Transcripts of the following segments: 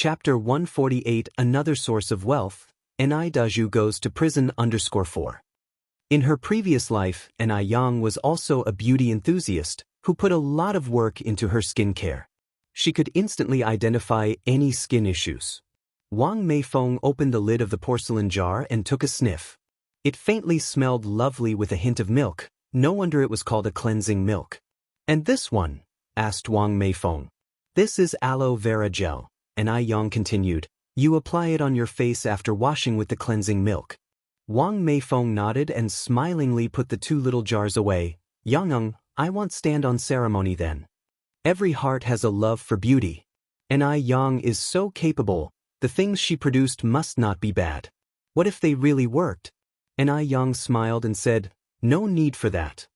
Chapter 148 Another Source of Wealth, Ni Daju Goes to Prison _4. In her previous life, Ni Yang was also a beauty enthusiast who put a lot of work into her skincare. She could instantly identify any skin issues. Wang Meifeng opened the lid of the porcelain jar and took a sniff. It faintly smelled lovely with a hint of milk. No wonder it was called a cleansing milk. "And this one?" asked Wang Meifeng. "This is aloe vera gel," Ni Yang continued. "You apply it on your face after washing with the cleansing milk." Wang Meifeng nodded and smilingly put the 2 little jars away. "Yang, I won't stand on ceremony then. Every heart has a love for beauty. Ni Yang is so capable, the things she produced must not be bad. What if they really worked?" Ni Yang smiled and said, "No need for that."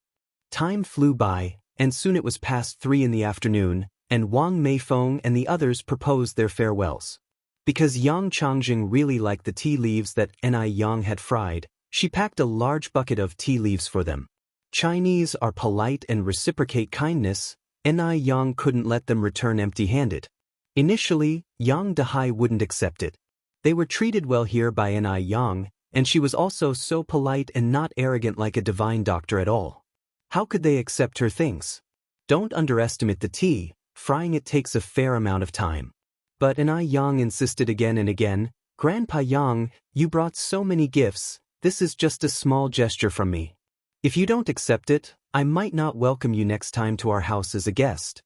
Time flew by, and soon it was past 3 in the afternoon, and Wang Meifeng and the others proposed their farewells. Because Yang Changjing really liked the tea leaves that Ni Yang had fried, she packed a large bucket of tea leaves for them. Chinese are polite and reciprocate kindness. Ni Yang couldn't let them return empty-handed. Initially, Yang Dahai wouldn't accept it. They were treated well here by Ni Yang, and she was also so polite and not arrogant like a divine doctor at all. How could they accept her things? Don't underestimate the tea, frying it takes a fair amount of time. But Ni Yang insisted again and again, "Grandpa Yang, you brought so many gifts, this is just a small gesture from me. If you don't accept it, I might not welcome you next time to our house as a guest."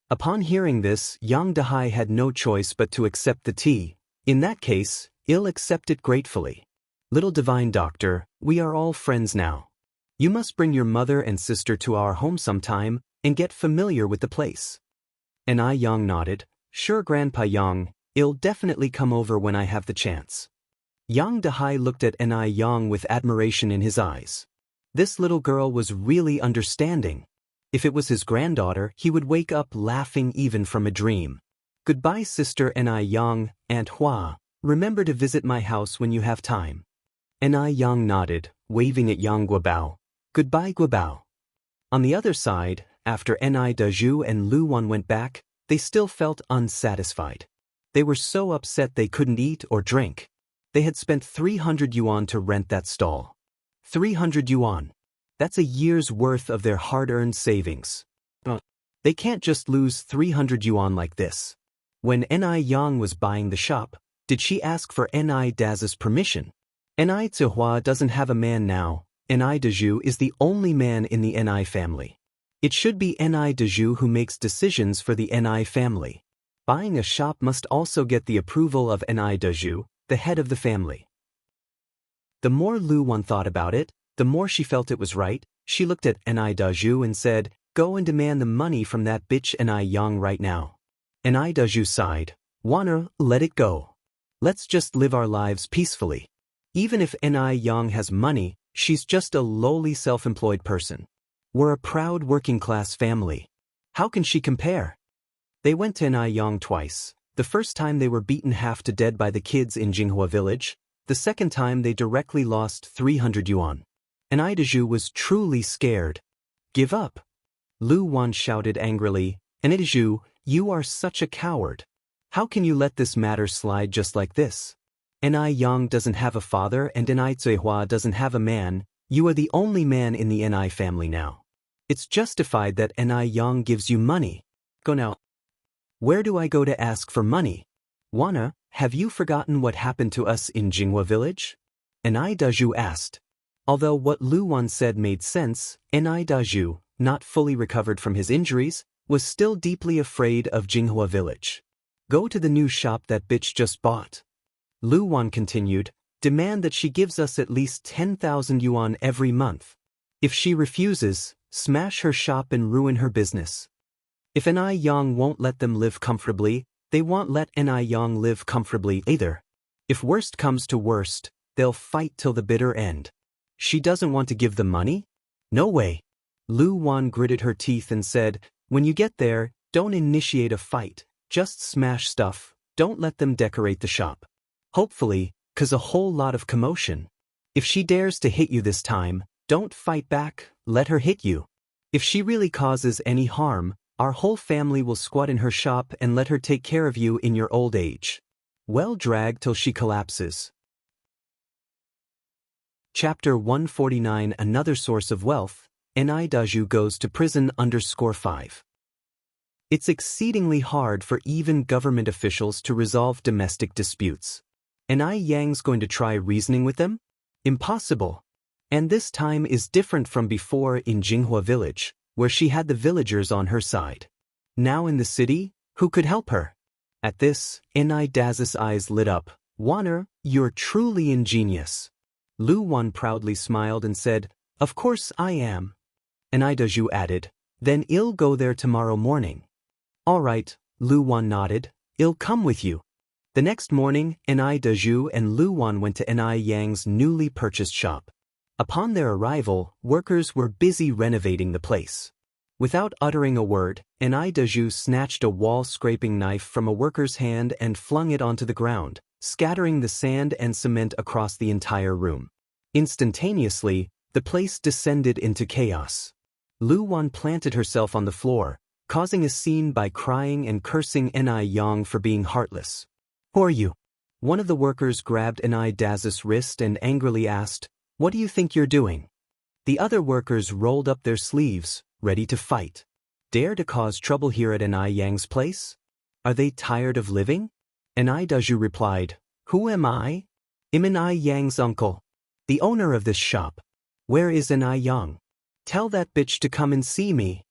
Upon hearing this, Yang Dahai had no choice but to accept the tea. In that case, he'll accept it gratefully. "Little divine doctor, we are all friends now. You must bring your mother and sister to our home sometime and get familiar with the place." Ni Yang nodded. "Sure, Grandpa Yang, I'll definitely come over when I have the chance." Yang Dahai looked at Ni Yang with admiration in his eyes. This little girl was really understanding. If it was his granddaughter, he would wake up laughing even from a dream. "Goodbye, Sister Ni Yang, Aunt Hua. Remember to visit my house when you have time." Ni Yang nodded, waving at Yang Guobao. "Goodbye, Guobao." On the other side, after Ni Daju and Lu Wan went back, they still felt unsatisfied. They were so upset they couldn't eat or drink. They had spent 300 yuan to rent that stall. 300 yuan. That's a year's worth of their hard-earned savings. They can't just lose 300 yuan like this. When Ni Yang was buying the shop, did she ask for Ni Daz's permission? Ni Zihua doesn't have a man now. Ni Daju is the only man in the Ni family. It should be Ni Daju who makes decisions for the Ni family. Buying a shop must also get the approval of Ni Daju, the head of the family. The more Lu Wan thought about it, the more she felt it was right. She looked at Ni Daju and said, "Go and demand the money from that bitch Ni Yang right now." Ni Daju sighed. "Wanna, let it go. Let's just live our lives peacefully. Even if Ni Yang has money, she's just a lowly self-employed person. We're a proud working-class family. How can she compare?" They went to Ni Yang twice. The first time they were beaten half to dead by the kids in Jinghua village. The second time they directly lost 300 yuan. Ni Daju was truly scared. "Give up!" Lu Wan shouted angrily. "Ni Daju, you are such a coward. How can you let this matter slide just like this? Ni Yang doesn't have a father and Ni Zihua doesn't have a man. You are the only man in the Ni family now. It's justified that Ni Yang gives you money. Go now." "Where do I go to ask for money? Wana, have you forgotten what happened to us in Jinghua village?" Ni Daju asked. Although what Lu Wan said made sense, Ni Daju, not fully recovered from his injuries, was still deeply afraid of Jinghua village. "Go to the new shop that bitch just bought." Lu Wan continued, "Demand that she gives us at least 10,000 yuan every month. If she refuses, smash her shop and ruin her business." If Ni Yang won't let them live comfortably, they won't let Ni Yang live comfortably either. If worst comes to worst, they'll fight till the bitter end. She doesn't want to give them money? No way. Lu Wan gritted her teeth and said, "When you get there, don't initiate a fight, just smash stuff, don't let them decorate the shop. Hopefully, 'cause a whole lot of commotion. If she dares to hit you this time, don't fight back, let her hit you. If she really causes any harm, Our whole family will squat in her shop and let her take care of you in your old age. Well, drag till she collapses. Chapter 149 Another Source of Wealth, Daju goes to prison _5. It's exceedingly hard for even government officials to resolve domestic disputes. Yang's going to try reasoning with them? Impossible. And this time is different from before in Jinghua village, where she had the villagers on her side. Now in the city, who could help her? At this, Dazu's eyes lit up. Wanner, you're truly ingenious. Lu Wan proudly smiled and said, Of course I am. Daju added, Then I'll go there tomorrow morning. All right, Lu Wan nodded, I'll come with you. The next morning, Daju and Lu Wan went to Yang's newly purchased shop. Upon their arrival, workers were busy renovating the place. Without uttering a word, Daju snatched a wall-scraping knife from a worker's hand and flung it onto the ground, scattering the sand and cement across the entire room. Instantaneously, the place descended into chaos. Lu Wan planted herself on the floor, causing a scene by crying and cursing Yang for being heartless. Who are you? One of the workers grabbed Dazu's wrist and angrily asked, What do you think you're doing? The other workers rolled up their sleeves, ready to fight. Dare to cause trouble here at Yang's place? Are they tired of living? Daju replied, Who am I? I'm Yang's uncle, the owner of this shop. Where is Yang? Tell that bitch to come and see me.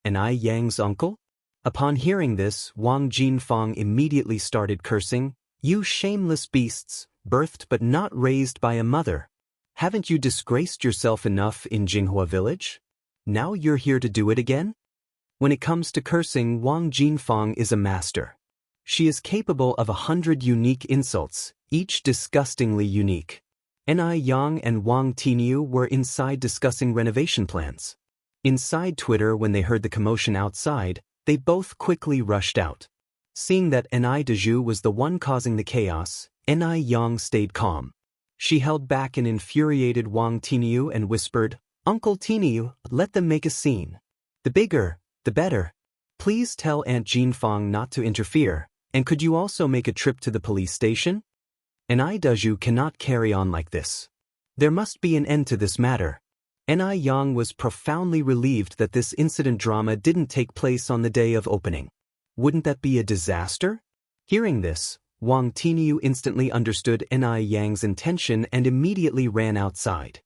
Yang's uncle? Upon hearing this, Wang Jinfang immediately started cursing, You shameless beasts, birthed but not raised by a mother. Haven't you disgraced yourself enough in Jinghua village? Now you're here to do it again? When it comes to cursing, Wang Jinfang is a master. She is capable of 100 unique insults, each disgustingly unique. Yang and Wang Tinyu were inside discussing renovation plans. Inside Twitter, when they heard the commotion outside, they both quickly rushed out. Seeing that Daju was the one causing the chaos, Yang stayed calm. She held back an infuriated Wang Tinyu and whispered, Uncle Tinyu, let them make a scene. The bigger, the better. Please tell Aunt Jinfang not to interfere, and could you also make a trip to the police station? Daju cannot carry on like this. There must be an end to this matter. Yang was profoundly relieved that this incident drama didn't take place on the day of opening. Wouldn't that be a disaster? Hearing this, Wang Tinyu instantly understood Yang's intention and immediately ran outside.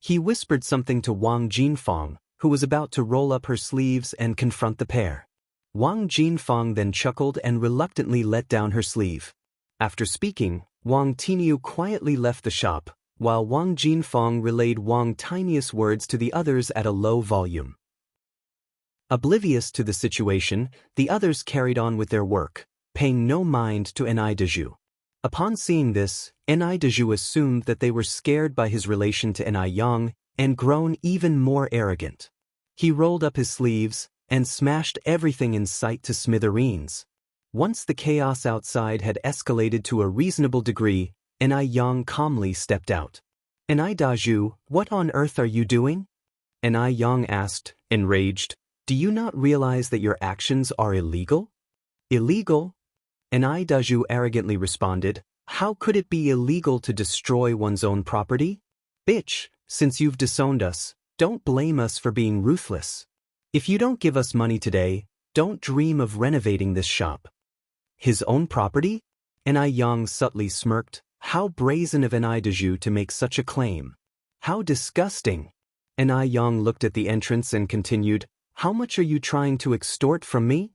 He whispered something to Wang Jinfang, who was about to roll up her sleeves and confront the pair. Wang Jinfang then chuckled and reluctantly let down her sleeve. After speaking, Wang Tinyu quietly left the shop, while Wang Jinfang relayed Wang Tinius words to the others at a low volume. Oblivious to the situation, the others carried on with their work, paying no mind to Daju. Upon seeing this, Daju assumed that they were scared by his relation to Yang and grown even more arrogant. He rolled up his sleeves and smashed everything in sight to smithereens. Once the chaos outside had escalated to a reasonable degree, Yang calmly stepped out. Daju, what on earth are you doing? Yang asked, enraged, Do you not realize that your actions are illegal? Illegal? Daju arrogantly responded, How could it be illegal to destroy one's own property? Bitch, since you've disowned us, don't blame us for being ruthless. If you don't give us money today, don't dream of renovating this shop. His own property? Yang subtly smirked. How brazen of Daju to make such a claim. How disgusting. Yang looked at the entrance and continued, How much are you trying to extort from me?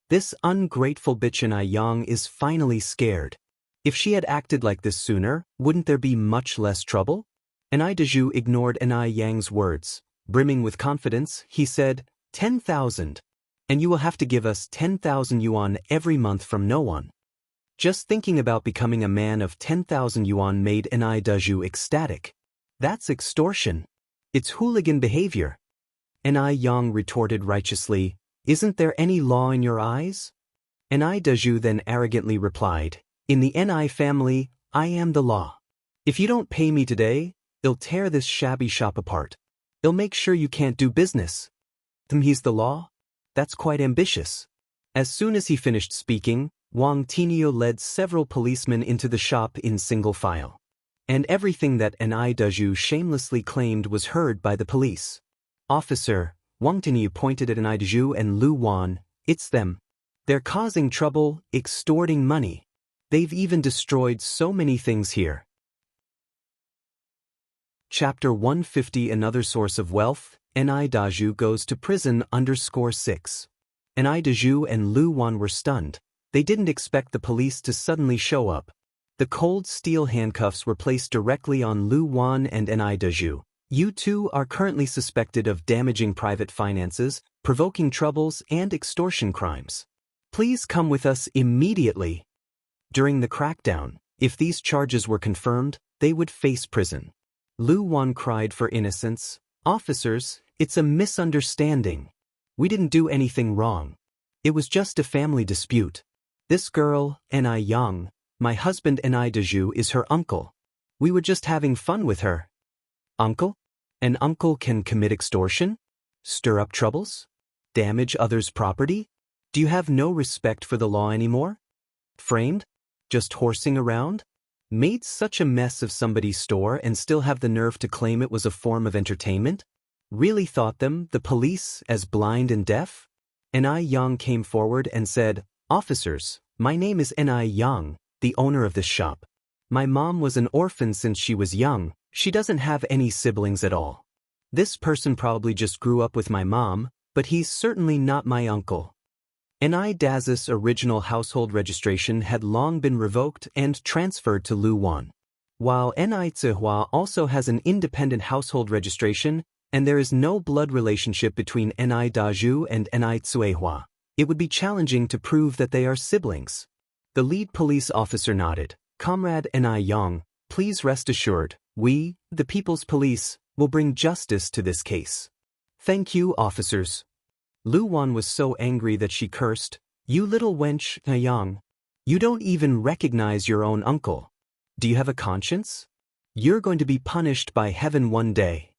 This ungrateful bitch Yang is finally scared. If she had acted like this sooner, wouldn't there be much less trouble? Daju ignored Yang's words. Brimming with confidence, he said, 10,000. And you will have to give us 10,000 yuan every month from no one. Just thinking about becoming a man of 10,000 yuan made Daju ecstatic. That's extortion. It's hooligan behavior. Yang retorted righteously, Isn't there any law in your eyes? Daju then arrogantly replied, In the Ni family, I am the law. If you don't pay me today, I'll tear this shabby shop apart. I'll make sure you can't do business. He's the law? that's quite ambitious. As soon as he finished speaking, Wang Tinio led several policemen into the shop in single file. And everything that Ni Dezhu shamelessly claimed was heard by the police. Officer, Wang Tinio pointed at Ni Dezhu and Lu Wan, it's them. They're causing trouble, extorting money. They've even destroyed so many things here. Chapter 150 Another Source of Wealth, Ni Dezhu goes to prison _6. Ni Dezhu and Lu Wan were stunned. They didn't expect the police to suddenly show up. The cold steel handcuffs were placed directly on Lu Wan and Ni Dezhu. You two are currently suspected of damaging private finances, provoking troubles, and extortion crimes. Please come with us immediately. During the crackdown, if these charges were confirmed, they would face prison. Lu Wan cried for innocence. Officers, it's a misunderstanding. We didn't do anything wrong. It was just a family dispute. This girl, Ni Yang, my husband Ni Dezhu, is her uncle. We were just having fun with her. Uncle? An uncle can commit extortion? Stir up troubles? Damage others' property? Do you have no respect for the law anymore? Framed? Just horsing around? Made such a mess of somebody's store and still have the nerve to claim it was a form of entertainment? Really thought them, the police, as blind and deaf? Ni Yang came forward and said, Officers, my name is Ni Yang, the owner of this shop. My mom was an orphan since she was young. She doesn't have any siblings at all. This person probably just grew up with my mom, but he's certainly not my uncle. Ni Dezhu's original household registration had long been revoked and transferred to Lu Wan. While Ni Zihua also has an independent household registration, and there is no blood relationship between Ni Dezhu and Ni Zihua, it would be challenging to prove that they are siblings. The lead police officer nodded. Comrade Ni Yang, please rest assured, we, the People's Police, will bring justice to this case. Thank you, officers. Lu Wan was so angry that she cursed, You little wench, Yang. You don't even recognize your own uncle. Do you have a conscience? You're going to be punished by heaven one day.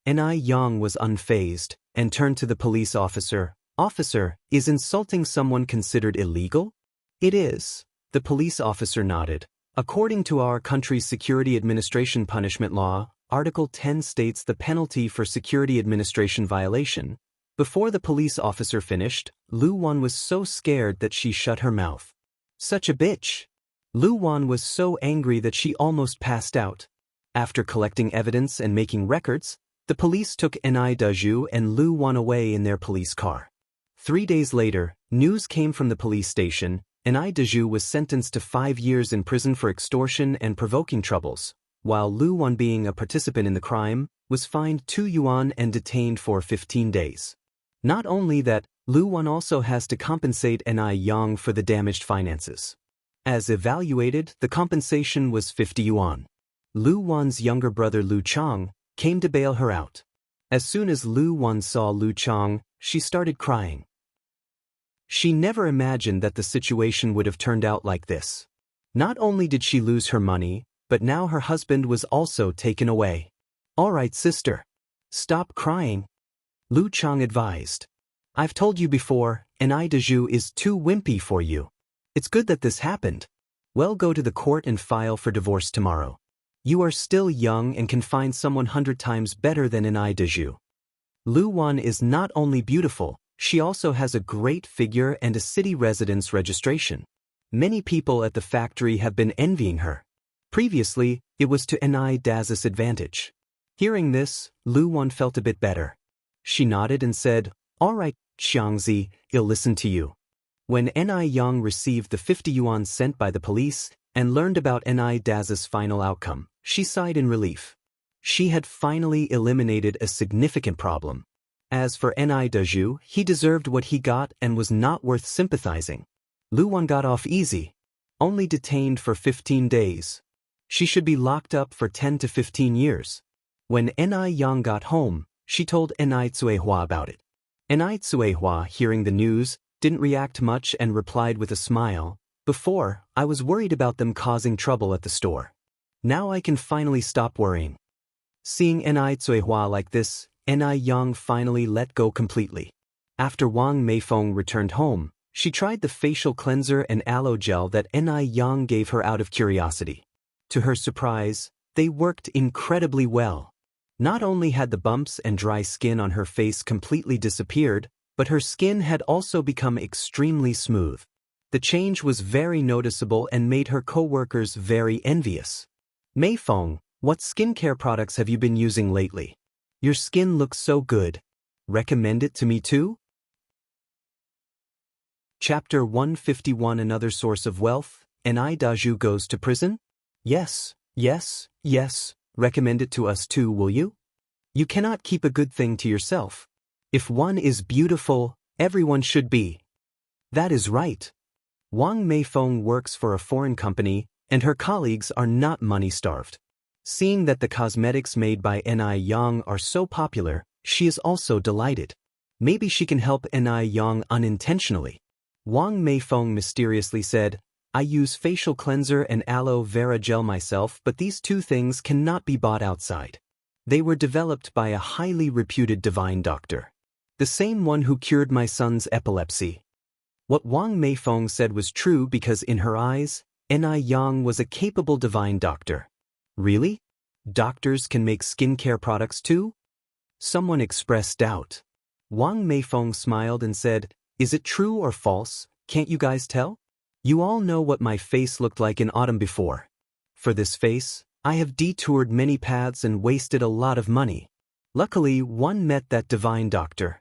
Ni Yang was unfazed, and turned to the police officer. Officer, is insulting someone considered illegal? It is. The police officer nodded. According to our country's Security Administration Punishment Law, Article 10 states the penalty for security administration violation. Before the police officer finished, Lu Wan was so scared that she shut her mouth. Such a bitch! Lu Wan was so angry that she almost passed out. After collecting evidence and making records, the police took Ni Dezhu and Lu Wan away in their police car. 3 days later, news came from the police station. Ni Dezhu was sentenced to 5 years in prison for extortion and provoking troubles, while Lu Wan, being a participant in the crime, was fined 2 yuan and detained for 15 days. Not only that, Lu Wan also has to compensate Ni Yang for the damaged finances. As evaluated, the compensation was 50 yuan. Lu Wan's younger brother Lu Chang came to bail her out. As soon as Lu Wan saw Lu Chang, she started crying. She never imagined that the situation would have turned out like this. Not only did she lose her money, but now her husband was also taken away. All right, sister. Stop crying. Lu Chang advised. I've told you before, Ni Dezhu is too wimpy for you. It's good that this happened. Well, go to the court and file for divorce tomorrow. You are still young and can find someone 100 times better than Ni Dezhu. Lu Wan is not only beautiful, she also has a great figure and a city residence registration. Many people at the factory have been envying her. Previously, it was to Ni Dezhu's advantage. Hearing this, Lu Wan felt a bit better. She nodded and said, All right, Xianxia, I'll listen to you. When Ni Yang received the 50 yuan sent by the police and learned about Ni Dezhu's final outcome, she sighed in relief. She had finally eliminated a significant problem. As for Ni Dezhu, he deserved what he got and was not worth sympathizing. Lu Wan got off easy. Only detained for 15 days. She should be locked up for 10 to 15 years. When Ni Yang got home, she told Ni Zihua about it. Ni Zihua, hearing the news, didn't react much and replied with a smile, Before, I was worried about them causing trouble at the store. Now I can finally stop worrying. Seeing Ni Zihua like this, Ni Yang finally let go completely. After Wang Meifeng returned home, she tried the facial cleanser and aloe gel that Yang gave her out of curiosity. To her surprise, they worked incredibly well. Not only had the bumps and dry skin on her face completely disappeared, but her skin had also become extremely smooth. The change was very noticeable and made her co-workers very envious. Meifeng, what skincare products have you been using lately? Your skin looks so good. Recommend it to me too? Chapter 151. Another source of wealth, Daju goes to prison? Yes, yes, yes, recommend it to us too, will you? You cannot keep a good thing to yourself. If one is beautiful, everyone should be. That is right. Wang Meifeng works for a foreign company, and her colleagues are not money-starved. Seeing that the cosmetics made by Yang are so popular, she is also delighted. Maybe she can help Yang unintentionally. Wang Meifeng mysteriously said, I use facial cleanser and aloe vera gel myself, but these two things cannot be bought outside. They were developed by a highly reputed divine doctor. The same one who cured my son's epilepsy. What Wang Meifeng said was true because in her eyes, Yang was a capable divine doctor. Really? Doctors can make skincare products too? Someone expressed doubt. Wang Meifeng smiled and said, Is it true or false? Can't you guys tell? You all know what my face looked like in autumn before. For this face, I have detoured many paths and wasted a lot of money. Luckily, one met that divine doctor.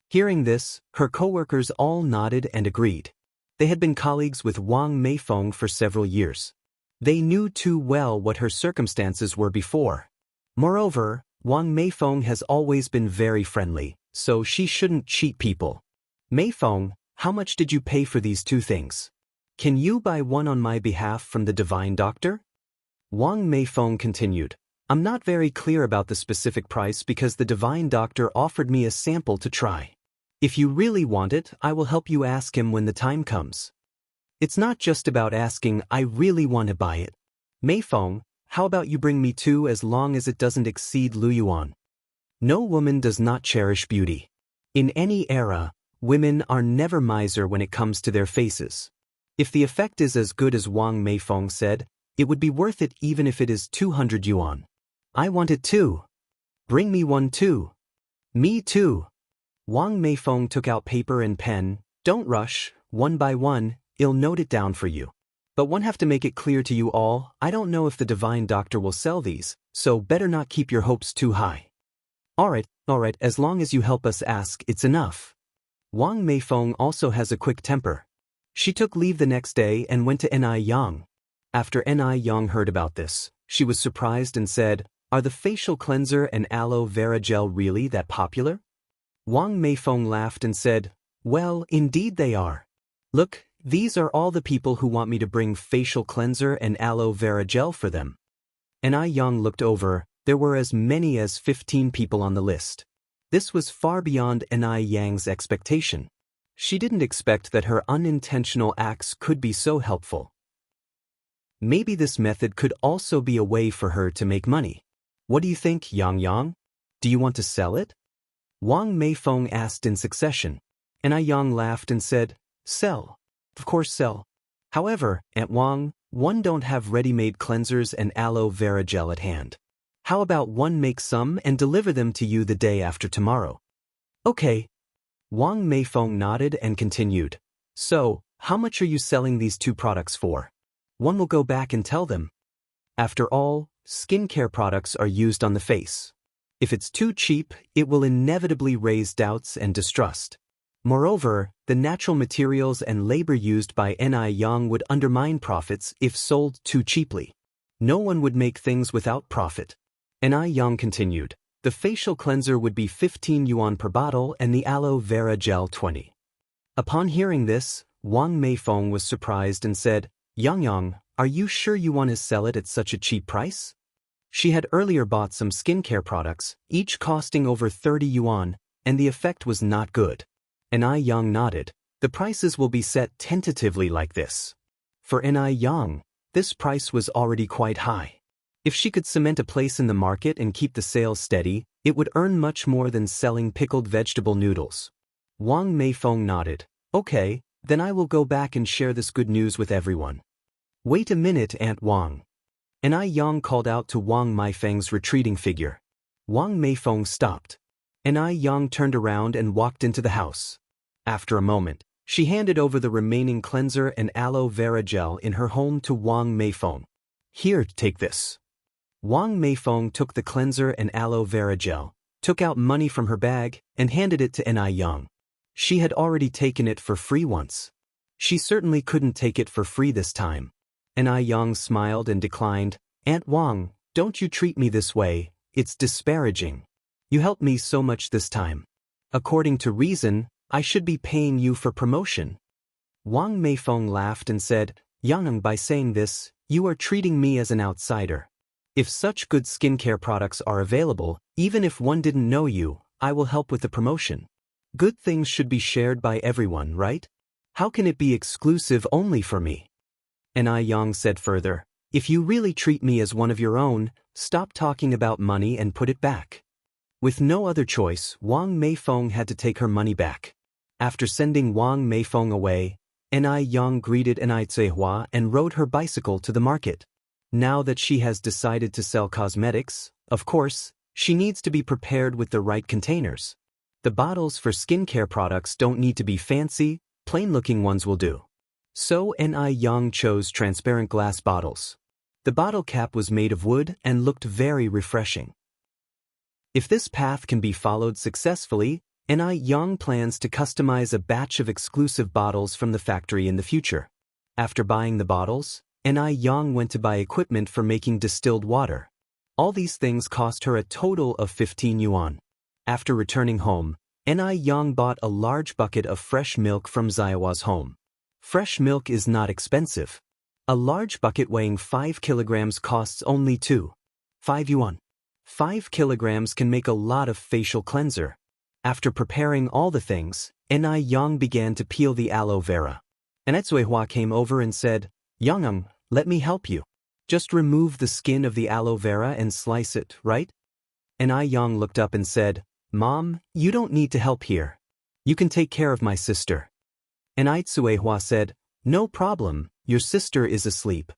Hearing this, her co-workers all nodded and agreed. They had been colleagues with Wang Meifeng for several years. They knew too well what her circumstances were before. Moreover, Wang Meifeng has always been very friendly, so she shouldn't cheat people. Meifeng, how much did you pay for these two things? Can you buy one on my behalf from the divine doctor? Wang Meifeng continued, I'm not very clear about the specific price because the divine doctor offered me a sample to try. If you really want it, I will help you ask him when the time comes. It's not just about asking, I really want to buy it. Meifeng, how about you bring me two as long as it doesn't exceed Lu Yuan? No woman does not cherish beauty. In any era, women are never miser when it comes to their faces. If the effect is as good as Wang Meifeng said, it would be worth it even if it is 200 yuan. I want it too. Bring me one too. Me too. Wang Meifeng took out paper and pen. Don't rush, one by one, I'll note it down for you. But one have to make it clear to you all, I don't know if the divine doctor will sell these, so better not keep your hopes too high. Alright, as long as you help us ask, it's enough. Wang Meifeng also has a quick temper. She took leave the next day and went to Yang. After Yang heard about this, she was surprised and said, Are the facial cleanser and aloe vera gel really that popular? Wang Meifeng laughed and said, Well, indeed they are. Look, these are all the people who want me to bring facial cleanser and aloe vera gel for them. Yang looked over, there were as many as 15 people on the list. This was far beyond Yang's expectation. She didn't expect that her unintentional acts could be so helpful. Maybe this method could also be a way for her to make money. What do you think, Yang? Do you want to sell it? Wang Meifeng asked in succession. Yang laughed and said, Sell. Of course sell. However, at Wang, one don't have ready-made cleansers and aloe vera gel at hand. How about one make some and deliver them to you the day after tomorrow? Okay. Wang Meifeng nodded and continued. So, how much are you selling these two products for? One will go back and tell them. After all, skincare products are used on the face. If it's too cheap, it will inevitably raise doubts and distrust. Moreover, the natural materials and labor used by Yang would undermine profits if sold too cheaply. No one would make things without profit. Yang continued, the facial cleanser would be 15 yuan per bottle and the aloe vera gel 20. Upon hearing this, Wang Meifeng was surprised and said, Yang, are you sure you want to sell it at such a cheap price? She had earlier bought some skincare products, each costing over 30 yuan, and the effect was not good. Yang nodded. The prices will be set tentatively like this. For Yang, this price was already quite high. If she could cement a place in the market and keep the sales steady, it would earn much more than selling pickled vegetable noodles. Wang Meifeng nodded. Okay, then I will go back and share this good news with everyone. Wait a minute, Aunt Wang. An Yang called out to Wang Meifeng's retreating figure. Wang Meifeng stopped. An Yang turned around and walked into the house. After a moment, she handed over the remaining cleanser and aloe vera gel in her home to Wang Meifeng. Here, take this. Wang Meifeng took the cleanser and aloe vera gel, took out money from her bag, and handed it to An Yang. She had already taken it for free once. She certainly couldn't take it for free this time. An Yang smiled and declined. Aunt Wang, don't you treat me this way, it's disparaging. You helped me so much this time. According to reason, I should be paying you for promotion. Wang Meifeng laughed and said, Yang, by saying this, you are treating me as an outsider. If such good skincare products are available, even if one didn't know you, I will help with the promotion. Good things should be shared by everyone, right? How can it be exclusive only for me? An Yang said further, if you really treat me as one of your own, stop talking about money and put it back. With no other choice, Wang Meifeng had to take her money back. After sending Wang Meifeng away, An Yang greeted An Zihua and rode her bicycle to the market. Now that she has decided to sell cosmetics, of course, she needs to be prepared with the right containers. The bottles for skincare products don't need to be fancy, plain-looking ones will do. So An Yang chose transparent glass bottles. The bottle cap was made of wood and looked very refreshing. If this path can be followed successfully, An Yang plans to customize a batch of exclusive bottles from the factory in the future. After buying the bottles, An Yang went to buy equipment for making distilled water. All these things cost her a total of 15 yuan. After returning home, An Yang bought a large bucket of fresh milk from Zaihua's home. Fresh milk is not expensive. A large bucket weighing 5 kilograms costs only 5 yuan. 5 kilograms can make a lot of facial cleanser. After preparing all the things, An Yang began to peel the aloe vera. An Zihua came over and said, Yang, let me help you. Just remove the skin of the aloe vera and slice it, right? An Yang looked up and said, Mom, you don't need to help here. You can take care of my sister. An Zihua said, no problem, your sister is asleep.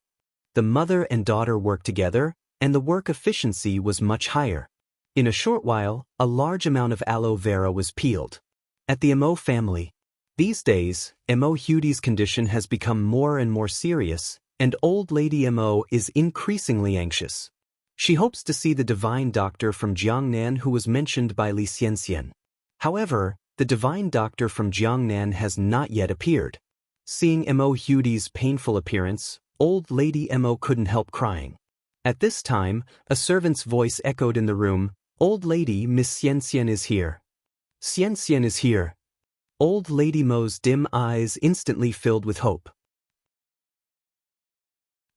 The mother and daughter worked together, and the work efficiency was much higher. In a short while, a large amount of aloe vera was peeled. At the Mo family, these days, Mo Hudi's condition has become more and more serious, and old lady Mo is increasingly anxious. She hopes to see the divine doctor from Jiangnan who was mentioned by Li Xianxian. However, the divine doctor from Jiangnan has not yet appeared. Seeing Mo Hudi's painful appearance, old lady Mo couldn't help crying. At this time, a servant's voice echoed in the room, Old lady, Miss Xianxian is here. Xianxian is here. Old lady Mo's dim eyes instantly filled with hope.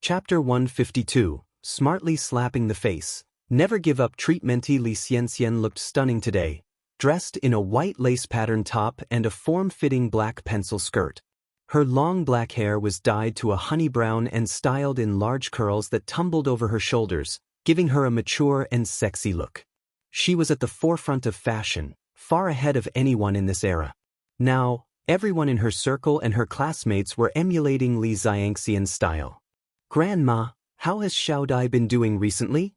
Chapter 152, Smartly Slapping the Face. Never give up treatmenty. Li Xianxian looked stunning today, dressed in a white lace-patterned top and a form-fitting black pencil skirt. Her long black hair was dyed to a honey brown and styled in large curls that tumbled over her shoulders, giving her a mature and sexy look. She was at the forefront of fashion, far ahead of anyone in this era. Now, everyone in her circle and her classmates were emulating Li Xianxian's style. Grandma, how has Xiaodai been doing recently?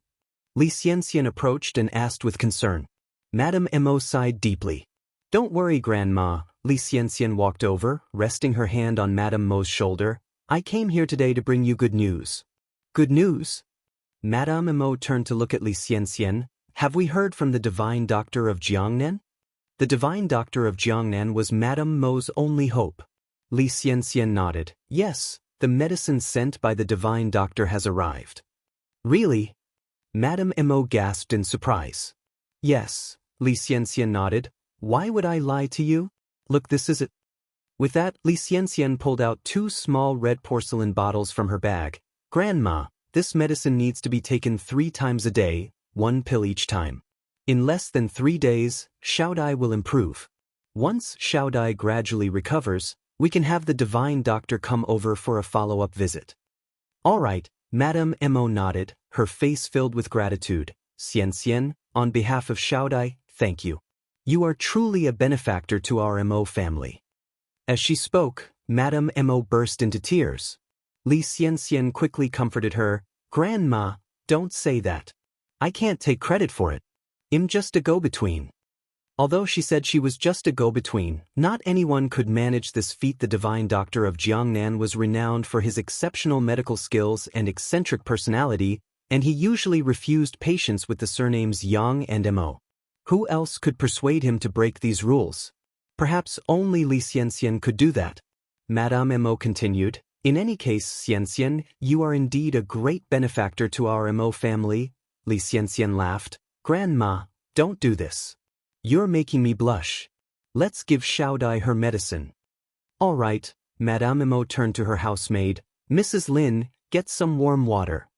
Li Xianxian approached and asked with concern. Madame Mo sighed deeply. Don't worry, Grandma. Li Xianxian walked over, resting her hand on Madame Mo's shoulder. I came here today to bring you good news. Good news? Madame Mo turned to look at Li Xianxian. Have we heard from the divine doctor of Jiangnan? The divine doctor of Jiangnan was Madame Mo's only hope. Li Xianxian nodded. Yes, the medicine sent by the divine doctor has arrived. Really? Madame Mo gasped in surprise. Yes, Li Xianxian nodded. Why would I lie to you? Look, this is it. With that, Li Xianxian pulled out 2 small red porcelain bottles from her bag. Grandma, this medicine needs to be taken 3 times a day, 1 pill each time. In less than 3 days, Xiaodai will improve. Once Xiaodai gradually recovers, we can have the divine doctor come over for a follow-up visit. All right, Madame Mo nodded, her face filled with gratitude. Xianxian, on behalf of Xiaodai, thank you. You are truly a benefactor to our Mo family." As she spoke, Madame Mo burst into tears. Li Xianxian quickly comforted her. "Grandma, don't say that. I can't take credit for it. I'm just a go-between." Although she said she was just a go-between, not anyone could manage this feat. The divine doctor of Jiangnan was renowned for his exceptional medical skills and eccentric personality, and he usually refused patients with the surnames Yang and Mo. Who else could persuade him to break these rules? Perhaps only Li Xianxian could do that. Madame Mo continued, "In any case, Xianxian, you are indeed a great benefactor to our Mo family." Li Xianxian laughed. "Grandma, don't do this. You're making me blush. Let's give Xiaodai her medicine." "All right." Madame Mo turned to her housemaid. "Mrs. Lin, get some warm water."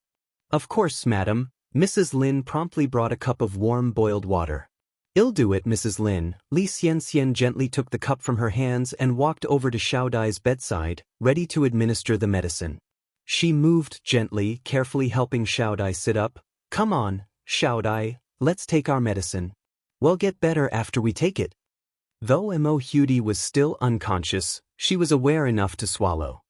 "Of course, madam." Mrs. Lin promptly brought a cup of warm boiled water. "I'll do it, Mrs. Lin." Li Xianxian gently took the cup from her hands and walked over to Xiaodai's bedside, ready to administer the medicine. She moved gently, carefully helping Xiaodai sit up. "Come on, Xiaodai, let's take our medicine. We'll get better after we take it." Though Mo Hudi was still unconscious, she was aware enough to swallow.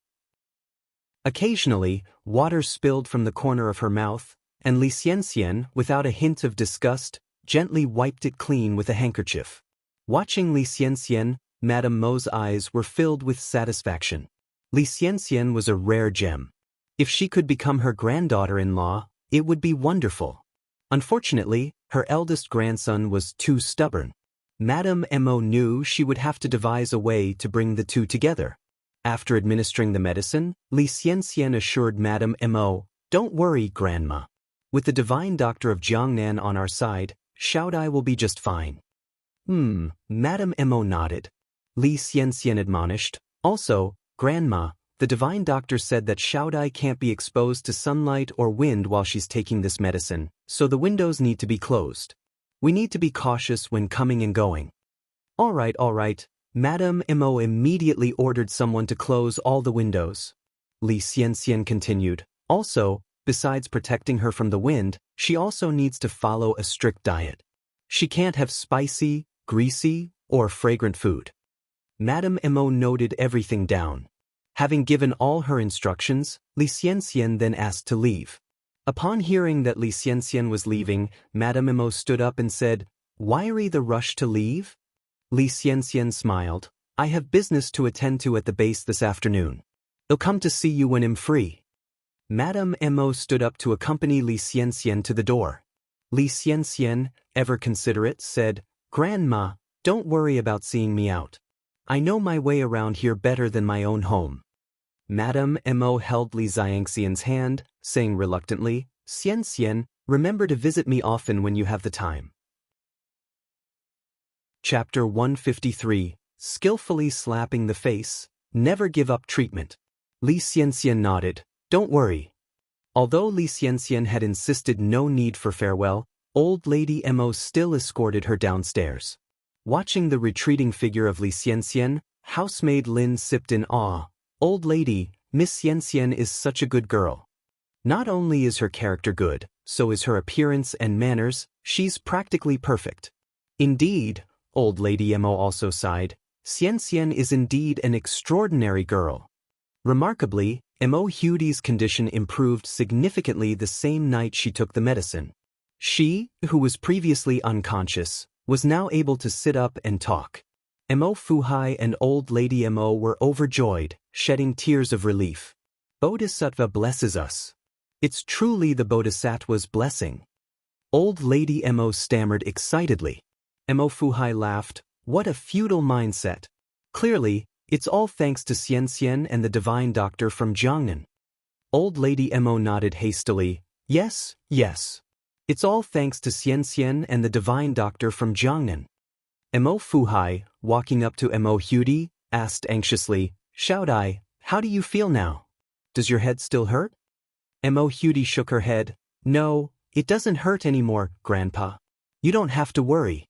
Occasionally, water spilled from the corner of her mouth, and Li Xianxian, without a hint of disgust, gently wiped it clean with a handkerchief. Watching Li Xianxian, Madame Mo's eyes were filled with satisfaction. Li Xianxian was a rare gem. If she could become her granddaughter-in-law, it would be wonderful. Unfortunately, her eldest grandson was too stubborn. Madame Mo knew she would have to devise a way to bring the two together. After administering the medicine, Li Xianxian assured Madame Mo, "Don't worry, Grandma. With the divine doctor of Jiangnan on our side, Xiaodai will be just fine." Madame Mo nodded. Li Xianxian admonished, "Also, Grandma, the divine doctor said that Xiaodai can't be exposed to sunlight or wind while she's taking this medicine, so the windows need to be closed. We need to be cautious when coming and going." All right. Madame Mo immediately ordered someone to close all the windows. Li Xianxian continued, "Also, besides protecting her from the wind, she also needs to follow a strict diet. She can't have spicy, greasy, or fragrant food." Madame Mo noted everything down. Having given all her instructions, Li Xianxian then asked to leave. Upon hearing that Li Xianxian was leaving, Madame Mo stood up and said, "Why the rush to leave?" Li Xianxian smiled, "I have business to attend to at the base this afternoon. I'll come to see you when I'm free." Madame Mo stood up to accompany Li Xianxian to the door. Li Xianxian, ever considerate, said, "Grandma, don't worry about seeing me out. I know my way around here better than my own home." Madame Mo held Li Xianxian's hand, saying reluctantly, "Xianxian, remember to visit me often when you have the time." Chapter 153, Skillfully Slapping the Face, Never Give Up Treatment. Li Xianxian nodded, "Don't worry." Although Li Xianxian had insisted no need for farewell, old lady Mo still escorted her downstairs. Watching the retreating figure of Li Xianxian, housemaid Lin sipped in awe. "Old lady, Miss Xianxian is such a good girl. Not only is her character good, so is her appearance and manners, she's practically perfect." "Indeed," old lady Mo also sighed, "Xianxian is indeed an extraordinary girl." Remarkably, Mo Hudi's condition improved significantly the same night she took the medicine. She, who was previously unconscious, was now able to sit up and talk. Mo Fuhai and old lady Mo were overjoyed, shedding tears of relief. "Bodhisattva blesses us. It's truly the Bodhisattva's blessing." Old lady Mo stammered excitedly. Mo Fuhai laughed, "What a futile mindset. Clearly, it's all thanks to Xianxian and the divine doctor from Jiangnan." Old lady Mo nodded hastily, Yes. It's all thanks to Xianxian and the divine doctor from Jiangnan." Mo Fuhai, walking up to Mo Hudi, asked anxiously, "Xiaodai, how do you feel now? Does your head still hurt?" Mo Hudi shook her head. "No, it doesn't hurt anymore, Grandpa. You don't have to worry."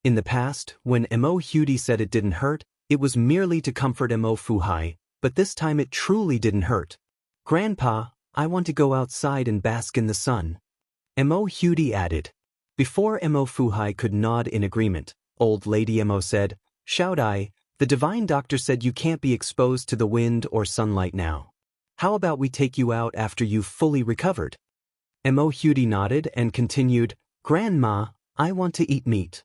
In the past, when Mo Hudi said it didn't hurt, it was merely to comfort Mo Fuhai, but this time it truly didn't hurt. "Grandpa, I want to go outside and bask in the sun," Mo Hudi added. Before Mo Fuhai could nod in agreement, old lady Mo said. Shout I, the divine doctor said you can't be exposed to the wind or sunlight now. How about we take you out after you've fully recovered? Mo Hudi nodded and continued, Grandma, I want to eat meat.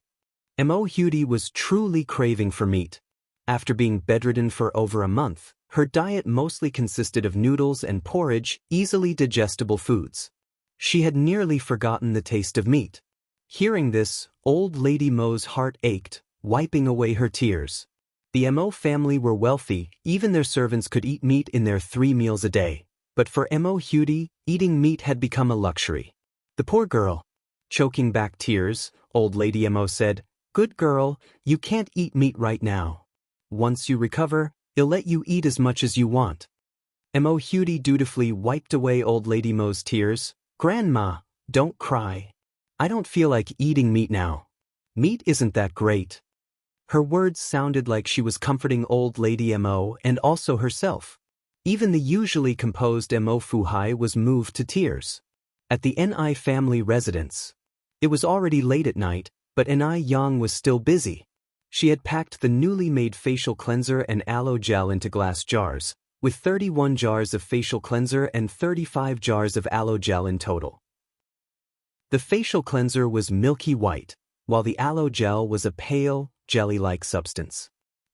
Mo Hudi was truly craving for meat. After being bedridden for over a month, her diet mostly consisted of noodles and porridge, easily digestible foods. She had nearly forgotten the taste of meat. Hearing this, old lady Mo's heart ached, wiping away her tears. The Mo family were wealthy, even their servants could eat meat in their 3 meals a day. But for Mo Hudi, eating meat had become a luxury. The poor girl. Choking back tears, old lady Mo said, Good girl, you can't eat meat right now. Once you recover, I'll let you eat as much as you want. Mo Hudi dutifully wiped away old lady Mo's tears. Grandma, don't cry. I don't feel like eating meat now. Meat isn't that great. Her words sounded like she was comforting old lady Mo and also herself. Even the usually composed Mo Fuhai was moved to tears. At the Ni family residence. It was already late at night, but Ni Yang was still busy. She had packed the newly made facial cleanser and aloe gel into glass jars, with 31 jars of facial cleanser and 35 jars of aloe gel in total. The facial cleanser was milky white, while the aloe gel was a pale, jelly-like substance.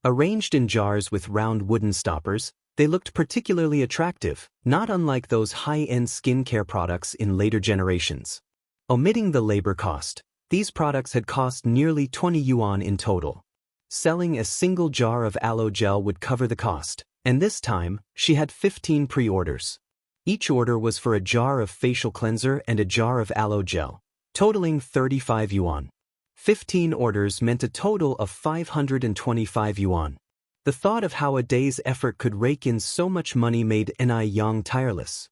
Arranged in jars with round wooden stoppers, they looked particularly attractive, not unlike those high-end skincare products in later generations. Omitting the labor cost, these products had cost nearly 20 yuan in total. Selling a single jar of aloe gel would cover the cost, and this time, she had 15 pre-orders. Each order was for a jar of facial cleanser and a jar of aloe gel, totaling 35 yuan. 15 orders meant a total of 525 yuan. The thought of how a day's effort could rake in so much money made Ni Yang tireless.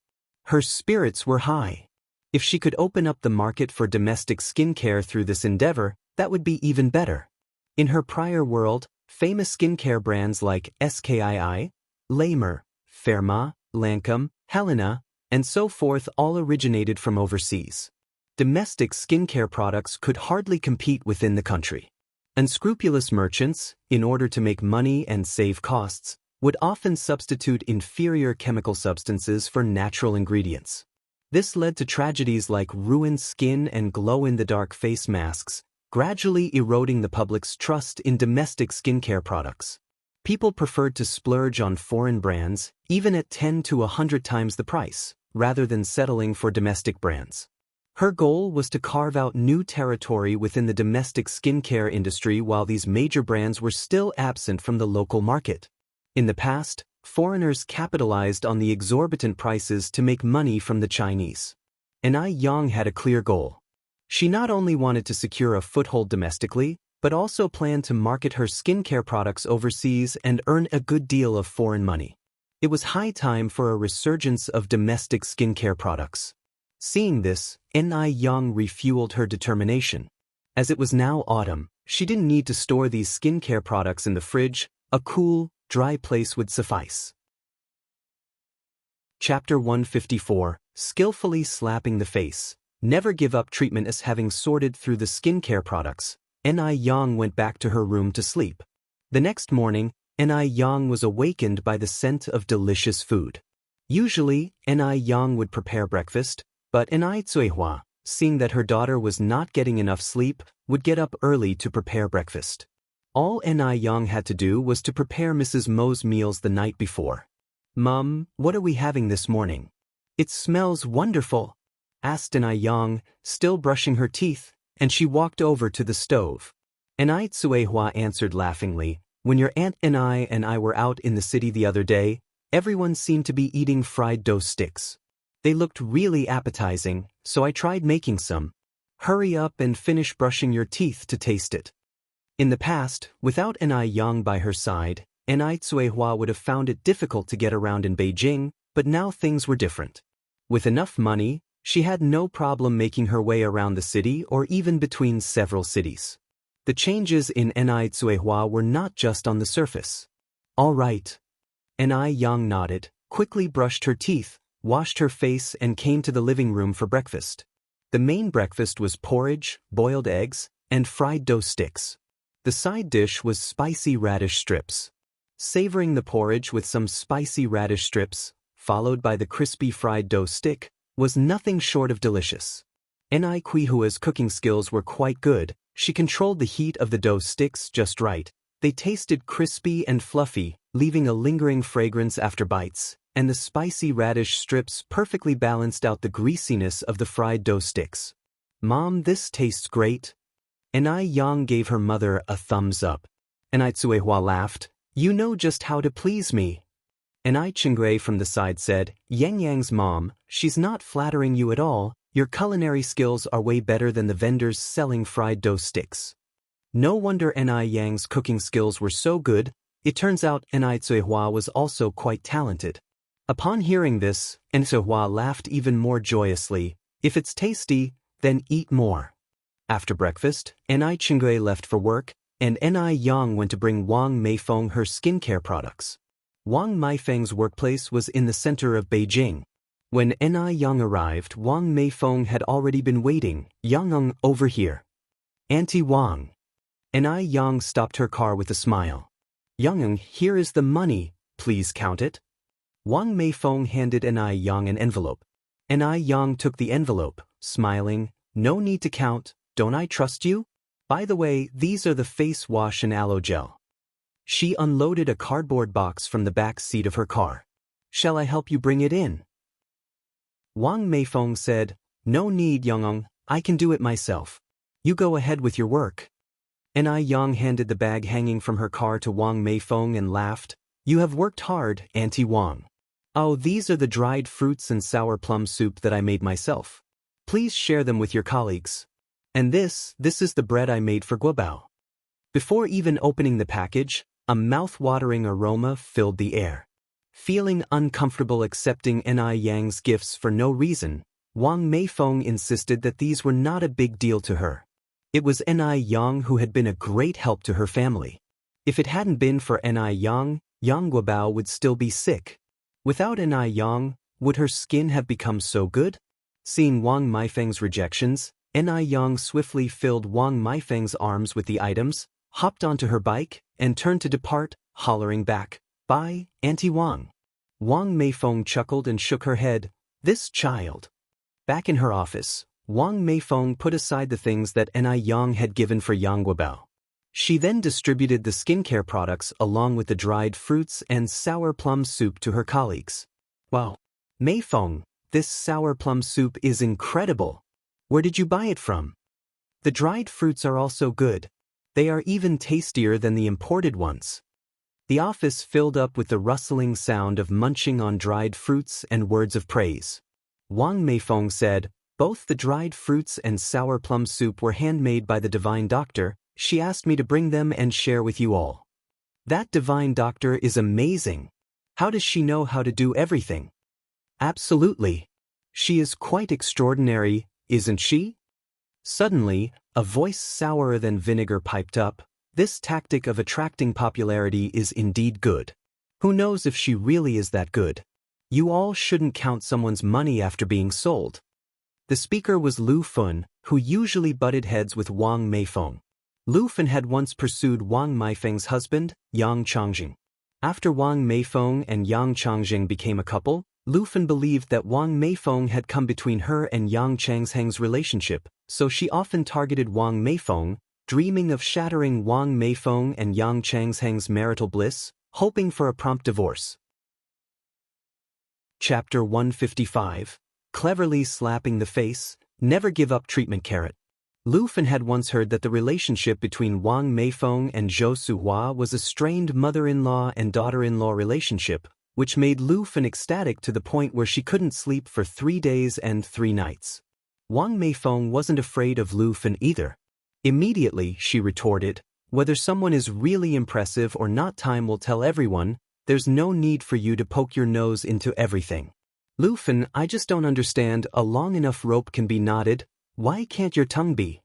Her spirits were high. If she could open up the market for domestic skincare through this endeavor, that would be even better. In her prior world, famous skincare brands like SKII, Lamer, Ferma, Lancome, Helena, and so forth all originated from overseas. Domestic skincare products could hardly compete within the country. Unscrupulous merchants, in order to make money and save costs, would often substitute inferior chemical substances for natural ingredients. This led to tragedies like ruined skin and glow-in-the-dark face masks, gradually eroding the public's trust in domestic skincare products. People preferred to splurge on foreign brands, even at 10 to 100 times the price, rather than settling for domestic brands. Her goal was to carve out new territory within the domestic skincare industry while these major brands were still absent from the local market. In the past, foreigners capitalized on the exorbitant prices to make money from the Chinese. Ni Yang had a clear goal. She not only wanted to secure a foothold domestically, but also planned to market her skincare products overseas and earn a good deal of foreign money. It was high time for a resurgence of domestic skincare products. Seeing this, Ni Yang refueled her determination. As it was now autumn, she didn't need to store these skincare products in the fridge. A cool, dry place would suffice. Chapter 154, Skillfully Slapping the Face. Never give up treatment. As having sorted through the skincare products, Ni Yang went back to her room to sleep. The next morning, Ni Yang was awakened by the scent of delicious food. Usually, Ni Yang would prepare breakfast, but Ni Zuihua, seeing that her daughter was not getting enough sleep, would get up early to prepare breakfast. All Ni Yang had to do was to prepare Mrs. Mo's meals the night before. Mum, what are we having this morning? It smells wonderful, asked Ni Yang, still brushing her teeth, and she walked over to the stove. Ni Zuihua answered laughingly, when your Aunt Ni and I were out in the city the other day, everyone seemed to be eating fried dough sticks. They looked really appetizing, so I tried making some. Hurry up and finish brushing your teeth to taste it. In the past, without Ni Yang by her side, Ni Zuihua would have found it difficult to get around in Beijing, but now things were different. With enough money, she had no problem making her way around the city or even between several cities. The changes in Ni Zuihua were not just on the surface. All right. Ni Yang nodded, quickly brushed her teeth, washed her face and came to the living room for breakfast. The main breakfast was porridge, boiled eggs, and fried dough sticks. The side dish was spicy radish strips. Savoring the porridge with some spicy radish strips, followed by the crispy fried dough stick, was nothing short of delicious. Ni Quihua's cooking skills were quite good. She controlled the heat of the dough sticks just right. They tasted crispy and fluffy, leaving a lingering fragrance after bites, and the spicy radish strips perfectly balanced out the greasiness of the fried dough sticks. "Mom, this tastes great." Ni Yang gave her mother a thumbs up. Ni Tsuehua laughed. "You know just how to please me." Ni Chingui from the side said, "Yang Yang's mom, she's not flattering you at all. Your culinary skills are way better than the vendors selling fried dough sticks." No wonder Ni Yang's cooking skills were so good. It turns out Ni Tsuehua was also quite talented. Upon hearing this, Ni Tsuehua laughed even more joyously. "If it's tasty, then eat more." After breakfast, Ni Chingui left for work, and Ni Yang went to bring Wang Meifeng her skincare products. Wang Meifeng's workplace was in the center of Beijing. When Ni Yang arrived, Wang Meifeng had already been waiting. "Yang, over here." "Auntie Wang." Ni Yang stopped her car with a smile. "Yang, here is the money, please count it." Wang Meifeng handed Ni Yang an envelope. Ni Yang took the envelope, smiling. "No need to count, don't I trust you? By the way, these are the face wash and aloe gel." She unloaded a cardboard box from the back seat of her car. "Shall I help you bring it in?" Wang Meifeng said, "No need, Yang, I can do it myself. You go ahead with your work." Ni Yang handed the bag hanging from her car to Wang Meifeng and laughed. "You have worked hard, Auntie Wang. Oh, these are the dried fruits and sour plum soup that I made myself. Please share them with your colleagues. And this is the bread I made for Guobao." Before even opening the package, a mouth-watering aroma filled the air. Feeling uncomfortable accepting Ni Yang's gifts for no reason, Wang Meifeng insisted that these were not a big deal to her. It was Ni Yang who had been a great help to her family. If it hadn't been for Ni Yang, Yang Guobao would still be sick. Without Ni Yang, would her skin have become so good? Seeing Wang Meifeng's rejections, Ni Yang swiftly filled Wang Meifeng's arms with the items, hopped onto her bike, and turned to depart, hollering back, "Bye, Auntie Wang." Wang Meifeng chuckled and shook her head. This child. Back in her office, Wang Meifeng put aside the things that Ni Yang had given for Yang Guobao. She then distributed the skincare products along with the dried fruits and sour plum soup to her colleagues. "Wow, Meifeng, this sour plum soup is incredible. Where did you buy it from? The dried fruits are also good. They are even tastier than the imported ones." The office filled up with the rustling sound of munching on dried fruits and words of praise. Wang Meifeng said, "Both the dried fruits and sour plum soup were handmade by the divine doctor. She asked me to bring them and share with you all." That divine doctor is amazing. How does she know how to do everything? Absolutely. She is quite extraordinary, isn't she? Suddenly, a voice sourer than vinegar piped up. "This tactic of attracting popularity is indeed good. Who knows if she really is that good? You all shouldn't count someone's money after being sold." The speaker was Lu Fun, who usually butted heads with Wang Meifeng. Lu Fun had once pursued Wang Meifeng's husband, Yang Changjing. After Wang Meifeng and Yang Changjing became a couple, Lu Fun believed that Wang Meifeng had come between her and Yang Changjing's relationship, so she often targeted Wang Meifeng, dreaming of shattering Wang Meifeng and Yang Changjing's marital bliss, hoping for a prompt divorce. Chapter 155. Cleverly slapping the face, never give up treatment carrot. Lu Fun had once heard that the relationship between Wang Meifeng and Zhou Suhua was a strained mother-in-law and daughter-in-law relationship, which made Lu Fun ecstatic to the point where she couldn't sleep for 3 days and 3 nights. Wang Meifeng wasn't afraid of Lu Fun either. Immediately, she retorted, "Whether someone is really impressive or not, time will tell everyone. There's no need for you to poke your nose into everything. Lu Fun, I just don't understand. A long enough rope can be knotted. Why can't your tongue be?"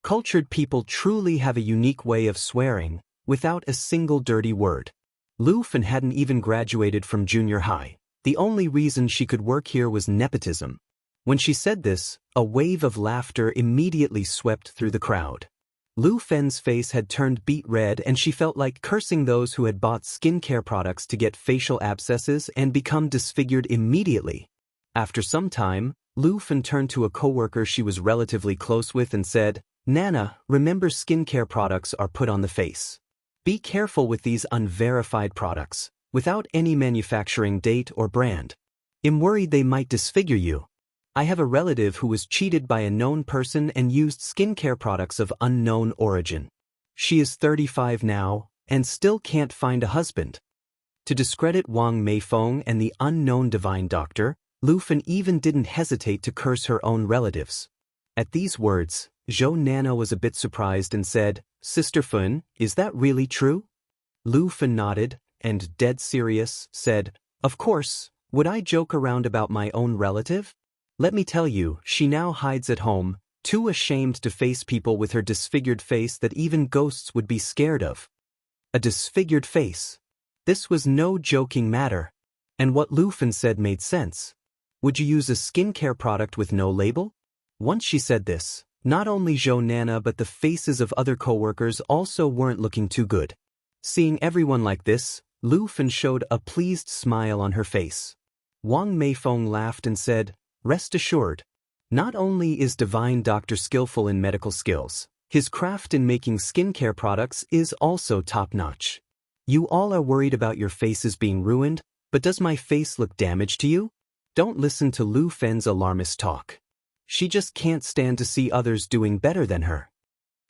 Cultured people truly have a unique way of swearing, without a single dirty word. Lu Fun hadn't even graduated from junior high. The only reason she could work here was nepotism. When she said this, a wave of laughter immediately swept through the crowd. Lu Fen's face had turned beet red and she felt like cursing those who had bought skincare products to get facial abscesses and become disfigured immediately. After some time, Lu Fen turned to a coworker she was relatively close with and said, "Nana, remember skincare products are put on the face. Be careful with these unverified products, without any manufacturing date or brand. I'm worried they might disfigure you. I have a relative who was cheated by a known person and used skincare products of unknown origin. She is 35 now and still can't find a husband." To discredit Wang Meifeng and the unknown divine doctor, Lu Fen even didn't hesitate to curse her own relatives. At these words, Zhou Nana was a bit surprised and said, "Sister Fen, is that really true?" Lu Fen nodded, and dead serious, said, "Of course, would I joke around about my own relative? Let me tell you, she now hides at home, too ashamed to face people with her disfigured face that even ghosts would be scared of." A disfigured face. This was no joking matter. And what Lu Fen said made sense. Would you use a skincare product with no label? Once she said this, not only Zhou Nana but the faces of other coworkers also weren't looking too good. Seeing everyone like this, Lu Fen showed a pleased smile on her face. Wang Meifeng laughed and said, "Rest assured. Not only is Divine Doctor skillful in medical skills, his craft in making skincare products is also top-notch. You all are worried about your faces being ruined, but does my face look damaged to you? Don't listen to Lu Fen's alarmist talk. She just can't stand to see others doing better than her."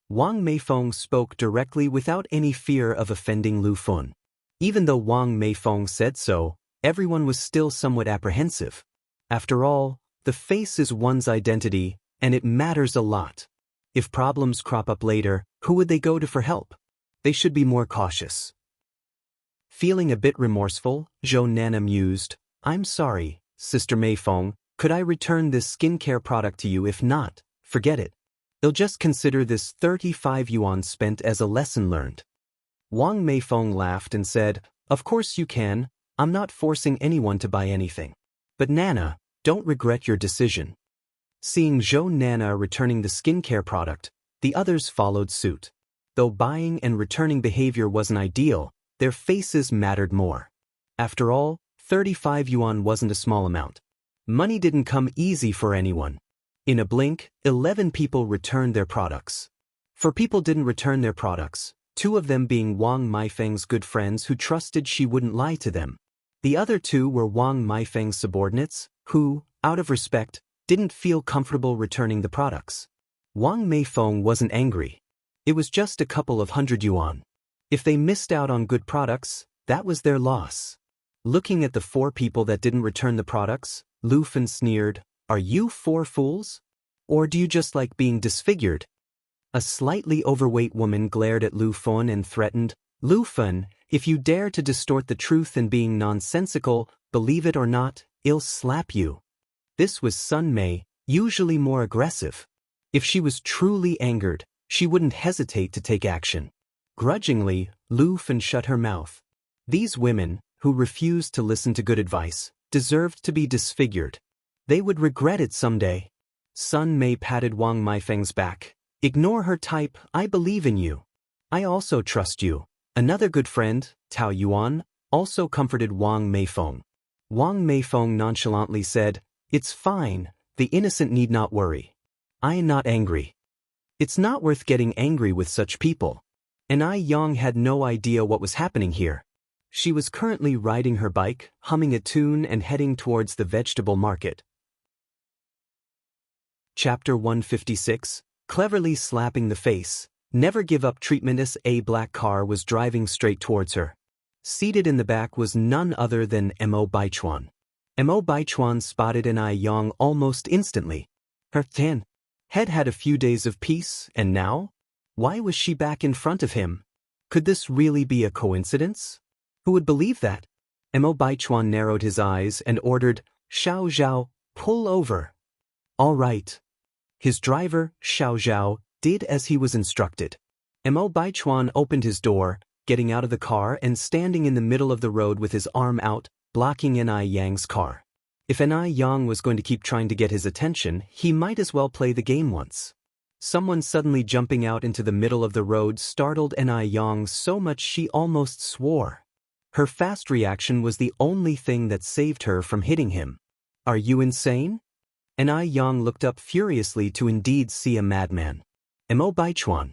Wang Meifeng spoke directly without any fear of offending Lu Fen. Even though Wang Meifeng said so, everyone was still somewhat apprehensive. After all, the face is one's identity, and it matters a lot. If problems crop up later, who would they go to for help? They should be more cautious. Feeling a bit remorseful, Zhou Nana mused, "I'm sorry, Sister Meifeng, could I return this skincare product to you? If not, forget it. They'll just consider this 35 yuan spent as a lesson learned." Wang Meifeng laughed and said, "Of course you can, I'm not forcing anyone to buy anything. But Nana, don't regret your decision." Seeing Zhou Nana returning the skincare product, the others followed suit. Though buying and returning behavior wasn't ideal, their faces mattered more. After all, 35 yuan wasn't a small amount. Money didn't come easy for anyone. In a blink, 11 people returned their products. 4 people didn't return their products, 2 of them being Wang Meifeng's good friends who trusted she wouldn't lie to them. The other 2 were Wang Meifeng's subordinates, who, out of respect, didn't feel comfortable returning the products. Wang Meifeng wasn't angry. It was just a couple of 100 yuan. If they missed out on good products, that was their loss. Looking at the 4 people that didn't return the products, Lu Fen sneered, "Are you 4 fools? Or do you just like being disfigured?" A slightly overweight woman glared at Lu Fen and threatened, "Lu Fen, if you dare to distort the truth in being nonsensical, believe it or not, I'll slap you." This was Sun Mei, usually more aggressive. If she was truly angered, she wouldn't hesitate to take action. Grudgingly, Lu Fen shut her mouth. These women, who refused to listen to good advice, deserved to be disfigured. They would regret it someday. Sun Mei patted Wang Meifeng's back. "Ignore her type, I believe in you. I also trust you." Another good friend, Tao Yuan, also comforted Wang Meifeng. Wang Meifeng nonchalantly said, "It's fine, the innocent need not worry. I am not angry." It's not worth getting angry with such people. And Ai Yang had no idea what was happening here. She was currently riding her bike, humming a tune and heading towards the vegetable market. Chapter 156, Cleverly Slapping the Face. Never Give Up Treatment. As a black car was driving straight towards her. Seated in the back was none other than Mo Baichuan. Mo Baichuan spotted an Ai Yang almost instantly. Her head had a few days of peace, and now? Why was she back in front of him? Could this really be a coincidence? Who would believe that? Mo Baichuan narrowed his eyes and ordered, "Xiao Zhao, pull over." "All right." His driver, Xiao Zhao, did as he was instructed. Mo Baichuan opened his door, getting out of the car and standing in the middle of the road with his arm out, blocking An Ai Yang's car. If An Ai Yang was going to keep trying to get his attention, he might as well play the game once. Someone suddenly jumping out into the middle of the road startled Ni Yang so much she almost swore. Her fast reaction was the only thing that saved her from hitting him. Are you insane? Ni Yang looked up furiously to indeed see a madman. Mo Baichuan.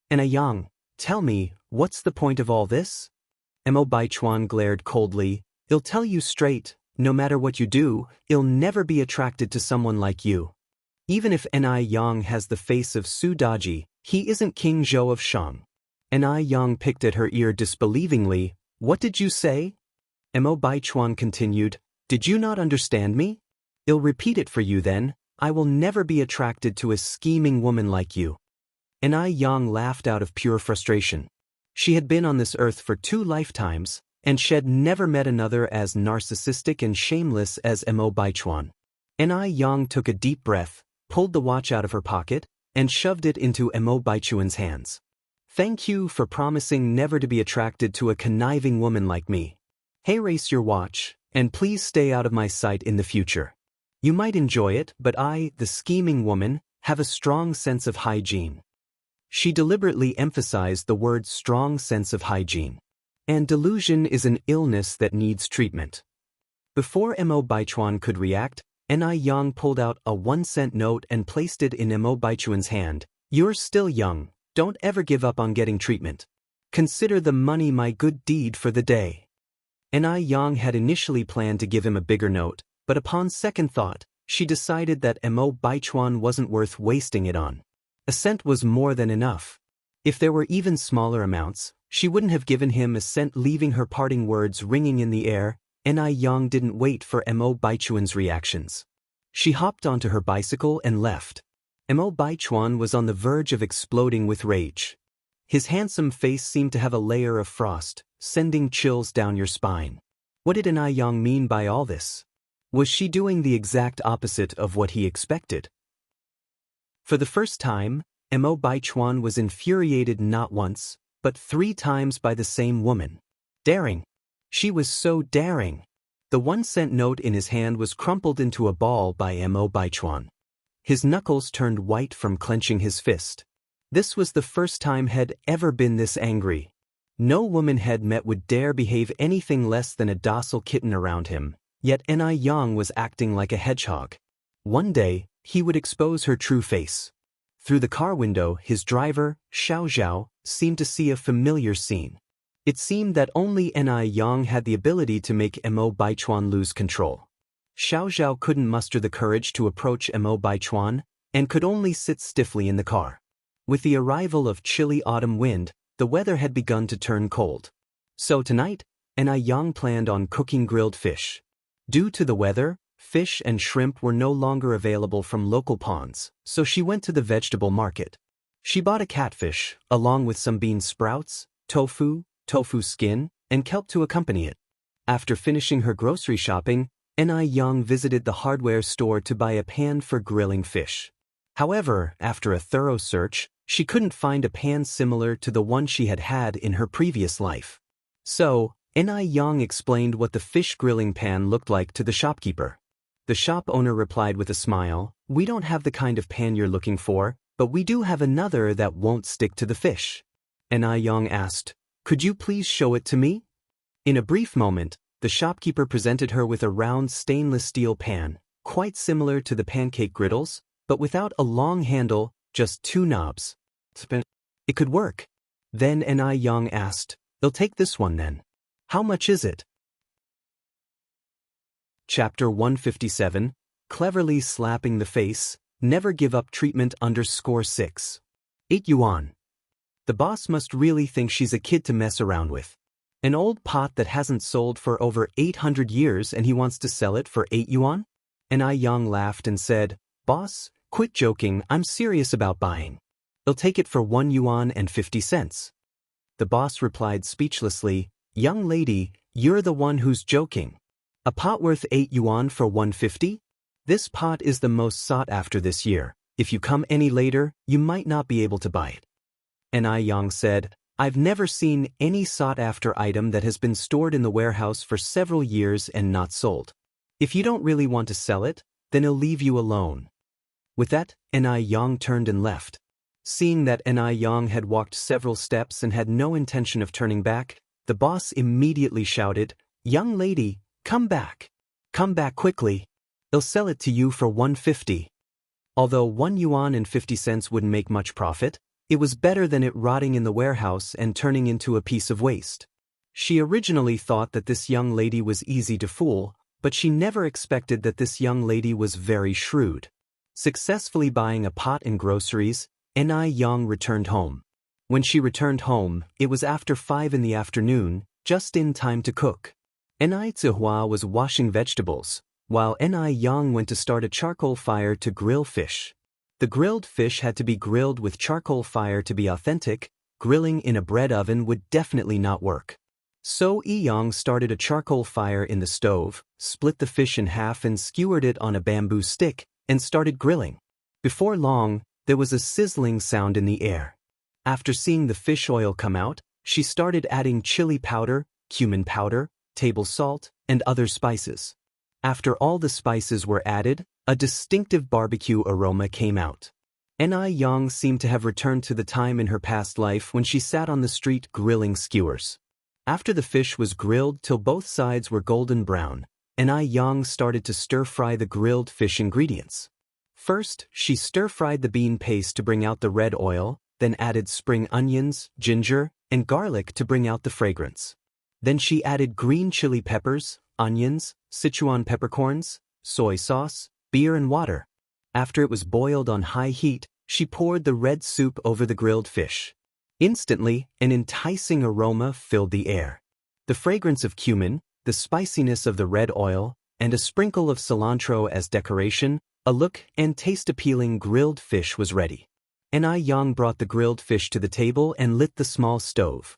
Ni Yang, tell me, what's the point of all this? Mo Baichuan glared coldly. I'll tell you straight, no matter what you do, I'll never be attracted to someone like you. Even if Ni Yang has the face of Su Daji, he isn't King Zhou of Shang. Ni Yang picked at her ear disbelievingly. What did you say? Mo Baichuan continued. Did you not understand me? I'll repeat it for you then. I will never be attracted to a scheming woman like you. Ni Yang laughed out of pure frustration. She had been on this earth for 2 lifetimes, and she had never met another as narcissistic and shameless as Mo Baichuan. Ni Yang took a deep breath, pulled the watch out of her pocket, and shoved it into Mo Baichuan's hands. Thank you for promising never to be attracted to a conniving woman like me. Hey, race your watch, and please stay out of my sight in the future. You might enjoy it, but I, the scheming woman, have a strong sense of hygiene. She deliberately emphasized the word strong sense of hygiene. And delusion is an illness that needs treatment. Before Mo Baichuan could react, Ni Yang pulled out a 1-cent note and placed it in Mo Baichuan's hand. You're still young, don't ever give up on getting treatment. Consider the money my good deed for the day. Ni Yang had initially planned to give him a bigger note, but upon second thought, she decided that Mo Baichuan wasn't worth wasting it on. A cent was more than enough. If there were even smaller amounts, she wouldn't have given him a cent, leaving her parting words ringing in the air. Ni Yang didn't wait for Mo Baichuan's reactions. She hopped onto her bicycle and left. Mo Baichuan was on the verge of exploding with rage. His handsome face seemed to have a layer of frost, sending chills down your spine. What did Ni Yang mean by all this? Was she doing the exact opposite of what he expected? For the first time, Mo Baichuan was infuriated not once, but 3 times by the same woman. Daring. She was so daring. The 1-cent note in his hand was crumpled into a ball by Mo Baichuan. His knuckles turned white from clenching his fist. This was the first time he'd ever been this angry. No woman he'd met would dare behave anything less than a docile kitten around him, yet Ni Yang was acting like a hedgehog. One day, he would expose her true face. Through the car window, his driver, Xiao Zhao, seemed to see a familiar scene. It seemed that only Ni Yang had the ability to make Mo Baichuan lose control. Xiao Zhao couldn't muster the courage to approach Mo Baichuan, and could only sit stiffly in the car. With the arrival of chilly autumn wind, the weather had begun to turn cold. So tonight, Ni Yang planned on cooking grilled fish. Due to the weather, fish and shrimp were no longer available from local ponds, so she went to the vegetable market. She bought a catfish, along with some bean sprouts, tofu skin, and kelp to accompany it. After finishing her grocery shopping, Ni Yang visited the hardware store to buy a pan for grilling fish. However, after a thorough search, she couldn't find a pan similar to the one she had had in her previous life. So, Ni Yang explained what the fish grilling pan looked like to the shopkeeper. The shop owner replied with a smile, "We don't have the kind of pan you're looking for, but we do have another that won't stick to the fish." Ni Yang asked, "Could you please show it to me?" In a brief moment, the shopkeeper presented her with a round stainless steel pan, quite similar to the pancake griddles, but without a long handle, just 2 knobs. It could work. Then Ni Yang asked, "I'll take this one then. How much is it?" Chapter 157, Cleverly Slapping the Face, Never Give Up Treatment _6. 8 yuan. The boss must really think she's a kid to mess around with. An old pot that hasn't sold for over 800 years and he wants to sell it for 8 yuan? Ni Yang laughed and said, "Boss, quit joking, I'm serious about buying. I'll take it for 1 yuan and 50 cents. The boss replied speechlessly, "Young lady, you're the one who's joking. A pot worth 8 yuan for 150? This pot is the most sought after this year. If you come any later, you might not be able to buy it." Ni Yang said, "I've never seen any sought-after item that has been stored in the warehouse for several years and not sold. If you don't really want to sell it, then I'll leave you alone." With that, Ni Yang turned and left. Seeing that Ni Yang had walked several steps and had no intention of turning back, the boss immediately shouted, "Young lady, come back. Come back quickly. I'll sell it to you for 150. Although 1 yuan and 50 cents wouldn't make much profit, it was better than it rotting in the warehouse and turning into a piece of waste. She originally thought that this young lady was easy to fool, but she never expected that this young lady was very shrewd. Successfully buying a pot and groceries, Ni Yang returned home. When she returned home, it was after 5 in the afternoon, just in time to cook. Ni Zihua was washing vegetables, while Ni Yang went to start a charcoal fire to grill fish. The grilled fish had to be grilled with charcoal fire to be authentic. Grilling in a bread oven would definitely not work. So Yang started a charcoal fire in the stove, split the fish in half and skewered it on a bamboo stick, and started grilling. Before long, there was a sizzling sound in the air. After seeing the fish oil come out, she started adding chili powder, cumin powder, table salt, and other spices. After all the spices were added, a distinctive barbecue aroma came out. Ni Yang seemed to have returned to the time in her past life when she sat on the street grilling skewers. After the fish was grilled till both sides were golden brown, Ni Yang started to stir-fry the grilled fish ingredients. First, she stir-fried the bean paste to bring out the red oil, then added spring onions, ginger, and garlic to bring out the fragrance. Then she added green chili peppers, onions, Sichuan peppercorns, soy sauce, beer and water. After it was boiled on high heat, she poured the red soup over the grilled fish. Instantly, an enticing aroma filled the air. The fragrance of cumin, the spiciness of the red oil, and a sprinkle of cilantro as decoration, a look and taste-appealing grilled fish was ready. Ni Yang brought the grilled fish to the table and lit the small stove.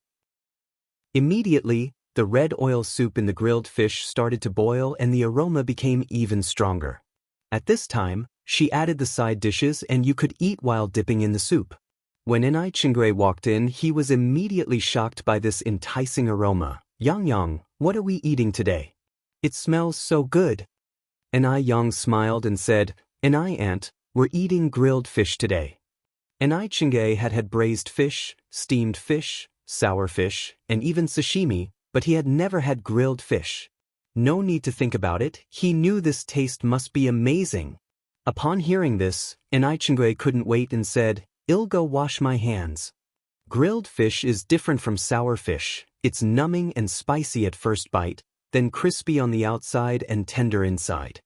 Immediately, the red oil soup in the grilled fish started to boil and the aroma became even stronger. At this time, she added the side dishes and you could eat while dipping in the soup. When Ni Qingui walked in, he was immediately shocked by this enticing aroma. "Yang, what are we eating today? It smells so good." Ni Yang smiled and said, "Ni aunt, we're eating grilled fish today." Ni Qingui had had braised fish, steamed fish, sour fish, and even sashimi, but he had never had grilled fish. No need to think about it, he knew this taste must be amazing. Upon hearing this, Ni Qingui couldn't wait and said, "I'll go wash my hands." Grilled fish is different from sour fish. It's numbing and spicy at first bite, then crispy on the outside and tender inside.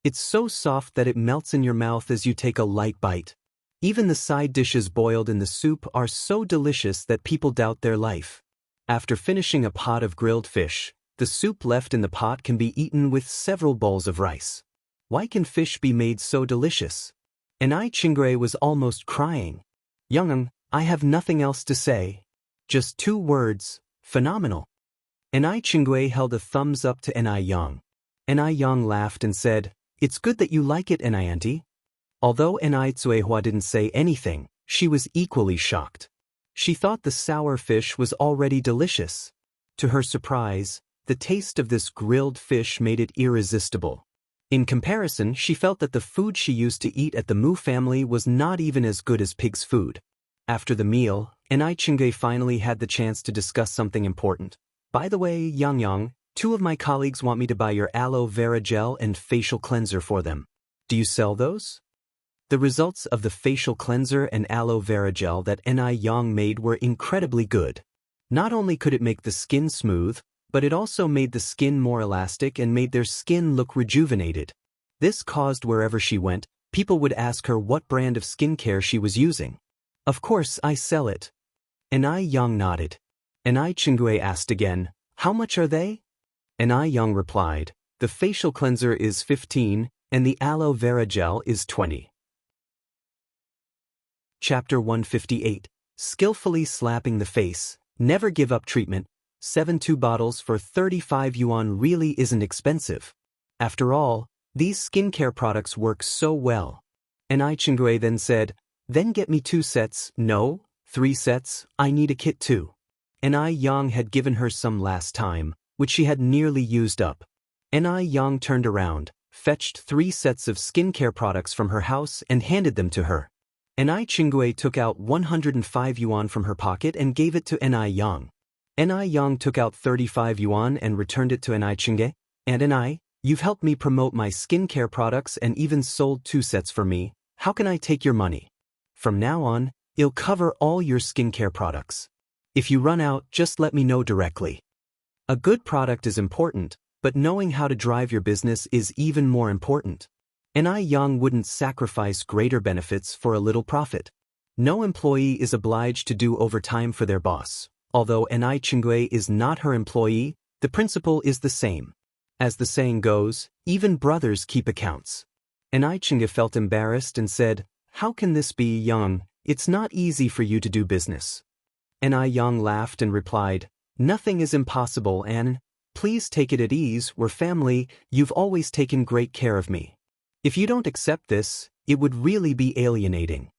It's so soft that it melts in your mouth as you take a light bite. Even the side dishes boiled in the soup are so delicious that people doubt their life. After finishing a pot of grilled fish, the soup left in the pot can be eaten with several bowls of rice. Why can fish be made so delicious? Ni Qingui was almost crying. "Yang, I have nothing else to say. Just 2 words, phenomenal." Ni Qingui held a thumbs up to Ni Yang. Ni Yang laughed and said, "It's good that you like it, Ni auntie." Although Ni Zuihua didn't say anything, she was equally shocked. She thought the sour fish was already delicious. To her surprise, the taste of this grilled fish made it irresistible. In comparison, she felt that the food she used to eat at the Mu family was not even as good as pig's food. After the meal, Ni Qingui finally had the chance to discuss something important. "By the way, Yang, 2 of my colleagues want me to buy your aloe vera gel and facial cleanser for them. Do you sell those?" The results of the facial cleanser and aloe vera gel that Ni Yang made were incredibly good. Not only could it make the skin smooth, but it also made the skin more elastic and made their skin look rejuvenated. This caused wherever she went, people would ask her what brand of skincare she was using. "Of course I sell it." Ni Yang nodded. Ni Qingui asked again, "How much are they?" Ni Yang replied, "The facial cleanser is 15, and the aloe vera gel is 20. Chapter 158, Skillfully Slapping the Face, Never Give Up Treatment. 7 bottles for 35 yuan really isn't expensive. After all, these skincare products work so well. Ni Qingui then said, "Then get me 2 sets, no, 3 sets, I need a kit too." Ni Yang had given her some last time, which she had nearly used up. Ni Yang turned around, fetched 3 sets of skincare products from her house and handed them to her. Ni Qinggui took out 105 yuan from her pocket and gave it to Ni Yang. Ni Yang took out 35 yuan and returned it to Ni Qinggui. And Ni, you've helped me promote my skincare products and even sold 2 sets for me. How can I take your money? From now on, it'll cover all your skincare products. If you run out, just let me know directly. A good product is important, but knowing how to drive your business is even more important. Ni Yang wouldn't sacrifice greater benefits for a little profit. No employee is obliged to do overtime for their boss. Although Ni Qinggui is not her employee, the principle is the same. As the saying goes, even brothers keep accounts. Ni Qinggui felt embarrassed and said, "How can this be, Yang? It's not easy for you to do business." Ni Yang laughed and replied, "Nothing is impossible, An. Please take it at ease, we're family, you've always taken great care of me. If you don't accept this, it would really be alienating."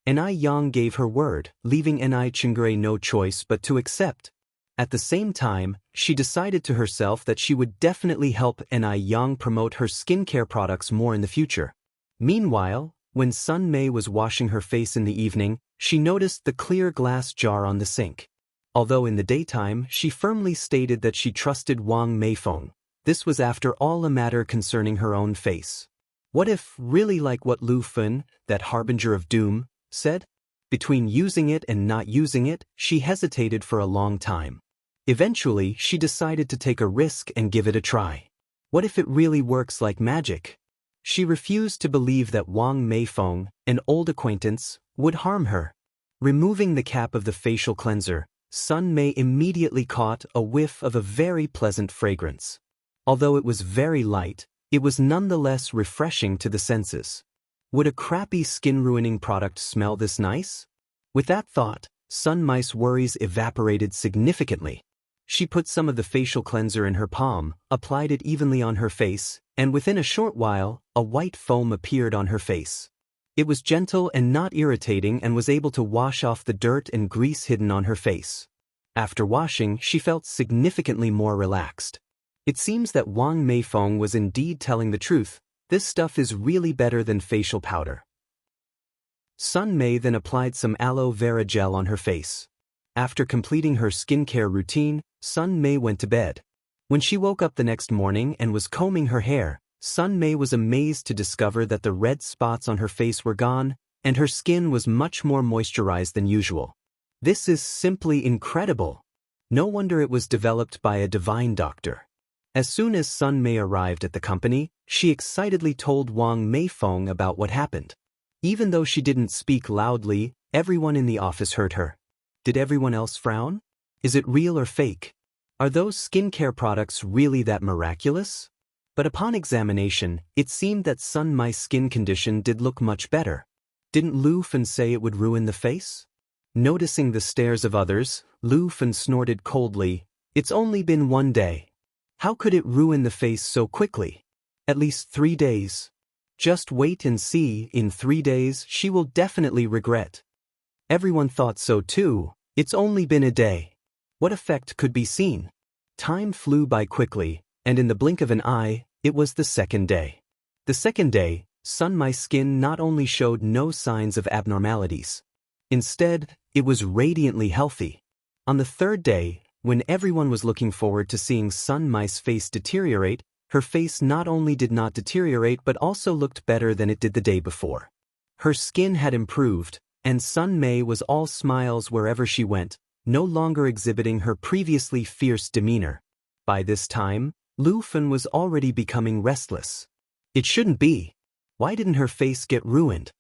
Ni Yang gave her word, leaving Ni Qinggui no choice but to accept. At the same time, she decided to herself that she would definitely help Ni Yang promote her skincare products more in the future. Meanwhile, when Sun Mei was washing her face in the evening, she noticed the clear glass jar on the sink. Although in the daytime she firmly stated that she trusted Wang Meifeng, this was after all a matter concerning her own face. What if, really like what Lu Fen, that harbinger of doom, said? Between using it and not using it, she hesitated for a long time. Eventually, she decided to take a risk and give it a try. What if it really works like magic? She refused to believe that Wang Meifeng, an old acquaintance, would harm her. Removing the cap of the facial cleanser, Sun Mei immediately caught a whiff of a very pleasant fragrance. Although it was very light, it was nonetheless refreshing to the senses. Would a crappy skin-ruining product smell this nice? With that thought, Sun Mei's worries evaporated significantly. She put some of the facial cleanser in her palm, applied it evenly on her face, and within a short while, a white foam appeared on her face. It was gentle and not irritating and was able to wash off the dirt and grease hidden on her face. After washing, she felt significantly more relaxed. It seems that Wang Meifeng was indeed telling the truth. This stuff is really better than facial powder. Sun Mei then applied some aloe vera gel on her face. After completing her skincare routine, Sun Mei went to bed. When she woke up the next morning and was combing her hair, Sun Mei was amazed to discover that the red spots on her face were gone, and her skin was much more moisturized than usual. This is simply incredible. No wonder it was developed by a divine doctor. As soon as Sun Mei arrived at the company, she excitedly told Wang Meifeng about what happened. Even though she didn't speak loudly, everyone in the office heard her. Did everyone else frown? Is it real or fake? Are those skincare products really that miraculous? But upon examination, it seemed that Sun Mei's skin condition did look much better. Didn't Lu Fen say it would ruin the face? Noticing the stares of others, Lu Fen snorted coldly. It's only been 1 day. How could it ruin the face so quickly? At least 3 days. Just wait and see, in 3 days she will definitely regret. Everyone thought so too. It's only been a day. What effect could be seen? Time flew by quickly, and in the blink of an eye, it was the 2nd day. The 2nd day, Sun Mei's skin not only showed no signs of abnormalities. Instead, it was radiantly healthy. On the 3rd day, when everyone was looking forward to seeing Sun Mei's face deteriorate, her face not only did not deteriorate but also looked better than it did the day before. Her skin had improved, and Sun Mei was all smiles wherever she went, no longer exhibiting her previously fierce demeanor. By this time, Lu Fen was already becoming restless. It shouldn't be. Why didn't her face get ruined?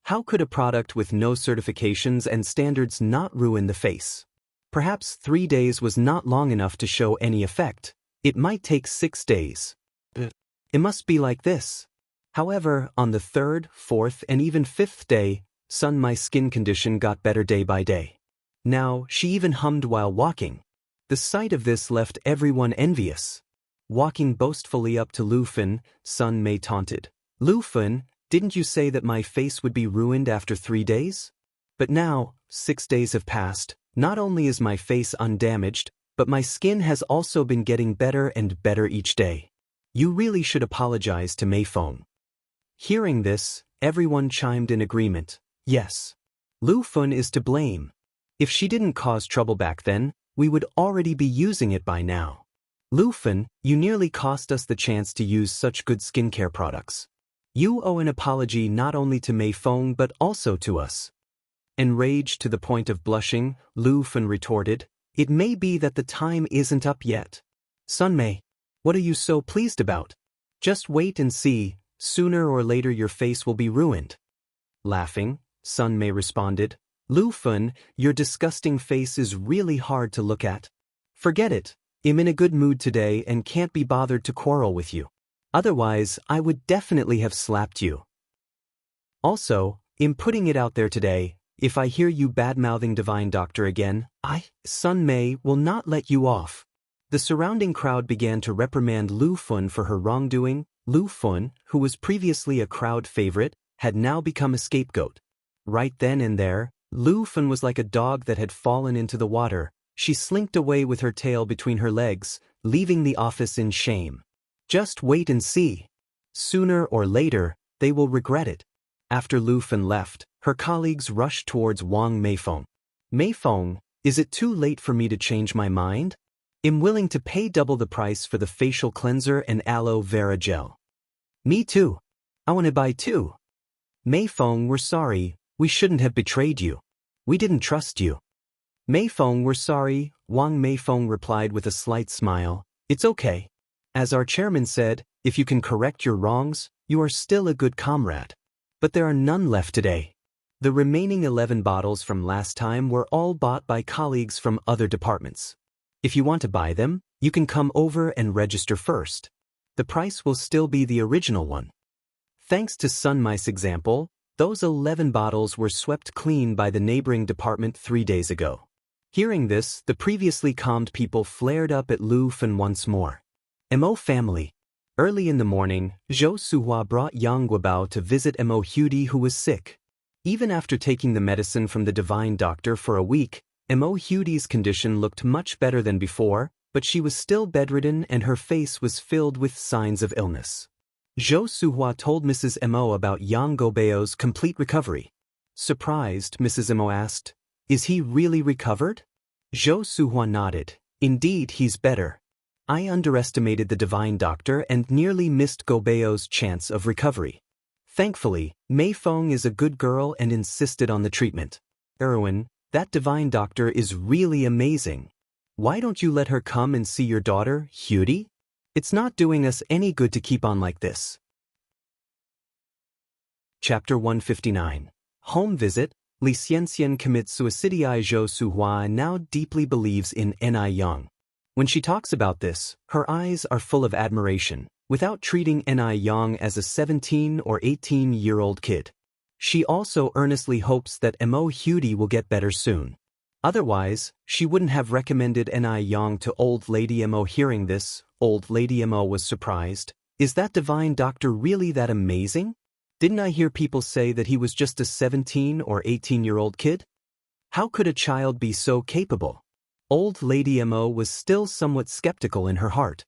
How could a product with no certifications and standards not ruin the face? Perhaps 3 days was not long enough to show any effect. It might take 6 days. It must be like this. However, on the 3rd, 4th, and even 5th day, Sun Mei's skin condition got better day by day. Now, she even hummed while walking. The sight of this left everyone envious. Walking boastfully up to Lu Fen, Sun Mei taunted. Lu Fen, didn't you say that my face would be ruined after 3 days? But now, 6 days have passed. Not only is my face undamaged, but my skin has also been getting better and better each day. You really should apologize to Meifeng. Hearing this, everyone chimed in agreement. Yes. Lu Fun is to blame. If she didn't cause trouble back then, we would already be using it by now. Lu Fun, you nearly cost us the chance to use such good skincare products. You owe an apology not only to Mei Feng but also to us. Enraged to the point of blushing, Lu Fun retorted, "It may be that the time isn't up yet. Sun Mei, what are you so pleased about? Just wait and see, sooner or later your face will be ruined." Laughing, Sun Mei responded, "Lu Fun, your disgusting face is really hard to look at. Forget it, I'm in a good mood today and can't be bothered to quarrel with you. Otherwise, I would definitely have slapped you. Also, I'm putting it out there today, if I hear you bad-mouthing Divine Doctor again, Sun Mei, will not let you off." The surrounding crowd began to reprimand Lu Fun for her wrongdoing. Lu Fun, who was previously a crowd favorite, had now become a scapegoat. Right then and there, Lu Fun was like a dog that had fallen into the water. She slinked away with her tail between her legs, leaving the office in shame. Just wait and see. Sooner or later, they will regret it. After Lu Fun left, her colleagues rushed towards Wang Meifeng. "Meifeng, is it too late for me to change my mind? I'm willing to pay double the price for the facial cleanser and aloe vera gel." "Me too. I want to buy two." "Meifeng, we're sorry, we shouldn't have betrayed you. We didn't trust you." "Meifeng, we're sorry," Wang Meifeng replied with a slight smile. "It's okay. As our chairman said, if you can correct your wrongs, you are still a good comrade. But there are none left today. The remaining 11 bottles from last time were all bought by colleagues from other departments. If you want to buy them, you can come over and register first. The price will still be the original one." Thanks to Sun Mei's example, those 11 bottles were swept clean by the neighboring department 3 days ago. Hearing this, the previously calmed people flared up at Lu Fun once more. Mo family. Early in the morning, Zhou Suhua brought Yang Guobao to visit Mo Hudi, who was sick. Even after taking the medicine from the Divine Doctor for a week, Mo Hudi's condition looked much better than before, but she was still bedridden and her face was filled with signs of illness. Zhou Suhua told Mrs. Mo about Yang Guobao's complete recovery. Surprised, Mrs. Mo asked, "Is he really recovered?" Zhou Suhua nodded. "Indeed, he's better. I underestimated the Divine Doctor and nearly missed Guobao's chance of recovery. Thankfully, Mei Feng is a good girl and insisted on the treatment. Erwin, that Divine Doctor is really amazing. Why don't you let her come and see your daughter, Hudi? It's not doing us any good to keep on like this." Chapter 159. Home Visit. Li Xianxian commits suicide. Zhou Suhua now deeply believes in Ni Yang. When she talks about this, her eyes are full of admiration, without treating Ni Yang as a 17 or 18-year-old kid. She also earnestly hopes that Mo Hudi will get better soon. Otherwise, she wouldn't have recommended Ni Yang to Old Lady Mo. Hearing this, Old Lady Mo was surprised. "Is that Divine Doctor really that amazing? Didn't I hear people say that he was just a 17 or 18-year-old kid? How could a child be so capable?" Old Lady Mo was still somewhat skeptical in her heart.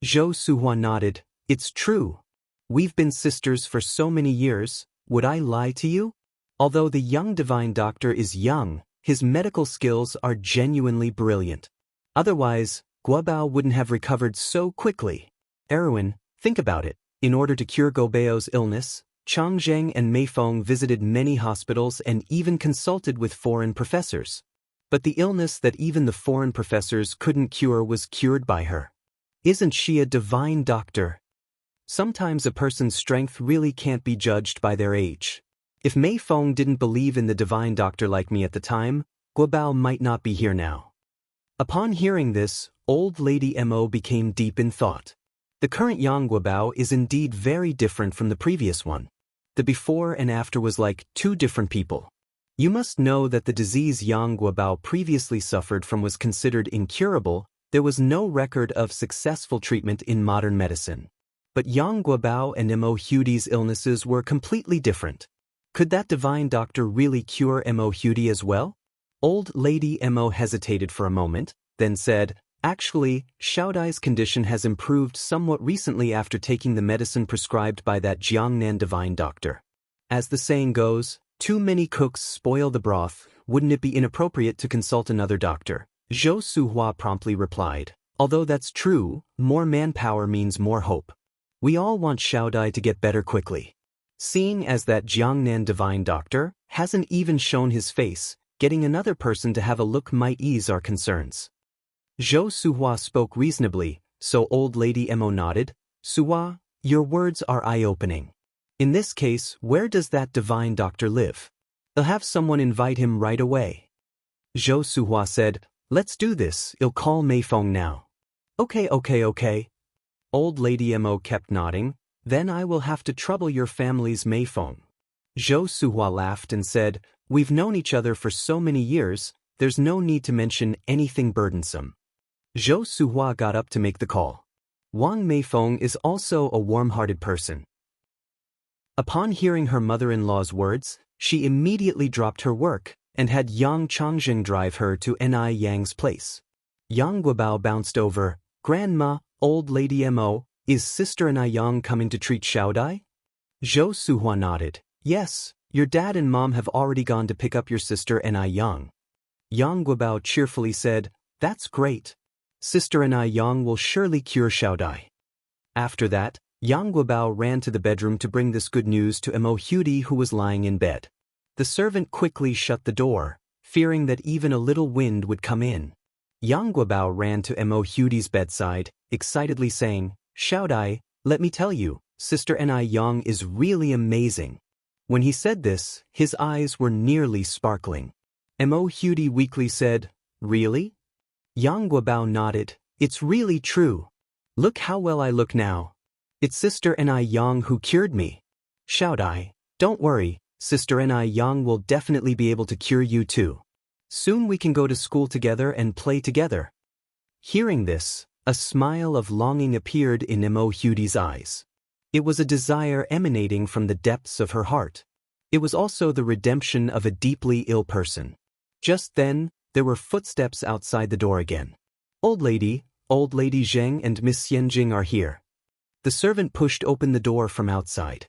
Zhou Suhua nodded. "It's true. We've been sisters for so many years, would I lie to you? Although the young Divine Doctor is young, his medical skills are genuinely brilliant. Otherwise, Guobao wouldn't have recovered so quickly. Erwin, think about it. In order to cure Guobao's illness, Changzheng and Meifeng visited many hospitals and even consulted with foreign professors. But the illness that even the foreign professors couldn't cure was cured by her. Isn't she a Divine Doctor? Sometimes a person's strength really can't be judged by their age. If Meifeng didn't believe in the Divine Doctor like me at the time, Guobao might not be here now." Upon hearing this, Old Lady Mo became deep in thought. The current Yang Guobao is indeed very different from the previous one. The before and after was like two different people. You must know that the disease Yang Guobao previously suffered from was considered incurable. There was no record of successful treatment in modern medicine. But Yang Guobao and Mo Hudi's illnesses were completely different. Could that Divine Doctor really cure Mo Hudi as well? Old Lady Mo hesitated for a moment, then said, "Actually, Xiaodai's condition has improved somewhat recently after taking the medicine prescribed by that Jiangnan Divine Doctor. As the saying goes, Too many cooks spoil the broth, wouldn't it be inappropriate to consult another doctor? Zhou Suhua promptly replied. Although that's true, more manpower means more hope. We all want Xiaodai to get better quickly. Seeing as that Jiangnan divine doctor hasn't even shown his face, getting another person to have a look might ease our concerns. Zhou Suhua spoke reasonably, so old lady Mo nodded. Suhua, your words are eye-opening. In this case, where does that divine doctor live? I'll have someone invite him right away. Zhou Suhua said, let's do this, I'll call Meifeng now. Okay. Old lady Mo kept nodding. Then I will have to trouble your family's Meifeng. Zhou Suhua laughed and said, we've known each other for so many years, there's no need to mention anything burdensome. Zhou Suhua got up to make the call. Wang Meifeng is also a warm-hearted person. Upon hearing her mother-in-law's words, she immediately dropped her work and had Yang Changjing drive her to Ni Yang's place. Yang Guobao bounced over. Grandma, old lady Mo, is Sister Ni Yang coming to treat Xiaodai? Zhou Suhua nodded. Yes, your dad and mom have already gone to pick up your sister Ni Yang. Yang Guobao cheerfully said, that's great. Sister Ni Yang will surely cure Xiaodai. After that, Yang Guobao ran to the bedroom to bring this good news to Mo Hudi, who was lying in bed. The servant quickly shut the door, fearing that even a little wind would come in. Yang Guobao ran to Mo Hudi's bedside, excitedly saying, Xiaodai, let me tell you, Sister Ni Yang is really amazing. When he said this, his eyes were nearly sparkling. Mo Hudi weakly said, really? Yang Guobao nodded, it's really true. Look how well I look now. It's Sister Ni Yang who cured me. Xiaodai, don't worry, Sister Ni Yang will definitely be able to cure you too. Soon we can go to school together and play together. Hearing this, a smile of longing appeared in Mo Hudi's eyes. It was a desire emanating from the depths of her heart. It was also the redemption of a deeply ill person. Just then, there were footsteps outside the door again. Old lady Zheng and Miss Xianjing are here. The servant pushed open the door from outside.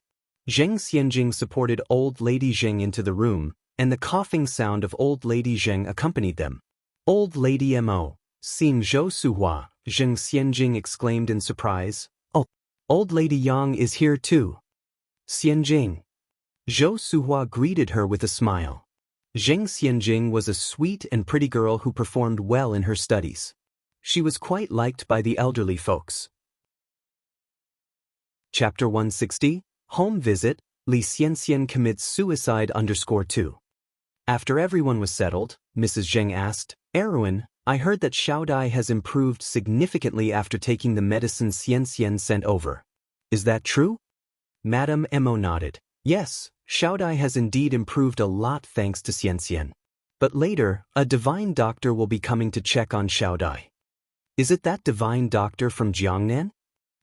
Zheng Xianjing supported old lady Zheng into the room, and the coughing sound of old lady Zheng accompanied them. Old lady Mo, seeing Zhou Suhua, Zheng Xianjing exclaimed in surprise, oh, old lady Yang is here too. Xianjing. Zhou Suhua greeted her with a smile. Zheng Xianjing was a sweet and pretty girl who performed well in her studies. She was quite liked by the elderly folks. Chapter 160, Home Visit, Li Xianxian commits suicide _2. After everyone was settled, Mrs. Zheng asked, Erwin, I heard that Xiaodai has improved significantly after taking the medicine Xianxian sent over. Is that true? Madame Mo nodded. Yes, Xiaodai has indeed improved a lot thanks to Xianxian. But later, a divine doctor will be coming to check on Xiaodai. Is it that divine doctor from Jiangnan?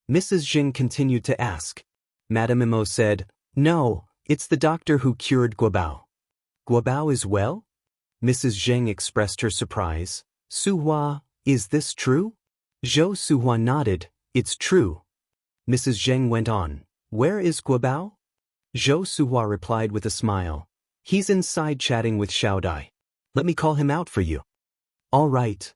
Mrs. Zheng continued to ask. Madame Mo said, no, it's the doctor who cured Guobao. Guobao is well? Mrs. Zheng expressed her surprise. Suhua, is this true? Zhou Suhua nodded, it's true. Mrs. Zheng went on, where is Guobao? Zhou Suhua replied with a smile. He's inside chatting with Xiaodai. Let me call him out for you. All right.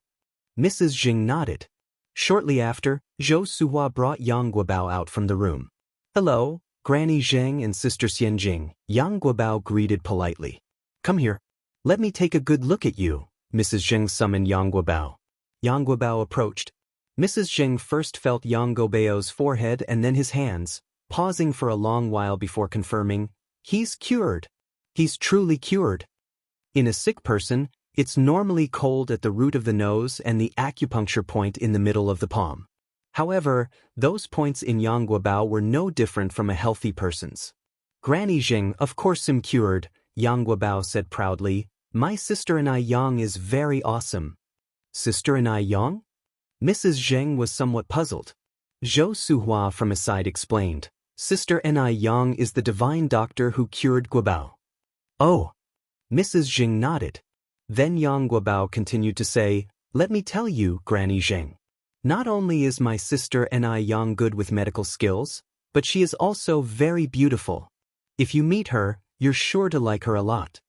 Mrs. Zheng nodded. Shortly after, Zhou Suhua brought Yang Guobao out from the room. Hello, Granny Zheng and Sister Xianjing, Yang Guobao greeted politely. Come here. Let me take a good look at you, Mrs. Zheng summoned Yang Guobao. Yang Guobao approached. Mrs. Zheng first felt Yang Guobao's forehead and then his hands, pausing for a long while before confirming, he's cured. He's truly cured. In a sick person, it's normally cold at the root of the nose and the acupuncture point in the middle of the palm. However, those points in Yang Guobao were no different from a healthy person's. Granny Zheng, of course I'm cured, Yang Guobao said proudly. My sister Ni Yang is very awesome. Sister Ni Yang? Mrs. Zheng was somewhat puzzled. Zhou Suhua from his side explained. Sister Ni Yang is the divine doctor who cured Guobao. Oh. Mrs. Zheng nodded. Then Yang Guobao continued to say, let me tell you, Granny Zheng. Not only is my sister Ni Yang good with medical skills, but she is also very beautiful. If you meet her, you're sure to like her a lot.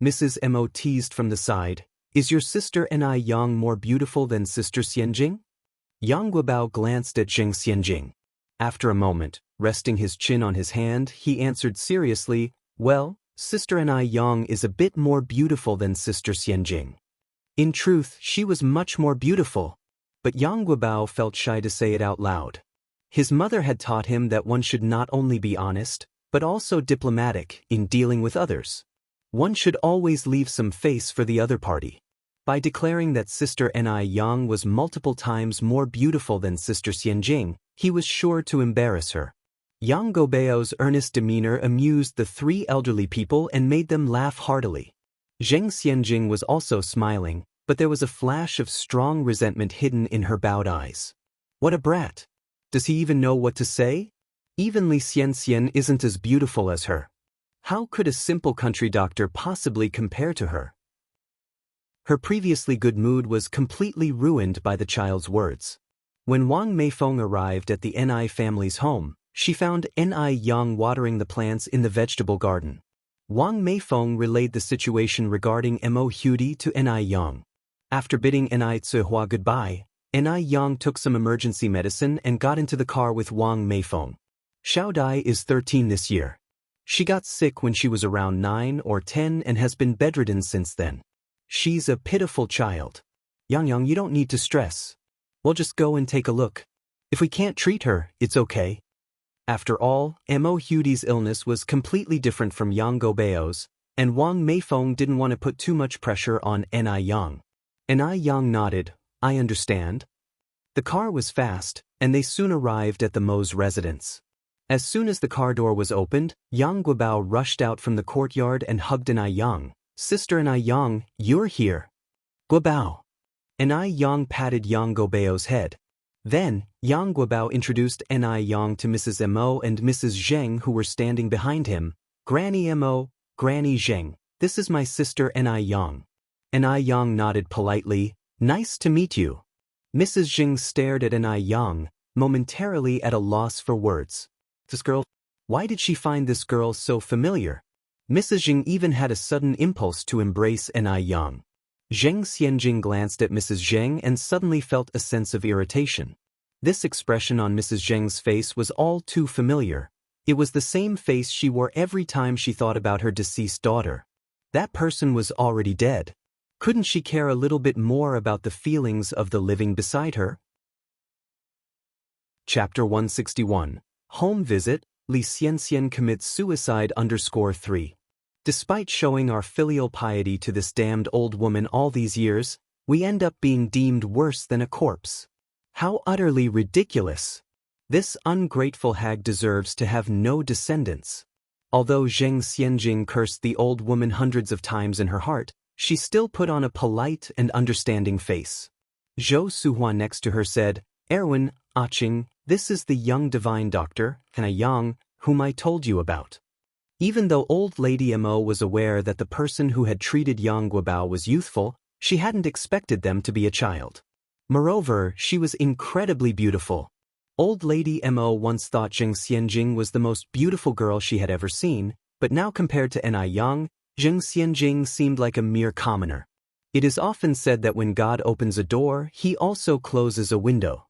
Mrs. Mo teased from the side, is your sister Ni Yang more beautiful than Sister Xianjing? Yang Guobao glanced at Zheng Xianjing. After a moment, resting his chin on his hand, he answered seriously, well, Sister Ni Yang is a bit more beautiful than Sister Xianjing. In truth, she was much more beautiful. But Yang Guobao felt shy to say it out loud. His mother had taught him that one should not only be honest, but also diplomatic in dealing with others. One should always leave some face for the other party. By declaring that Sister Ni Yang was multiple times more beautiful than Sister Xianjing, he was sure to embarrass her. Yang Guobao's earnest demeanor amused the three elderly people and made them laugh heartily. Zheng Xianjing was also smiling, but there was a flash of strong resentment hidden in her bowed eyes. What a brat! Does he even know what to say? Even Li Xianxian isn't as beautiful as her. How could a simple country doctor possibly compare to her? Her previously good mood was completely ruined by the child's words. When Wang Meifeng arrived at the Ni family's home, she found Ni Yang watering the plants in the vegetable garden. Wang Meifeng relayed the situation regarding Mo Hudi to Ni Yang. After bidding Ni Zihua goodbye, Ni Yang took some emergency medicine and got into the car with Wang Meifeng. Xiao Dai is 13 this year. She got sick when she was around 9 or 10 and has been bedridden since then. She's a pitiful child. Yang, you don't need to stress. We'll just go and take a look. If we can't treat her, it's okay. After all, Mo Hudi's illness was completely different from Yang Guobao's, and Wang Meifeng didn't want to put too much pressure on Ni Yang. Ni Yang nodded, I understand. The car was fast, and they soon arrived at the Mo's residence. As soon as the car door was opened, Yang Guobao rushed out from the courtyard and hugged Ni Yang. Sister Ni Yang, you're here. Guobao. Ni Yang patted Yang Guobao's head. Then, Yang Guobao introduced Ni Yang to Mrs. Mo and Mrs. Zheng who were standing behind him. Granny Mo, Granny Zheng, this is my sister Ni Yang. Ni Yang nodded politely, nice to meet you. Mrs. Zheng stared at Ni Yang, momentarily at a loss for words. This girl? Why did she find this girl so familiar? Mrs. Zheng even had a sudden impulse to embrace Ni Yang. Zheng Xianjing glanced at Mrs. Zheng and suddenly felt a sense of irritation. This expression on Mrs. Zheng's face was all too familiar. It was the same face she wore every time she thought about her deceased daughter. That person was already dead. Couldn't she care a little bit more about the feelings of the living beside her? Chapter 161. Home Visit, Li Xianxian commits suicide _3. Despite showing our filial piety to this damned old woman all these years, we end up being deemed worse than a corpse. How utterly ridiculous! This ungrateful hag deserves to have no descendants. Although Zheng Xianjing cursed the old woman hundreds of times in her heart, she still put on a polite and understanding face. Zhou Suhuan next to her said, Erwin, Aching, this is the young divine doctor, Ni Yang, whom I told you about. Even though old lady Mo was aware that the person who had treated Yang Guobao was youthful, she hadn't expected them to be a child. Moreover, she was incredibly beautiful. Old lady Mo once thought Zheng Xianjing was the most beautiful girl she had ever seen, but now compared to Ni Yang, Zheng Xianjing seemed like a mere commoner. It is often said that when God opens a door, he also closes a window.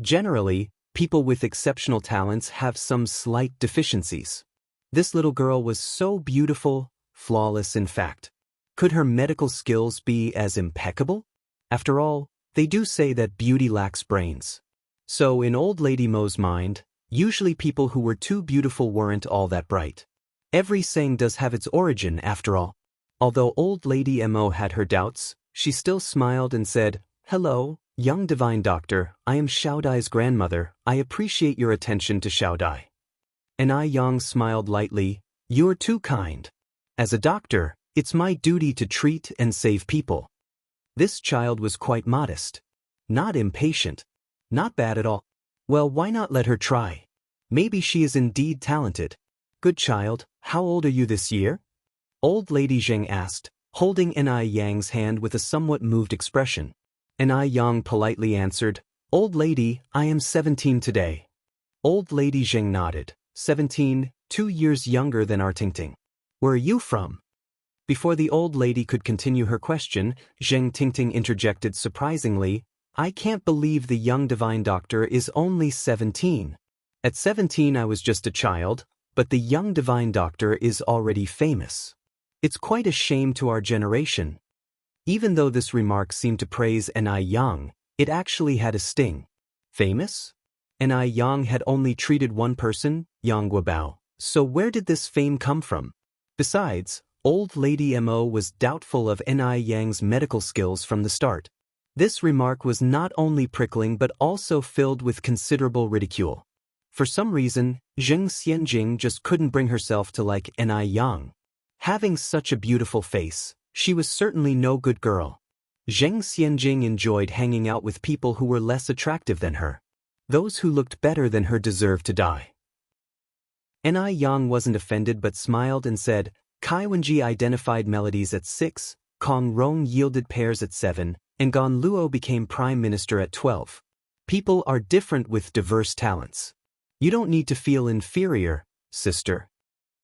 Generally, people with exceptional talents have some slight deficiencies. This little girl was so beautiful, flawless in fact. Could her medical skills be as impeccable? After all, they do say that beauty lacks brains. So in old lady Mo's mind, usually people who were too beautiful weren't all that bright. Every saying does have its origin after all. Although old lady Mo had her doubts, she still smiled and said, Hello, young divine doctor, I am Xiao Dai's grandmother, I appreciate your attention to Xiao Dai. Ni Yang smiled lightly, You're too kind. As a doctor, it's my duty to treat and save people. This child was quite modest. Not impatient. Not bad at all. Well, why not let her try? Maybe she is indeed talented. Good child, how old are you this year? Old lady Zheng asked, holding Ni Yang's hand with a somewhat moved expression. Ni Yang politely answered, Old lady, I am 17 today. Old lady Zheng nodded. 17, 2 years younger than our Tingting. Where are you from? Before the old lady could continue her question, Zheng Tingting interjected surprisingly, I can't believe the young divine doctor is only 17. At 17 I was just a child, but the young divine doctor is already famous. It's quite a shame to our generation. Even though this remark seemed to praise Ni Yang, it actually had a sting. Famous? Ni Yang had only treated one person, Yang Guobao, so where did this fame come from? Besides, old lady Mo was doubtful of Ni Yang's medical skills from the start. This remark was not only prickling but also filled with considerable ridicule. For some reason, Zheng Xianjing just couldn't bring herself to like Ni Yang. Having such a beautiful face, she was certainly no good girl. Zheng Xianjing enjoyed hanging out with people who were less attractive than her. Those who looked better than her deserved to die. Ni Yang wasn't offended but smiled and said, Kai Wenji identified melodies at 6, Kong Rong yielded pairs at 7, and Gan Luo became prime minister at 12. People are different with diverse talents. You don't need to feel inferior, sister.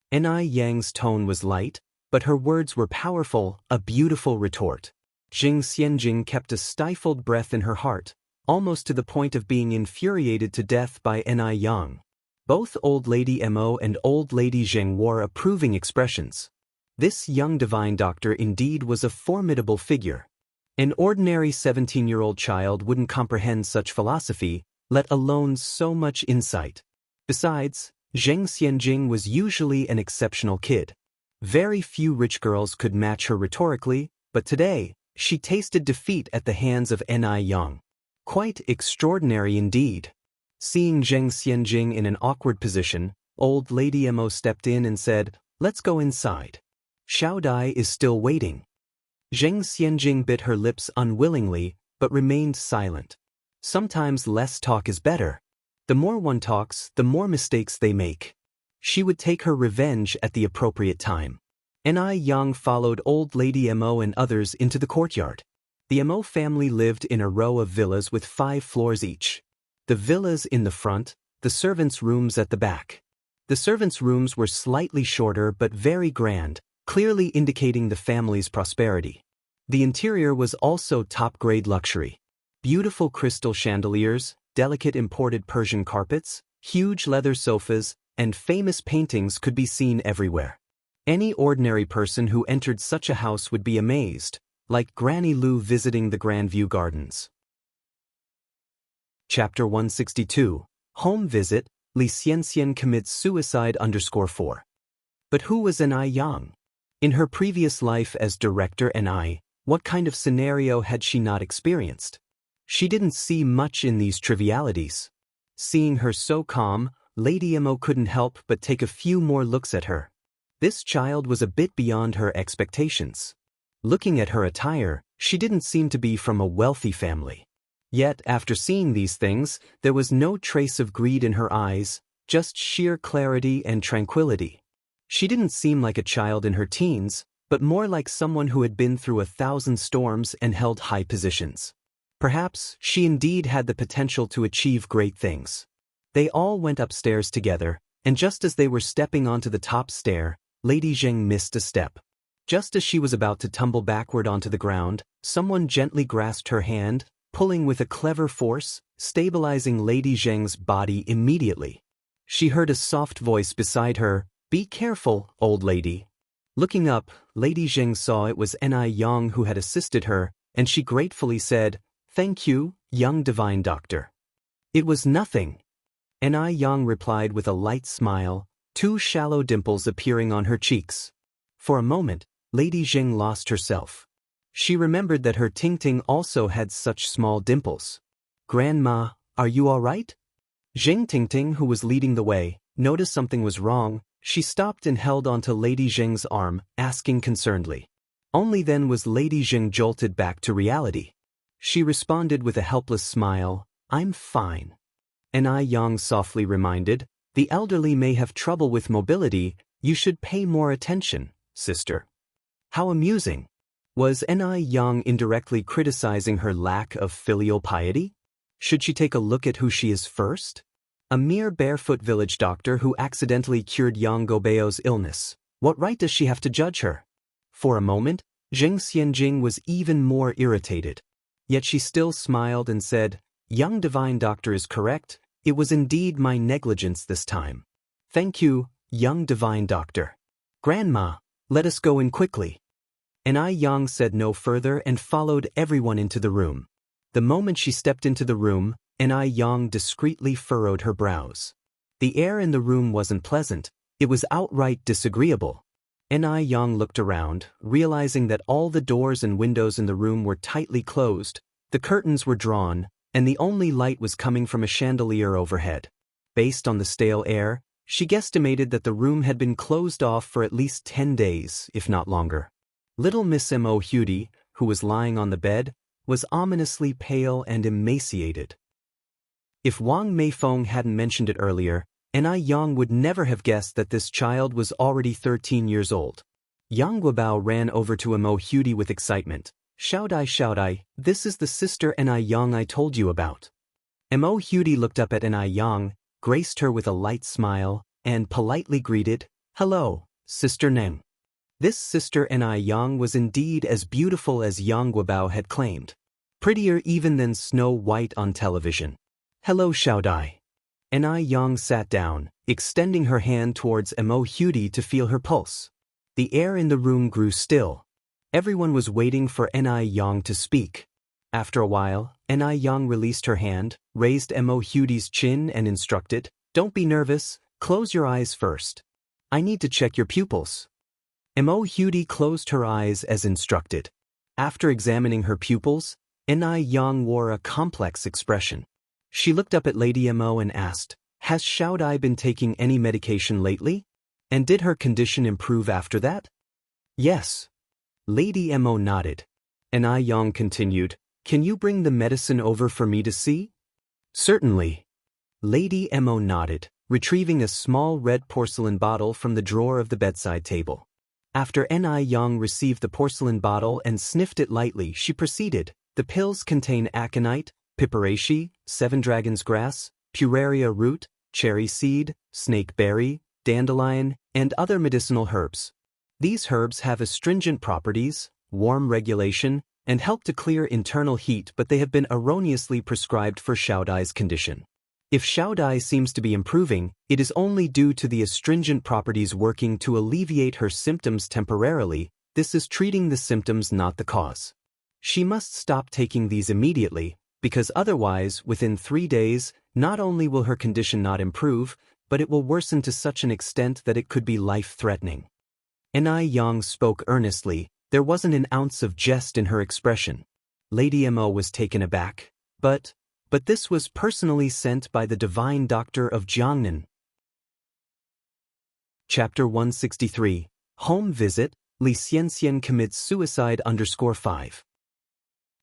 Ni Yang's tone was light, but her words were powerful, a beautiful retort. Zheng Xianjing kept a stifled breath in her heart, almost to the point of being infuriated to death by Ni Yang. Both old lady Mo and old lady Zheng wore approving expressions. This young divine doctor indeed was a formidable figure. An ordinary 17-year-old child wouldn't comprehend such philosophy, let alone so much insight. Besides, Zheng Xianjing was usually an exceptional kid. Very few rich girls could match her rhetorically, but today, she tasted defeat at the hands of Ni Yang. Quite extraordinary indeed. Seeing Zheng Xianjing in an awkward position, old lady Mo stepped in and said, Let's go inside. Xiao Dai is still waiting. Zheng Xianjing bit her lips unwillingly, but remained silent. Sometimes less talk is better. The more one talks, the more mistakes they make. She would take her revenge at the appropriate time. Ni Yang followed old lady Mo and others into the courtyard. The Mo family lived in a row of villas with 5 floors each. The villas in the front, the servants' rooms at the back. The servants' rooms were slightly shorter but very grand, clearly indicating the family's prosperity. The interior was also top-grade luxury. Beautiful crystal chandeliers, delicate imported Persian carpets, huge leather sofas, and famous paintings could be seen everywhere. Any ordinary person who entered such a house would be amazed, like Granny Lu visiting the Grandview Gardens. Chapter 162, Home Visit, Li Xianxian commits suicide _4. But who was Ni Yang? In her previous life as director Ni, what kind of scenario had she not experienced? She didn't see much in these trivialities. Seeing her so calm, Lady Mo couldn't help but take a few more looks at her. This child was a bit beyond her expectations. Looking at her attire, she didn't seem to be from a wealthy family. Yet, after seeing these things, there was no trace of greed in her eyes, just sheer clarity and tranquility. She didn't seem like a child in her teens, but more like someone who had been through 1,000 storms and held high positions. Perhaps she indeed had the potential to achieve great things. They all went upstairs together, and just as they were stepping onto the top stair, Lady Zheng missed a step. Just as she was about to tumble backward onto the ground, someone gently grasped her hand, pulling with a clever force, stabilizing Lady Zheng's body immediately. She heard a soft voice beside her, Be careful, old lady. Looking up, Lady Zheng saw it was Ni Yang who had assisted her, and she gratefully said, Thank you, young divine doctor. It was nothing. Ni Yang replied with a light smile, 2 shallow dimples appearing on her cheeks. For a moment, Lady Zheng lost herself. She remembered that her Tingting also had such small dimples. Grandma, are you all right? Zheng Tingting, who was leading the way, noticed something was wrong. She stopped and held onto Lady Zheng's arm, asking concernedly. Only then was Lady Zheng jolted back to reality. She responded with a helpless smile, I'm fine. Ni Yang softly reminded, The elderly may have trouble with mobility, you should pay more attention, sister. How amusing. Was Ni Yang indirectly criticizing her lack of filial piety? Should she take a look at who she is first? A mere barefoot village doctor who accidentally cured Yang Gobeo's illness. What right does she have to judge her? For a moment, Zheng Xianjing was even more irritated. Yet she still smiled and said, "Young divine doctor is correct. It was indeed my negligence this time. Thank you, young divine doctor. Grandma, let us go in quickly." And Yang said no further and followed everyone into the room. The moment she stepped into the room, Yang discreetly furrowed her brows. The air in the room wasn't pleasant, it was outright disagreeable. Yang looked around, realizing that all the doors and windows in the room were tightly closed, the curtains were drawn, and the only light was coming from a chandelier overhead. Based on the stale air, she guesstimated that the room had been closed off for at least 10 days, if not longer. Little Miss Mo Hudi, who was lying on the bed, was ominously pale and emaciated. If Wang Meifeng hadn't mentioned it earlier, Yang would never have guessed that this child was already 13 years old. Yang Guobao ran over to Mo Hudi with excitement. Shout I, this is the sister Yang I told you about." Mo Hudi looked up at Yang, graced her with a light smile, and politely greeted, "Hello, Sister Neng." This sister Yang was indeed as beautiful as Yang Guobao had claimed. Prettier even than Snow White on television. "Hello, Xiaodai." Yang sat down, extending her hand towards Mo Hudi to feel her pulse. The air in the room grew still. Everyone was waiting for Yang to speak. After a while, Yang released her hand, raised Mo Hudi's chin and instructed, "Don't be nervous, close your eyes first. I need to check your pupils." Mo Hudi closed her eyes as instructed. After examining her pupils, Yang wore a complex expression. She looked up at Lady Mo and asked, "Has Xiaodai been taking any medication lately? And did her condition improve after that?" "Yes." Lady Mo nodded. Yang continued, "Can you bring the medicine over for me to see?" "Certainly." Lady Mo nodded, retrieving a small red porcelain bottle from the drawer of the bedside table. After Yang received the porcelain bottle and sniffed it lightly, she proceeded, "The pills contain aconite, piperaceae, 7 dragon's grass, puraria root, cherry seed, snake berry, dandelion, and other medicinal herbs. These herbs have astringent properties, warm regulation, and help to clear internal heat, but they have been erroneously prescribed for Xiaodai's condition. If Xiaodai seems to be improving, it is only due to the astringent properties working to alleviate her symptoms temporarily. This is treating the symptoms, not the cause. She must stop taking these immediately, because otherwise, within 3 days, not only will her condition not improve, but it will worsen to such an extent that it could be life-threatening." Yang spoke earnestly. There wasn't an ounce of jest in her expression. Lady Mo was taken aback. But this was personally sent by the divine doctor of Jiangnan. Chapter 163. Home Visit, Li Xianxian Commits Suicide _5.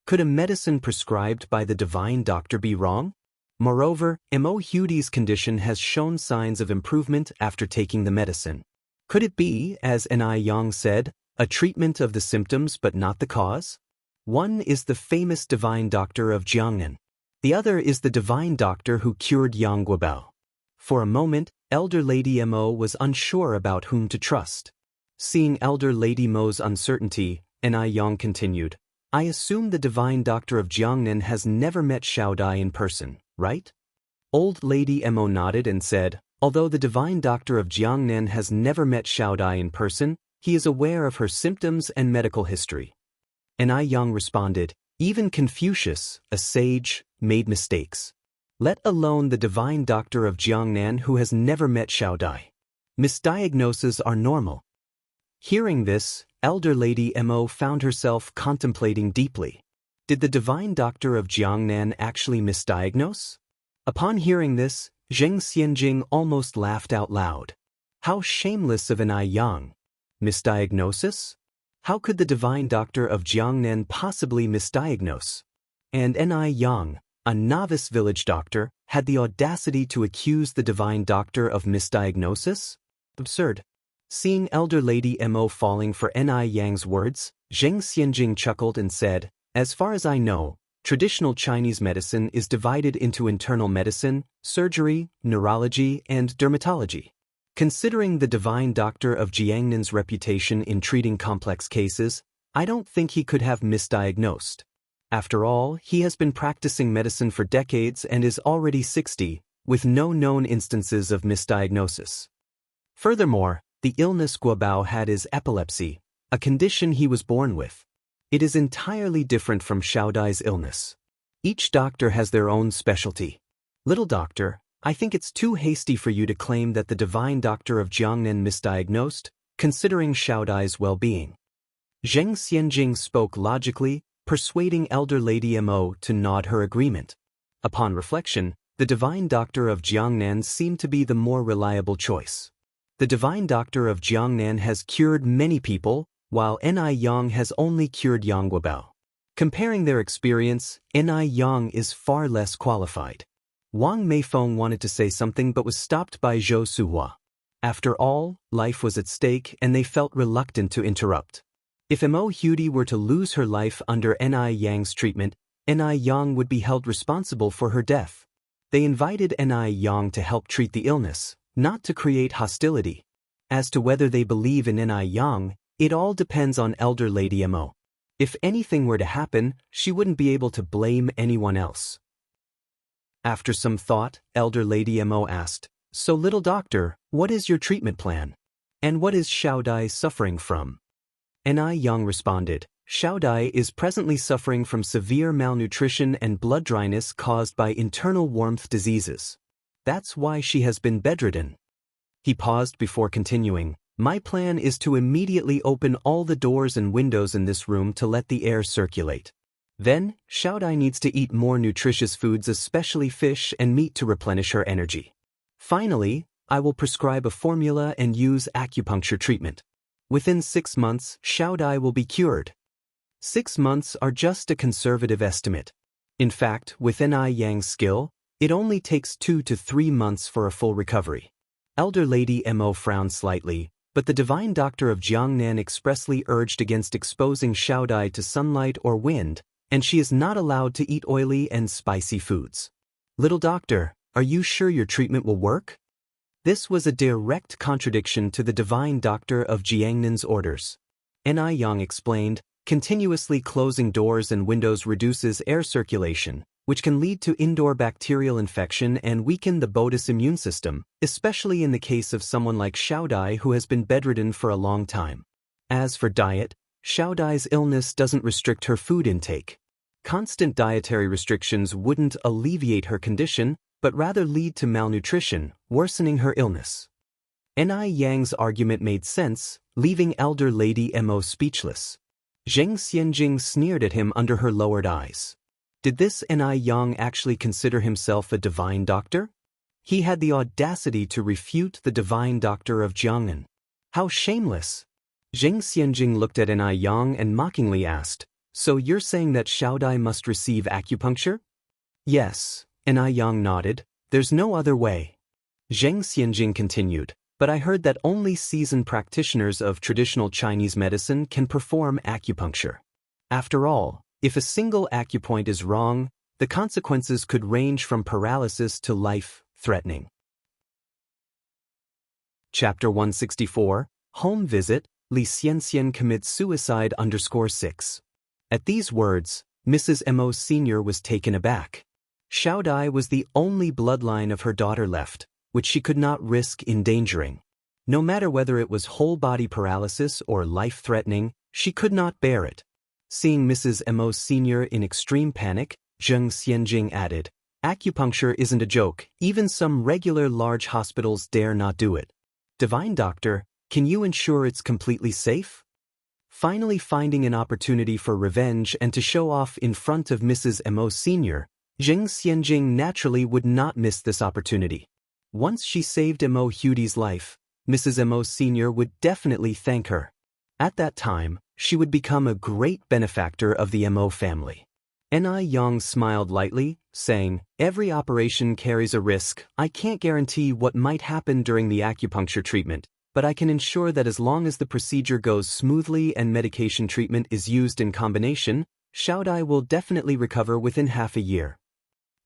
Could a medicine prescribed by the divine doctor be wrong? Moreover, Mo Hudi's condition has shown signs of improvement after taking the medicine. Could it be, as Yang said, a treatment of the symptoms but not the cause? One is the famous divine doctor of Jiangnan. The other is the divine doctor who cured Yang Guobao. For a moment, Elder Lady Mo was unsure about whom to trust. Seeing Elder Lady Mo's uncertainty, Yang continued, "I assume the divine doctor of Jiangnan has never met Xiaodai in person, right?" Old Lady Mo nodded and said, "Although the divine doctor of Jiangnan has never met Xiaodai in person, he is aware of her symptoms and medical history." Yang responded, "Even Confucius, a sage, made mistakes. Let alone the divine doctor of Jiangnan who has never met Xiaodai. Misdiagnoses are normal." Hearing this, Elder Lady Mo found herself contemplating deeply. Did the divine doctor of Jiangnan actually misdiagnose? Upon hearing this, Zheng Xianjing almost laughed out loud. How shameless of Yang! Misdiagnosis? How could the divine doctor of Jiangnan possibly misdiagnose? And Yang, a novice village doctor, had the audacity to accuse the divine doctor of misdiagnosis? Absurd. Seeing Elder Lady Mo falling for Yang's words, Zheng Xianjing chuckled and said, "As far as I know, traditional Chinese medicine is divided into internal medicine, surgery, neurology, and dermatology. Considering the divine doctor of Jiangnin's reputation in treating complex cases, I don't think he could have misdiagnosed. After all, he has been practicing medicine for decades and is already 60, with no known instances of misdiagnosis. Furthermore, the illness Guobao had is epilepsy, a condition he was born with. It is entirely different from Xiaodai's illness. Each doctor has their own specialty. Little doctor, I think it's too hasty for you to claim that the divine doctor of Jiangnan misdiagnosed, considering Xiaodai's well-being. Zheng Xianjing spoke logically, persuading elder Lady Mo to nod her agreement. Upon reflection, the divine doctor of Jiangnan seemed to be the more reliable choice. The divine doctor of Jiangnan has cured many people, while Ni Yang has only cured Yang Guobao. Comparing their experience, Ni Yang is far less qualified. Wang Meifeng wanted to say something but was stopped by Zhou Suhua. After all, life was at stake and they felt reluctant to interrupt. If Mo Hudi were to lose her life under Ni Yang's treatment, Ni Yang would be held responsible for her death. They invited Ni Yang to help treat the illness, not to create hostility. As to whether they believe in Ni Yang, it all depends on elder Lady Mo. If anything were to happen, she wouldn't be able to blame anyone else. After some thought, elder Lady Mo asked, "So little doctor, what is your treatment plan? And what is Xiaodai suffering from?" Ni Yang responded, "Xiaodai is presently suffering from severe malnutrition and blood dryness caused by internal warmth diseases. That's why she has been bedridden." He paused before continuing, "My plan is to immediately open all the doors and windows in this room to let the air circulate. Then, Xiaodai needs to eat more nutritious foods, especially fish and meat, to replenish her energy. Finally, I will prescribe a formula and use acupuncture treatment. Within 6 months, Xiaodai will be cured." 6 months are just a conservative estimate. In fact, with Ni Yang's skill, it only takes 2 to 3 months for a full recovery. Elder Lady Mo frowned slightly, but the divine doctor of Jiangnan expressly urged against exposing Xiaodai to sunlight or wind, and she is not allowed to eat oily and spicy foods. "Little doctor, are you sure your treatment will work?" This was a direct contradiction to the divine doctor of Jiangnin's orders. Ni Yang explained, "Continuously closing doors and windows reduces air circulation, which can lead to indoor bacterial infection and weaken the body's immune system, especially in the case of someone like Xiaodai who has been bedridden for a long time. As for diet, Xiaodai's illness doesn't restrict her food intake. Constant dietary restrictions wouldn't alleviate her condition, but rather lead to malnutrition, worsening her illness." Ni Yang's argument made sense, leaving elder Lady Mo speechless. Zheng Xianjing sneered at him under her lowered eyes. Did this Ni Yang actually consider himself a divine doctor? He had the audacity to refute the divine doctor of Jiangnan. How shameless! Zheng Xianjing looked at Ni Yang and mockingly asked, "So you're saying that Xiaodai must receive acupuncture?" "Yes," Ni Yang nodded. "There's no other way." Zheng Xianjing continued, "But I heard that only seasoned practitioners of traditional Chinese medicine can perform acupuncture. After all, if a single acupoint is wrong, the consequences could range from paralysis to life-threatening." Chapter 164, Home Visit, Li Xianxian Commits Suicide _6. At these words, Mrs. Mo Sr. was taken aback. Xiaodai was the only bloodline of her daughter left, which she could not risk endangering. No matter whether it was whole-body paralysis or life-threatening, she could not bear it. Seeing Mrs. Mo Sr. in extreme panic, Zheng Xianjing added, "Acupuncture isn't a joke, even some regular large hospitals dare not do it. Divine doctor, can you ensure it's completely safe?" Finally finding an opportunity for revenge and to show off in front of Mrs. Mo Sr., Zheng Xianjing naturally would not miss this opportunity. Once she saved Mo Hudi's life, Mrs. Mo Sr. would definitely thank her. At that time, she would become a great benefactor of the Mo family. Ni Yang smiled lightly, saying, "Every operation carries a risk. I can't guarantee what might happen during the acupuncture treatment, but I can ensure that as long as the procedure goes smoothly and medication treatment is used in combination, Xiaodai will definitely recover within half a year."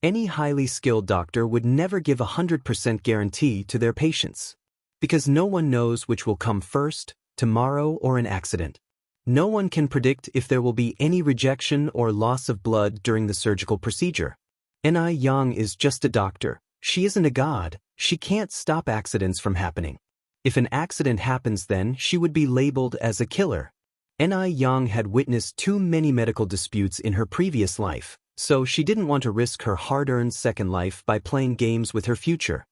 Any highly skilled doctor would never give a 100% guarantee to their patients. Because no one knows which will come first, tomorrow or an accident. No one can predict if there will be any rejection or loss of blood during the surgical procedure. Yang is just a doctor. She isn't a god. She can't stop accidents from happening. If an accident happens, then she would be labeled as a killer. Yang had witnessed too many medical disputes in her previous life, so she didn't want to risk her hard-earned second life by playing games with her future.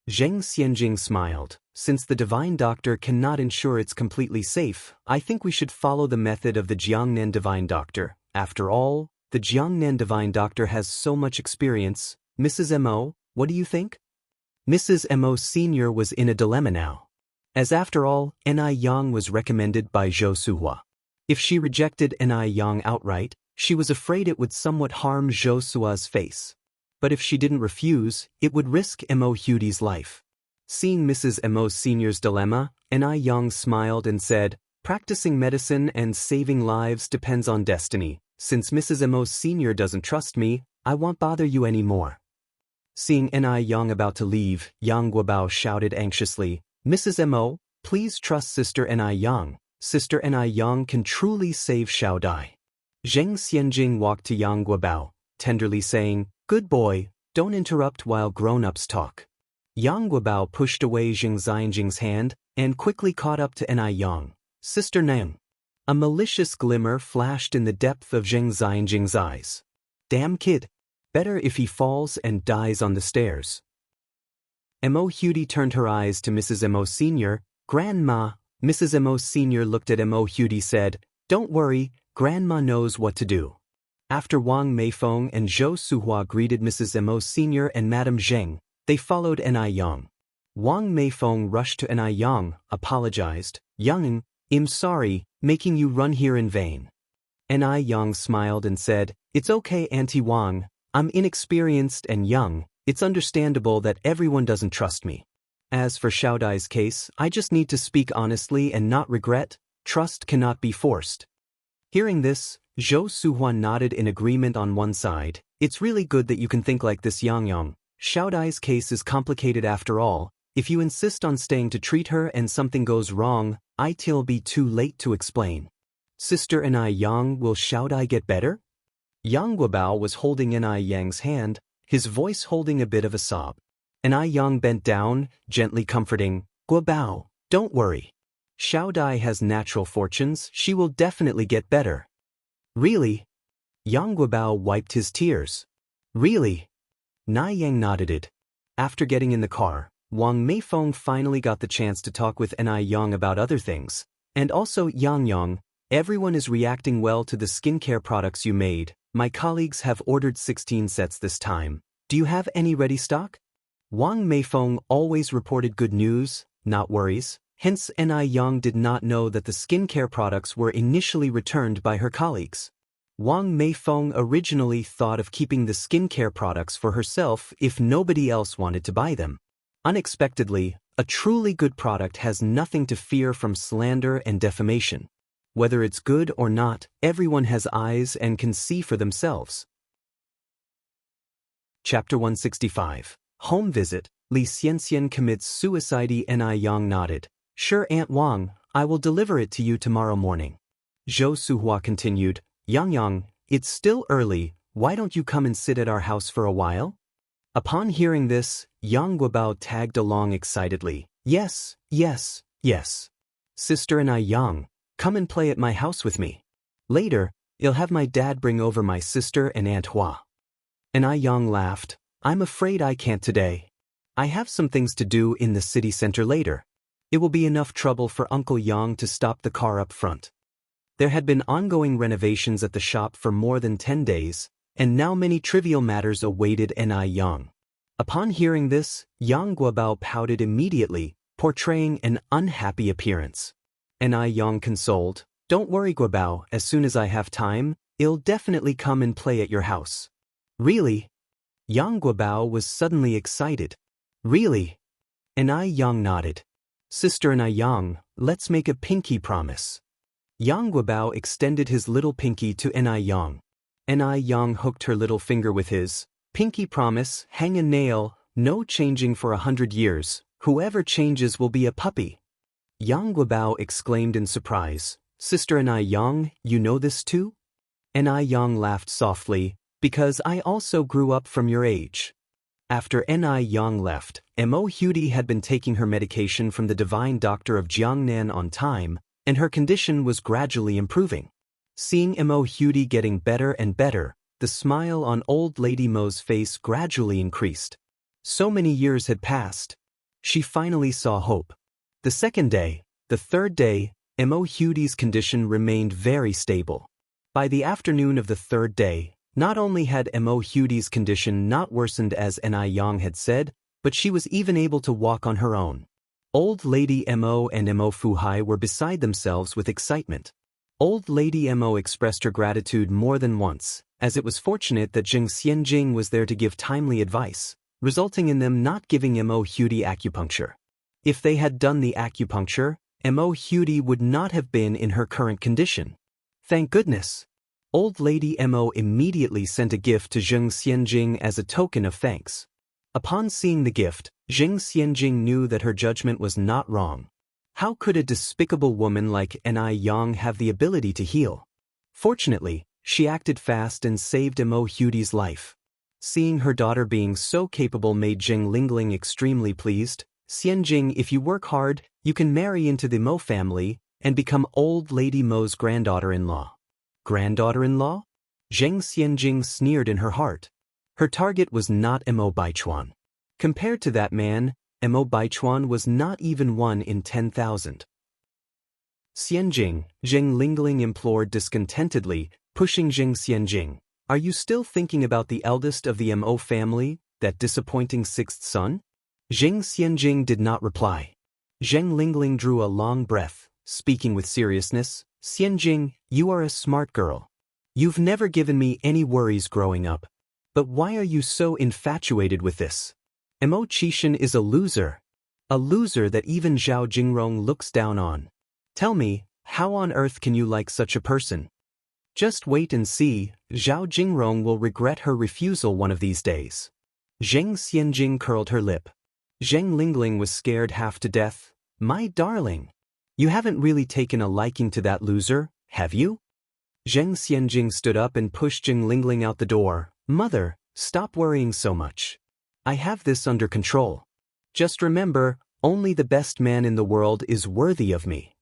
Zheng Xianjing smiled. Since the divine doctor cannot ensure it's completely safe, I think we should follow the method of the Jiangnan divine doctor. After all, the Jiangnan divine doctor has so much experience. Mrs. Mo, what do you think? Mrs. Mo Sr. was in a dilemma now. As after all, Yang was recommended by Zhou Suhua. If she rejected Yang outright, she was afraid it would somewhat harm Zhou Suhua's face. But if she didn't refuse, it would risk Mo Hudi's life. Seeing Mrs. Mo Sr.'s dilemma, Yang smiled and said, "Practicing medicine and saving lives depends on destiny. Since Mrs. Mo Sr. doesn't trust me, I won't bother you anymore." Seeing Yang about to leave, Yang Guobao shouted anxiously, "Mrs. Mo, please trust Sister Yang. Sister Yang can truly save Xiao Dai." Zheng Xianjing walked to Yang Guobao, tenderly saying, "Good boy, don't interrupt while grown-ups talk." Yang Guobao pushed away Zheng Xianjing's hand and quickly caught up to Yang. "Sister Nang." A malicious glimmer flashed in the depth of Zheng Xianjing's eyes. "Damn kid. Better if he falls and dies on the stairs." Mo Hudi turned her eyes to Mrs. Mo Sr. "Grandma." Mrs. Mo Sr. looked at Mo Hudi said, "Don't worry, Grandma knows what to do." After Wang Meifeng and Zhou Suhua greeted Mrs. Mo Sr. and Madame Zheng, they followed Yang. Wang Meifeng rushed to Yang, apologized, "Yang, I'm sorry, making you run here in vain." Yang smiled and said, "It's okay, Auntie Wang, I'm inexperienced and young, it's understandable that everyone doesn't trust me. As for Xiao Dai's case, I just need to speak honestly and not regret. Trust cannot be forced." Hearing this, Zhou Suhua nodded in agreement on one side. "It's really good that you can think like this, Yang. Xiao Dai's case is complicated after all. If you insist on staying to treat her and something goes wrong, it'll be too late to explain." "Sister Yang, will Xiao Dai get better?" Yang Guobao was holding Yang's hand, his voice holding a bit of a sob. Yang bent down, gently comforting, "Guobao, don't worry. Xiao Dai has natural fortunes, she will definitely get better." "Really?" Yang Guobao wiped his tears. "Really?" Yang nodded it. After getting in the car, Wang Meifeng finally got the chance to talk with Yang about other things. "And also, Yang, everyone is reacting well to the skincare products you made. My colleagues have ordered 16 sets this time. Do you have any ready stock?" Wang Meifeng always reported good news, not worries. Hence, Yang did not know that the skincare products were initially returned by her colleagues. Wang Meifeng originally thought of keeping the skincare products for herself if nobody else wanted to buy them. Unexpectedly, a truly good product has nothing to fear from slander and defamation. Whether it's good or not, everyone has eyes and can see for themselves. Chapter 165. Home Visit. Li Xianxian commits suicide. Yang nodded. "Sure, Aunt Wang, I will deliver it to you tomorrow morning." Zhou Suhua continued, Yang, it's still early, why don't you come and sit at our house for a while?" Upon hearing this, Yang Guobao tagged along excitedly. Yes. Sister Yang, come and play at my house with me. Later, you'll have my dad bring over my sister and Aunt Hua." Yang laughed. "I'm afraid I can't today. I have some things to do in the city center later. It will be enough trouble for Uncle Yang to stop the car up front." There had been ongoing renovations at the shop for more than 10 days, and now many trivial matters awaited Yang. Upon hearing this, Yang Guobao pouted immediately, portraying an unhappy appearance. Yang consoled, "Don't worry, Guobao, as soon as I have time, I'll definitely come and play at your house." "Really?" Yang Guobao was suddenly excited. "Really?" Yang nodded. "Sister Yang, let's make a pinky promise." Yang Guobao extended his little pinky to Yang. Yang hooked her little finger with his. "Pinky promise, hang a nail, no changing for 100 years, Whoever changes will be a puppy. Yang Guobao exclaimed in surprise, Sister Anai Yang, you know this too? Anai Yang laughed softly, because I also grew up from your age. After Anai Yang left, Mo Hudi had been taking her medication from the divine doctor of Jiangnan on time, and her condition was gradually improving. Seeing Mo Hudi getting better and better, the smile on old Lady Mo's face gradually increased. So many years had passed. She finally saw hope. The second day, the third day, Mo Hudi's condition remained very stable. By the afternoon of the third day, not only had Mo Hudi's condition not worsened as Anai Yang had said, but she was even able to walk on her own. Old Lady Mo and Mo Fuhai were beside themselves with excitement. Old Lady Mo expressed her gratitude more than once, as it was fortunate that Jing Xianjing was there to give timely advice, resulting in them not giving Mo Hudi acupuncture. If they had done the acupuncture, Mo Hudi would not have been in her current condition. Thank goodness. Old Lady Mo immediately sent a gift to Jing Xianjing as a token of thanks. Upon seeing the gift, Jing Xianjing knew that her judgment was not wrong. How could a despicable woman like Anai Yang have the ability to heal? Fortunately, she acted fast and saved Mo Hudi's life. Seeing her daughter being so capable made Jing Lingling extremely pleased. Xianjing, if you work hard, you can marry into the Mo family and become old Lady Mo's granddaughter-in-law. Granddaughter-in-law? Zheng Xianjing sneered in her heart. Her target was not Mo Baichuan. Compared to that man, Mo Baichuan was not even 1 in 10,000. Xianjing, Zheng Lingling implored discontentedly, pushing Zheng Xianjing. Are you still thinking about the eldest of the Mo family, that disappointing sixth son? Zheng Xianjing did not reply. Zheng Lingling drew a long breath, speaking with seriousness. Xianjing, you are a smart girl. You've never given me any worries growing up. But why are you so infatuated with this? Mo Qishan is a loser. A loser that even Zhao Jingrong looks down on. Tell me, how on earth can you like such a person? Just wait and see, Zhao Jingrong will regret her refusal one of these days. Zheng Xianjing curled her lip. Zheng Lingling was scared half to death. My darling. You haven't really taken a liking to that loser, have you? Zheng Xianjing stood up and pushed Zheng Lingling out the door. Mother, stop worrying so much. I have this under control. Just remember, only the best man in the world is worthy of me.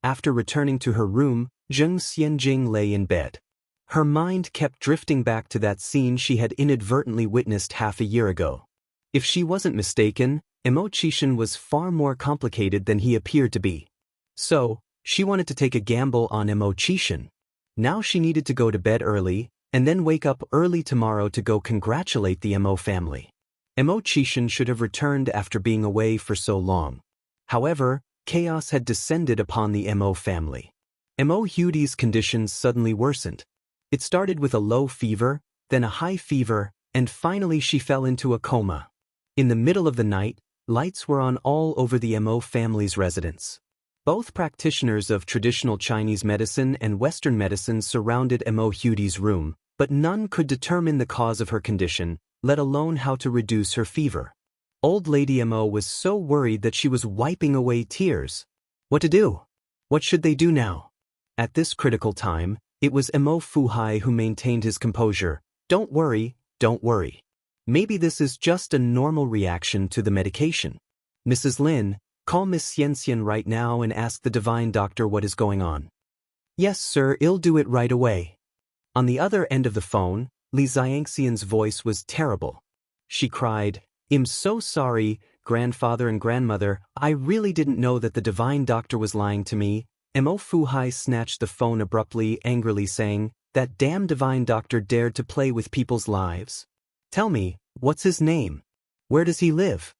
After returning to her room, Zheng Xianjing lay in bed. Her mind kept drifting back to that scene she had inadvertently witnessed half a year ago. If she wasn't mistaken, Mo Qishan was far more complicated than he appeared to be. So, she wanted to take a gamble on Mo Qishan. Now she needed to go to bed early, and then wake up early tomorrow to go congratulate the Mo family. Mo Qishan should have returned after being away for so long. However, chaos had descended upon the Mo family. Mo Hudi's conditions suddenly worsened. It started with a low fever, then a high fever, and finally she fell into a coma. In the middle of the night, lights were on all over the Mo family's residence. Both practitioners of traditional Chinese medicine and Western medicine surrounded Mo Hudi's room, but none could determine the cause of her condition, let alone how to reduce her fever. Old Lady Mo was so worried that she was wiping away tears. What to do? What should they do now? At this critical time, it was Mo Fuhai who maintained his composure. Don't worry, don't worry. Maybe this is just a normal reaction to the medication. Mrs. Lin, call Miss Xianxian right now and ask the divine doctor what is going on. Yes, sir, I'll do it right away. On the other end of the phone, Li Xianxian's voice was terrible. She cried, I'm so sorry, grandfather and grandmother, I really didn't know that the divine doctor was lying to me. Mo Fuhai snatched the phone abruptly, angrily saying, that damn divine doctor dared to play with people's lives. Tell me, what's his name? Where does he live?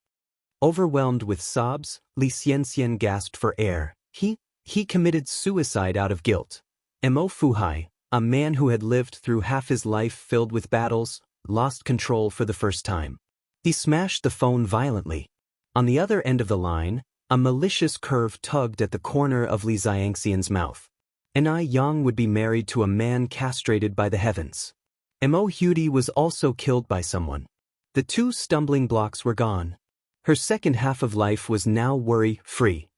Overwhelmed with sobs, Li Xianxian gasped for air. He committed suicide out of guilt. Mo Fuhai, a man who had lived through half his life filled with battles, lost control for the first time. He smashed the phone violently. On the other end of the line, a malicious curve tugged at the corner of Li Xianxian's mouth. Anai Yang would be married to a man castrated by the heavens. Mo Hudi was also killed by someone. The two stumbling blocks were gone. Her second half of life was now worry-free.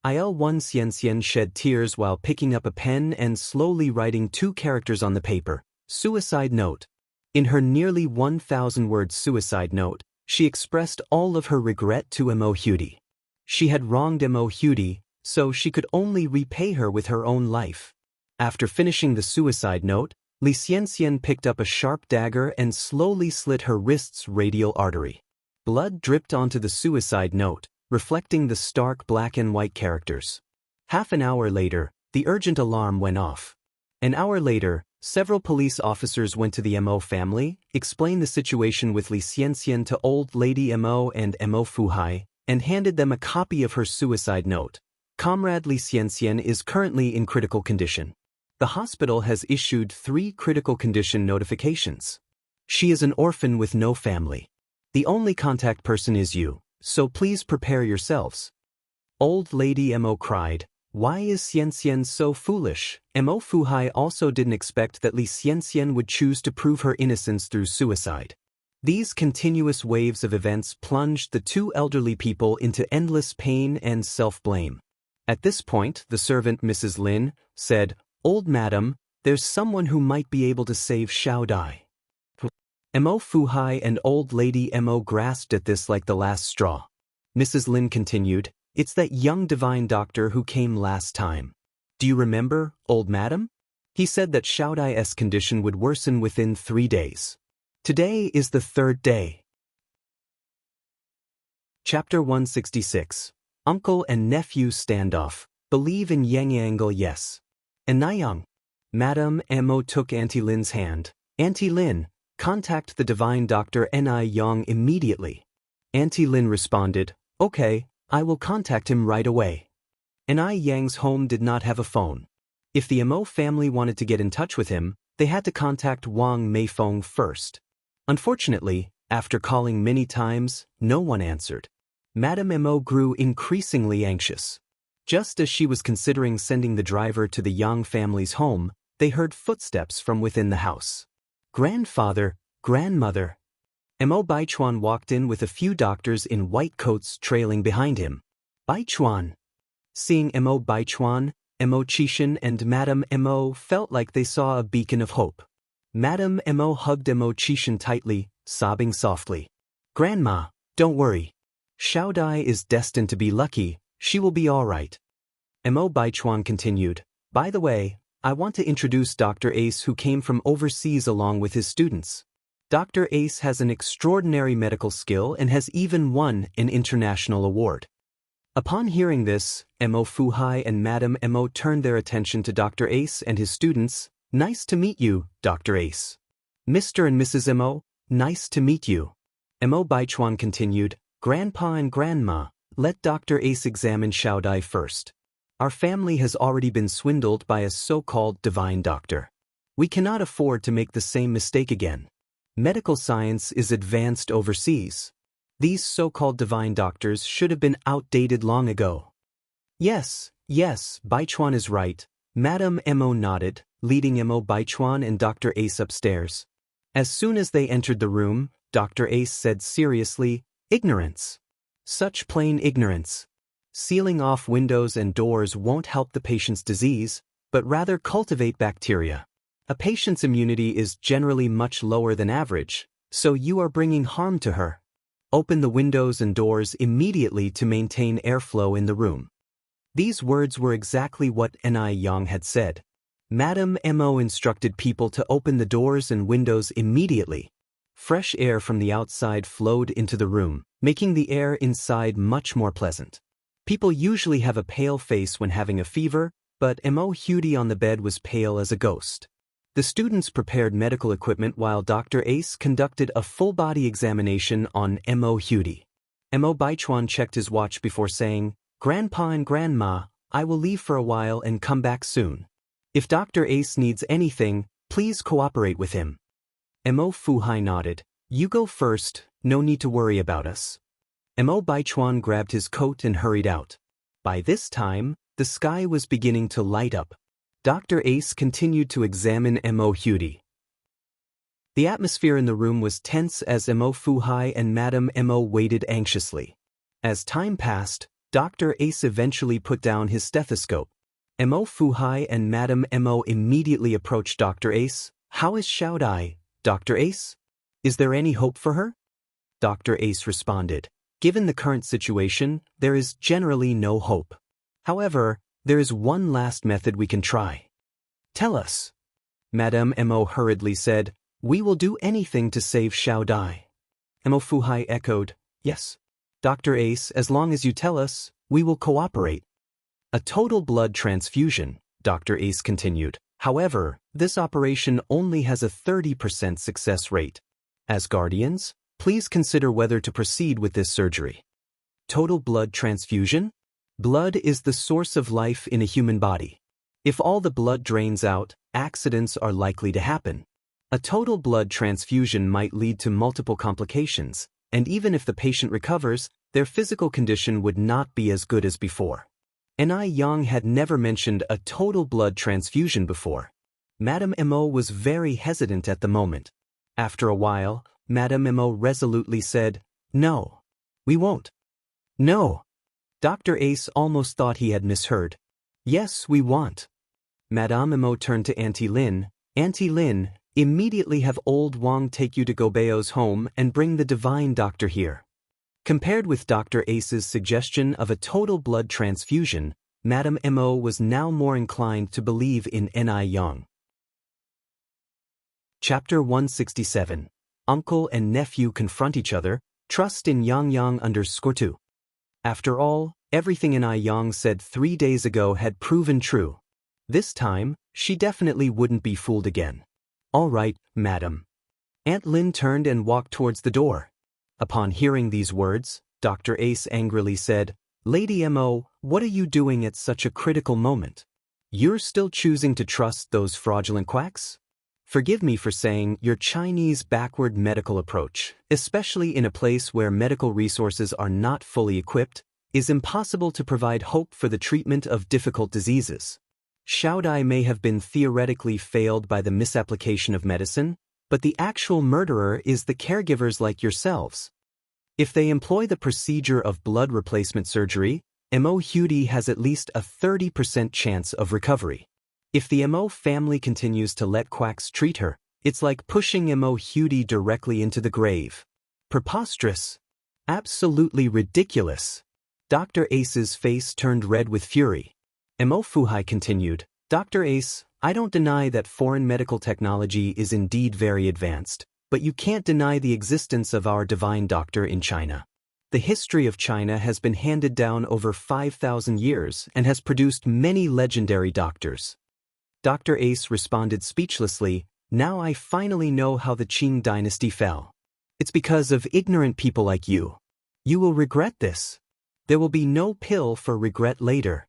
Il Xianxia shed tears while picking up a pen and slowly writing 2 characters on the paper. Suicide note. In her nearly 1,000-word suicide note, she expressed all of her regret to Immortality. She had wronged Immortality, so she could only repay her with her own life. After finishing the suicide note, Xianxia picked up a sharp dagger and slowly slit her wrist's radial artery. Blood dripped onto the suicide note, reflecting the stark black and white characters. Half an hour later, the urgent alarm went off. An hour later, several police officers went to the Mo family, explained the situation with Xianxia to old lady Mo and Mo Fuhai, and handed them a copy of her suicide note. Comrade Xianxia is currently in critical condition. The hospital has issued 3 critical condition notifications. She is an orphan with no family. The only contact person is you, so please prepare yourselves. Old lady Mo cried, "Why is Xianxia so foolish?" Mo Fuhai also didn't expect that Xianxia would choose to prove her innocence through suicide. These continuous waves of events plunged the 2 elderly people into endless pain and self-blame. At this point, the servant Mrs. Lin said, "Old madam, there's someone who might be able to save Xiao Dai." Mo Fuhai and old lady Mo grasped at this like the last straw. Mrs. Lin continued, "It's that young divine doctor who came last time. Do you remember, old madam? He said that Xiao Dai's condition would worsen within 3 days. Today is the 3rd day." Chapter 166. Uncle and Nephew Standoff. Believe in Yang Angle Yes. And Nayang. Madam Mo took Auntie Lin's hand. "Auntie Lin, contact the divine doctor Ni Yang immediately." Auntie Lin responded, "Okay, I will contact him right away." Ni Yang's home did not have a phone. If the Mo family wanted to get in touch with him, they had to contact Wang Meifeng first. Unfortunately, after calling many times, no one answered. Madam Mo grew increasingly anxious. Just as she was considering sending the driver to the Yang family's home, they heard footsteps from within the house. "Grandfather, grandmother." Mo Baichuan walked in with a few doctors in white coats trailing behind him. "Baichuan." Seeing Mo Baichuan, Mo Qishan and Madam Mo felt like they saw a beacon of hope. Madam Mo hugged Mo Qishan tightly, sobbing softly. "Grandma, don't worry. Xiao Dai is destined to be lucky, she will be all right." Mo Baichuan continued, "By the way, I want to introduce Dr. Ace who came from overseas along with his students. Dr. Ace has an extraordinary medical skill and has even won an international award." Upon hearing this, Mo Fuhai and Madam Mo turned their attention to Dr. Ace and his students. "Nice to meet you, Dr. Ace." "Mr. and Mrs. Mo, nice to meet you." Mo Baichuan continued, "Grandpa and Grandma, let Dr. Ace examine Xiao Dai first. Our family has already been swindled by a so-called divine doctor. We cannot afford to make the same mistake again. Medical science is advanced overseas. These so-called divine doctors should have been outdated long ago." Yes, Baichuan is right," Madam Mo nodded, leading Mo Baichuan and Dr. Ace upstairs. As soon as they entered the room, Dr. Ace said seriously, "Ignorance. Such plain ignorance. Sealing off windows and doors won't help the patient's disease, but rather cultivate bacteria. A patient's immunity is generally much lower than average, so you are bringing harm to her. Open the windows and doors immediately to maintain airflow in the room." These words were exactly what Ni Yang had said. Madam Mo instructed people to open the doors and windows immediately. Fresh air from the outside flowed into the room, making the air inside much more pleasant. People usually have a pale face when having a fever, but Mo Hudi on the bed was pale as a ghost. The students prepared medical equipment while Dr. Ace conducted a full-body examination on Mo Hudi. Mo Baichuan checked his watch before saying, "Grandpa and Grandma, I will leave for a while and come back soon. If Dr. Ace needs anything, please cooperate with him." Mo Fuhai nodded. "You go first, no need to worry about us." Mo Baichuan grabbed his coat and hurried out. By this time, the sky was beginning to light up. Dr. Ace continued to examine Mo Hudi. The atmosphere in the room was tense as Mo Fuhai and Madame Mo waited anxiously. As time passed, Dr. Ace eventually put down his stethoscope. Mo Fuhai and Madame Mo immediately approached Dr. Ace. "How is Xiao Dai, Dr. Ace? Is there any hope for her?" Dr. Ace responded, "Given the current situation, there is generally no hope. However, there is one last method we can try." "Tell us." Madame Mo hurriedly said, "We will do anything to save Xiao Dai." Mo Fuhai echoed, "Yes. Dr. Ace, as long as you tell us, we will cooperate." "A total blood transfusion," Dr. Ace continued. "However, this operation only has a 30% success rate. As guardians, please consider whether to proceed with this surgery." Total blood transfusion? Blood is the source of life in a human body. If all the blood drains out, accidents are likely to happen. A total blood transfusion might lead to multiple complications, and even if the patient recovers, their physical condition would not be as good as before. Yang had never mentioned a total blood transfusion before. Madame Mo was very hesitant at the moment. After a while, Madame Mo resolutely said, "No. We won't." "No." Dr. Ace almost thought he had misheard. "Yes, we want." Madame Mo turned to Auntie Lin. "Auntie Lin, immediately have old Wang take you to Gobeo's home and bring the divine doctor here." Compared with Dr. Ace's suggestion of a total blood transfusion, Madame Mo was now more inclined to believe in Yang. Chapter 167. Uncle and nephew confront each other, trust in Yang_2. After all, everything Yang said 3 days ago had proven true. This time, she definitely wouldn't be fooled again. "All right, madam." Aunt Lin turned and walked towards the door. Upon hearing these words, Dr. Ace angrily said, "Lady Mo, what are you doing at such a critical moment? You're still choosing to trust those fraudulent quacks? Forgive me for saying your Chinese backward medical approach, especially in a place where medical resources are not fully equipped, is impossible to provide hope for the treatment of difficult diseases. Xiao Dai may have been theoretically failed by the misapplication of medicine, but the actual murderer is the caregivers like yourselves. If they employ the procedure of blood replacement surgery, Mo Hudi has at least a 30% chance of recovery. If the Mo family continues to let quacks treat her, it's like pushing Mo Hudi directly into the grave. Preposterous. Absolutely ridiculous." Dr. Ace's face turned red with fury. Mo Fuhai continued, "Dr. Ace, I don't deny that foreign medical technology is indeed very advanced, but you can't deny the existence of our divine doctor in China. The history of China has been handed down over 5,000 years and has produced many legendary doctors." Dr. Ace responded speechlessly, "Now I finally know how the Qing dynasty fell. It's because of ignorant people like you. You will regret this. There will be no pill for regret later."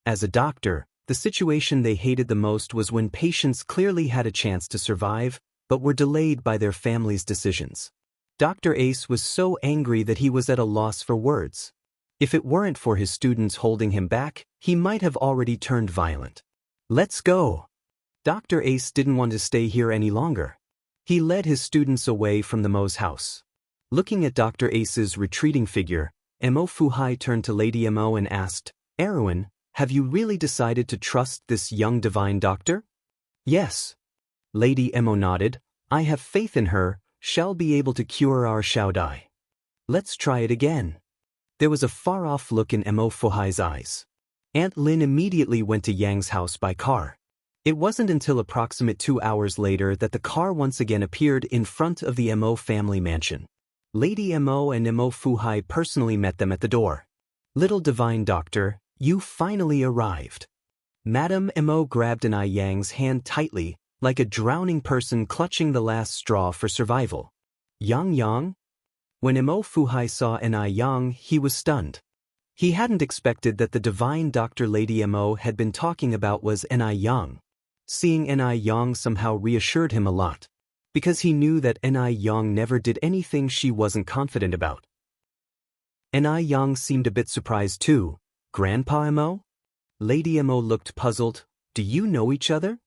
As a doctor, the situation they hated the most was when patients clearly had a chance to survive, but were delayed by their family's decisions. Dr. Ace was so angry that he was at a loss for words. If it weren't for his students holding him back, he might have already turned violent. "Let's go." Dr. Ace didn't want to stay here any longer. He led his students away from the Mo's house. Looking at Dr. Ace's retreating figure, Mo Fuhai turned to Lady Mo and asked, "Erwin, have you really decided to trust this young divine doctor?" "Yes." Lady Mo nodded. "I have faith in her, she'll be able to cure our Xiao Dai." "Let's try it again." There was a far-off look in Mo Fuhai's eyes. Aunt Lin immediately went to Yang's house by car. It wasn't until approximate 2 hours later that the car once again appeared in front of the Mo family mansion. Lady Mo and Mo Fuhai personally met them at the door. "Little divine doctor, you finally arrived." Madame Mo grabbed Yang's hand tightly, like a drowning person clutching the last straw for survival. "Yang?" When Mo Fuhai saw Yang, he was stunned. He hadn't expected that the divine doctor Lady Mo had been talking about was Yang. Seeing Yang somehow reassured him a lot, because he knew that Yang never did anything she wasn't confident about. Yang seemed a bit surprised too. "Grandpa Mo?" Lady Mo looked puzzled. "Do you know each other?"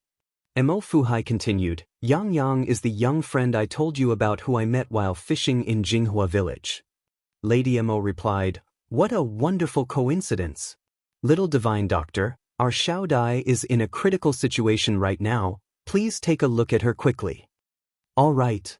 Mo Fuhai continued, Yang Yang is the young friend I told you about who I met while fishing in Jinghua village. Lady Mo replied, what a wonderful coincidence. Little divine doctor, our Xiao Dai is in a critical situation right now, please take a look at her quickly. All right.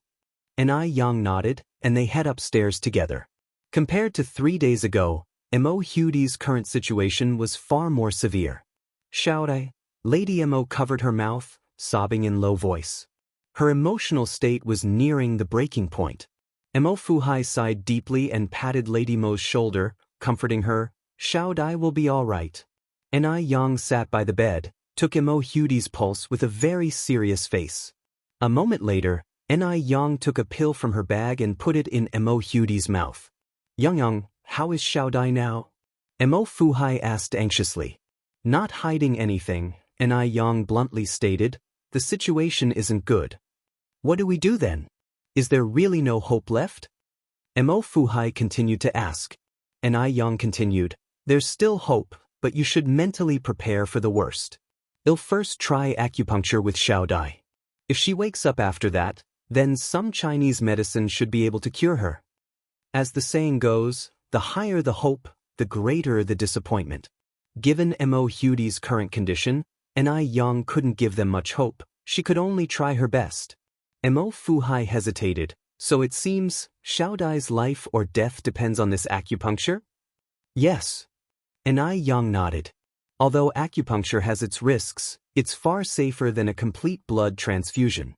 Yang nodded, and they head upstairs together. Compared to 3 days ago, Mo Hudi's current situation was far more severe. Xiao Dai, Lady Mo covered her mouth, sobbing in low voice. Her emotional state was nearing the breaking point. Mo Fuhai sighed deeply and patted Lady Mo's shoulder, comforting her, Xiao Dai will be all right. Yang sat by the bed, took Mo Hudi's pulse with a very serious face. A moment later, Yang took a pill from her bag and put it in Mo Hudi's mouth. Yang, how is Xiao Dai now? Mo Fuhai asked anxiously. Not hiding anything, Yang bluntly stated, the situation isn't good. What do we do then? Is there really no hope left? Mo Fuhai continued to ask. Yang continued, there's still hope, but you should mentally prepare for the worst. I'll first try acupuncture with Xiao Dai. If she wakes up after that, then some Chinese medicine should be able to cure her. As the saying goes, the higher the hope, the greater the disappointment. Given Mo Hudi's current condition, Yang couldn't give them much hope, she could only try her best. Mo Fuhai hesitated, so it seems, Xiao Dai's life or death depends on this acupuncture? Yes. Yang nodded. Although acupuncture has its risks, it's far safer than a complete blood transfusion.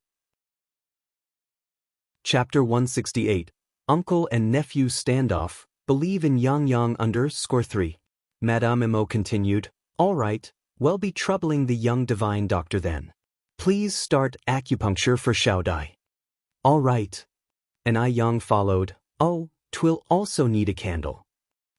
Chapter 168, Uncle and Nephew Standoff, Believe in Yang 3. Madame Mo continued, all right, well be troubling the young divine doctor then. Please start acupuncture for Xiao Dai. All right. Yang followed, oh, 'twill also need a candle.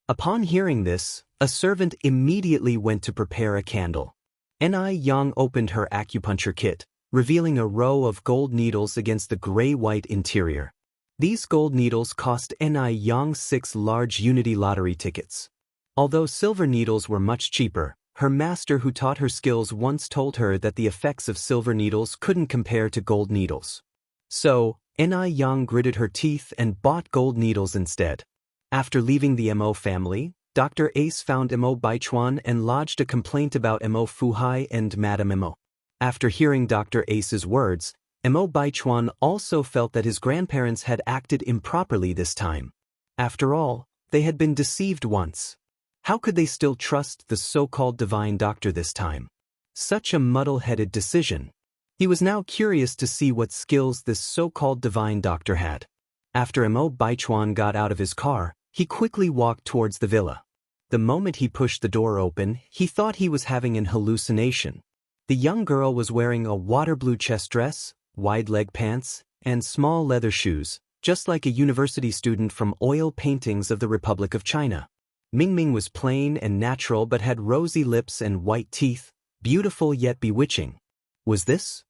Upon hearing this, a servant immediately went to prepare a candle. Yang opened her acupuncture kit, revealing a row of gold needles against the gray-white interior. These gold needles cost Yang 6 large Unity lottery tickets. Although silver needles were much cheaper, her master who taught her skills once told her that the effects of silver needles couldn't compare to gold needles. So, Yang gritted her teeth and bought gold needles instead. After leaving the Mo family, Dr. Ace found Mo Baichuan and lodged a complaint about Mo Fuhai and Madame Mo. After hearing Dr. Ace's words, Mo Baichuan also felt that his grandparents had acted improperly this time. After all, they had been deceived once. How could they still trust the so-called divine doctor this time? Such a muddle-headed decision. He was now curious to see what skills this so-called divine doctor had. After Mo Baichuan got out of his car, he quickly walked towards the villa. The moment he pushed the door open, he thought he was having an hallucination. The young girl was wearing a water blue chest dress, wide leg pants, and small leather shoes, just like a university student from oil paintings of the Republic of China. Mingming was plain and natural but had rosy lips and white teeth, beautiful yet bewitching. Was this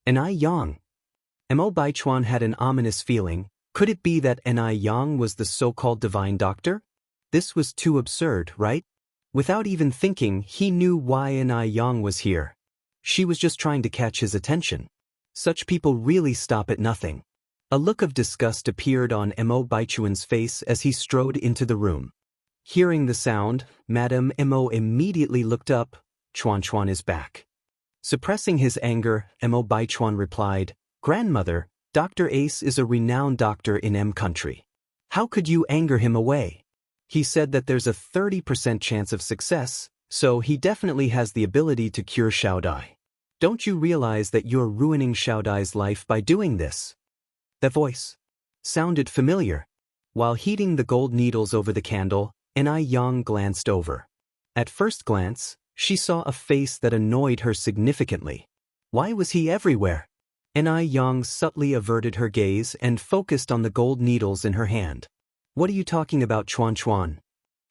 Yang? Mo Baichuan had an ominous feeling. Could it be that Yang was the so-called divine doctor? This was too absurd, right? Without even thinking, he knew why Yang was here. She was just trying to catch his attention. Such people really stop at nothing. A look of disgust appeared on Mo Baichuan's face as he strode into the room. Hearing the sound, Madame Mo immediately looked up. Chuan is back. Suppressing his anger, Mo Baichuan replied, Grandmother, Dr. Ace is a renowned doctor in M country. How could you anger him away? He said that there's a 30% chance of success, so he definitely has the ability to cure Xiao Dai. Don't you realize that you're ruining Xiao Dai's life by doing this? That voice sounded familiar. While heating the gold needles over the candle, Yang glanced over. At first glance, she saw a face that annoyed her significantly. Why was he everywhere? Yang subtly averted her gaze and focused on the gold needles in her hand. What are you talking about, Chuan?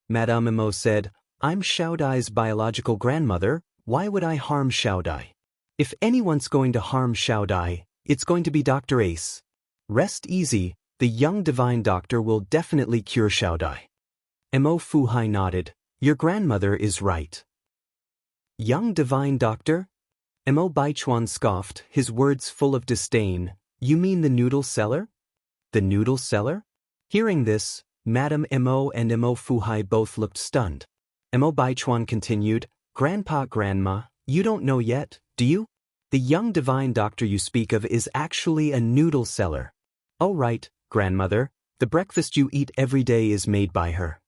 Madame Mo said, I'm Xiao Dai's biological grandmother, why would I harm Xiao Dai? If anyone's going to harm Xiao Dai, it's going to be Dr. Ace. Rest easy, the young divine doctor will definitely cure Xiao Dai. Mo Fuhai nodded, your grandmother is right. Young divine doctor? Mo Baichuan scoffed, his words full of disdain. You mean the noodle seller? The noodle seller? Hearing this, Madame Mo and Mo Fuhai both looked stunned. Mo Baichuan continued, Grandpa, Grandma, you don't know yet, do you? The young divine doctor you speak of is actually a noodle seller. Oh right, grandmother, the breakfast you eat every day is made by her.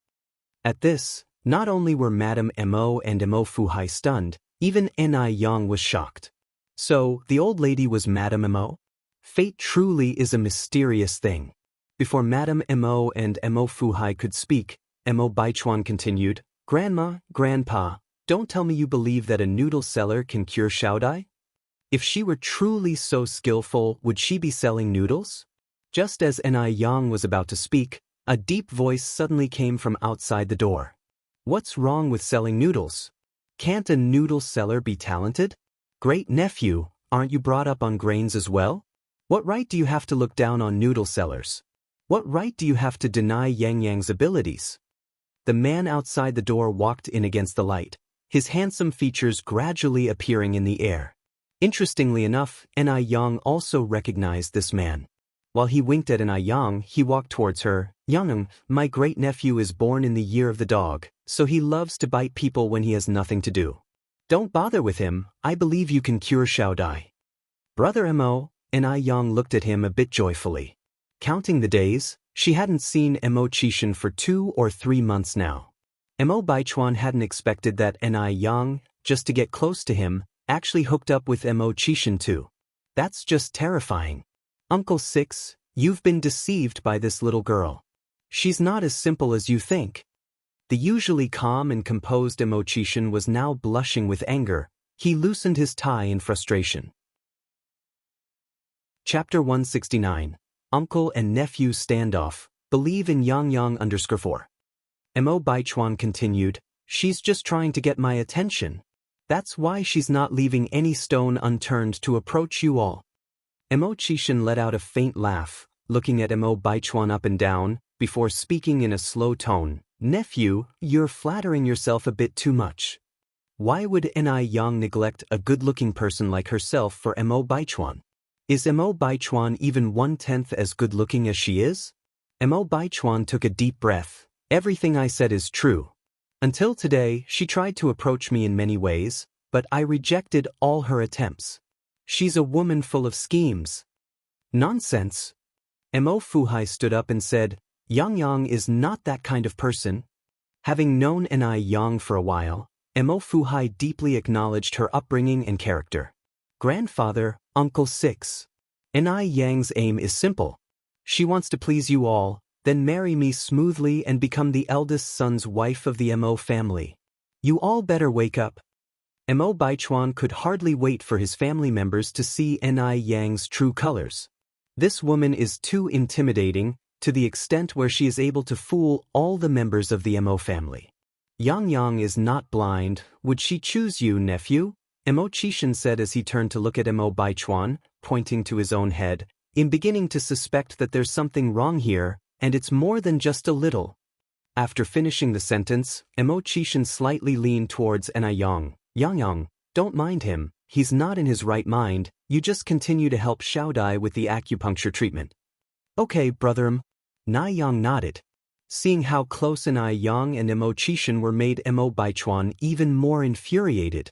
At this, not only were Madame Mo and Mo Fuhai stunned, even Ni Yang was shocked. So, the old lady was Madame Mo? Fate truly is a mysterious thing. Before Madame Mo and Mo Fuhai could speak, Mo Baichuan continued, Grandma, Grandpa, don't tell me you believe that a noodle seller can cure Xiaodai? If she were truly so skillful, would she be selling noodles? Just as Ni Yang was about to speak, a deep voice suddenly came from outside the door. What's wrong with selling noodles? Can't a noodle seller be talented? Great nephew, aren't you brought up on grains as well? What right do you have to look down on noodle sellers? What right do you have to deny Yang Yang's abilities? The man outside the door walked in against the light, his handsome features gradually appearing in the air. Interestingly enough, Ni Yang also recognized this man. While he winked at Ni Yang, he walked towards her. Yang, my great-nephew is born in the year of the dog, so he loves to bite people when he has nothing to do. Don't bother with him, I believe you can cure Xiaodai. Brother Mo, Ni Yang looked at him a bit joyfully. Counting the days, she hadn't seen Mo Qishan for 2 or 3 months now. Mo Baichuan hadn't expected that Ni Yang, just to get close to him, actually hooked up with Mo Qishan too. That's just terrifying. Uncle Six, you've been deceived by this little girl. She's not as simple as you think. The usually calm and composed Mo Qishan was now blushing with anger. He loosened his tie in frustration. Chapter 169. Uncle and Nephew Standoff. Believe in Yang Yang _4. Mo Baichuan continued, she's just trying to get my attention. That's why she's not leaving any stone unturned to approach you all. Mo Qishan let out a faint laugh, looking at Mo Baichuan up and down, before speaking in a slow tone. Nephew, you're flattering yourself a bit too much. Why would Ni Yang neglect a good-looking person like herself for Mo Baichuan? Is Mo Baichuan even 1/10 as good-looking as she is? Mo Baichuan took a deep breath. Everything I said is true. Until today, she tried to approach me in many ways, but I rejected all her attempts. She's a woman full of schemes. Nonsense. Mo Fuhai stood up and said, Yang Yang is not that kind of person. Having known Ni Yang for a while, Mo Fuhai deeply acknowledged her upbringing and character. Grandfather, Uncle Six. Ni Yang's aim is simple. She wants to please you all, then marry me smoothly and become the eldest son's wife of the Mo family. You all better wake up. Mo Baichuan could hardly wait for his family members to see Ni Yang's true colors. This woman is too intimidating, to the extent where she is able to fool all the members of the Mo family. Yang Yang is not blind, would she choose you, nephew? Mo Qishan said as he turned to look at Mo Baichuan, pointing to his own head, in beginning to suspect that there's something wrong here, and it's more than just a little. After finishing the sentence, Mo Qishan slightly leaned towards Ni Yang. Yang Yang, don't mind him, he's not in his right mind, you just continue to help Xiaodai with the acupuncture treatment. Okay, brother. Ni Yang nodded. Seeing how close Ni Yang and Mo Qishan were made Mo Baichuan even more infuriated.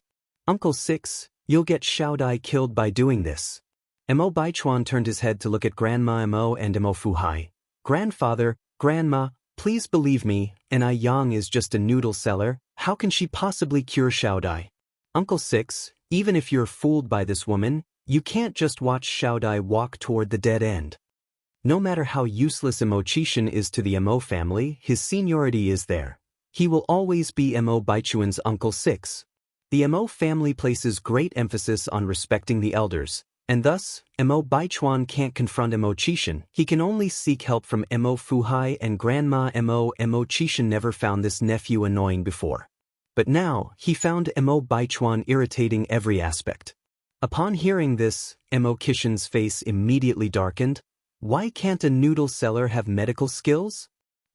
Uncle Six, you'll get Xiaodai killed by doing this. Mo Baichuan turned his head to look at Grandma Mo and Mo Fuhai. Grandfather, Grandma, please believe me, Ni Yang is just a noodle seller, how can she possibly cure Xiaodai? Uncle Six, even if you're fooled by this woman, you can't just watch Xiaodai walk toward the dead end. No matter how useless Mo Qishan is to the Mo family, his seniority is there. He will always be Mo Baichuan's Uncle Six. The Mo family places great emphasis on respecting the elders, and thus, Mo Baichuan can't confront Mo Qishan, he can only seek help from Mo Fuhai and Grandma Mo. Mo Qishan never found this nephew annoying before. But now, he found Mo Baichuan irritating every aspect. Upon hearing this, Mo Qishan's face immediately darkened. Why can't a noodle seller have medical skills?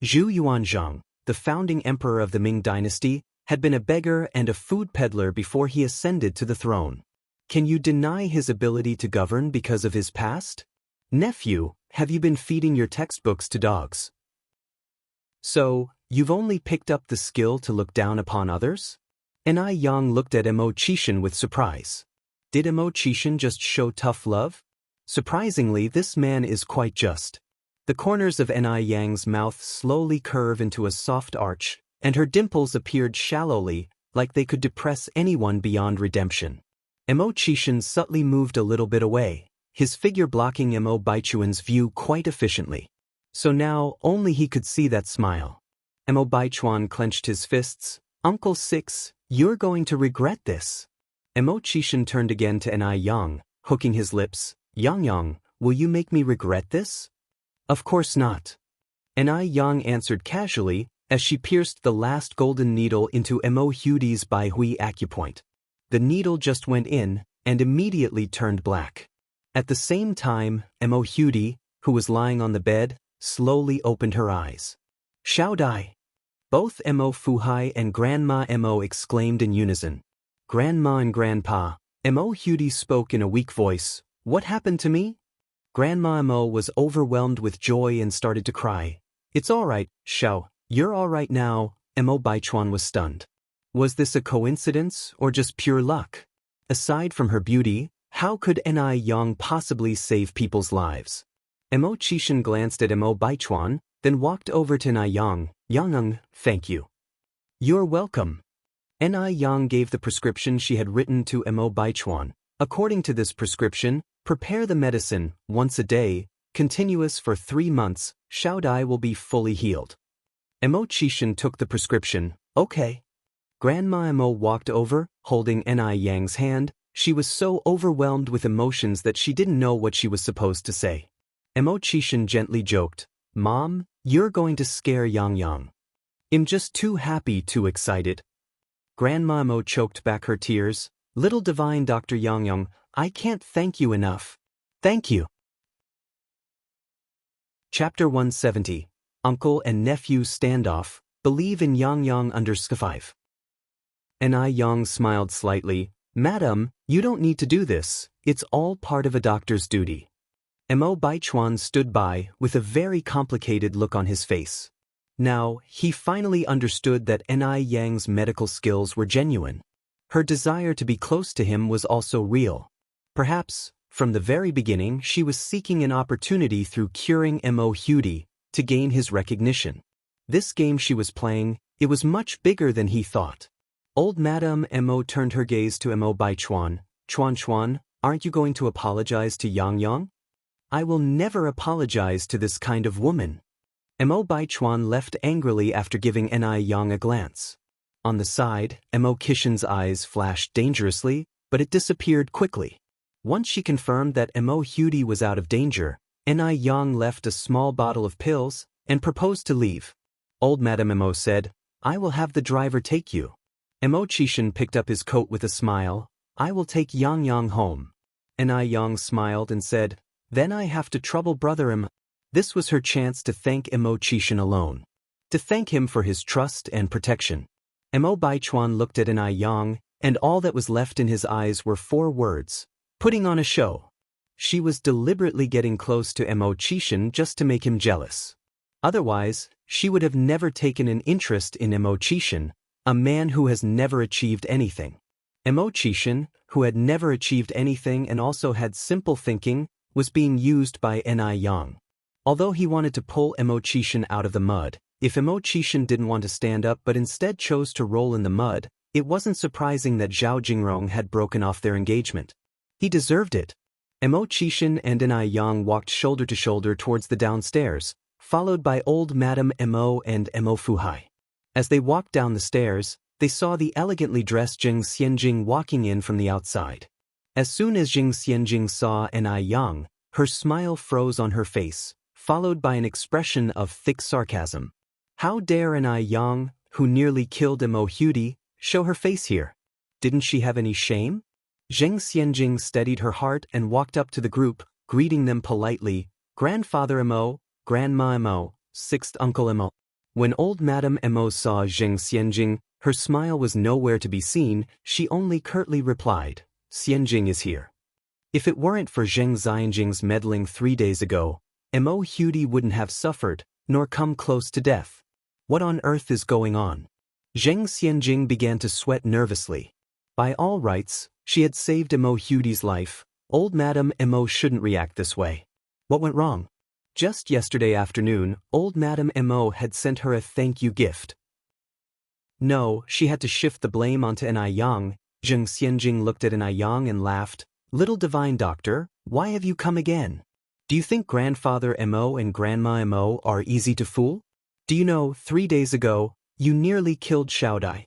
Zhu Yuanzhang, the founding emperor of the Ming dynasty, had been a beggar and a food peddler before he ascended to the throne. Can you deny his ability to govern because of his past? Nephew, have you been feeding your textbooks to dogs? So, you've only picked up the skill to look down upon others? Yang looked at Chishan with surprise. Did Chishan just show tough love? Surprisingly, this man is quite just. The corners of Yang's mouth slowly curve into a soft arch, and her dimples appeared shallowly, like they could depress anyone beyond redemption. Chishan subtly moved a little bit away, his figure blocking Baichuan's view quite efficiently. So now, only he could see that smile. Baichuan clenched his fists. Uncle Six, you're going to regret this. Chishan turned again to Yang, hooking his lips. Yang, will you make me regret this? Of course not. Yang answered casually, as she pierced the last golden needle into Hudi's Baihui acupoint. The needle just went in, and immediately turned black. At the same time, Hudi, who was lying on the bed, slowly opened her eyes. Xiao Dai! Both Fuhai and Grandma exclaimed in unison. Grandma and Grandpa, Hudi spoke in a weak voice. What happened to me? Grandma was overwhelmed with joy and started to cry. It's all right, Xiao, you're all right now. Baichuan was stunned. Was this a coincidence or just pure luck? Aside from her beauty, how could Yang possibly save people's lives? Chishan glanced at Baichuan, then walked over to Yang. Yang, thank you. You're welcome. Yang gave the prescription she had written to Baichuan. According to this prescription, prepare the medicine, once a day, continuous for 3 months, Xiao Dai will be fully healed. Chishan took the prescription. Okay. Grandma walked over, holding Yang's hand. She was so overwhelmed with emotions that she didn't know what she was supposed to say. Chishan gently joked, Mom, you're going to scare Yang. I'm just too happy, too excited. Grandma choked back her tears. Little divine Dr. Yang, I can't thank you enough. Thank you. Chapter 170. Uncle and Nephew Standoff, Believe in Yang under 5. Yang smiled slightly. Madam, you don't need to do this, it's all part of a doctor's duty. Baichuan stood by, with a very complicated look on his face. Now, he finally understood that Yang's medical skills were genuine. Her desire to be close to him was also real. Perhaps, from the very beginning, she was seeking an opportunity through curing Hudi to gain his recognition. This game she was playing, it was much bigger than he thought. Old Madame turned her gaze to Baichuan. Chuan, aren't you going to apologize to Yang? I will never apologize to this kind of woman. Baichuan left angrily after giving Yang a glance. On the side, Kishan's eyes flashed dangerously, but it disappeared quickly. Once she confirmed that Hudi was out of danger, Yang left a small bottle of pills and proposed to leave. Old Madame said, I will have the driver take you. Chishan picked up his coat with a smile. I will take Yang home. Yang smiled and said, Then I have to trouble brother . This was her chance to thank Chishan alone. To thank him for his trust and protection. Baichuan looked at Yang, and all that was left in his eyes were 4 words. Putting on a show. She was deliberately getting close to Chishan just to make him jealous. Otherwise, she would have never taken an interest in Chishan, a man who has never achieved anything. Chishan, who had never achieved anything and also had simple thinking, was being used by Yang. Although he wanted to pull Chishan out of the mud, if Chishan didn't want to stand up but instead chose to roll in the mud, it wasn't surprising that Zhao Jingrong had broken off their engagement. He deserved it. Chishan and Yang walked shoulder to shoulder towards the downstairs, followed by old Madame and Fuhai. As they walked down the stairs, they saw the elegantly dressed Zheng Xianjing walking in from the outside. As soon as Zheng Xianjing saw Yang, her smile froze on her face, followed by an expression of thick sarcasm. How dare Yang, who nearly killed Hudi, show her face here? Didn't she have any shame? Zheng Xianjing steadied her heart and walked up to the group, greeting them politely. Grandfather Grandma Sixth Uncle When old Madame saw Zheng Xianjing, her smile was nowhere to be seen. She only curtly replied, Xianjing is here. If it weren't for Zheng Xianjing's meddling 3 days ago, Mo Hudi wouldn't have suffered, nor come close to death. What on earth is going on? Zheng Xianjing began to sweat nervously. By all rights, she had saved Mo Hudi's life. Old Madame Mo shouldn't react this way. What went wrong? Just yesterday afternoon, old Madame Mo had sent her a thank you gift. No, she had to shift the blame onto Yang. Zheng Xianjing looked at Yang and laughed. Little divine doctor, why have you come again? Do you think Grandfather Mo and Grandma Mo are easy to fool? Do you know, 3 days ago, you nearly killed Xiaodai.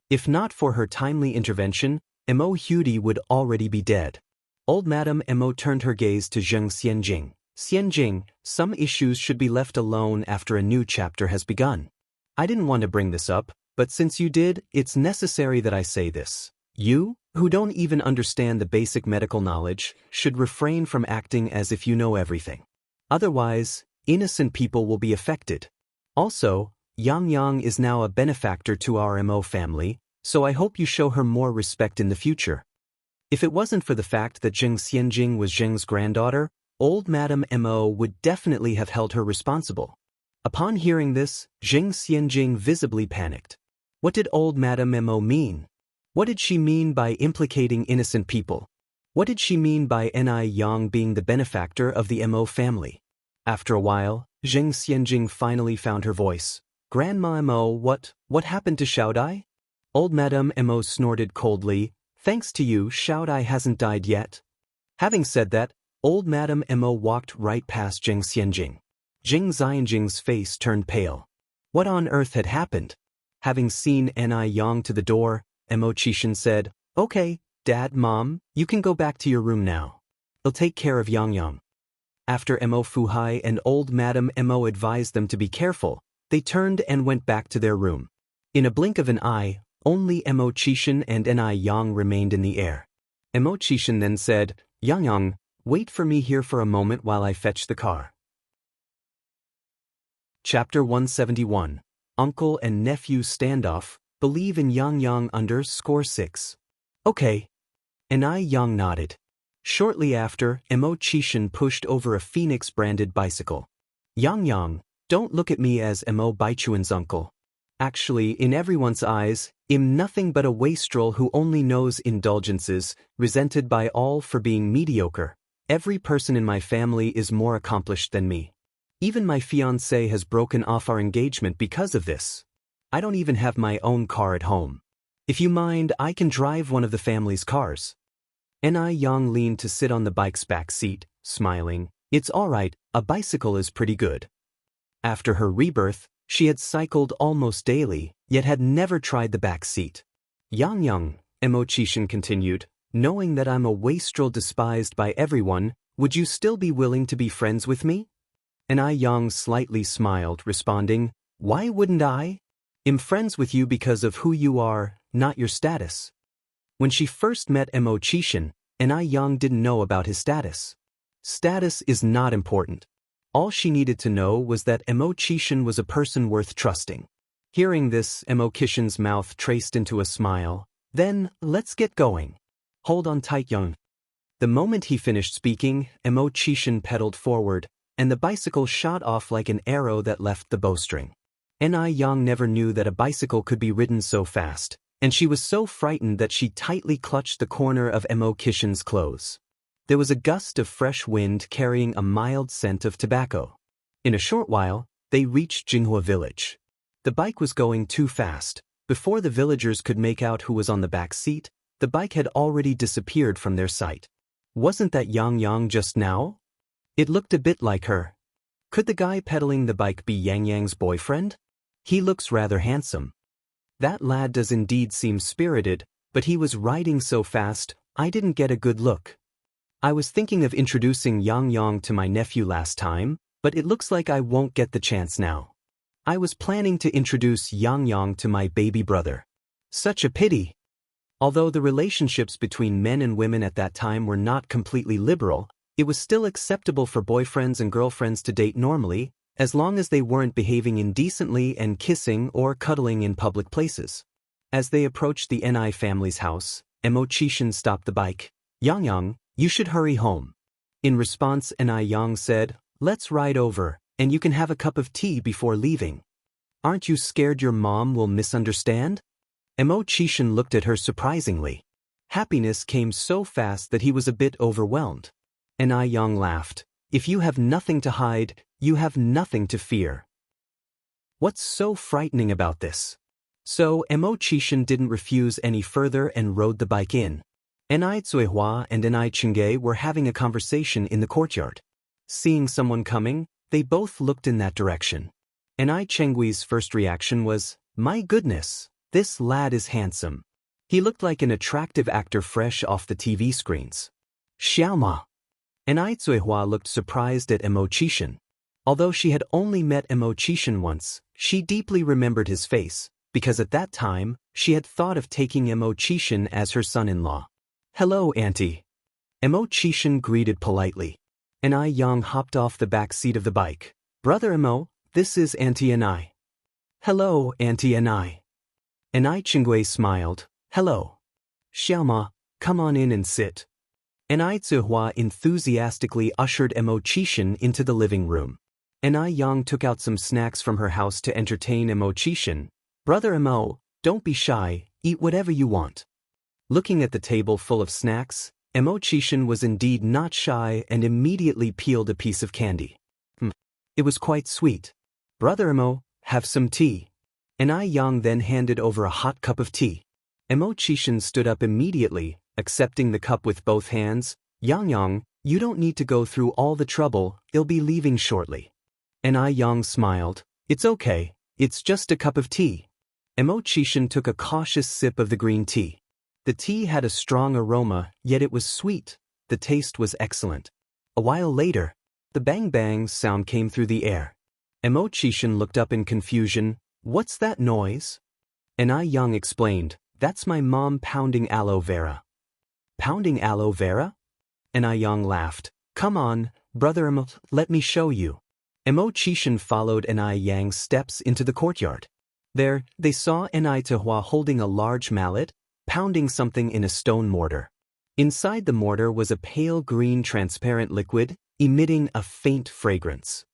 If not for her timely intervention, Mo Hudi would already be dead. Old Madame Mo turned her gaze to Zheng Xianjing. Xianjing, some issues should be left alone after a new chapter has begun. I didn't want to bring this up, but since you did, it's necessary that I say this. You, who don't even understand the basic medical knowledge, should refrain from acting as if you know everything. Otherwise, innocent people will be affected. Also, Yang is now a benefactor to our Mo family, so I hope you show her more respect in the future. If it wasn't for the fact that Zheng Xianjing was Zheng's granddaughter, old Madame Mo would definitely have held her responsible. Upon hearing this, Zheng Xianjing visibly panicked. What did old Madame Mo mean? What did she mean by implicating innocent people? What did she mean by Yang being the benefactor of the Mo family? After a while, Zheng Xianjing finally found her voice. Grandma Mo, what happened to Xiaodai? Old Madame Mo snorted coldly. Thanks to you, Xiaodai hasn't died yet. Having said that, old Madame Mo walked right past Zheng Xianjing. Zheng Xianjing's face turned pale. What on earth had happened? Having seen Yang to the door, Mo Qishan said, Okay, Dad, Mom, you can go back to your room now. I'll take care of Yang. After Mo Fuhai and old Madame Mo advised them to be careful, they turned and went back to their room. In a blink of an eye, only Mo Qishan and Yang remained in the air. Mo Qishan then said, Yang, wait for me here for a moment while I fetch the car. Chapter 171. Uncle and Nephew Standoff, Believe in Yang _6. Okay. Yang nodded. Shortly after, Mo Qishan pushed over a Phoenix-branded bicycle. Yang, don't look at me as Mo Baichuan's uncle. Actually, in everyone's eyes, I'm nothing but a wastrel who only knows indulgences, resented by all for being mediocre. Every person in my family is more accomplished than me. Even my fiancé has broken off our engagement because of this. I don't even have my own car at home. If you mind, I can drive one of the family's cars. Yang leaned to sit on the bike's back seat, smiling. It's alright, a bicycle is pretty good. After her rebirth, she had cycled almost daily, yet had never tried the back seat. Yang, Mo Qishan continued, knowing that I'm a wastrel despised by everyone, would you still be willing to be friends with me? Yang slightly smiled, responding, Why wouldn't I? I'm friends with you because of who you are, not your status. When she first met Mo Qishan, Yang didn't know about his status. Status is not important. All she needed to know was that Mo Qishan was a person worth trusting. Hearing this, Mo Qishan's mouth traced into a smile. Then, let's get going. Hold on tight, Yang. The moment he finished speaking, Mo Qishan pedaled forward, and the bicycle shot off like an arrow that left the bowstring. Yang never knew that a bicycle could be ridden so fast, and she was so frightened that she tightly clutched the corner of Mo Qishan's clothes. There was a gust of fresh wind carrying a mild scent of tobacco. In a short while, they reached Jinghua village. The bike was going too fast. Before the villagers could make out who was on the back seat, the bike had already disappeared from their sight. Wasn't that Yang just now? It looked a bit like her. Could the guy pedaling the bike be Yang's boyfriend? He looks rather handsome. That lad does indeed seem spirited, but he was riding so fast, I didn't get a good look. I was thinking of introducing Yang to my nephew last time, but it looks like I won't get the chance now. I was planning to introduce Yang to my baby brother. Such a pity. Although the relationships between men and women at that time were not completely liberal, it was still acceptable for boyfriends and girlfriends to date normally, as long as they weren't behaving indecently and kissing or cuddling in public places. As they approached the Ni family's house, Emochishan stopped the bike. Yang, you should hurry home. In response, Yang said, let's ride over, and you can have a cup of tea before leaving. Aren't you scared your mom will misunderstand? Emochishan looked at her surprisingly. Happiness came so fast that he was a bit overwhelmed. Yang laughed. If you have nothing to hide, you have nothing to fear. What's so frightening about this? So Emochishan didn't refuse any further and rode the bike in. Zuihua and Chengge were having a conversation in the courtyard. Seeing someone coming, they both looked in that direction. Chenggui's first reaction was, my goodness, this lad is handsome. He looked like an attractive actor fresh off the TV screens. Xiaoma. Zuihua looked surprised at Emochishan. Although she had only met Emochishan once, she deeply remembered his face, because at that time, she had thought of taking Emochishan as her son-in-law. Hello, Auntie. Emochishan greeted politely. Yang hopped off the back seat of the bike. Brother Emo, this is Auntie I. Hello, Auntie I. Chengui smiled. Hello. Xiaoma, come on in and sit. Zuihua enthusiastically ushered Emochishan into the living room. Yang took out some snacks from her house to entertain Emochishan. Brother Emo, don't be shy, eat whatever you want. Looking at the table full of snacks, Emochishan was indeed not shy and immediately peeled a piece of candy. It was quite sweet. Brother Emo, have some tea. Yang then handed over a hot cup of tea. Emochishan stood up immediately, accepting the cup with both hands. Yang, you don't need to go through all the trouble, I'll be leaving shortly. Yang smiled. It's okay, it's just a cup of tea. Emochishan took a cautious sip of the green tea. The tea had a strong aroma, yet it was sweet. The taste was excellent. A while later, the bang-bang sound came through the air. Emochishan looked up in confusion. What's that noise? Yang explained, that's my mom pounding aloe vera. Pounding aloe vera? Yang laughed. Come on, brother Emo, let me show you. Emochishan followed Yang's steps into the courtyard. There, they saw Zuihua holding a large mallet, pounding something in a stone mortar. Inside the mortar was a pale green transparent liquid, emitting a faint fragrance.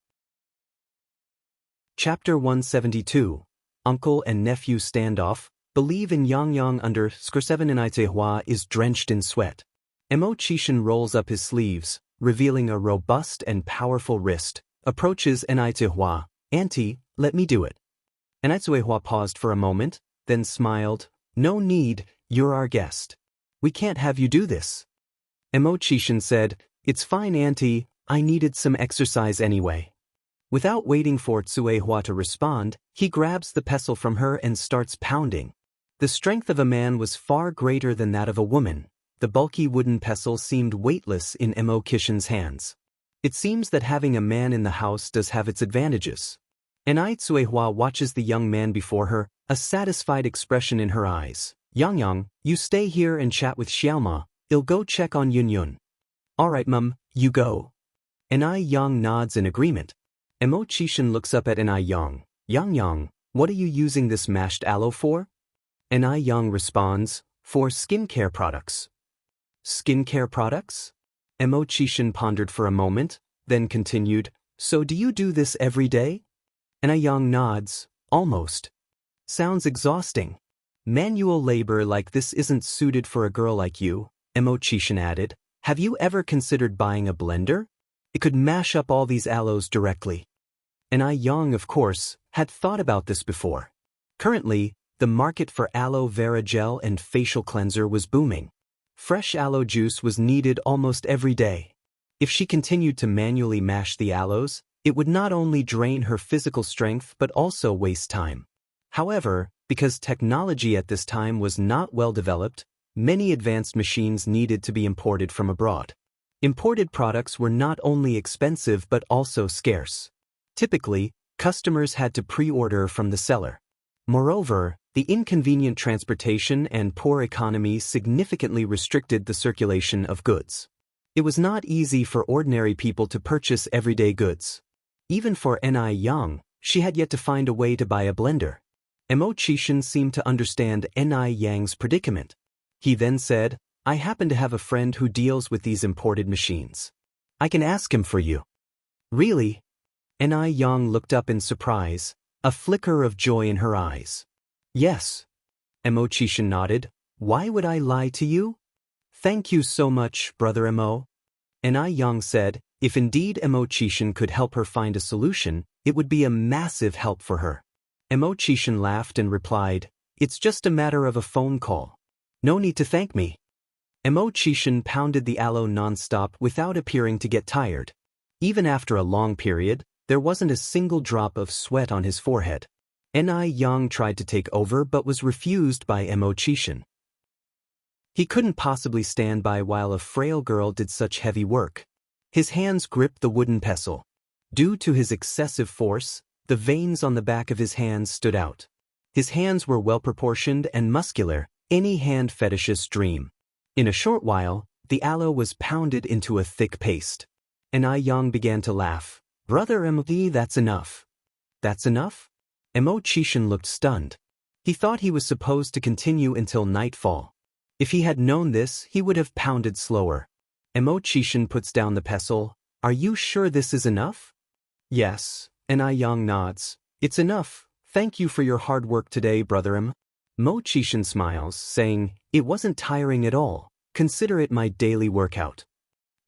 Chapter 172. Uncle and Nephew Standoff. Believe in Yang under score 7. Zuihua is drenched in sweat. Emochishan rolls up his sleeves, revealing a robust and powerful wrist, approaches Zuihua. Auntie, let me do it. Zuihua paused for a moment, then smiled. No need, you're our guest. We can't have you do this. Emochishan said, it's fine, Auntie, I needed some exercise anyway. Without waiting for Zuihua to respond, he grabs the pestle from her and starts pounding. The strength of a man was far greater than that of a woman. The bulky wooden pestle seemed weightless in Emochishan's hands. It seems that having a man in the house does have its advantages. Zuihua watches the young man before her, a satisfied expression in her eyes. Yang, you stay here and chat with Xiaoma, I'll go check on Yun. Alright Mum, you go. Yang nods in agreement. Emochishan looks up at Yang. Yang, what are you using this mashed aloe for? Yang responds, for skincare products. Skincare products? Emochishan pondered for a moment, then continued, so do you do this every day? Yang nods, almost. Sounds exhausting. Manual labor like this isn't suited for a girl like you, Emochishan added. Have you ever considered buying a blender? It could mash up all these aloes directly. Yang, of course, had thought about this before. Currently, the market for aloe vera gel and facial cleanser was booming. Fresh aloe juice was needed almost every day. If she continued to manually mash the aloes, it would not only drain her physical strength but also waste time. However, because technology at this time was not well developed, many advanced machines needed to be imported from abroad. Imported products were not only expensive but also scarce. Typically, customers had to pre-order from the seller. Moreover, the inconvenient transportation and poor economy significantly restricted the circulation of goods. It was not easy for ordinary people to purchase everyday goods. Even for Yang, she had yet to find a way to buy a blender. Emochishan seemed to understand Yang's predicament. He then said, I happen to have a friend who deals with these imported machines. I can ask him for you. Really? Yang looked up in surprise, a flicker of joy in her eyes. Yes. Chishan nodded. Why would I lie to you? Thank you so much, Brother Mo. Yang said, if indeed Chishan could help her find a solution, it would be a massive help for her. Chishan laughed and replied, it's just a matter of a phone call. No need to thank me. Chishan pounded the aloe non-stop without appearing to get tired. Even after a long period, there wasn't a single drop of sweat on his forehead. Yang tried to take over but was refused by Chishan. He couldn't possibly stand by while a frail girl did such heavy work. His hands gripped the wooden pestle. Due to his excessive force, the veins on the back of his hands stood out. His hands were well-proportioned and muscular, any hand fetishist's dream. In a short while, the aloe was pounded into a thick paste. Yang began to laugh. Brother MD, that's enough. That's enough? Chishan looked stunned. He thought he was supposed to continue until nightfall. If he had known this, he would have pounded slower. Chishan puts down the pestle. Are you sure this is enough? Yes. Yang nods. It's enough. Thank you for your hard work today, Brother Chishan smiles, saying, it wasn't tiring at all. Consider it my daily workout.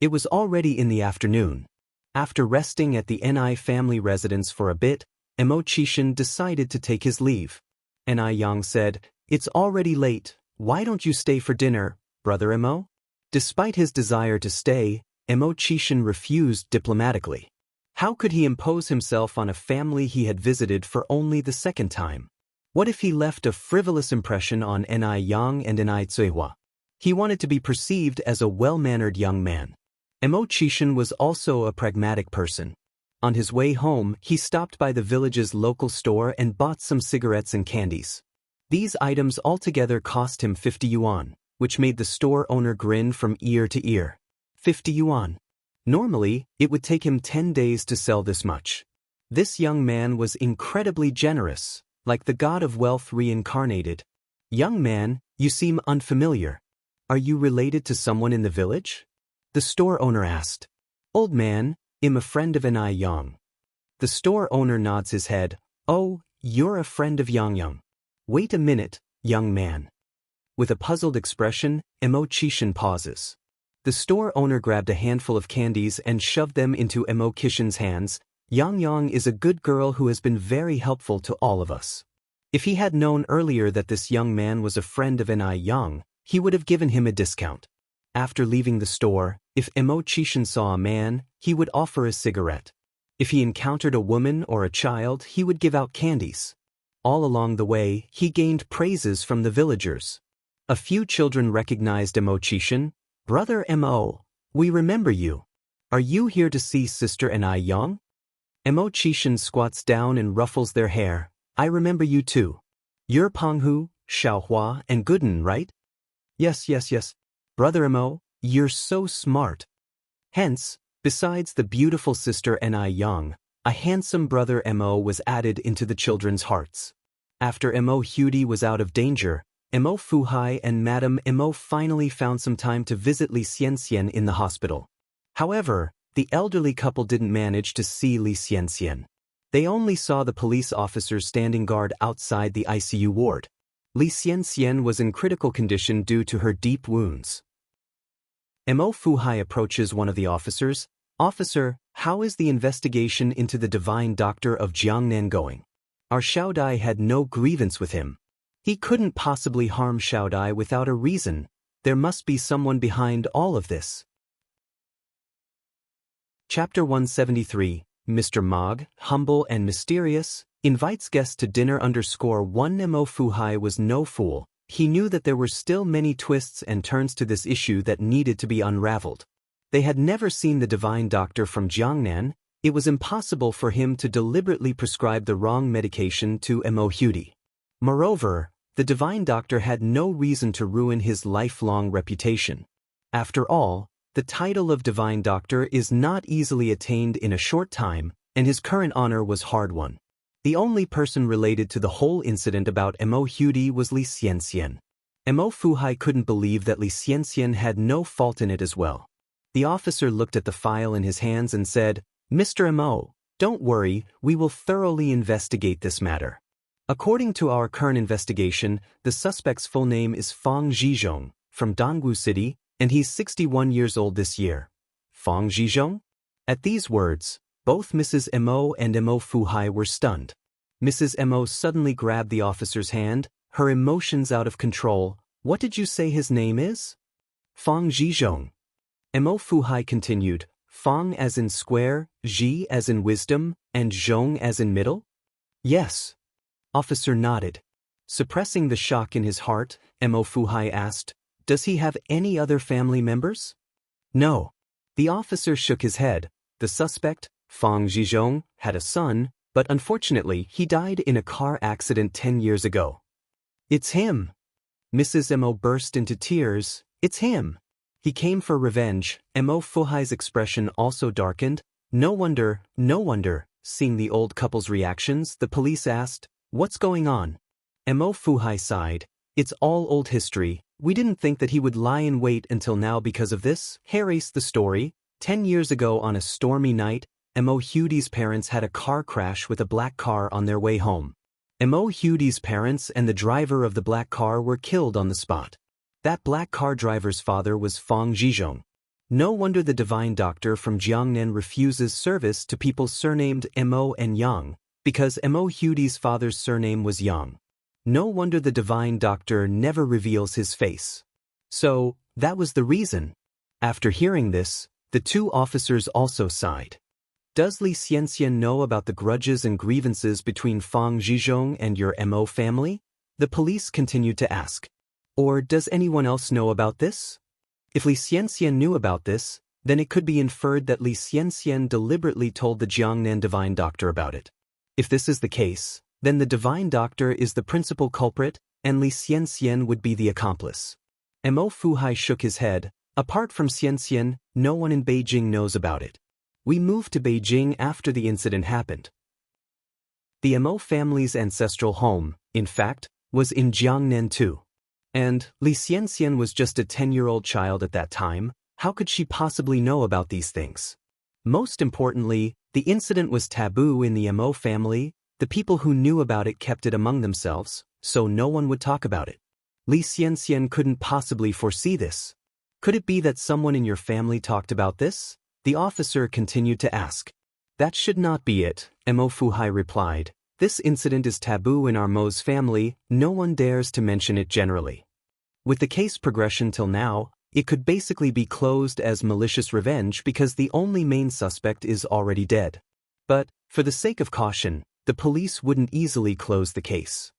It was already in the afternoon. After resting at the Ni family residence for a bit, Chishan decided to take his leave. Yang said, it's already late. Why don't you stay for dinner, Brother Mo? Despite his desire to stay, Chishan refused diplomatically. How could he impose himself on a family he had visited for only the second time? What if he left a frivolous impression on Yang and Tsuihua? He wanted to be perceived as a well-mannered young man. Chishan was also a pragmatic person. On his way home, he stopped by the village's local store and bought some cigarettes and candies. These items altogether cost him 50 yuan, which made the store owner grin from ear to ear. 50 yuan. Normally, it would take him 10 days to sell this much. This young man was incredibly generous, like the god of wealth reincarnated. Young man, you seem unfamiliar. Are you related to someone in the village? The store owner asked. Old man, I'm a friend of Yang. The store owner nods his head. Oh, you're a friend of Yang. Wait a minute, young man. With a puzzled expression, Chishan pauses. The store owner grabbed a handful of candies and shoved them into Chishan's hands. Yang is a good girl who has been very helpful to all of us. If he had known earlier that this young man was a friend of Yang, he would have given him a discount. After leaving the store, if Chishan saw a man, he would offer a cigarette. If he encountered a woman or a child, he would give out candies. All along the way, he gained praises from the villagers. A few children recognized Chishan. Brother Mo, we remember you. Are you here to see Sister Yang? Chishan squats down and ruffles their hair. I remember you too. You're Penghu, Xiaohua, and Gooden, right? Yes. Brother Mo, you're so smart. Hence, besides the beautiful Sister Yang, a handsome Brother Mo was added into the children's hearts. After Mo Hudi was out of danger, Mo Fuhai and Madame Mo finally found some time to visit Li Xianxian in the hospital. However, the elderly couple didn't manage to see Li Xianxian. They only saw the police officers standing guard outside the ICU ward. Li Xianxian was in critical condition due to her deep wounds. Mo Fuhai approaches one of the officers. Officer, how is the investigation into the divine doctor of Jiangnan going? Our Xiaodai had no grievance with him. He couldn't possibly harm Xiaodai without a reason. There must be someone behind all of this. Chapter 173, Mr. Mog, humble and mysterious, invites guests to dinner. _1 Mo Fuhai was no fool. He knew that there were still many twists and turns to this issue that needed to be unraveled. They had never seen the divine doctor from Jiangnan. It was impossible for him to deliberately prescribe the wrong medication to Mo Hudi. Moreover, the divine doctor had no reason to ruin his lifelong reputation. After all, the title of divine doctor is not easily attained in a short time, and his current honor was hard-won. The only person related to the whole incident about Mo Hudi was Li Xianxian. Mo Fuhai couldn't believe that Li Xianxian had no fault in it as well. The officer looked at the file in his hands and said, "Mr. Mo, don't worry, we will thoroughly investigate this matter. According to our current investigation, the suspect's full name is Fang Zhizhong, from Dongwu City, and he's 61 years old this year." Fang Zhizhong? At these words, both Mrs. Mo and Mo Fuhai were stunned. Mrs. Mo suddenly grabbed the officer's hand, her emotions out of control. "What did you say his name is?" "Fang Zhizhong." Mo Fuhai continued, "Fang as in square, Zhi as in wisdom, and Zhong as in middle?" "Yes." Officer nodded. Suppressing the shock in his heart, Mo Fuhai asked, "Does he have any other family members?" "No." The officer shook his head. The suspect, Fang Zhizhong, had a son, but unfortunately he died in a car accident 10 years ago. "It's him." Mrs. Mo burst into tears. "It's him. He came for revenge." Mo Fuhai's expression also darkened. No wonder. Seeing the old couple's reactions, the police asked, "What's going on?" Mo Fuhai sighed. "It's all old history. We didn't think that he would lie in wait until now because of this." Harry's the story. 10 years ago on a stormy night, Mo Hudy's parents had a car crash with a black car on their way home. Mo Hudy's parents and the driver of the black car were killed on the spot. That black car driver's father was Fang Zhizhong. No wonder the divine doctor from Jiangnan refuses service to people surnamed Mo and Yang, because Mo Hudy's father's surname was Yang. No wonder the divine doctor never reveals his face. So, that was the reason. After hearing this, the two officers also sighed. Does Li Xianxia know about the grudges and grievances between Fang Zhizhong and your Mo family? The police continued to ask. Or does anyone else know about this? If Li Xianxia knew about this, then it could be inferred that Li Xianxia deliberately told the Jiangnan divine doctor about it. If this is the case, then the divine doctor is the principal culprit, and Li Xianxia would be the accomplice. Mo Fuhai shook his head. Apart from Xianxia, no one in Beijing knows about it. We moved to Beijing after the incident happened. The Mo family's ancestral home, in fact, was in Jiangnan too. And Li Xianxia was just a 10-year-old child at that time. How could she possibly know about these things? Most importantly, the incident was taboo in the Mo family. The people who knew about it kept it among themselves, so no one would talk about it. Li Xianxia couldn't possibly foresee this. Could it be that someone in your family talked about this? The officer continued to ask. That should not be it, Mo Fuhai replied. This incident is taboo in our Mo's family. No one dares to mention it generally. With the case progression till now, it could basically be closed as malicious revenge because the only main suspect is already dead. But, for the sake of caution, the police wouldn't easily close the case.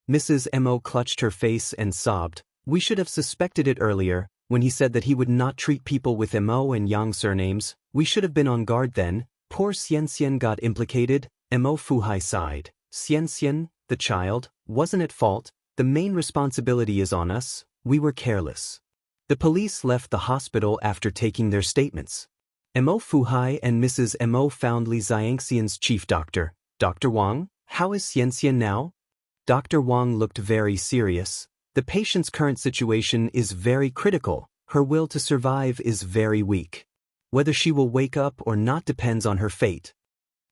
Mrs. Mo clutched her face and sobbed. We should have suspected it earlier. When he said that he would not treat people with Mo and Yang surnames, we should have been on guard then. Poor Xianxia got implicated. Mo Fuhai sighed. Xianxia, the child, wasn't at fault. The main responsibility is on us. We were careless. The police left the hospital after taking their statements. Mo Fuhai and Mrs. Mo found Li Xianxian's chief doctor, Dr. Wang. How is Xianxia now? Dr. Wang looked very serious. The patient's current situation is very critical. Her will to survive is very weak. Whether she will wake up or not depends on her fate.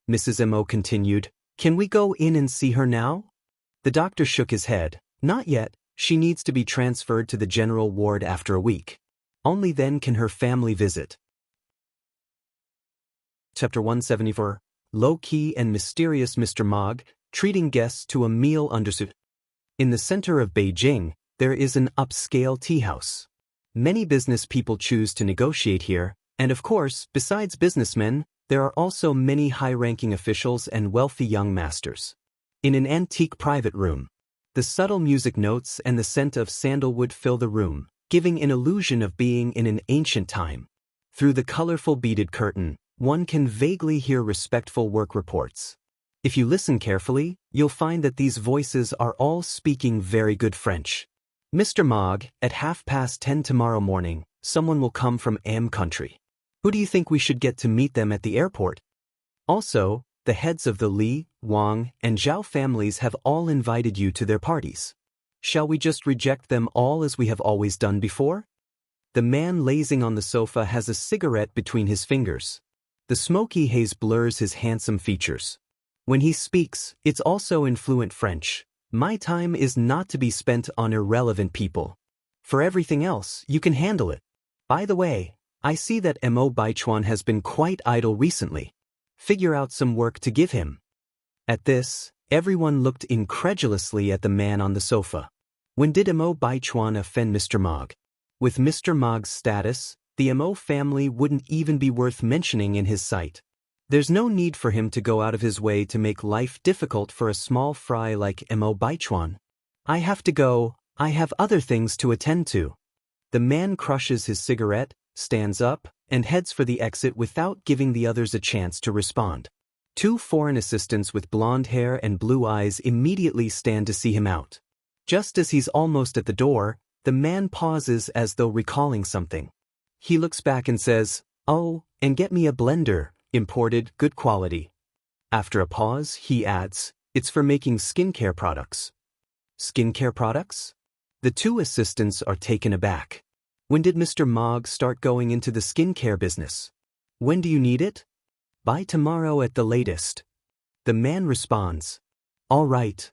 Mrs. Mo continued, Can we go in and see her now? The doctor shook his head. Not yet. She needs to be transferred to the general ward after a week. Only then can her family visit. Chapter 174. Low-key and mysterious Mr. Mog, treating guests to a meal understood. In the center of Beijing, there is an upscale tea house. Many business people choose to negotiate here, and of course, besides businessmen, there are also many high-ranking officials and wealthy young masters. In an antique private room, the subtle music notes and the scent of sandalwood fill the room, giving an illusion of being in an ancient time. Through the colorful beaded curtain, one can vaguely hear respectful work reports. If you listen carefully, you'll find that these voices are all speaking very good French. Mr. Mog, at 10:30 tomorrow morning, someone will come from country. Who do you think we should get to meet them at the airport? Also, the heads of the Li, Wang, and Zhao families have all invited you to their parties. Shall we just reject them all as we have always done before? The man lazing on the sofa has a cigarette between his fingers. The smoky haze blurs his handsome features. When he speaks, it's also in fluent French. My time is not to be spent on irrelevant people. For everything else, you can handle it. By the way, I see that Mo Baichuan has been quite idle recently. Figure out some work to give him. At this, everyone looked incredulously at the man on the sofa. When did Mo Baichuan offend Mr. Mog? With Mr. Mog's status, the Mo family wouldn't even be worth mentioning in his sight. There's no need for him to go out of his way to make life difficult for a small fry like Mo Baichuan. I have to go, I have other things to attend to. The man crushes his cigarette, stands up, and heads for the exit without giving the others a chance to respond. Two foreign assistants with blonde hair and blue eyes immediately stand to see him out. Just as he's almost at the door, the man pauses as though recalling something. He looks back and says, "Oh, and get me a blender, imported, good quality." After a pause, he adds, "It's for making skincare products." Skincare products? The two assistants are taken aback. When did Mr. Mog start going into the skincare business? When do you need it? By tomorrow at the latest. The man responds, "All right."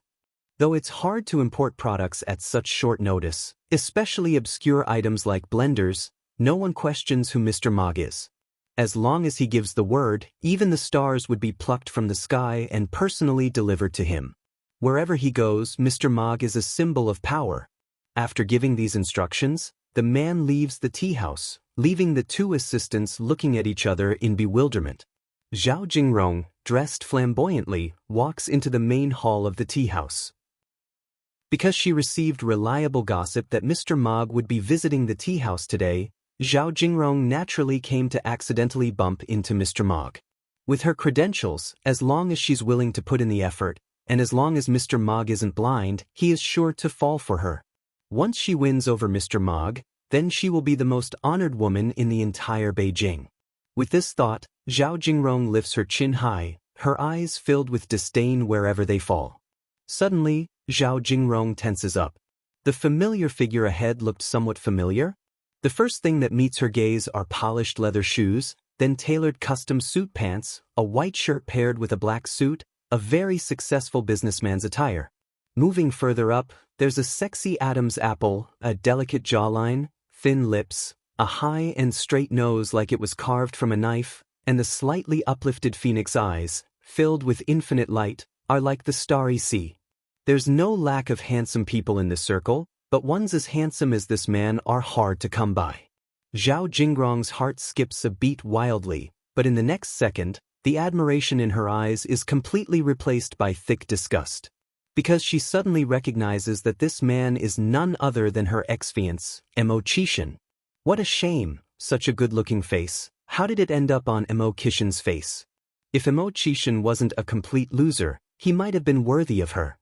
Though it's hard to import products at such short notice, especially obscure items like blenders, no one questions who Mr. Mog is. As long as he gives the word, even the stars would be plucked from the sky and personally delivered to him. Wherever he goes, Mr. Mog is a symbol of power. After giving these instructions, the man leaves the tea house, leaving the two assistants looking at each other in bewilderment. Zhao Jingrong, dressed flamboyantly, walks into the main hall of the tea house. Because she received reliable gossip that Mr. Mog would be visiting the tea house today, Zhao Jingrong naturally came to accidentally bump into Mr. Mog. With her credentials, as long as she's willing to put in the effort, and as long as Mr. Mog isn't blind, he is sure to fall for her. Once she wins over Mr. Mog, then she will be the most honored woman in the entire Beijing. With this thought, Zhao Jingrong lifts her chin high, her eyes filled with disdain wherever they fall. Suddenly, Zhao Jingrong tenses up. The familiar figure ahead looked somewhat familiar. The first thing that meets her gaze are polished leather shoes, then tailored custom suit pants, a white shirt paired with a black suit, a very successful businessman's attire. Moving further up, there's a sexy Adam's apple, a delicate jawline, thin lips, a high and straight nose like it was carved from a knife, and the slightly uplifted phoenix eyes, filled with infinite light, are like the starry sea. There's no lack of handsome people in this circle, but ones as handsome as this man are hard to come by. Zhao Jingrong's heart skips a beat wildly, but in the next second, the admiration in her eyes is completely replaced by thick disgust. Because she suddenly recognizes that this man is none other than her ex-fiancé, Mo Qishan. What a shame, such a good-looking face. How did it end up on Mo Qishan's face? If Mo Qishan wasn't a complete loser, he might have been worthy of her.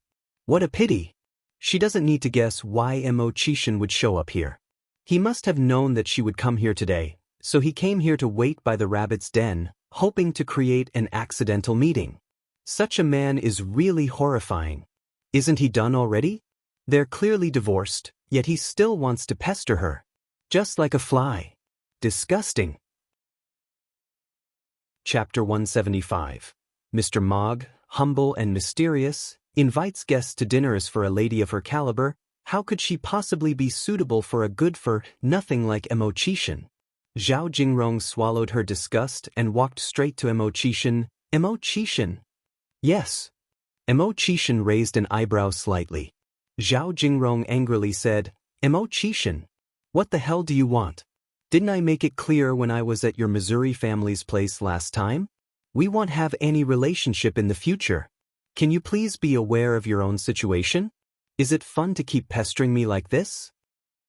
What a pity. She doesn't need to guess why Mo Qishan would show up here. He must have known that she would come here today, so he came here to wait by the rabbit's den, hoping to create an accidental meeting. Such a man is really horrifying. Isn't he done already? They're clearly divorced, yet he still wants to pester her. Just like a fly. Disgusting. Chapter 175. Mr. Mog, humble and mysterious, invites guests to dinner. As for a lady of her caliber, how could she possibly be suitable for a good-for-nothing like Mo Qishan? Zhao Jingrong swallowed her disgust and walked straight to Mo Qishan. Mo Qishan? Yes. Mo Qishan raised an eyebrow slightly. Zhao Jingrong angrily said, Mo Qishan, what the hell do you want? Didn't I make it clear when I was at your Missouri family's place last time? We won't have any relationship in the future. Can you please be aware of your own situation? Is it fun to keep pestering me like this?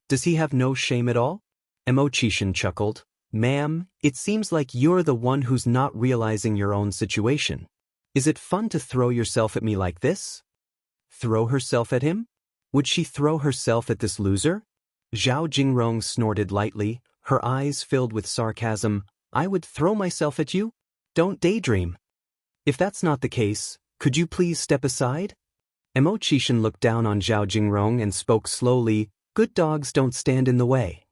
Does he have no shame at all? Mo Qishan chuckled. Ma'am, it seems like you're the one who's not realizing your own situation. Is it fun to throw yourself at me like this? Throw herself at him? Would she throw herself at this loser? Zhao Jingrong snorted lightly, her eyes filled with sarcasm. I would throw myself at you? Don't daydream. If that's not the case, could you please step aside? Emo Qishan looked down on Zhao Jingrong and spoke slowly, "Good dogs don't stand in the way."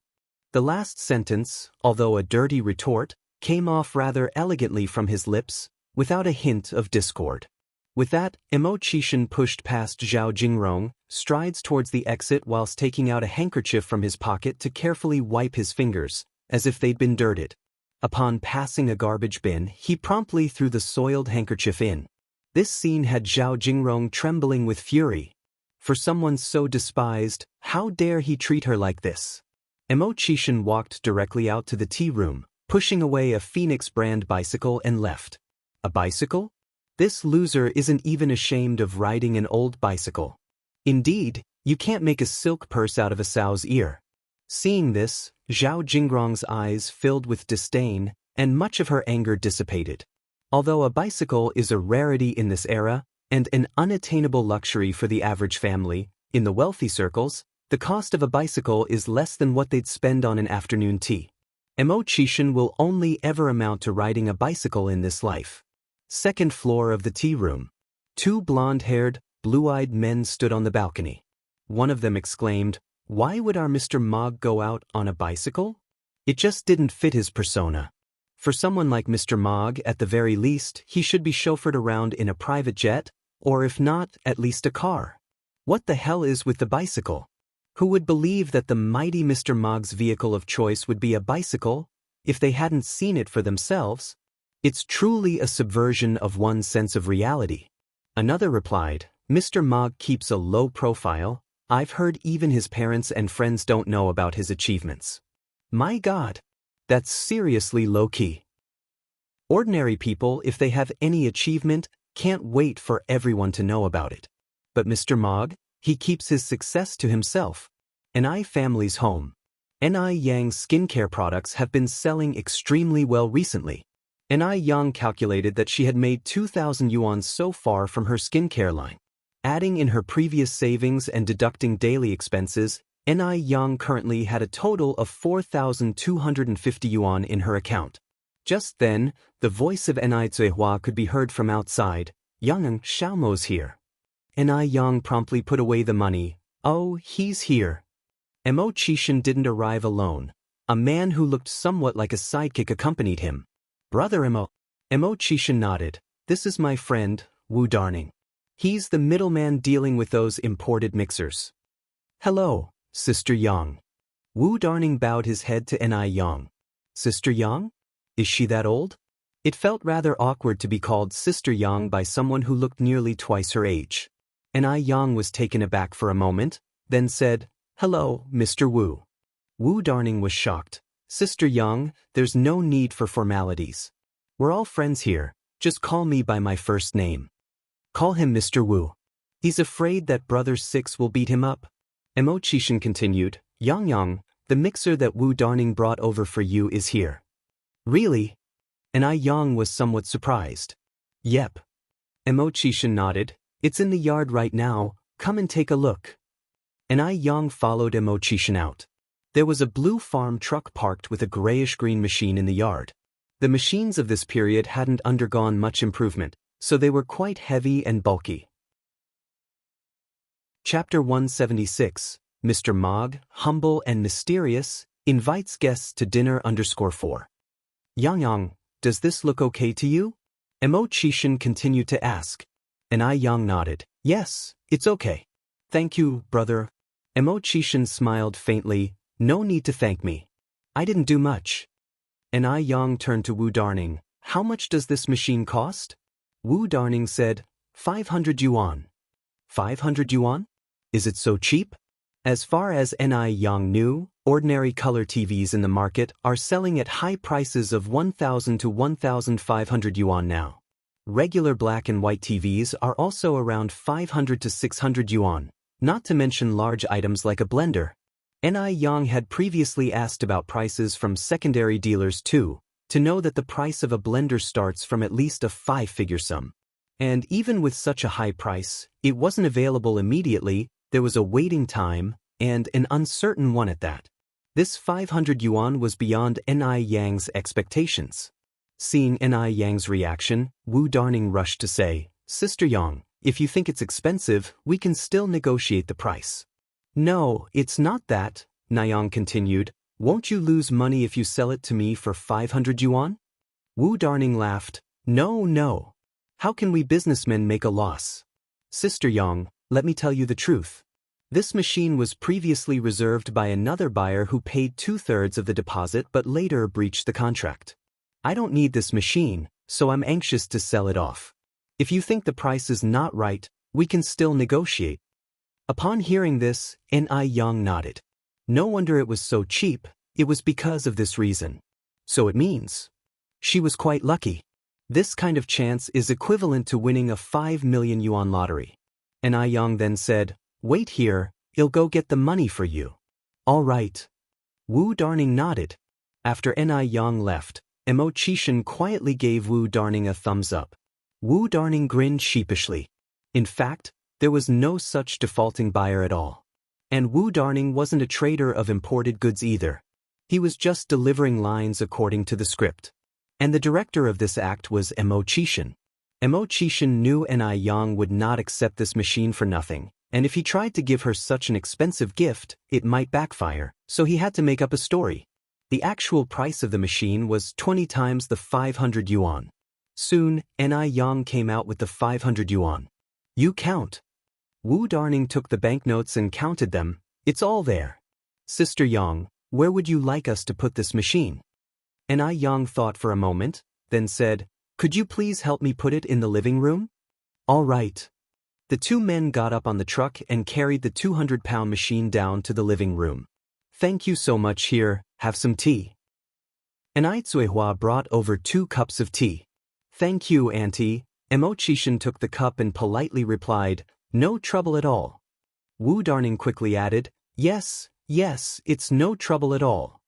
The last sentence, although a dirty retort, came off rather elegantly from his lips, without a hint of discord. With that, Emo Qishan pushed past Zhao Jingrong, strides towards the exit whilst taking out a handkerchief from his pocket to carefully wipe his fingers, as if they'd been dirted. Upon passing a garbage bin, he promptly threw the soiled handkerchief in. This scene had Zhao Jingrong trembling with fury. For someone so despised, how dare he treat her like this? Emo Qishan walked directly out to the tea room, pushing away a Phoenix brand bicycle and left. A bicycle? This loser isn't even ashamed of riding an old bicycle. Indeed, you can't make a silk purse out of a sow's ear. Seeing this, Zhao Jingrong's eyes filled with disdain, and much of her anger dissipated. Although a bicycle is a rarity in this era, and an unattainable luxury for the average family, in the wealthy circles, the cost of a bicycle is less than what they'd spend on an afternoon tea. Emo Qishan will only ever amount to riding a bicycle in this life. Second floor of the tea room. Two blonde-haired, blue-eyed men stood on the balcony. One of them exclaimed, "Why would our Mr. Mog go out on a bicycle?" It just didn't fit his persona. For someone like Mr. Mog, at the very least, he should be chauffeured around in a private jet, or if not, at least a car. What the hell is with the bicycle? Who would believe that the mighty Mr. Mog's vehicle of choice would be a bicycle, if they hadn't seen it for themselves? It's truly a subversion of one's sense of reality. Another replied, "Mr. Mog keeps a low profile. I've heard even his parents and friends don't know about his achievements." My God, that's seriously low-key. Ordinary people, if they have any achievement, can't wait for everyone to know about it. But Mr. Mog, he keeps his success to himself. NI family's home. NI Yang's skincare products have been selling extremely well recently. NI Yang calculated that she had made 2,000 yuan so far from her skincare line. Adding in her previous savings and deducting daily expenses, NI Yang currently had a total of 4,250 yuan in her account. Just then, the voice of NI Zuihua could be heard from outside. "Yang Xiaomo's here." NI Yang promptly put away the money. "Oh, he's here." Emo Qishan didn't arrive alone. A man who looked somewhat like a sidekick accompanied him. "Brother Emo." Emo Qishan nodded. "This is my friend, Wu Darning. He's the middleman dealing with those imported mixers." "Hello, Sister Yang." Wu Darning bowed his head to NI Yang. "Sister Yang? Is she that old?" It felt rather awkward to be called Sister Yang by someone who looked nearly twice her age. NI Yang was taken aback for a moment, then said, "Hello, Mr. Wu." Wu Darning was shocked. "Sister Yang, there's no need for formalities. We're all friends here, just call me by my first name." "Call him Mr. Wu. He's afraid that Brother Six will beat him up." Emo Qishan continued, Yang, the mixer that Wu Darning brought over for you is here." "Really?" NI Yang was somewhat surprised. "Yep." Emo Qishan nodded. "It's in the yard right now, come and take a look." NI Yang followed Emo Qishan out. There was a blue farm truck parked with a grayish-green machine in the yard. The machines of this period hadn't undergone much improvement, so they were quite heavy and bulky. Chapter 176, Mr. Mog, humble and mysterious, invites guests to dinner _4. Yang, does this look okay to you?" Emo Qishan continued to ask. NI Yang nodded. "Yes, it's okay. Thank you, brother." Emo Qishan smiled faintly. "No need to thank me. I didn't do much." NI Yang turned to Wu Darning. "How much does this machine cost?" Wu Darning said, 500 yuan. 500 yuan? Is it so cheap? As far as NI Yang knew, ordinary color TVs in the market are selling at high prices of 1,000 to 1,500 yuan now. Regular black and white TVs are also around 500 to 600 yuan, not to mention large items like a blender. NI Yang had previously asked about prices from secondary dealers too, to know that the price of a blender starts from at least a 5-figure sum. And even with such a high price, it wasn't available immediately, there was a waiting time, and an uncertain one at that. This 500 yuan was beyond NI Yang's expectations. Seeing NI Yang's reaction, Wu Darning rushed to say, "Sister Yang, If you think it's expensive, we can still negotiate the price. No, it's not that, Nayang continued. Won't you lose money if you sell it to me for 500 yuan? Wu Darning laughed. No, no. How can we businessmen make a loss? Sister Yang, let me tell you the truth. This machine was previously reserved by another buyer who paid 2/3 of the deposit but later breached the contract. I don't need this machine, so I'm anxious to sell it off. If you think the price is not right, we can still negotiate. Upon hearing this, Yang nodded. No wonder it was so cheap, it was because of this reason. So it means she was quite lucky. This kind of chance is equivalent to winning a 5 million yuan lottery. Yang then said, Wait here, I'll go get the money for you. All right. Wu Darning nodded. After Yang left, Mo Qishan quietly gave Wu Darning a thumbs up. Wu Darning grinned sheepishly. In fact, there was no such defaulting buyer at all. And Wu Darning wasn't a trader of imported goods either. He was just delivering lines according to the script. And the director of this act was Mo Qishan. Mo Qishan knew Yang would not accept this machine for nothing, and if he tried to give her such an expensive gift, it might backfire, so he had to make up a story. The actual price of the machine was 20 times the 500 yuan. Soon, Yang came out with the 500 yuan. You count. Wu Darning took the banknotes and counted them. It's all there. Sister Yang, where would you like us to put this machine? Yang thought for a moment, then said, Could you please help me put it in the living room? All right. The two men got up on the truck and carried the 200-pound machine down to the living room. Thank you so much. Here, have some tea. Zuihua brought over 2 cups of tea. Thank you, Auntie. Mo Qishan took the cup and politely replied, No trouble at all. Wu Darning quickly added, Yes, it's no trouble at all.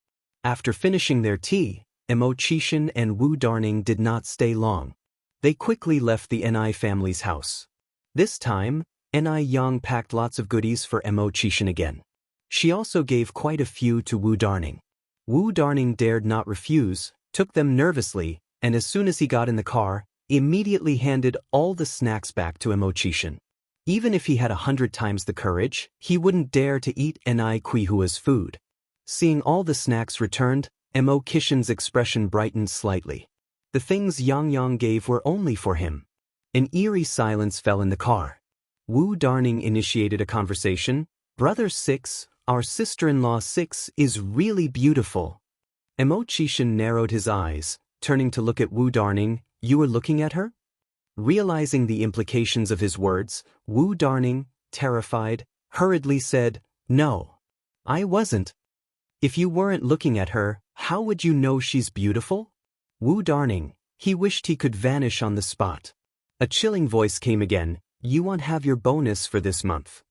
After finishing their tea, Mo Qishan and Wu Darning did not stay long. They quickly left the Ni family's house. This time, Yang packed lots of goodies for Mo Qishan again. She also gave quite a few to Wu Darning. Wu Darning dared not refuse, took them nervously, and as soon as he got in the car, immediately handed all the snacks back to Mo Qishan. Even if he had 100 times the courage, he wouldn't dare to eat Ni Kuihua's food. Seeing all the snacks returned, Mo Qishan's expression brightened slightly. The things Yang gave were only for him. An eerie silence fell in the car. Wu Darning initiated a conversation. Brother 6, our sister-in-law 6 is really beautiful. Mo Qishan narrowed his eyes, turning to look at Wu Darning. You were looking at her? Realizing the implications of his words, Wu Darning, terrified, hurriedly said, No, I wasn't. If you weren't looking at her, how would you know she's beautiful? Wu Darning, he wished he could vanish on the spot. A chilling voice came again, You won't have your bonus for this month.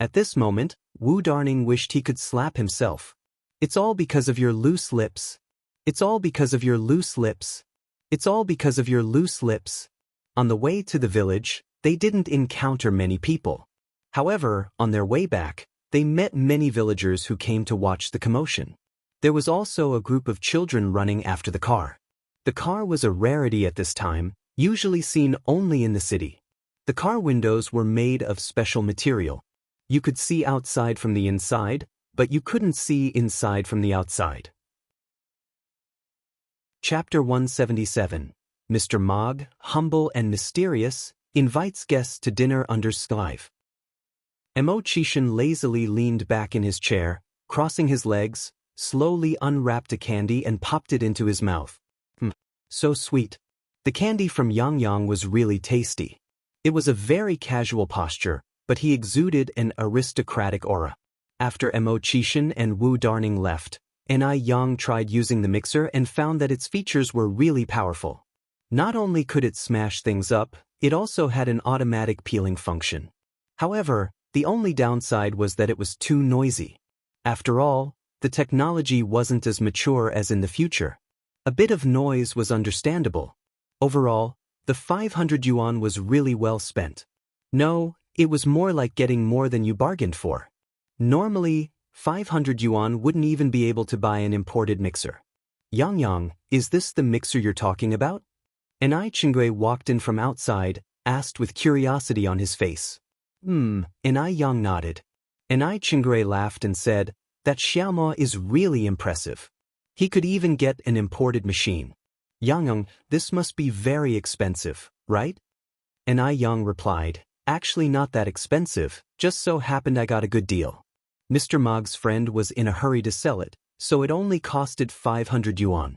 At this moment, Wu Darning wished he could slap himself. It's all because of your loose lips. It's all because of your loose lips. It's all because of your loose lips. On the way to the village, they didn't encounter many people. However, on their way back, they met many villagers who came to watch the commotion. There was also a group of children running after the car. The car was a rarity at this time, usually seen only in the city. The car windows were made of special material. You could see outside from the inside, but you couldn't see inside from the outside. Chapter 177. Mr. Mogg, humble and mysterious, invites guests to dinner under skive. Mo Qishan lazily leaned back in his chair, crossing his legs, slowly unwrapped a candy and popped it into his mouth. So sweet. The candy from Yang was really tasty. It was a very casual posture, but he exuded an aristocratic aura. After Mo Qishan and Wu Darning left, Yang tried using the mixer and found that its features were really powerful. Not only could it smash things up, it also had an automatic peeling function. However, the only downside was that it was too noisy. After all, the technology wasn't as mature as in the future. A bit of noise was understandable. Overall, the 500 yuan was really well spent. No, it was more like getting more than you bargained for. Normally, 500 yuan wouldn't even be able to buy an imported mixer. Yang, is this the mixer you're talking about? Chingui walked in from outside, asked with curiosity on his face. Enai Yang nodded. Enai Chingray laughed and said, that Xiaomo is really impressive. He could even get an imported machine. Yang, this must be very expensive, right? Enai Yang replied, actually not that expensive, just so happened I got a good deal. Mr. Mog's friend was in a hurry to sell it, so it only costed 500 yuan.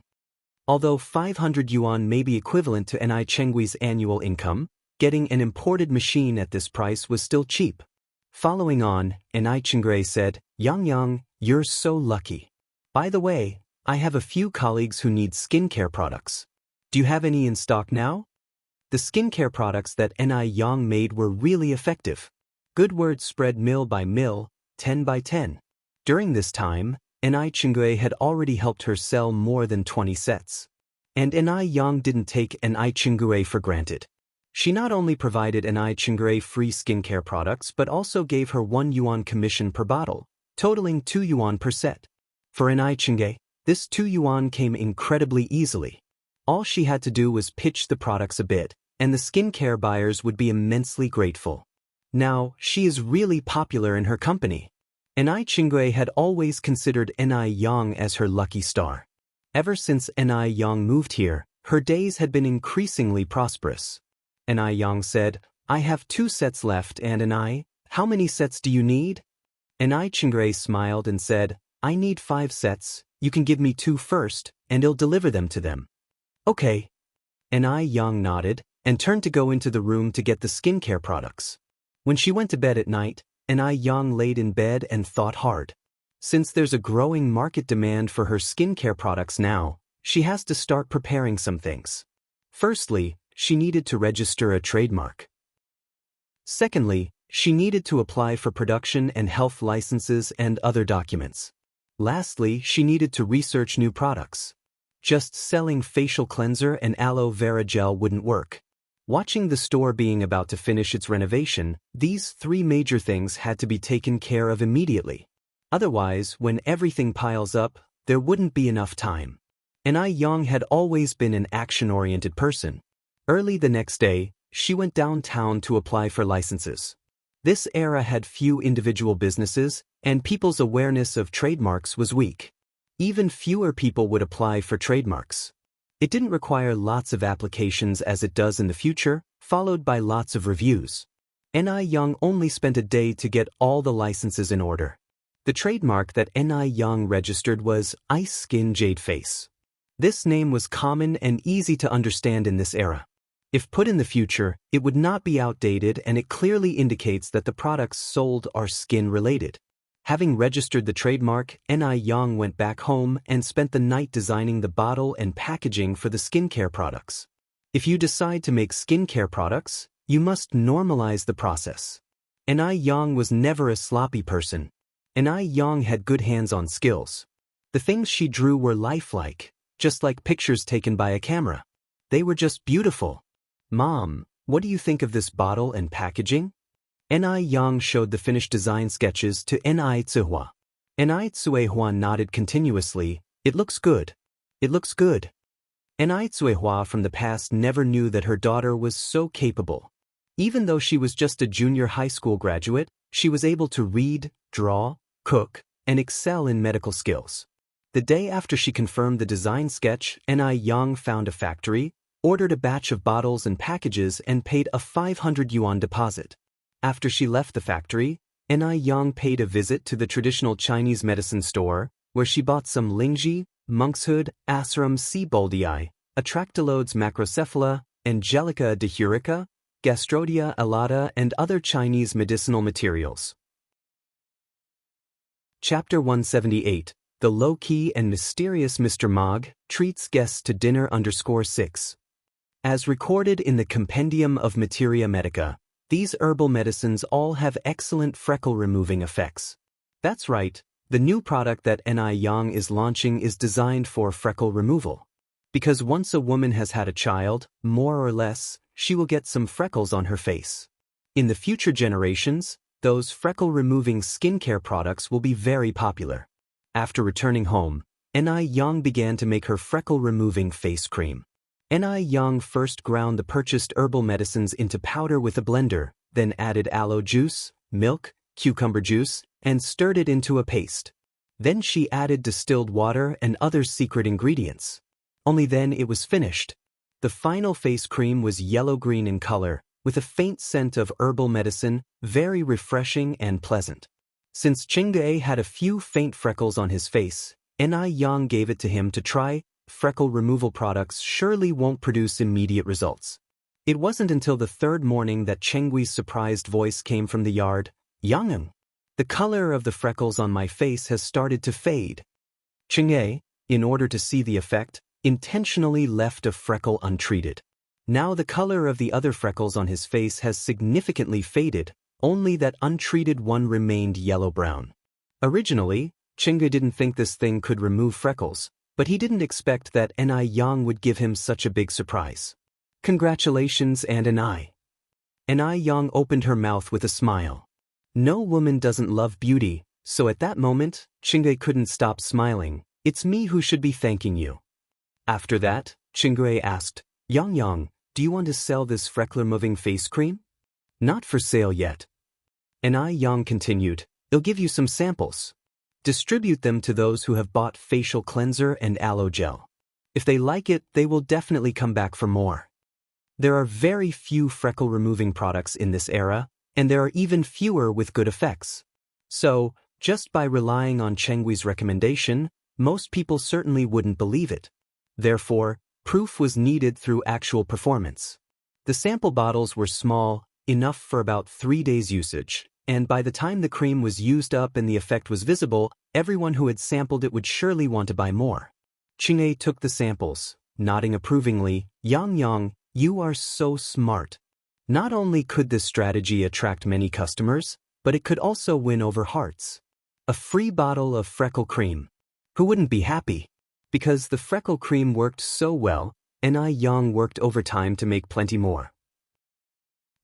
Although 500 yuan may be equivalent to Enai Chenggui's annual income, getting an imported machine at this price was still cheap. Following on, Enai Chengray said, Yang, you're so lucky. By the way, I have a few colleagues who need skincare products. Do you have any in stock now? The skincare products that Enai Yang made were really effective. Good word spread mill by mill, 10 by 10. During this time, Enai Chengray had already helped her sell more than 20 sets. And Enai Yang didn't take Enai Chengray for granted. She not only provided Enai Chengray free skincare products but also gave her 1 yuan commission per bottle, totaling 2 yuan per set. For Enai Chengray, this 2 yuan came incredibly easily. All she had to do was pitch the products a bit, and the skincare buyers would be immensely grateful. Now, she is really popular in her company. Enai Chengray had always considered Enai Yang as her lucky star. Ever since Enai Yang moved here, her days had been increasingly prosperous. Enai Yang said, I have 2 sets left and Enai, how many sets do you need? Enai Chengray smiled and said, I need 5 sets, you can give me 2 first, and I'll deliver them to them. Okay. Enai Yang nodded, and turned to go into the room to get the skincare products. When she went to bed at night, Enai Yang laid in bed and thought hard. Since there's a growing market demand for her skincare products now, she has to start preparing some things. Firstly, she needed to register a trademark. Secondly, she needed to apply for production and health licenses and other documents. Lastly, she needed to research new products. Just selling facial cleanser and aloe vera gel wouldn't work. Watching the store being about to finish its renovation, these 3 major things had to be taken care of immediately. Otherwise, when everything piles up, there wouldn't be enough time. Enai Yang had always been an action-oriented person. Early the next day, she went downtown to apply for licenses. This era had few individual businesses, and people's awareness of trademarks was weak. Even fewer people would apply for trademarks. It didn't require lots of applications as it does in the future, followed by lots of reviews. Enai Yang only spent a day to get all the licenses in order. The trademark that Enai Yang registered was Ice Skin Jade Face. This name was common and easy to understand in this era. If put in the future, it would not be outdated and it clearly indicates that the products sold are skin-related. Having registered the trademark, Enai Yang went back home and spent the night designing the bottle and packaging for the skincare products. If you decide to make skincare products, you must normalize the process. Enai Yang was never a sloppy person. Enai Yang had good hands-on skills. The things she drew were lifelike, just like pictures taken by a camera. They were just beautiful. Mom, what do you think of this bottle and packaging? Enai Yang showed the finished design sketches to Enai Tsuhua. Enai Tsuehua nodded continuously. It looks good. It looks good. Enai Tsuehua from the past never knew that her daughter was so capable. Even though she was just a junior high school graduate, she was able to read, draw, cook, and excel in medical skills. The day after she confirmed the design sketch, Enai Yang found a factory, ordered a batch of bottles and packages and paid a 500 yuan deposit. After she left the factory, Enai Yang paid a visit to the traditional Chinese medicine store, where she bought some lingji, monkshood, asarum seaboldii, atractylodes macrocephala, angelica dihurica, gastrodia alata and other Chinese medicinal materials. Chapter 178, The Low-Key and Mysterious Mr. Mog Treats Guests to Dinner _6. As recorded in the Compendium of Materia Medica, these herbal medicines all have excellent freckle-removing effects. That's right, the new product that Enai Yang is launching is designed for freckle removal. Because once a woman has had a child, more or less, she will get some freckles on her face. In the future generations, those freckle-removing skincare products will be very popular. After returning home, Enai Yang began to make her freckle-removing face cream. Yang first ground the purchased herbal medicines into powder with a blender, then added aloe juice, milk, cucumber juice, and stirred it into a paste. Then she added distilled water and other secret ingredients. Only then it was finished. The final face cream was yellow-green in color, with a faint scent of herbal medicine, very refreshing and pleasant. Since Chingge had a few faint freckles on his face, Yang gave it to him to try. Freckle removal products surely won't produce immediate results. It wasn't until the third morning that Chenggui's surprised voice came from the yard. Yang, the color of the freckles on my face has started to fade. Chingge, in order to see the effect, intentionally left a freckle untreated. Now the color of the other freckles on his face has significantly faded, only that untreated one remained yellow-brown. Originally, Chingge didn't think this thing could remove freckles, but he didn't expect that Yang would give him such a big surprise. Congratulations, Yang opened her mouth with a smile. No woman doesn't love beauty, so at that moment, Chingge couldn't stop smiling. It's me who should be thanking you. After that, Chingge asked, Yang, do you want to sell this freckle-removing face cream? Not for sale yet. Yang continued, I'll give you some samples. Distribute them to those who have bought facial cleanser and aloe gel. If they like it, they will definitely come back for more. There are very few freckle-removing products in this era, and there are even fewer with good effects. So, just by relying on Chenggui's recommendation, most people certainly wouldn't believe it. Therefore, proof was needed through actual performance. The sample bottles were small, enough for about 3 days' usage, and by the time the cream was used up and the effect was visible, everyone who had sampled it would surely want to buy more. Chingge took the samples, nodding approvingly. Yang, you are so smart. Not only could this strategy attract many customers, but it could also win over hearts. A free bottle of freckle cream. Who wouldn't be happy? Because the freckle cream worked so well, Yang worked overtime to make plenty more.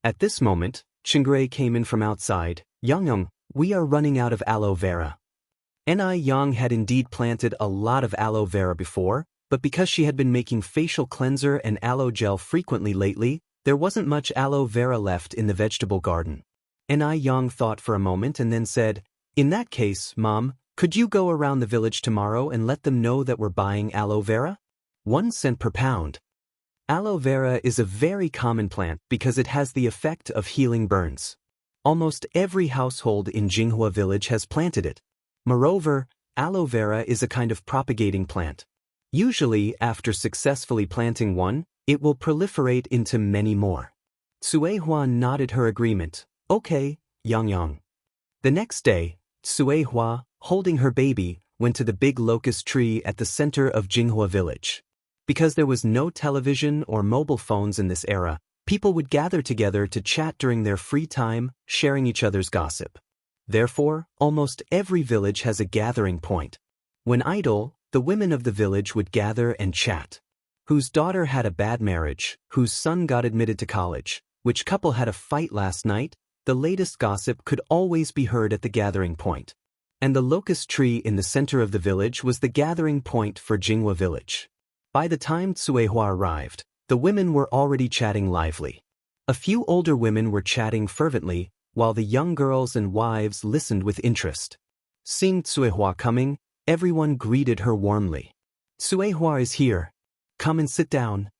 At this moment, Chingge came in from outside. Yang, we are running out of aloe vera. Yang had indeed planted a lot of aloe vera before, but because she had been making facial cleanser and aloe gel frequently lately, there wasn't much aloe vera left in the vegetable garden. Yang thought for a moment and then said, in that case, Mom, could you go around the village tomorrow and let them know that we're buying aloe vera? 1 cent per pound. Aloe vera is a very common plant because it has the effect of healing burns. Almost every household in Jinghua village has planted it. Moreover, aloe vera is a kind of propagating plant. Usually, after successfully planting one, it will proliferate into many more. Cuihua nodded her agreement. Okay, Yang. The next day, Cuihua, holding her baby, went to the big locust tree at the center of Jinghua village. Because there was no television or mobile phones in this era, people would gather together to chat during their free time, sharing each other's gossip. Therefore, almost every village has a gathering point. When idle, the women of the village would gather and chat. Whose daughter had a bad marriage, whose son got admitted to college, which couple had a fight last night, the latest gossip could always be heard at the gathering point. And the locust tree in the center of the village was the gathering point for Jinghua village. By the time Cuihua arrived, the women were already chatting lively. A few older women were chatting fervently, while the young girls and wives listened with interest. Seeing Cuihua coming, everyone greeted her warmly. Cuihua is here. Come and sit down.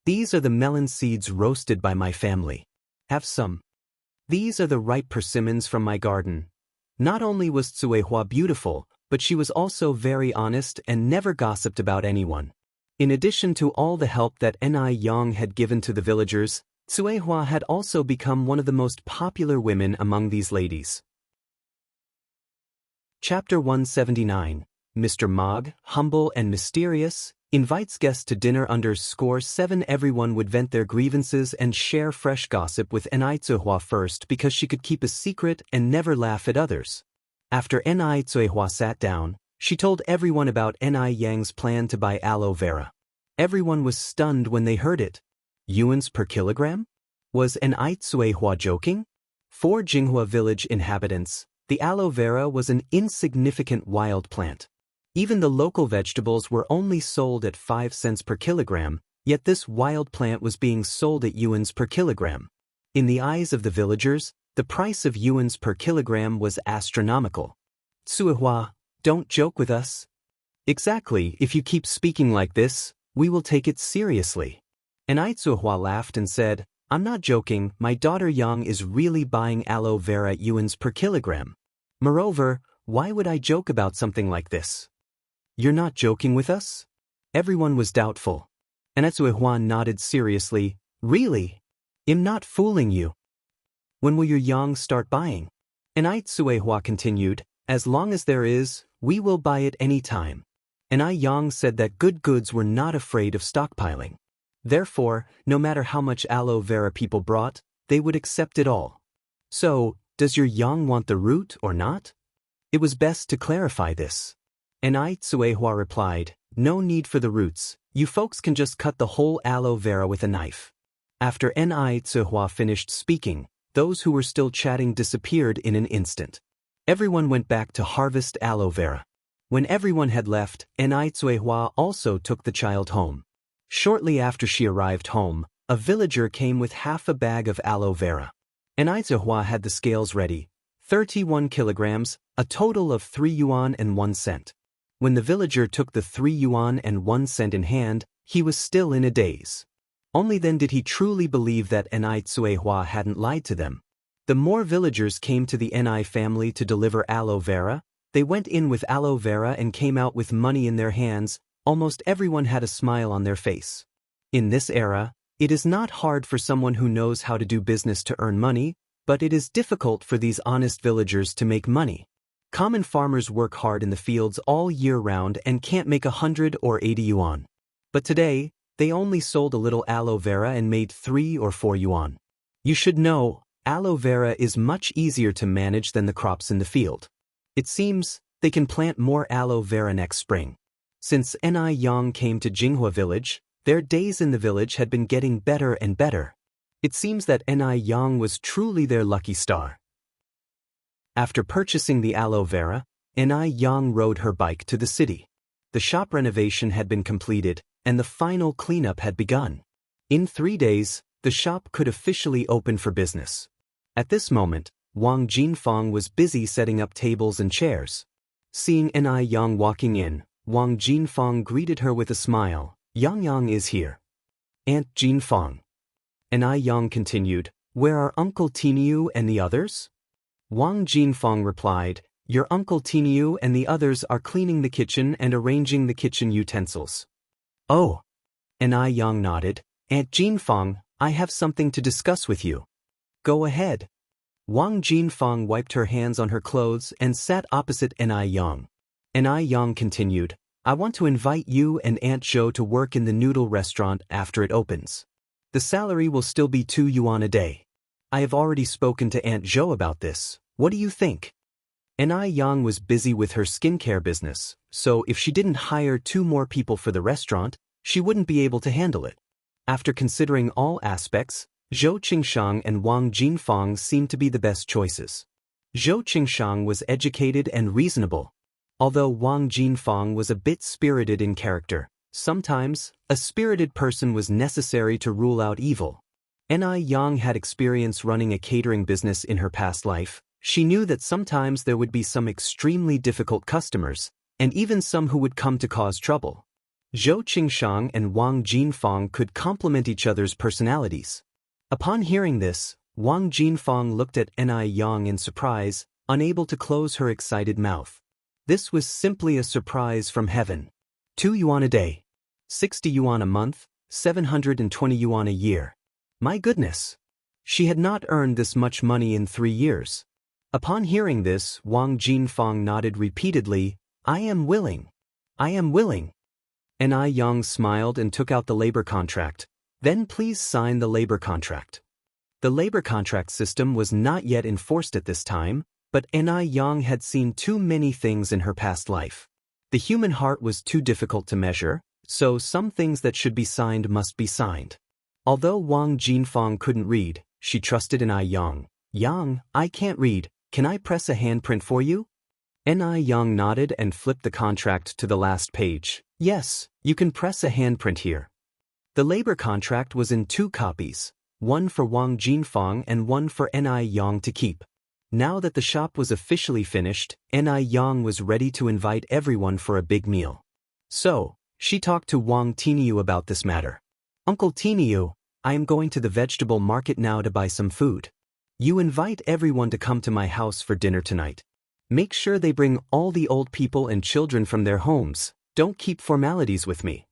These are the melon seeds roasted by my family. Have some. These are the ripe persimmons from my garden. Not only was Cuihua beautiful, but she was also very honest and never gossiped about anyone. In addition to all the help that Yang had given to the villagers, Cuihua had also become one of the most popular women among these ladies. Chapter 179. Mr. Mog, humble and mysterious, invites guests to dinner. _7 Everyone would vent their grievances and share fresh gossip with Cuihua first because she could keep a secret and never laugh at others. After Cuihua sat down, she told everyone about Yang's plan to buy aloe vera. Everyone was stunned when they heard it. Yuans per kilogram? Was Cuihua joking? For Jinghua village inhabitants, the aloe vera was an insignificant wild plant. Even the local vegetables were only sold at 5 cents per kilogram, Yet this wild plant was being sold at yuans per kilogram. In the eyes of the villagers, the price of yuans per kilogram was astronomical. Tsuehua, don't joke with us. Exactly, if you keep speaking like this, we will take it seriously. And Tsuehua laughed and said, I'm not joking, my daughter Yang is really buying aloe vera at yuans per kilogram. Moreover, why would I joke about something like this? You're not joking with us? Everyone was doubtful. And Tsuehua nodded seriously, really? I'm not fooling you. When will your Yang start buying? And Tsuehua continued, as long as there is, we will buy it any time. And Yang said that good goods were not afraid of stockpiling. Therefore, no matter how much aloe vera people brought, they would accept it all. So, does your Yang want the root or not? It was best to clarify this. And Tsuehua replied, no need for the roots, you folks can just cut the whole aloe vera with a knife. After Tsuehua finished speaking, those who were still chatting disappeared in an instant. Everyone went back to harvest aloe vera. When everyone had left, Tsuehua also took the child home. Shortly after she arrived home, a villager came with half a bag of aloe vera. Tsuehua had the scales ready, 31 kilograms, a total of 3 yuan and 1 cent. When the villager took the 3 yuan and 1 cent in hand, he was still in a daze. Only then did he truly believe that Tsuehua hadn't lied to them. The more villagers came to the family to deliver aloe vera, they went in with aloe vera and came out with money in their hands. Almost everyone had a smile on their face. In this era, it is not hard for someone who knows how to do business to earn money, but it is difficult for these honest villagers to make money. Common farmers work hard in the fields all year round and can't make 100 or 80 yuan. But today, they only sold a little aloe vera and made 3 or 4 yuan. You should know, aloe vera is much easier to manage than the crops in the field. It seems they can plant more aloe vera next spring. Since Yang came to Jinghua village, their days in the village had been getting better and better. It seems that Yang was truly their lucky star. After purchasing the aloe vera, Yang rode her bike to the city. The shop renovation had been completed, and the final cleanup had begun. In 3 days, the shop could officially open for business. At this moment, Wang Jinfang was busy setting up tables and chairs. Seeing Yang walking in, Wang Jinfang greeted her with a smile. Yang is here. Aunt Jinfang. Yang continued, where are Uncle Tiniu and the others? Wang Jinfang replied, your Uncle Tiniu and the others are cleaning the kitchen and arranging the kitchen utensils. Oh. Yang nodded. Aunt Jinfang, I have something to discuss with you. Go ahead. Wang Jinfang wiped her hands on her clothes and sat opposite Yang. Yang continued, I want to invite you and Aunt Zhou to work in the noodle restaurant after it opens. The salary will still be 2 yuan a day. I have already spoken to Aunt Zhou about this. What do you think? Yang was busy with her skincare business, so if she didn't hire 2 more people for the restaurant, she wouldn't be able to handle it. After considering all aspects, Zhou Qingshang and Wang Jinfang seemed to be the best choices. Zhou Qingshang was educated and reasonable. Although Wang Jinfang was a bit spirited in character, sometimes, a spirited person was necessary to rule out evil. Yang had experience running a catering business in her past life. She knew that sometimes there would be some extremely difficult customers, and even some who would come to cause trouble. Zhou Qingshang and Wang Jinfang could complement each other's personalities. Upon hearing this, Wang Jinfang looked at Yang in surprise, unable to close her excited mouth. This was simply a surprise from heaven. 2 yuan a day. 60 yuan a month, 720 yuan a year. My goodness! She had not earned this much money in 3 years. Upon hearing this, Wang Jinfang nodded repeatedly, I am willing. I am willing. Yang smiled and took out the labor contract. Then please sign the labor contract. The labor contract system was not yet enforced at this time, but Yang had seen too many things in her past life. The human heart was too difficult to measure, so some things that should be signed must be signed. Although Wang Jinfang couldn't read, she trusted Yang. Yang, I can't read, can I press a handprint for you? Yang nodded and flipped the contract to the last page. Yes, you can press a handprint here. The labor contract was in 2 copies, one for Wang Jinfang and one for Ni Yang to keep. Now that the shop was officially finished, Ni Yang was ready to invite everyone for a big meal. So, she talked to Wang Tiniu about this matter. Uncle Tiniu, I am going to the vegetable market now to buy some food. You invite everyone to come to my house for dinner tonight. Make sure they bring all the old people and children from their homes. Don't keep formalities with me.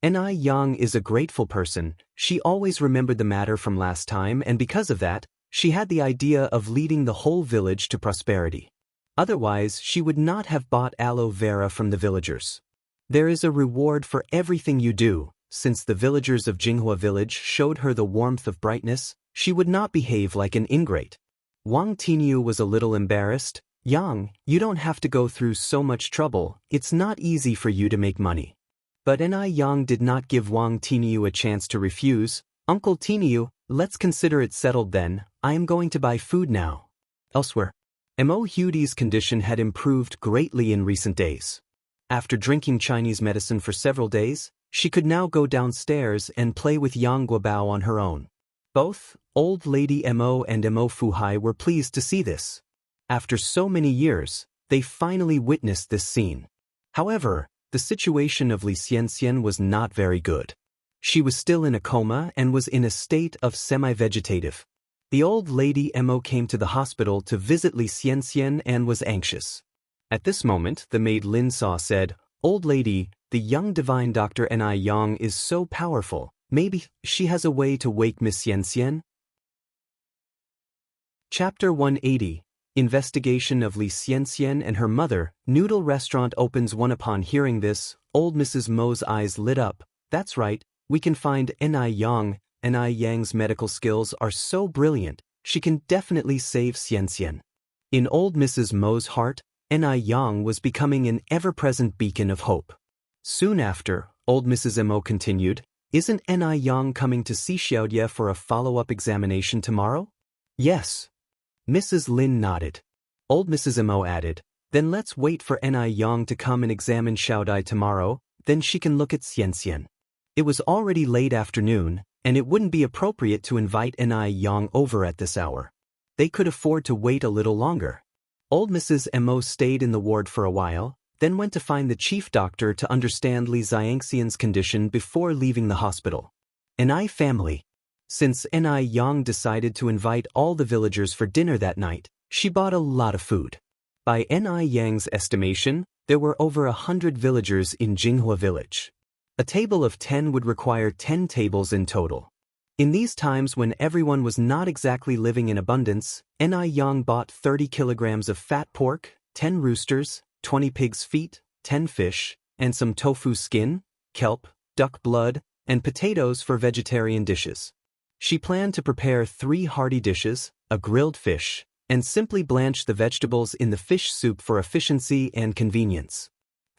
Ni Yang is a grateful person. She always remembered the matter from last time, and because of that, she had the idea of leading the whole village to prosperity. Otherwise, she would not have bought aloe vera from the villagers. There is a reward for everything you do. Since the villagers of Jinghua village showed her the warmth of brightness, she would not behave like an ingrate. Wang Tiniu was a little embarrassed. Yang, you don't have to go through so much trouble. It's not easy for you to make money. But Ni Yang did not give Wang Tiniu a chance to refuse. Uncle Tiniu, let's consider it settled then. I am going to buy food now. Elsewhere, Mo Hudi's condition had improved greatly in recent days. After drinking Chinese medicine for several days, she could now go downstairs and play with Yang Guobao on her own. Both, old lady Mo and Mo Fuhai, were pleased to see this. After so many years, they finally witnessed this scene. However, the situation of Li Xianxian was not very good. She was still in a coma and was in a state of semi-vegetative. The old lady Mo came to the hospital to visit Li Xianxian and was anxious. At this moment, the maid Lin said, "Old lady, the young divine Dr. Ni Yang is so powerful. Maybe she has a way to wake Miss Xianxian?" Chapter 180. Investigation of Li Xianxian and her mother. Noodle restaurant opens. One. Upon hearing this, old Mrs. Mo's eyes lit up. That's right, we can find Ni Yang. Ni Yang's medical skills are so brilliant, she can definitely save Xianxian. In old Mrs. Mo's heart, Ni Yang was becoming an ever-present beacon of hope. Soon after, old Mrs. Mo continued, "Isn't Ni Yang coming to see Xiaodia for a follow-up examination tomorrow?" "Yes." Mrs. Lin nodded. Old Mrs. Mo added, "Then let's wait for Ni Yang to come and examine Xiaodai tomorrow, then she can look at Xianxian." It was already late afternoon, and it wouldn't be appropriate to invite Ni Yang over at this hour. They could afford to wait a little longer. Old Mrs. Mo stayed in the ward for a while, then went to find the chief doctor to understand Li Xianxian's condition before leaving the hospital. Ni family. Since Ni Yang decided to invite all the villagers for dinner that night, she bought a lot of food. By Ni Yang's estimation, there were over 100 villagers in Jinghua village. A table of 10 would require 10 tables in total. In these times when everyone was not exactly living in abundance, Ni Yang bought 30 kilograms of fat pork, 10 roosters, 20 pig's feet, 10 fish, and some tofu skin, kelp, duck blood, and potatoes for vegetarian dishes. She planned to prepare 3 hearty dishes, a grilled fish, and simply blanch the vegetables in the fish soup for efficiency and convenience.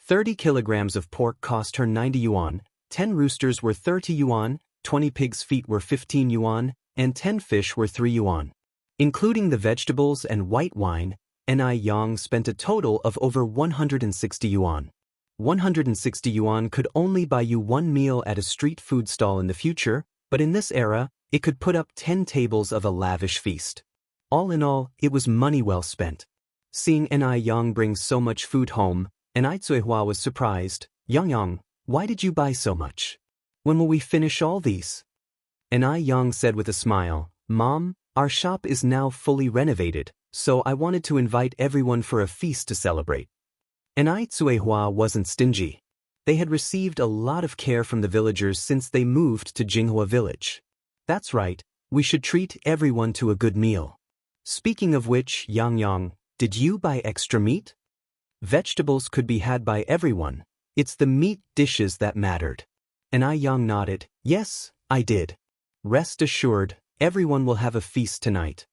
30 kilograms of pork cost her 90 yuan, 10 roosters were 30 yuan, 20 pig's feet were 15 yuan, and 10 fish were 3 yuan. Including the vegetables and white wine, Ni Yang spent a total of over 160 yuan. 160 yuan could only buy you one meal at a street food stall in the future, but in this era, it could put up 10 tables of a lavish feast. All in all, it was money well spent. Seeing Ni Yang bring so much food home, Ni Zuihua was surprised. "Yang, why did you buy so much? When will we finish all these?" Ni Yang said with a smile, "Mom, our shop is now fully renovated, so I wanted to invite everyone for a feast to celebrate." Ni Zuihua wasn't stingy. They had received a lot of care from the villagers since they moved to Jinghua village. "That's right, we should treat everyone to a good meal. Speaking of which, Yang, did you buy extra meat?" Vegetables could be had by everyone. It's the meat dishes that mattered. Ni Yang nodded. "Yes, I did. Rest assured, everyone will have a feast tonight."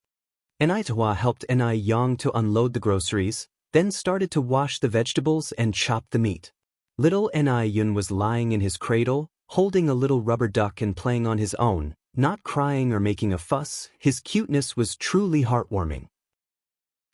Ni Zuihua helped Ni Yang to unload the groceries, then started to wash the vegetables and chop the meat. Little Ni Yun was lying in his cradle, holding a little rubber duck and playing on his own, not crying or making a fuss. His cuteness was truly heartwarming.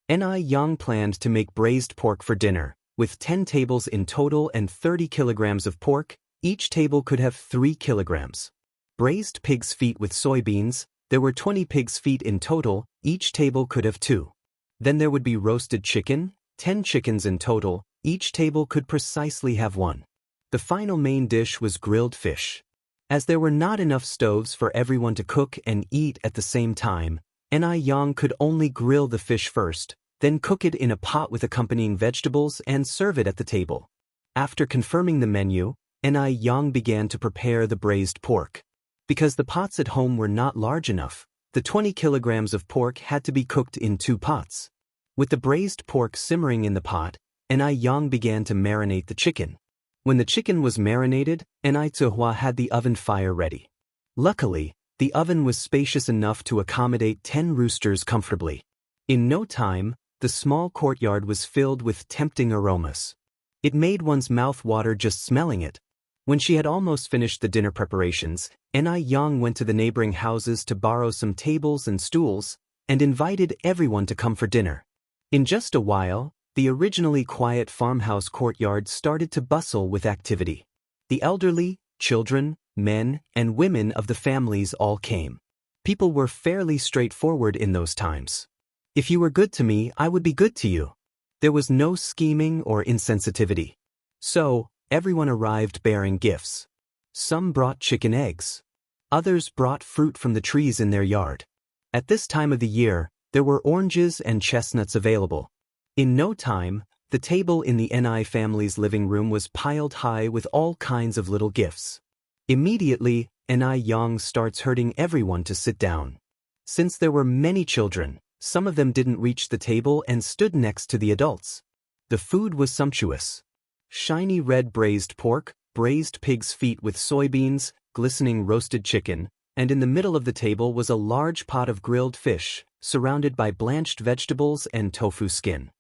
Ni Yang planned to make braised pork for dinner, with 10 tables in total and 30 kilograms of pork. Each table could have 3 kilograms. Braised pig's feet with soybeans, there were 20 pig's feet in total, each table could have 2. Then there would be roasted chicken, 10 chickens in total, each table could precisely have 1. The final main dish was grilled fish. As there were not enough stoves for everyone to cook and eat at the same time, Yang could only grill the fish first, then cook it in a pot with accompanying vegetables and serve it at the table. After confirming the menu, Yang began to prepare the braised pork. Because the pots at home were not large enough, the 20 kilograms of pork had to be cooked in 2 pots. With the braised pork simmering in the pot, Yang began to marinate the chicken. When the chicken was marinated, Zihua had the oven fire ready. Luckily, the oven was spacious enough to accommodate 10 roosters comfortably. In no time, the small courtyard was filled with tempting aromas. It made one's mouth water just smelling it. When she had almost finished the dinner preparations, Yang went to the neighboring houses to borrow some tables and stools, and invited everyone to come for dinner. In just a while, the originally quiet farmhouse courtyard started to bustle with activity. The elderly, children, men, and women of the families all came. People were fairly straightforward in those times. If you were good to me, I would be good to you. There was no scheming or insensitivity. So, everyone arrived bearing gifts. Some brought chicken eggs. Others brought fruit from the trees in their yard. At this time of the year, there were oranges and chestnuts available. In no time, the table in the Ni family's living room was piled high with all kinds of little gifts. Immediately, Yang starts herding everyone to sit down. Since there were many children, some of them didn't reach the table and stood next to the adults. The food was sumptuous. Shiny red braised pork, braised pig's feet with soybeans, glistening roasted chicken, and in the middle of the table was a large pot of grilled fish, surrounded by blanched vegetables and tofu skin.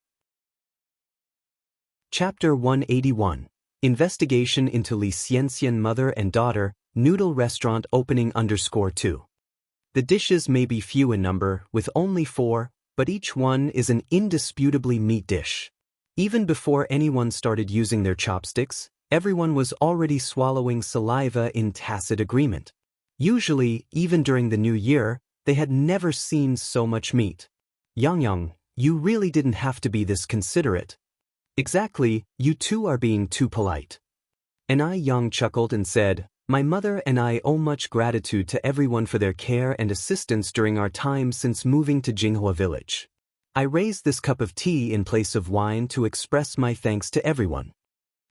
Chapter 181. Investigation into Li Xianxian mother and daughter, noodle restaurant opening _2. The dishes may be few in number, with only 4, but each one is an indisputably meat dish. Even before anyone started using their chopsticks, everyone was already swallowing saliva in tacit agreement. Usually, even during the new year, they had never seen so much meat. Yang, you really didn't have to be this considerate. Exactly, you two are being too polite. Yang chuckled and said, my mother and I owe much gratitude to everyone for their care and assistance during our time since moving to Jinghua village. I raised this cup of tea in place of wine to express my thanks to everyone.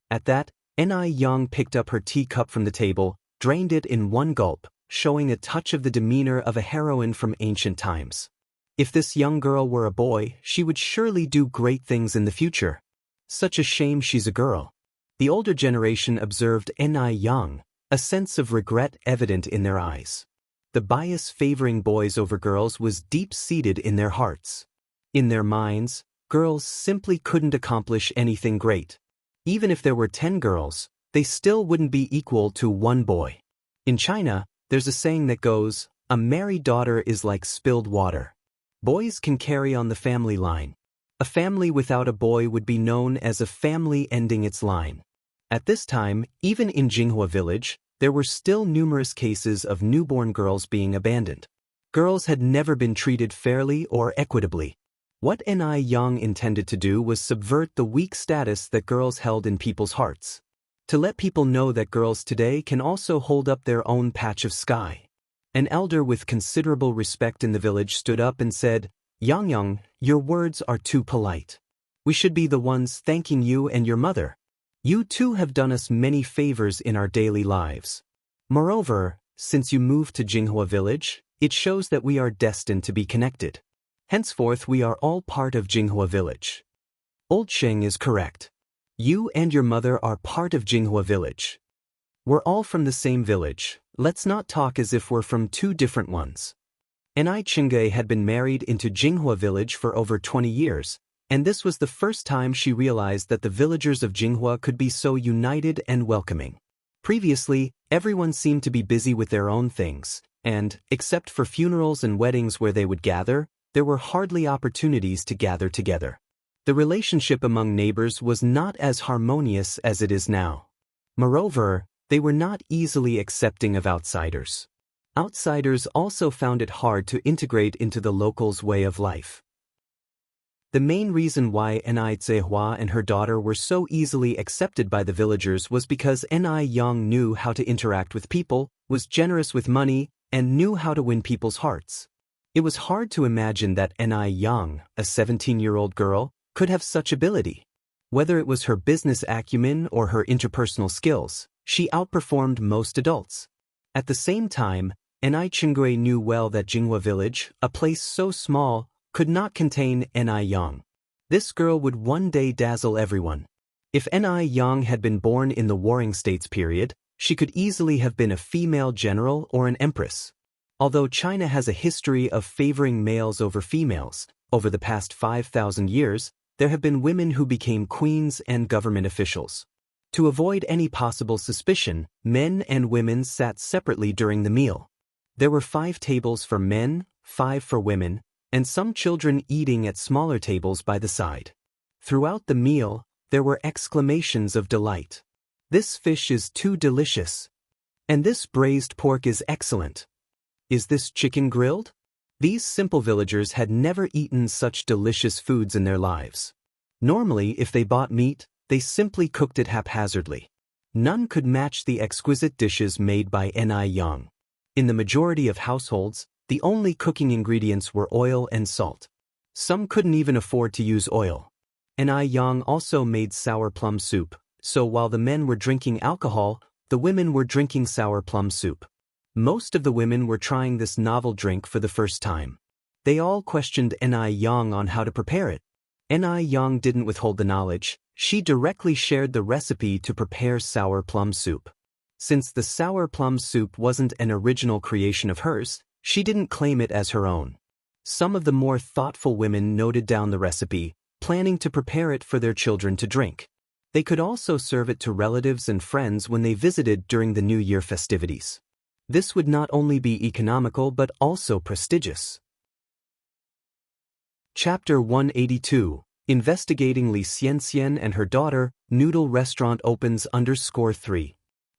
At that, Yang picked up her teacup from the table, drained it in one gulp, showing a touch of the demeanor of a heroine from ancient times. If this young girl were a boy, she would surely do great things in the future. Such a shame she's a girl. The older generation observed Yang, a sense of regret evident in their eyes. The bias favoring boys over girls was deep-seated in their hearts. In their minds, girls simply couldn't accomplish anything great. Even if there were 10 girls, they still wouldn't be equal to 1 boy. In China, there's a saying that goes, a married daughter is like spilled water. Boys can carry on the family line. A family without a boy would be known as a family ending its line. At this time, even in Jinghua village, there were still numerous cases of newborn girls being abandoned. Girls had never been treated fairly or equitably. What Yang intended to do was subvert the weak status that girls held in people's hearts. To let people know that girls today can also hold up their own patch of sky. An elder with considerable respect in the village stood up and said, Yang, your words are too polite. We should be the ones thanking you and your mother. You too have done us many favors in our daily lives. Moreover, since you moved to Jinghua village, it shows that we are destined to be connected. Henceforth we are all part of Jinghua village. Old Sheng is correct. You and your mother are part of Jinghua village. We're all from the same village, let's not talk as if we're from 2 different ones. Chingay had been married into Jinghua village for over 20 years, and this was the first time she realized that the villagers of Jinghua could be so united and welcoming. Previously, everyone seemed to be busy with their own things, and, except for funerals and weddings where they would gather, there were hardly opportunities to gather together. The relationship among neighbors was not as harmonious as it is now. Moreover, They were not easily accepting of outsiders. Outsiders also found it hard to integrate into the locals' way of life. The main reason why Xianxia and her daughter were so easily accepted by the villagers was because Yang knew how to interact with people, was generous with money, and knew how to win people's hearts. It was hard to imagine that Yang, a 17-year-old girl, could have such ability. Whether it was her business acumen or her interpersonal skills, she outperformed most adults. At the same time, Xianxia knew well that Jinghua village, a place so small, could not contain Yang. This girl would one day dazzle everyone. If Yang had been born in the Warring States period, she could easily have been a female general or an empress. Although China has a history of favoring males over females, over the past 5,000 years, there have been women who became queens and government officials. To avoid any possible suspicion, men and women sat separately during the meal. There were 5 tables for men, 5 for women, and some children eating at smaller tables by the side. Throughout the meal, there were exclamations of delight. "This fish is too delicious." "And this braised pork is excellent." "Is this chicken grilled?" These simple villagers had never eaten such delicious foods in their lives. Normally, if they bought meat, they simply cooked it haphazardly. None could match the exquisite dishes made by Yang. In the majority of households, the only cooking ingredients were oil and salt. Some couldn't even afford to use oil. Yang also made sour plum soup, so while the men were drinking alcohol, the women were drinking sour plum soup. Most of the women were trying this novel drink for the first time. They all questioned Yang on how to prepare it. Yang didn't withhold the knowledge, she directly shared the recipe to prepare sour plum soup. Since the sour plum soup wasn't an original creation of hers, she didn't claim it as her own. Some of the more thoughtful women noted down the recipe, planning to prepare it for their children to drink. They could also serve it to relatives and friends when they visited during the New Year festivities. This would not only be economical but also prestigious. Chapter 182, Investigating Li Xianxian and her daughter, Noodle Restaurant opens _3.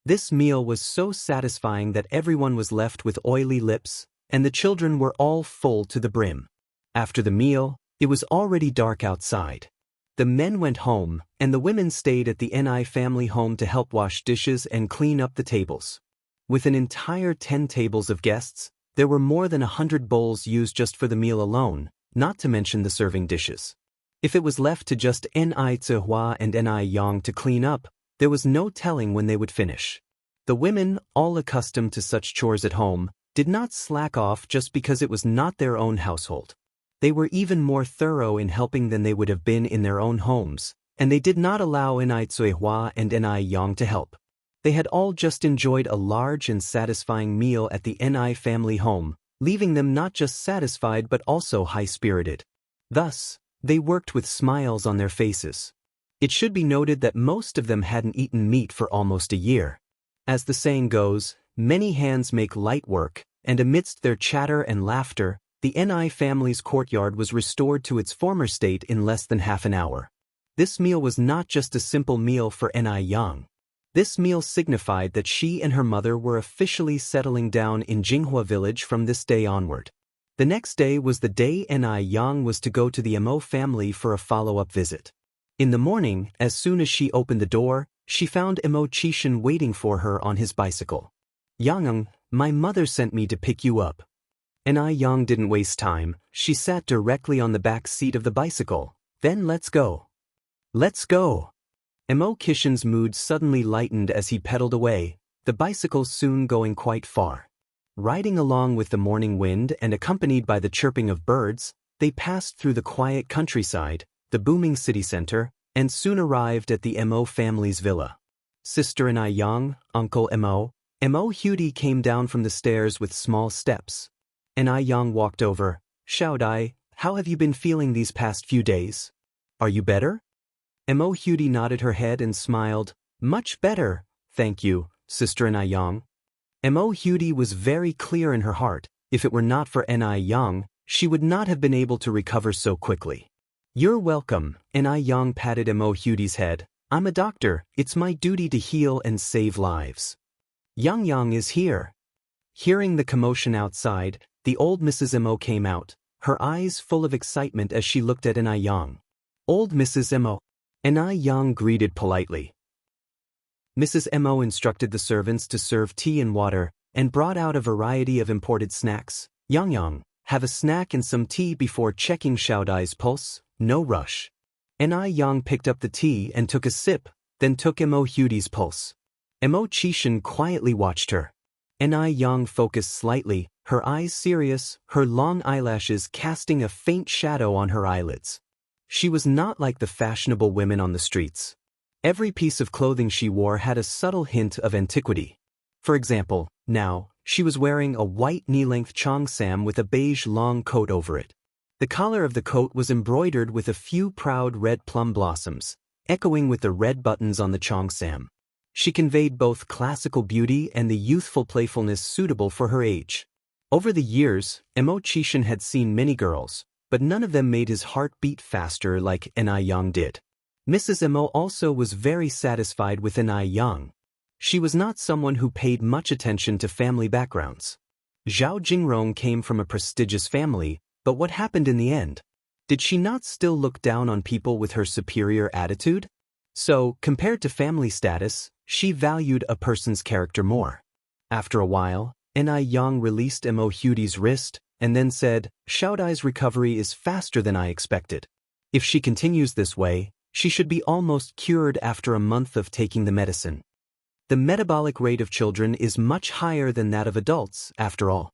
This meal was so satisfying that everyone was left with oily lips, and the children were all full to the brim. After the meal, it was already dark outside. The men went home, and the women stayed at the family home to help wash dishes and clean up the tables. With an entire 10 tables of guests, there were more than 100 bowls used just for the meal alone, not to mention the serving dishes. If it was left to just Xianxia and Yang to clean up, there was no telling when they would finish. The women, all accustomed to such chores at home, did not slack off just because it was not their own household. They were even more thorough in helping than they would have been in their own homes, and they did not allow Xianxia and Yang to help. They had all just enjoyed a large and satisfying meal at the family home, leaving them not just satisfied but also high-spirited. Thus, they worked with smiles on their faces. It should be noted that most of them hadn't eaten meat for almost a year. As the saying goes, many hands make light work, and amidst their chatter and laughter, the family's courtyard was restored to its former state in less than half an hour. This meal was not just a simple meal for Yang. This meal signified that she and her mother were officially settling down in Jinghua village from this day onward. The next day was the day Yang was to go to the family for a follow-up visit. In the morning, as soon as she opened the door, she found Qishan waiting for her on his bicycle. "Yang, my mother sent me to pick you up." Yang didn't waste time, she sat directly on the back seat of the bicycle. "Then let's go." "Let's go." Qishan's mood suddenly lightened as he pedaled away, the bicycle soon going quite far. Riding along with the morning wind and accompanied by the chirping of birds, they passed through the quiet countryside, the booming city center, and soon arrived at the family's villa. Sister Yang, Uncle Hudy came down from the stairs with small steps. Yang walked over. "Xiaodai, how have you been feeling these past few days? Are you better?" Hudy nodded her head and smiled. "Much better, thank you, Sister Yang." Hudy was very clear in her heart, if it were not for Yang, she would not have been able to recover so quickly. "You're welcome," Yang patted Hudy's head. "I'm a doctor, it's my duty to heal and save lives." Yang is here. Hearing the commotion outside, the old Mrs. Mo came out, her eyes full of excitement as she looked at Yang. Old Mrs. Mo. Yang greeted politely. Mrs. Mo instructed the servants to serve tea and water, and brought out a variety of imported snacks. Yang, have a snack and some tea before checking Xiaodai's pulse, no rush. Yang picked up the tea and took a sip, then took Mo Hudi's pulse. Mo Qishan quietly watched her. Yang focused slightly, her eyes serious, her long eyelashes casting a faint shadow on her eyelids. She was not like the fashionable women on the streets. Every piece of clothing she wore had a subtle hint of antiquity. For example, now, she was wearing a white knee-length cheongsam with a beige long coat over it. The collar of the coat was embroidered with a few proud red plum blossoms, echoing with the red buttons on the cheongsam. She conveyed both classical beauty and the youthful playfulness suitable for her age. Over the years, Mo Qishan had seen many girls, but none of them made his heart beat faster like Yang did. Mrs. Mo also was very satisfied with Yang. She was not someone who paid much attention to family backgrounds. Zhao Jingrong came from a prestigious family, but what happened in the end? Did she not still look down on people with her superior attitude? So, compared to family status, she valued a person's character more. After a while, Yang released Mo Hudi's wrist, and then said, Xiaodai's recovery is faster than I expected. If she continues this way, she should be almost cured after a month of taking the medicine. The metabolic rate of children is much higher than that of adults, after all.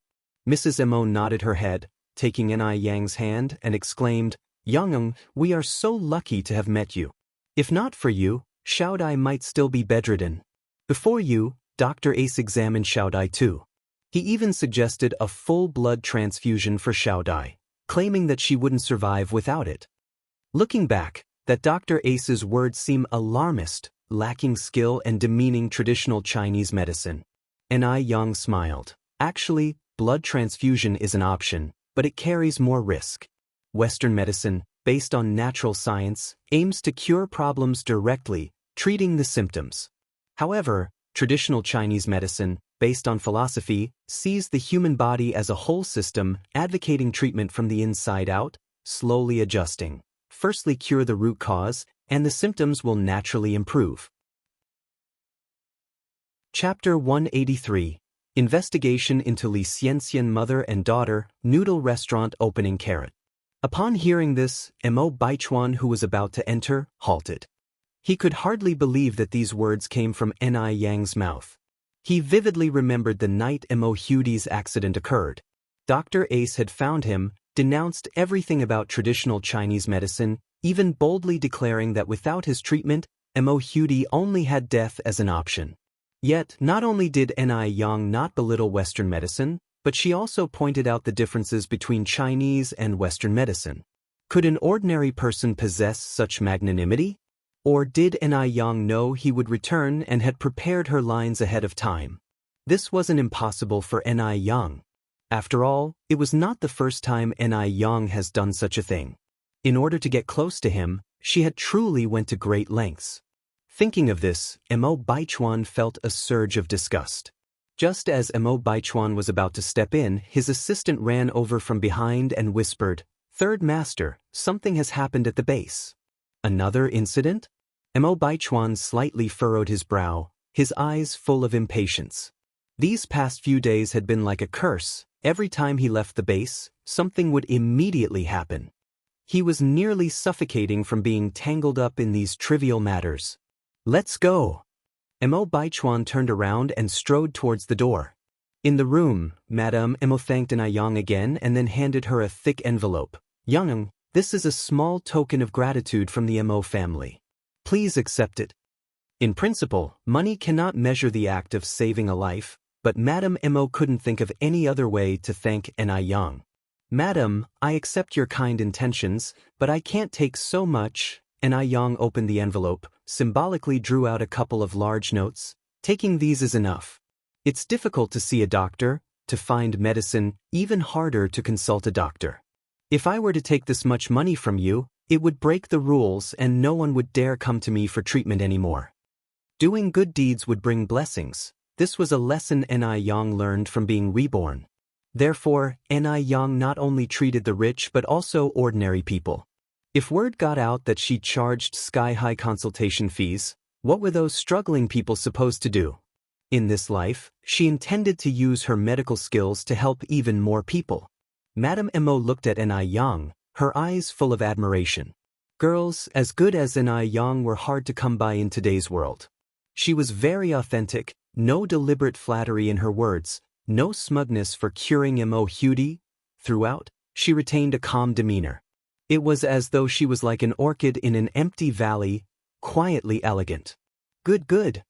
Mrs. Mo nodded her head, taking Yang's hand, and exclaimed, Yang, we are so lucky to have met you. If not for you, Xiaodai might still be bedridden. Before you, Dr. Ace examined Xiaodai too. He even suggested a full blood transfusion for Xiaodai, claiming that she wouldn't survive without it. Looking back, that Dr. Ace's words seem alarmist, lacking skill and demeaning traditional Chinese medicine. Yang smiled. Actually, blood transfusion is an option, but it carries more risk. Western medicine, based on natural science, aims to cure problems directly, treating the symptoms. However, traditional Chinese medicine, based on philosophy, sees the human body as a whole system, advocating treatment from the inside out, slowly adjusting. Firstly, cure the root cause, and the symptoms will naturally improve. Chapter 183. Investigation into Li Xianxian mother and daughter, noodle restaurant opening carrot. Upon hearing this, Mo Baichuan, who was about to enter, halted. He could hardly believe that these words came from Yang's mouth. He vividly remembered the night Mo Hudi's accident occurred. Dr. Ace had found him, denounced everything about traditional Chinese medicine, even boldly declaring that without his treatment, Mo Hudi only had death as an option. Yet, not only did Yang not belittle Western medicine, but she also pointed out the differences between Chinese and Western medicine. Could an ordinary person possess such magnanimity? Or did Yang know he would return and had prepared her lines ahead of time? This wasn't impossible for Yang. After all, it was not the first time Yang has done such a thing. In order to get close to him, she had truly went to great lengths. Thinking of this, Mo Baichuan felt a surge of disgust. Just as Mo Baichuan was about to step in, his assistant ran over from behind and whispered, "Third Master, something has happened at the base." Another incident? Mo Baichuan slightly furrowed his brow, his eyes full of impatience. These past few days had been like a curse. Every time he left the base, something would immediately happen. He was nearly suffocating from being tangled up in these trivial matters. "Let's go." Mo Baichuan turned around and strode towards the door. In the room, Madame Mo thanked Yang again and then handed her a thick envelope. "Yang, this is a small token of gratitude from the Mo family. Please accept it." In principle, money cannot measure the act of saving a life, but Madame Mo couldn't think of any other way to thank Yang. "Madam, I accept your kind intentions, but I can't take so much." Yang opened the envelope, symbolically drew out a couple of large notes. "Taking these is enough. It's difficult to see a doctor, to find medicine, even harder to consult a doctor. If I were to take this much money from you, it would break the rules and no one would dare come to me for treatment anymore. Doing good deeds would bring blessings, This was a lesson Ni Yang learned from being reborn. Therefore, Ni Yang not only treated the rich but also ordinary people. If word got out that she charged sky-high consultation fees, what were those struggling people supposed to do? In this life, she intended to use her medical skills to help even more people. Madame Emo looked at Ni Yang, her eyes full of admiration. Girls as good as Ni Yang were hard to come by in today's world. She was very authentic, no deliberate flattery in her words, no smugness for curing Emo Hudi. Throughout, she retained a calm demeanor. It was as though she was like an orchid in an empty valley, quietly elegant. Good.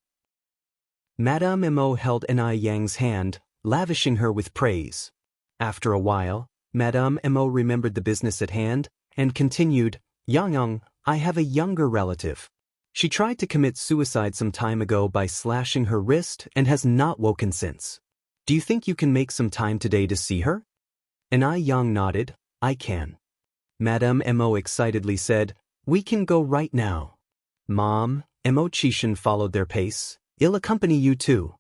Madame Emo held Ni Yang's hand, lavishing her with praise. After a while, Madame Emo remembered the business at hand, and continued, Yang, I have a younger relative. She tried to commit suicide some time ago by slashing her wrist and has not woken since. Do you think you can make some time today to see her? Ni Yang nodded, I can. Madame Emo excitedly said, we can go right now. Mom, Emo Chishan followed their pace, I'll accompany you too.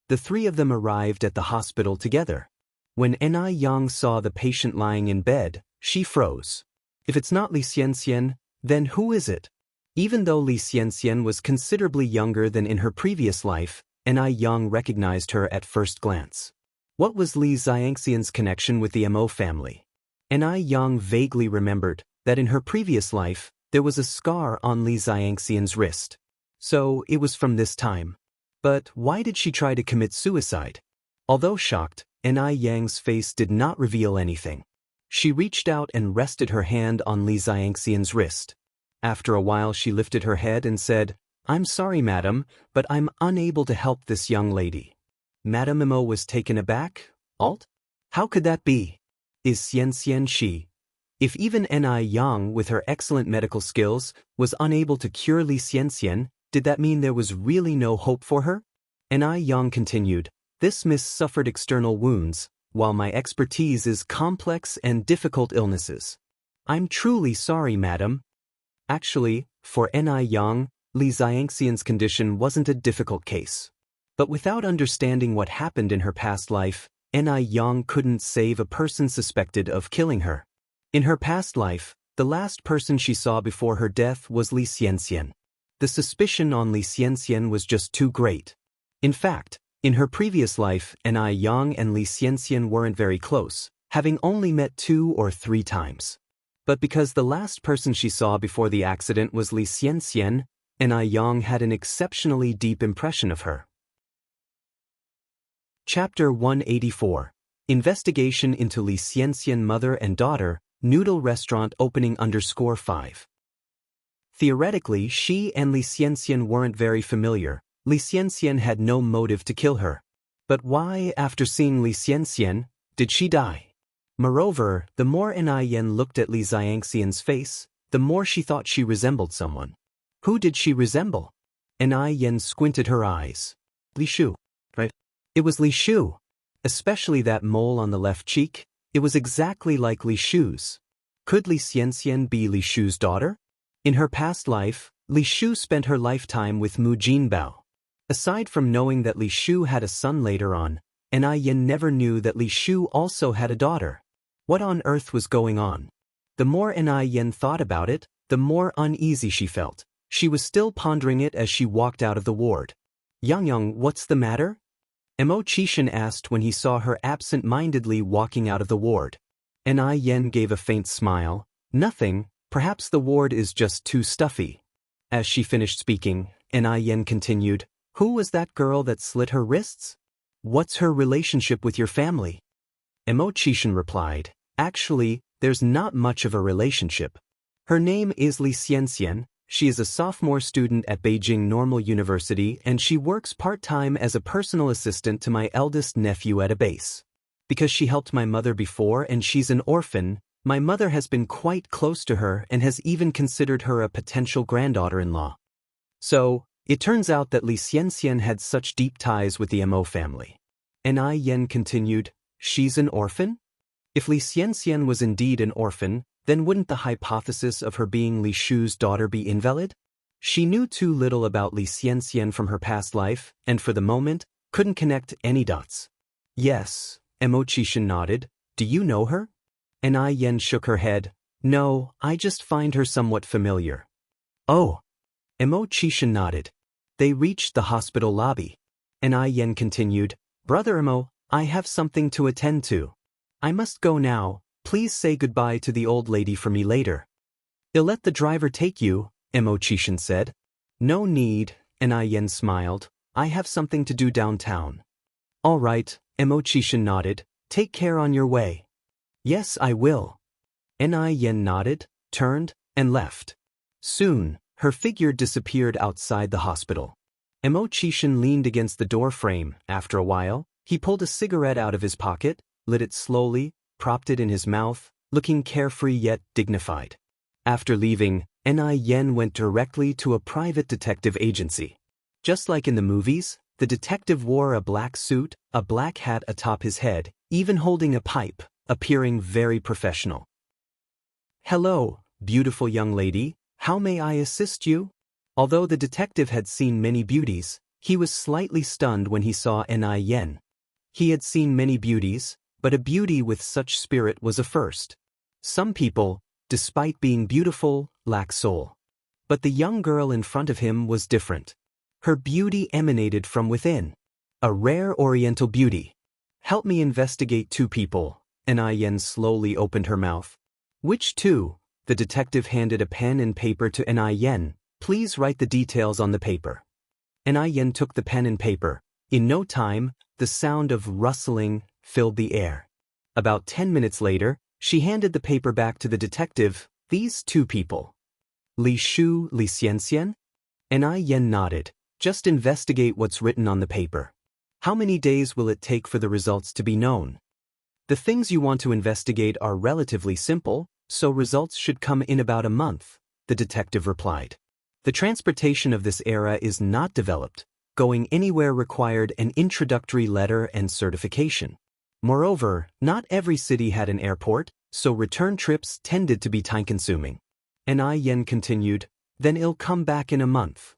The three of them arrived at the hospital together. When Ni Yang saw the patient lying in bed, she froze. If it's not Li Xianxian, then who is it? Even though Li Xianxian was considerably younger than in her previous life, Ni Yang recognized her at first glance. What was Li Xianxian's connection with the Mo family? Ni Yang vaguely remembered that in her previous life, there was a scar on Li Xianxian's wrist. So it was from this time. But why did she try to commit suicide? Although shocked, Ni Yang's face did not reveal anything. She reached out and rested her hand on Li Xianxian's wrist. After a while she lifted her head and said, I'm sorry, madam, but I'm unable to help this young lady. Madame Emo was taken aback. Alt? How could that be? Is Xianxian she? If even Ni Yang, with her excellent medical skills, was unable to cure Li Xianxian, did that mean there was really no hope for her? Ni Yang continued, this miss suffered external wounds, while my expertise is complex and difficult illnesses. I'm truly sorry, madam. Actually, for Ni Yang, Li Xianxian's condition wasn't a difficult case. But without understanding what happened in her past life, Ni Yang couldn't save a person suspected of killing her. In her past life, the last person she saw before her death was Li Xianxian. The suspicion on Li Xianxian was just too great. In fact, in her previous life, Ni Yang and Li Xianxian weren't very close, having only met 2 or 3 times. But because the last person she saw before the accident was Li Xianxian, Ni Yang had an exceptionally deep impression of her. Chapter 184. Investigation into Li Xianxian mother and daughter, noodle restaurant opening _5. Theoretically, she and Li Xianxian weren't very familiar. Li Xianxian had no motive to kill her. But why, after seeing Li Xianxian, did she die? Moreover, the more Ni Yan looked at Li Xianxian's face, the more she thought she resembled someone. Who did she resemble? Ni Yan squinted her eyes. Li Shu, right? It was Li Shu. Especially that mole on the left cheek, it was exactly like Li Shu's. Could Li Xianxian be Li Shu's daughter? In her past life, Li Shu spent her lifetime with Mu Jinbao. Aside from knowing that Li Shu had a son later on, Ni Yan never knew that Li Shu also had a daughter. What on earth was going on? The more Ni Yan thought about it, the more uneasy she felt. She was still pondering it as she walked out of the ward. Yang, what's the matter? Mo Chishan asked when he saw her absent-mindedly walking out of the ward. Ni Yan gave a faint smile. Nothing, perhaps the ward is just too stuffy. As she finished speaking, Ni Yan continued, who was that girl that slit her wrists? What's her relationship with your family? Mo Chishan replied, actually, there's not much of a relationship. Her name is Li Xianxian. She is a sophomore student at Beijing Normal University and she works part-time as a personal assistant to my eldest nephew at a base. Because she helped my mother before and she's an orphan, my mother has been quite close to her and has even considered her a potential granddaughter-in-law. So, it turns out that Li Xianxian had such deep ties with the Mo family. Ni Yan continued, she's an orphan? If Li Xianxian was indeed an orphan, then wouldn't the hypothesis of her being Li Shu's daughter be invalid? She knew too little about Li Xianxian from her past life, and for the moment, couldn't connect any dots. Yes, Emochishin nodded. Do you know her? Yen shook her head. No, I just find her somewhat familiar. Oh. Emochishin nodded. They reached the hospital lobby. Yen continued, Brother Emo, I have something to attend to. I must go now. Please say goodbye to the old lady for me later. I'll let the driver take you, Emochishin said. No need, Yen smiled. I have something to do downtown. All right, Emochishin nodded. Take care on your way. Yes, I will. Yen nodded, turned, and left. Soon, her figure disappeared outside the hospital. Emochishin leaned against the door frame. After a while, he pulled a cigarette out of his pocket, lit it slowly, propped it in his mouth, looking carefree yet dignified. After leaving, Yen went directly to a private detective agency. Just like in the movies, the detective wore a black suit, a black hat atop his head, even holding a pipe, appearing very professional. Hello, beautiful young lady, how may I assist you? Although the detective had seen many beauties, he was slightly stunned when he saw Yen. He had seen many beauties, but a beauty with such spirit was a first. Some people, despite being beautiful, lack soul. But the young girl in front of him was different. Her beauty emanated from within. A rare oriental beauty. Help me investigate two people. Yen slowly opened her mouth. Which two? The detective handed a pen and paper to Yen. Please write the details on the paper. Yen took the pen and paper. In no time, the sound of rustling filled the air. About 10 minutes later, she handed the paper back to the detective. These two people. Li Shu, Li Xianxia? Yen nodded. Just investigate what's written on the paper. How many days will it take for the results to be known? The things you want to investigate are relatively simple, so results should come in about a month, the detective replied. The transportation of this era is not developed. Going anywhere required an introductory letter and certification. Moreover, not every city had an airport, so return trips tended to be time-consuming. Yen continued, then I'll come back in a month.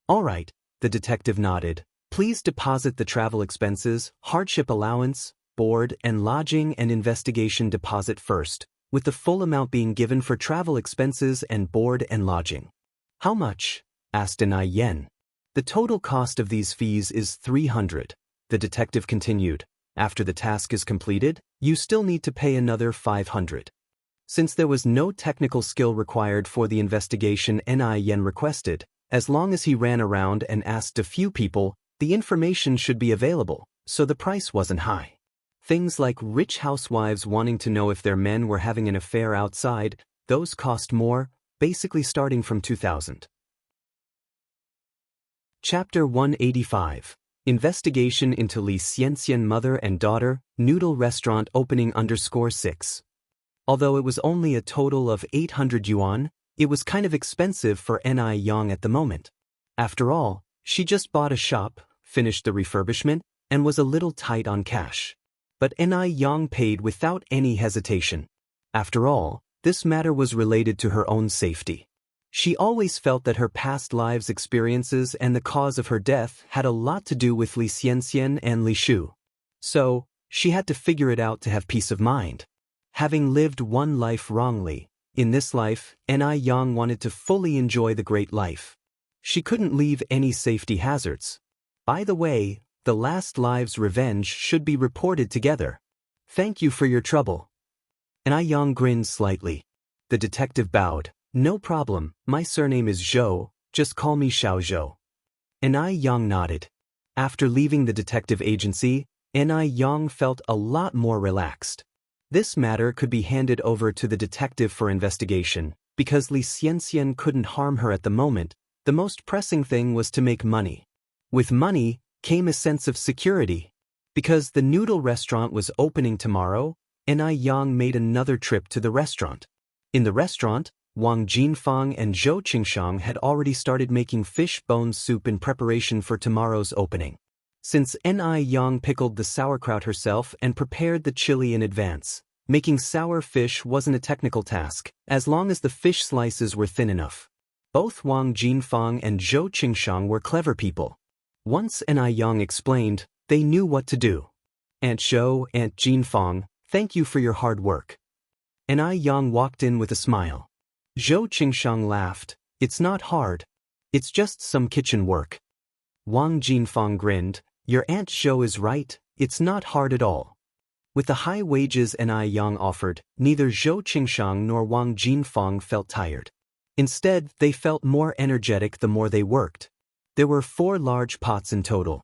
All right, the detective nodded. Please deposit the travel expenses, hardship allowance, board and lodging and investigation deposit first, with the full amount being given for travel expenses and board and lodging. How much? Asked Yen. The total cost of these fees is 300. The detective continued. After the task is completed, you still need to pay another 500. Since there was no technical skill required for the investigation Yen requested, as long as he ran around and asked a few people, the information should be available, so the price wasn't high. Things like rich housewives wanting to know if their men were having an affair outside, those cost more, basically starting from 2000. Chapter 185. Investigation into Li Xianxian mother and daughter, noodle restaurant opening _6. Although it was only a total of 800 yuan, it was kind of expensive for Yang at the moment. After all, she just bought a shop, finished the refurbishment, and was a little tight on cash. But Yang paid without any hesitation. After all, this matter was related to her own safety. She always felt that her past lives' experiences and the cause of her death had a lot to do with Li Xianxian and Li Shu. So, she had to figure it out to have peace of mind. Having lived one life wrongly, in this life, Yang wanted to fully enjoy the great life. She couldn't leave any safety hazards. By the way, the last live's revenge should be reported together. Thank you for your trouble. Yang grinned slightly. The detective bowed. No problem, my surname is Zhou, just call me Xiao Zhou. Yang nodded. After leaving the detective agency, Yang felt a lot more relaxed. This matter could be handed over to the detective for investigation, because Li Xianxian couldn't harm her at the moment. The most pressing thing was to make money. With money came a sense of security. Because the noodle restaurant was opening tomorrow, Yang made another trip to the restaurant. In the restaurant, Wang Jinfang and Zhou Qingshang had already started making fish bone soup in preparation for tomorrow's opening. Since Yang pickled the sauerkraut herself and prepared the chili in advance, making sour fish wasn't a technical task, as long as the fish slices were thin enough. Both Wang Jinfang and Zhou Qingshang were clever people. Once Yang explained, They knew what to do. Aunt Zhou, Aunt Jinfeng, thank you for your hard work. And Yang walked in with a smile. Zhou Qingshang laughed. It's not hard. It's just some kitchen work. Wang Jinfeng grinned. Your Aunt Zhou is right, it's not hard at all. With the high wages Yang offered, neither Zhou Qingshang nor Wang Jinfeng felt tired. Instead, they felt more energetic the more they worked. There were 4 large pots in total.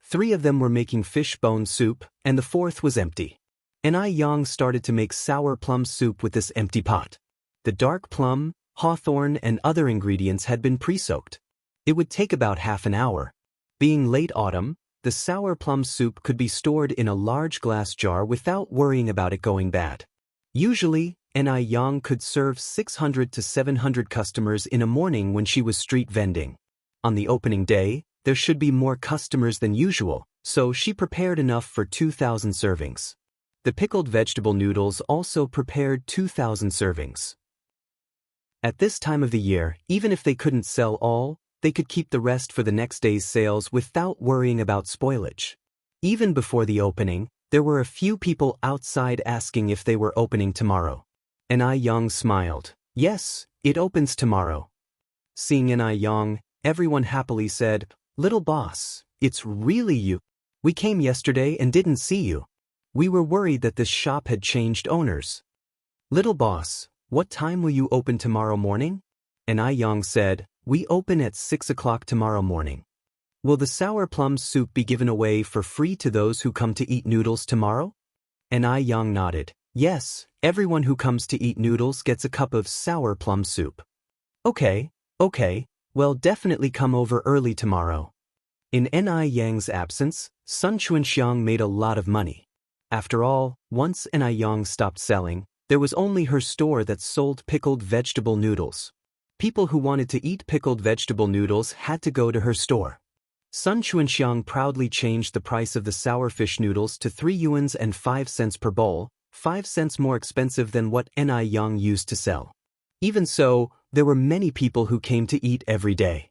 3 of them were making fish bone soup, and the 4th was empty. Yang started to make sour plum soup with this empty pot. The dark plum, hawthorn, and other ingredients had been pre-soaked. It would take about half an hour. Being late autumn, the sour plum soup could be stored in a large glass jar without worrying about it going bad. Usually, Yang could serve 600 to 700 customers in a morning when she was street vending. On the opening day, there should be more customers than usual, so she prepared enough for 2,000 servings. The pickled vegetable noodles also prepared 2,000 servings. At this time of the year, even if they couldn't sell all, they could keep the rest for the next day's sales without worrying about spoilage. Even before the opening, there were a few people outside asking if they were opening tomorrow. Yang smiled. Yes, it opens tomorrow. Seeing Yang, everyone happily said, Little boss, it's really you. We came yesterday and didn't see you. We were worried that this shop had changed owners. Little boss, what time will you open tomorrow morning? Yang said, We open at 6 o'clock tomorrow morning. Will the sour plum soup be given away for free to those who come to eat noodles tomorrow? Yang nodded. Yes, everyone who comes to eat noodles gets a cup of sour plum soup. Okay, well definitely come over early tomorrow. In Yang's absence, Sun Chuanxiang made a lot of money. After all, once Yang stopped selling, there was only her store that sold pickled vegetable noodles. People who wanted to eat pickled vegetable noodles had to go to her store. Sun Chuanxiang proudly changed the price of the sour fish noodles to 3 yuans and 5 cents per bowl, 5 cents more expensive than what Yang used to sell. Even so, there were many people who came to eat every day.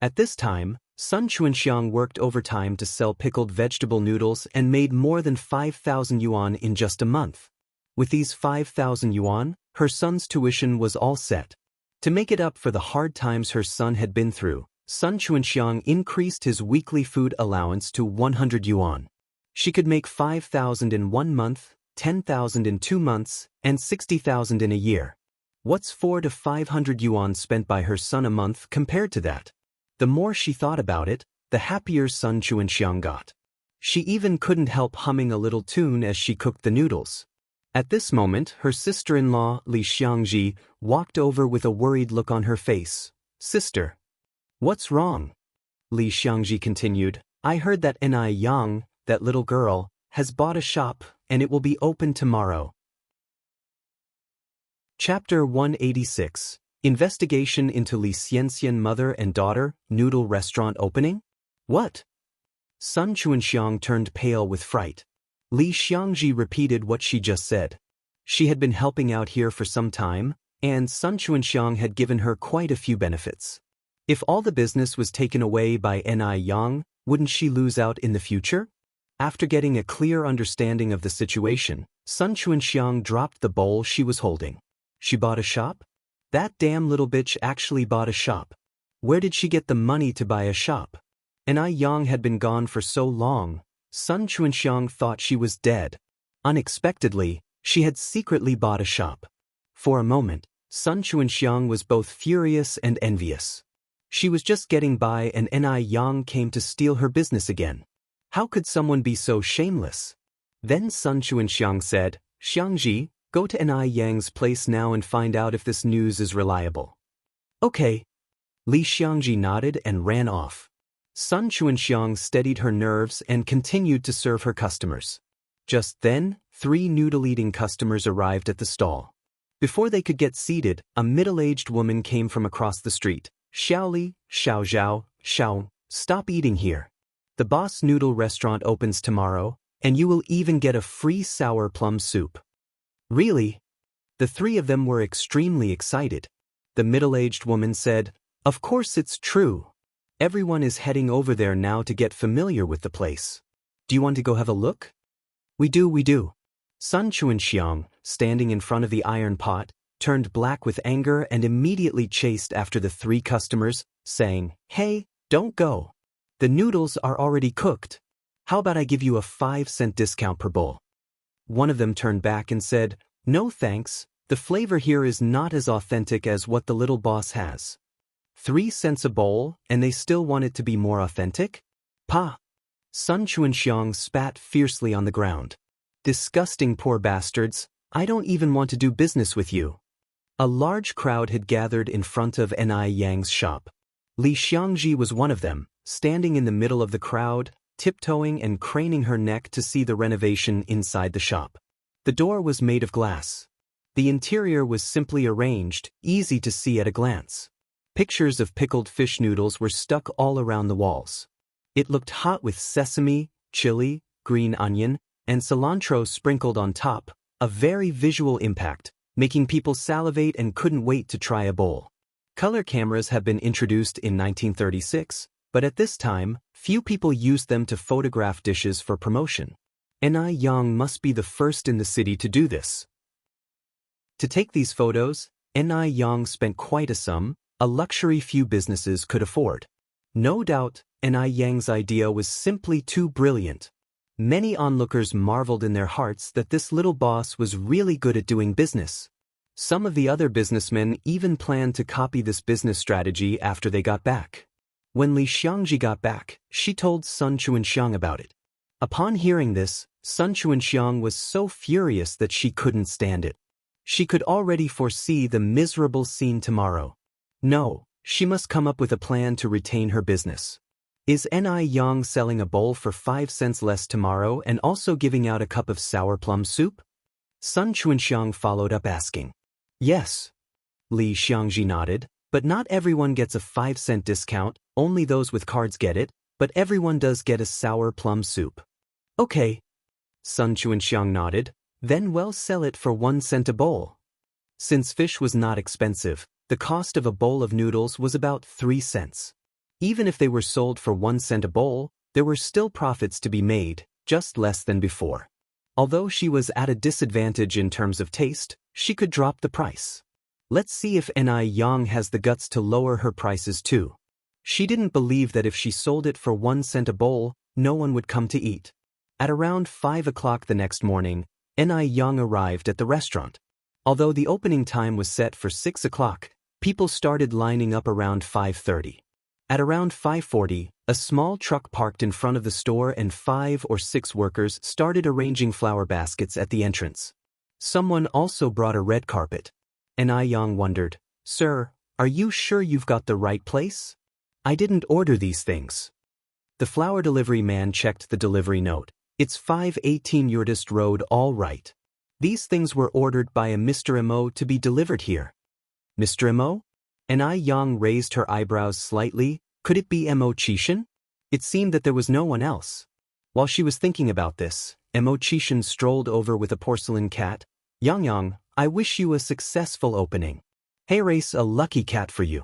At this time, Sun Chuanxiang worked overtime to sell pickled vegetable noodles and made more than 5,000 yuan in just a month. With these 5,000 yuan, her son's tuition was all set. To make it up for the hard times her son had been through, Sun Chuanxiang increased his weekly food allowance to 100 yuan. She could make 5,000 in 1 month, 10,000 in 2 months, and 60,000 in a year. What's 400 to 500 yuan spent by her son a month compared to that? The more she thought about it, the happier Sun Chuanxiang got. She even couldn't help humming a little tune as she cooked the noodles. At this moment, her sister-in-law, Li Xiangji, walked over with a worried look on her face. Sister. What's wrong? Li Xiangji continued. I heard that Yang, that little girl, has bought a shop, and it will be open tomorrow. Chapter 186. Investigation into Li Xianxian mother and daughter, noodle restaurant opening? What? Sun Chuanxiang turned pale with fright. Li Xiangji repeated what she just said. She had been helping out here for some time, and Sun Chuanxiang had given her quite a few benefits. If all the business was taken away by Yang, wouldn't she lose out in the future? After getting a clear understanding of the situation, Sun Chuanxiang dropped the bowl she was holding. She bought a shop? That damn little bitch actually bought a shop. Where did she get the money to buy a shop? Yang had been gone for so long, Sun Chuanxiang thought she was dead. Unexpectedly, she had secretly bought a shop. For a moment, Sun Chuanxiang was both furious and envious. She was just getting by and Yang came to steal her business again. How could someone be so shameless? Then Sun Chuanxiang said, Xiangji, go to Yang's place now and find out if this news is reliable. Okay. Li Xiangji nodded and ran off. Sun Chuanxiang steadied her nerves and continued to serve her customers. Just then, 3 noodle-eating customers arrived at the stall. Before they could get seated, a middle-aged woman came from across the street. Xiaoli, Xiaozhao, Xiao, stop eating here. The Boss Noodle restaurant opens tomorrow, and you will even get a free sour plum soup. Really? The 3 of them were extremely excited. The middle-aged woman said, Of course it's true. Everyone is heading over there now to get familiar with the place. Do you want to go have a look? We do. Sun Chuanxiang, standing in front of the iron pot, turned black with anger and immediately chased after the 3 customers, saying, "Hey, don't go. The noodles are already cooked. How about I give you a 5-cent discount per bowl?" One of them turned back and said, "No thanks, the flavor here is not as authentic as what the little boss has." 3 cents a bowl, and they still want it to be more authentic? Pa! Sun Chuanxiang spat fiercely on the ground. "Disgusting poor bastards, I don't even want to do business with you." A large crowd had gathered in front of Ni Yang's shop. Li Xiangji was one of them, standing in the middle of the crowd, tiptoeing and craning her neck to see the renovation inside the shop. The door was made of glass. The interior was simply arranged, easy to see at a glance. Pictures of pickled fish noodles were stuck all around the walls. It looked hot with sesame, chili, green onion, and cilantro sprinkled on top, a very visual impact, making people salivate and couldn't wait to try a bowl. Color cameras had been introduced in 1936, but at this time, few people used them to photograph dishes for promotion. Ni Yang must be the first in the city to do this. To take these photos, Ni Yang spent quite a sum, a luxury few businesses could afford. No doubt, Ni Yang's idea was simply too brilliant. Many onlookers marveled in their hearts that this little boss was really good at doing business. Some of the other businessmen even planned to copy this business strategy after they got back. When Li Xiangji got back, she told Sun Chuanxiang about it. Upon hearing this, Sun Chuanxiang was so furious that she couldn't stand it. She could already foresee the miserable scene tomorrow. No, she must come up with a plan to retain her business. Is Ni Yang selling a bowl for 5 cents less tomorrow and also giving out a cup of sour plum soup? Sun Chuanxiang followed up asking. Yes. Li Xiangji nodded, but not everyone gets a 5-cent discount, only those with cards get it, but everyone does get a sour plum soup. Okay. Sun Chuanxiang nodded, then we'll sell it for 1 cent a bowl. Since fish was not expensive, the cost of a bowl of noodles was about 3 cents. Even if they were sold for 1 cent a bowl, there were still profits to be made, just less than before. Although she was at a disadvantage in terms of taste, she could drop the price. Let's see if Ni Yang has the guts to lower her prices too. She didn't believe that if she sold it for 1 cent a bowl, no one would come to eat. At around 5 o'clock the next morning, Ni Yang arrived at the restaurant. Although the opening time was set for 6 o'clock, people started lining up around 5:30. At around 5:40, a small truck parked in front of the store and 5 or 6 workers started arranging flower baskets at the entrance. Someone also brought a red carpet. Ni Yang wondered, "Sir, are you sure you've got the right place? I didn't order these things." The flower delivery man checked the delivery note. It's 518 Yurtist Road, all right. These things were ordered by a Mr. Mo to be delivered here. Mr. Mo? Ni Yang raised her eyebrows slightly. Could it be Mo Chishan? It seemed that there was no one else. While she was thinking about this, Mo Chishan strolled over with a porcelain cat. Yang, I wish you a successful opening. Hey race, a lucky cat for you.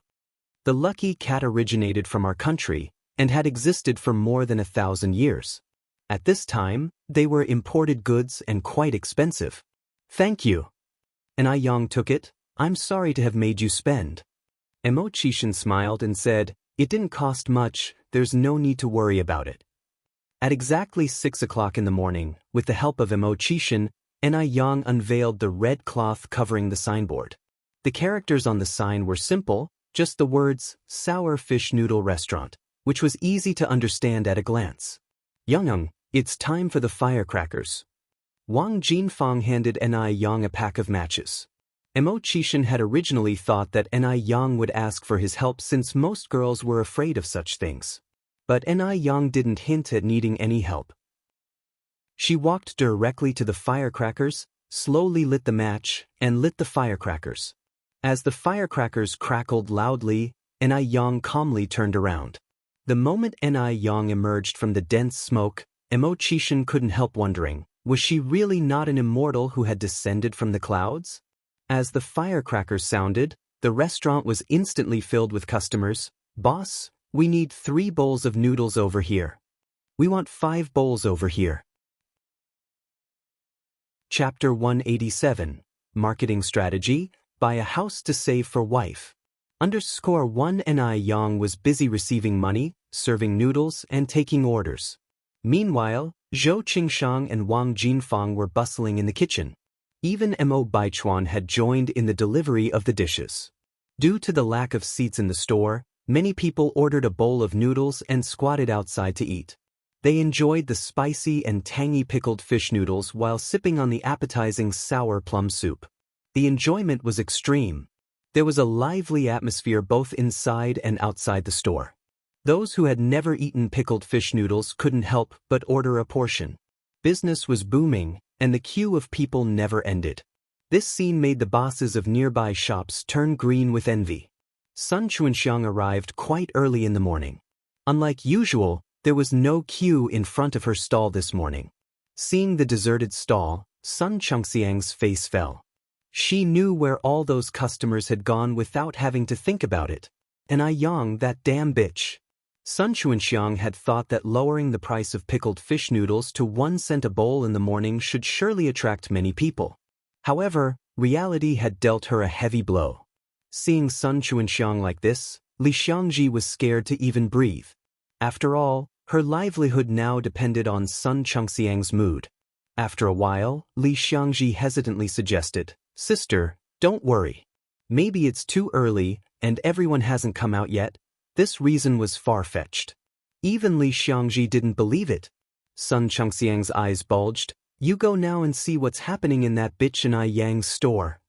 The lucky cat originated from our country and had existed for more than 1,000 years. At this time, they were imported goods and quite expensive. Thank you. Ni Yang took it. I'm sorry to have made you spend. Mo Chishan smiled and said, "It didn't cost much, there's no need to worry about it." At exactly 6 o'clock in the morning, with the help of Mo Chishan, Ni Yang unveiled the red cloth covering the signboard. The characters on the sign were simple, just the words, Sour Fish Noodle Restaurant, which was easy to understand at a glance. Yang, it's time for the firecrackers. Wang Jinfang handed Ni Yang a pack of matches. Mo Chishan had originally thought that Ni Yang would ask for his help since most girls were afraid of such things. But Ni Yang didn't hint at needing any help. She walked directly to the firecrackers, slowly lit the match, and lit the firecrackers. As the firecrackers crackled loudly, Ni Yang calmly turned around. The moment Ni Yang emerged from the dense smoke, Mo Chishan couldn't help wondering, was she really not an immortal who had descended from the clouds? As the firecrackers sounded, the restaurant was instantly filled with customers. "Boss, we need 3 bowls of noodles over here." We want 5 bowls over here. Chapter 187, Marketing Strategy, Buy a House to Save for Wife. _1 Ni Yang was busy receiving money, serving noodles, and taking orders. Meanwhile, Zhou Qingshang and Wang Jinfang were bustling in the kitchen. Even Mo Baichuan had joined in the delivery of the dishes. Due to the lack of seats in the store, many people ordered a bowl of noodles and squatted outside to eat. They enjoyed the spicy and tangy pickled fish noodles while sipping on the appetizing sour plum soup. The enjoyment was extreme. There was a lively atmosphere both inside and outside the store. Those who had never eaten pickled fish noodles couldn't help but order a portion. Business was booming, and the queue of people never ended. This scene made the bosses of nearby shops turn green with envy. Sun Chuanxiang arrived quite early in the morning. Unlike usual, there was no queue in front of her stall this morning. Seeing the deserted stall, Sun Chengxiang's face fell. She knew where all those customers had gone without having to think about it. Ni Yang, that damn bitch. Sun Chuanxiang had thought that lowering the price of pickled fish noodles to 1 cent a bowl in the morning should surely attract many people. However, reality had dealt her a heavy blow. Seeing Sun Chuanxiang like this, Li Xiangji was scared to even breathe. After all, her livelihood now depended on Sun Chengxiang's mood. After a while, Li Xiangji hesitantly suggested, "Sister, don't worry. Maybe it's too early and everyone hasn't come out yet." This reason was far-fetched. Even Li Xiangji didn't believe it. Sun Chengxiang's eyes bulged. "You go now and see what's happening in that bitch Ni Yang's store."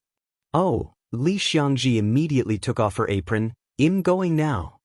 "Oh," Li Xiangji immediately took off her apron. "I'm going now."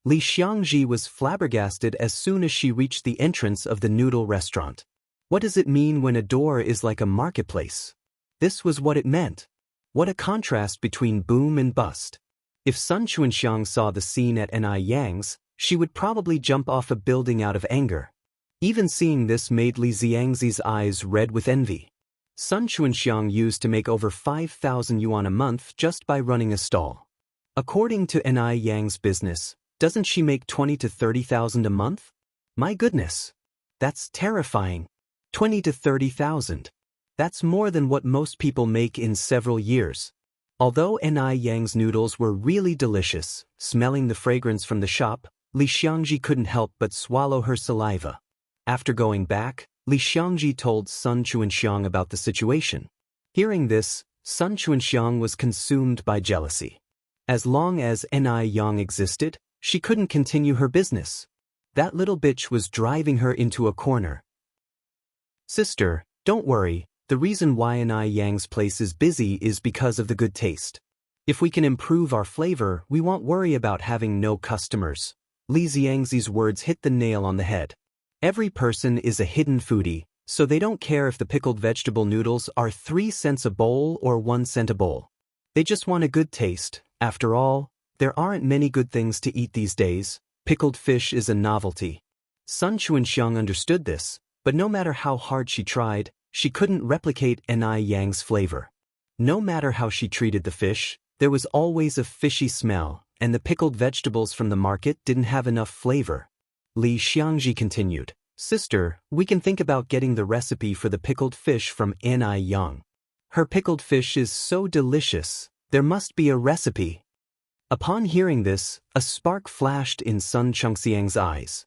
Li Xiangji was flabbergasted as soon as she reached the entrance of the noodle restaurant. What does it mean when a door is like a marketplace? This was what it meant. What a contrast between boom and bust. If Sun Chuanxiang saw the scene at Ni Yang's, she would probably jump off a building out of anger. Even seeing this made Li Xiangzi's eyes red with envy. Sun Chuanxiang used to make over 5,000 yuan a month just by running a stall. According to Ni Yang's business, doesn't she make 20 to 30,000 a month? My goodness. That's terrifying. 20 to 30,000. That's more than what most people make in several years. Although Ni Yang's noodles were really delicious, smelling the fragrance from the shop, Li Xiangji couldn't help but swallow her saliva. After going back, Li Xiangji told Sun Chuanxiang about the situation. Hearing this, Sun Chuanxiang was consumed by jealousy. As long as Ni Yang existed, she couldn't continue her business. That little bitch was driving her into a corner. "Sister, don't worry. The reason why Ni Yang's place is busy is because of the good taste. If we can improve our flavor, we won't worry about having no customers." Li Xiangzi's words hit the nail on the head. Every person is a hidden foodie, so they don't care if the pickled vegetable noodles are 3 cents a bowl or 1 cent a bowl. They just want a good taste. After all, there aren't many good things to eat these days. Pickled fish is a novelty. Sun Chuanxiang understood this, but no matter how hard she tried, she couldn't replicate Ni Yang's flavor. No matter how she treated the fish, there was always a fishy smell, and the pickled vegetables from the market didn't have enough flavor. Li Xiangji continued, "Sister, we can think about getting the recipe for the pickled fish from Ni Yang. Her pickled fish is so delicious, there must be a recipe." Upon hearing this, a spark flashed in Sun Chengxiang's eyes.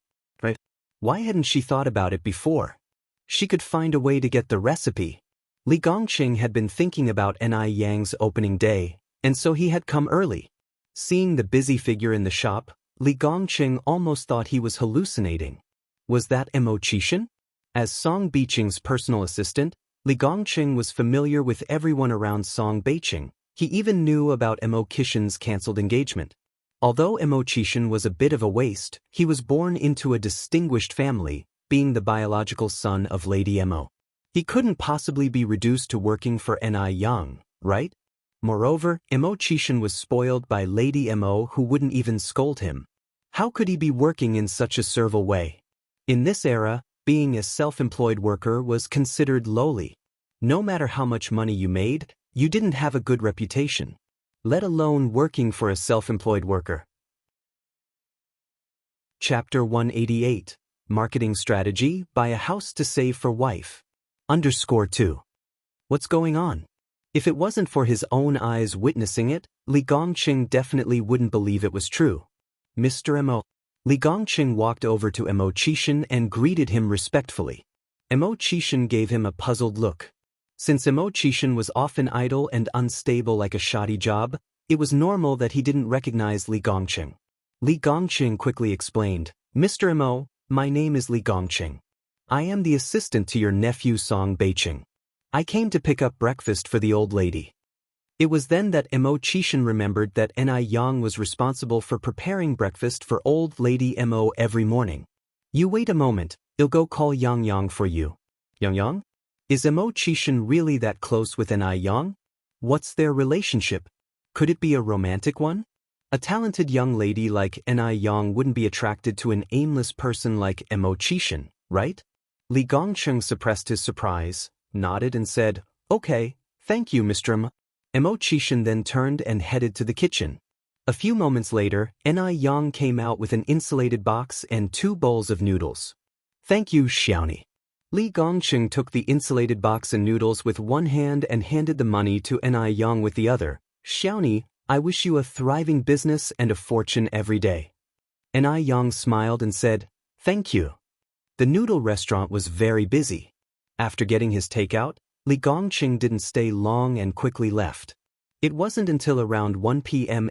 Why hadn't she thought about it before? She could find a way to get the recipe. Li Gongqing had been thinking about Ni Yang's opening day, and so he had come early. Seeing the busy figure in the shop, Li Gongqing almost thought he was hallucinating. Was that Mo Qishan? As Song Beiqing's personal assistant, Li Gongqing was familiar with everyone around Song Beiqing. He even knew about Mo Qishan's cancelled engagement. Although Mo Qishan was a bit of a waste, he was born into a distinguished family, being the biological son of Lady Mo. He couldn't possibly be reduced to working for Ni Yang, right? Moreover, Mo Qishan was spoiled by Lady Mo who wouldn't even scold him. How could he be working in such a servile way? In this era, being a self-employed worker was considered lowly. No matter how much money you made, you didn't have a good reputation, let alone working for a self-employed worker. Chapter 188. Marketing strategy, buy a house to save for wife. _2. What's going on? If it wasn't for his own eyes witnessing it, Li Gongqing definitely wouldn't believe it was true. Mr. Mo. Li Gongqing walked over to Mo Qishan and greeted him respectfully. Mo Qishan gave him a puzzled look. Since Mo Qishan was often idle and unstable like a shoddy job, it was normal that he didn't recognize Li Gongqing. Li Gongqing quickly explained, Mr. Mo, my name is Li Gongqing. I am the assistant to your nephew Song Beiqing. I came to pick up breakfast for the old lady. It was then that Mo Qishan remembered that Ni Yang was responsible for preparing breakfast for old lady Mo every morning. You wait a moment, I'll go call Yang Yang for you. Yang Yang? Is Mo Qishan really that close with Ni Yang? What's their relationship? Could it be a romantic one? A talented young lady like Ni Yang wouldn't be attracted to an aimless person like Mo Qishan, right? Li Gongqing suppressed his surprise, nodded and said, Okay, thank you, Mr. M. Mo Qishan then turned and headed to the kitchen. A few moments later, Ni Yang came out with an insulated box and 2 bowls of noodles. Thank you, Xiaoni. Li Gongqing took the insulated box and noodles with one hand and handed the money to Ni Yang with the other. Xiaoni, I wish you a thriving business and a fortune every day. Ni Yang smiled and said, Thank you. The noodle restaurant was very busy. After getting his takeout, Li Gongqing didn't stay long and quickly left. It wasn't until around 1 p.m.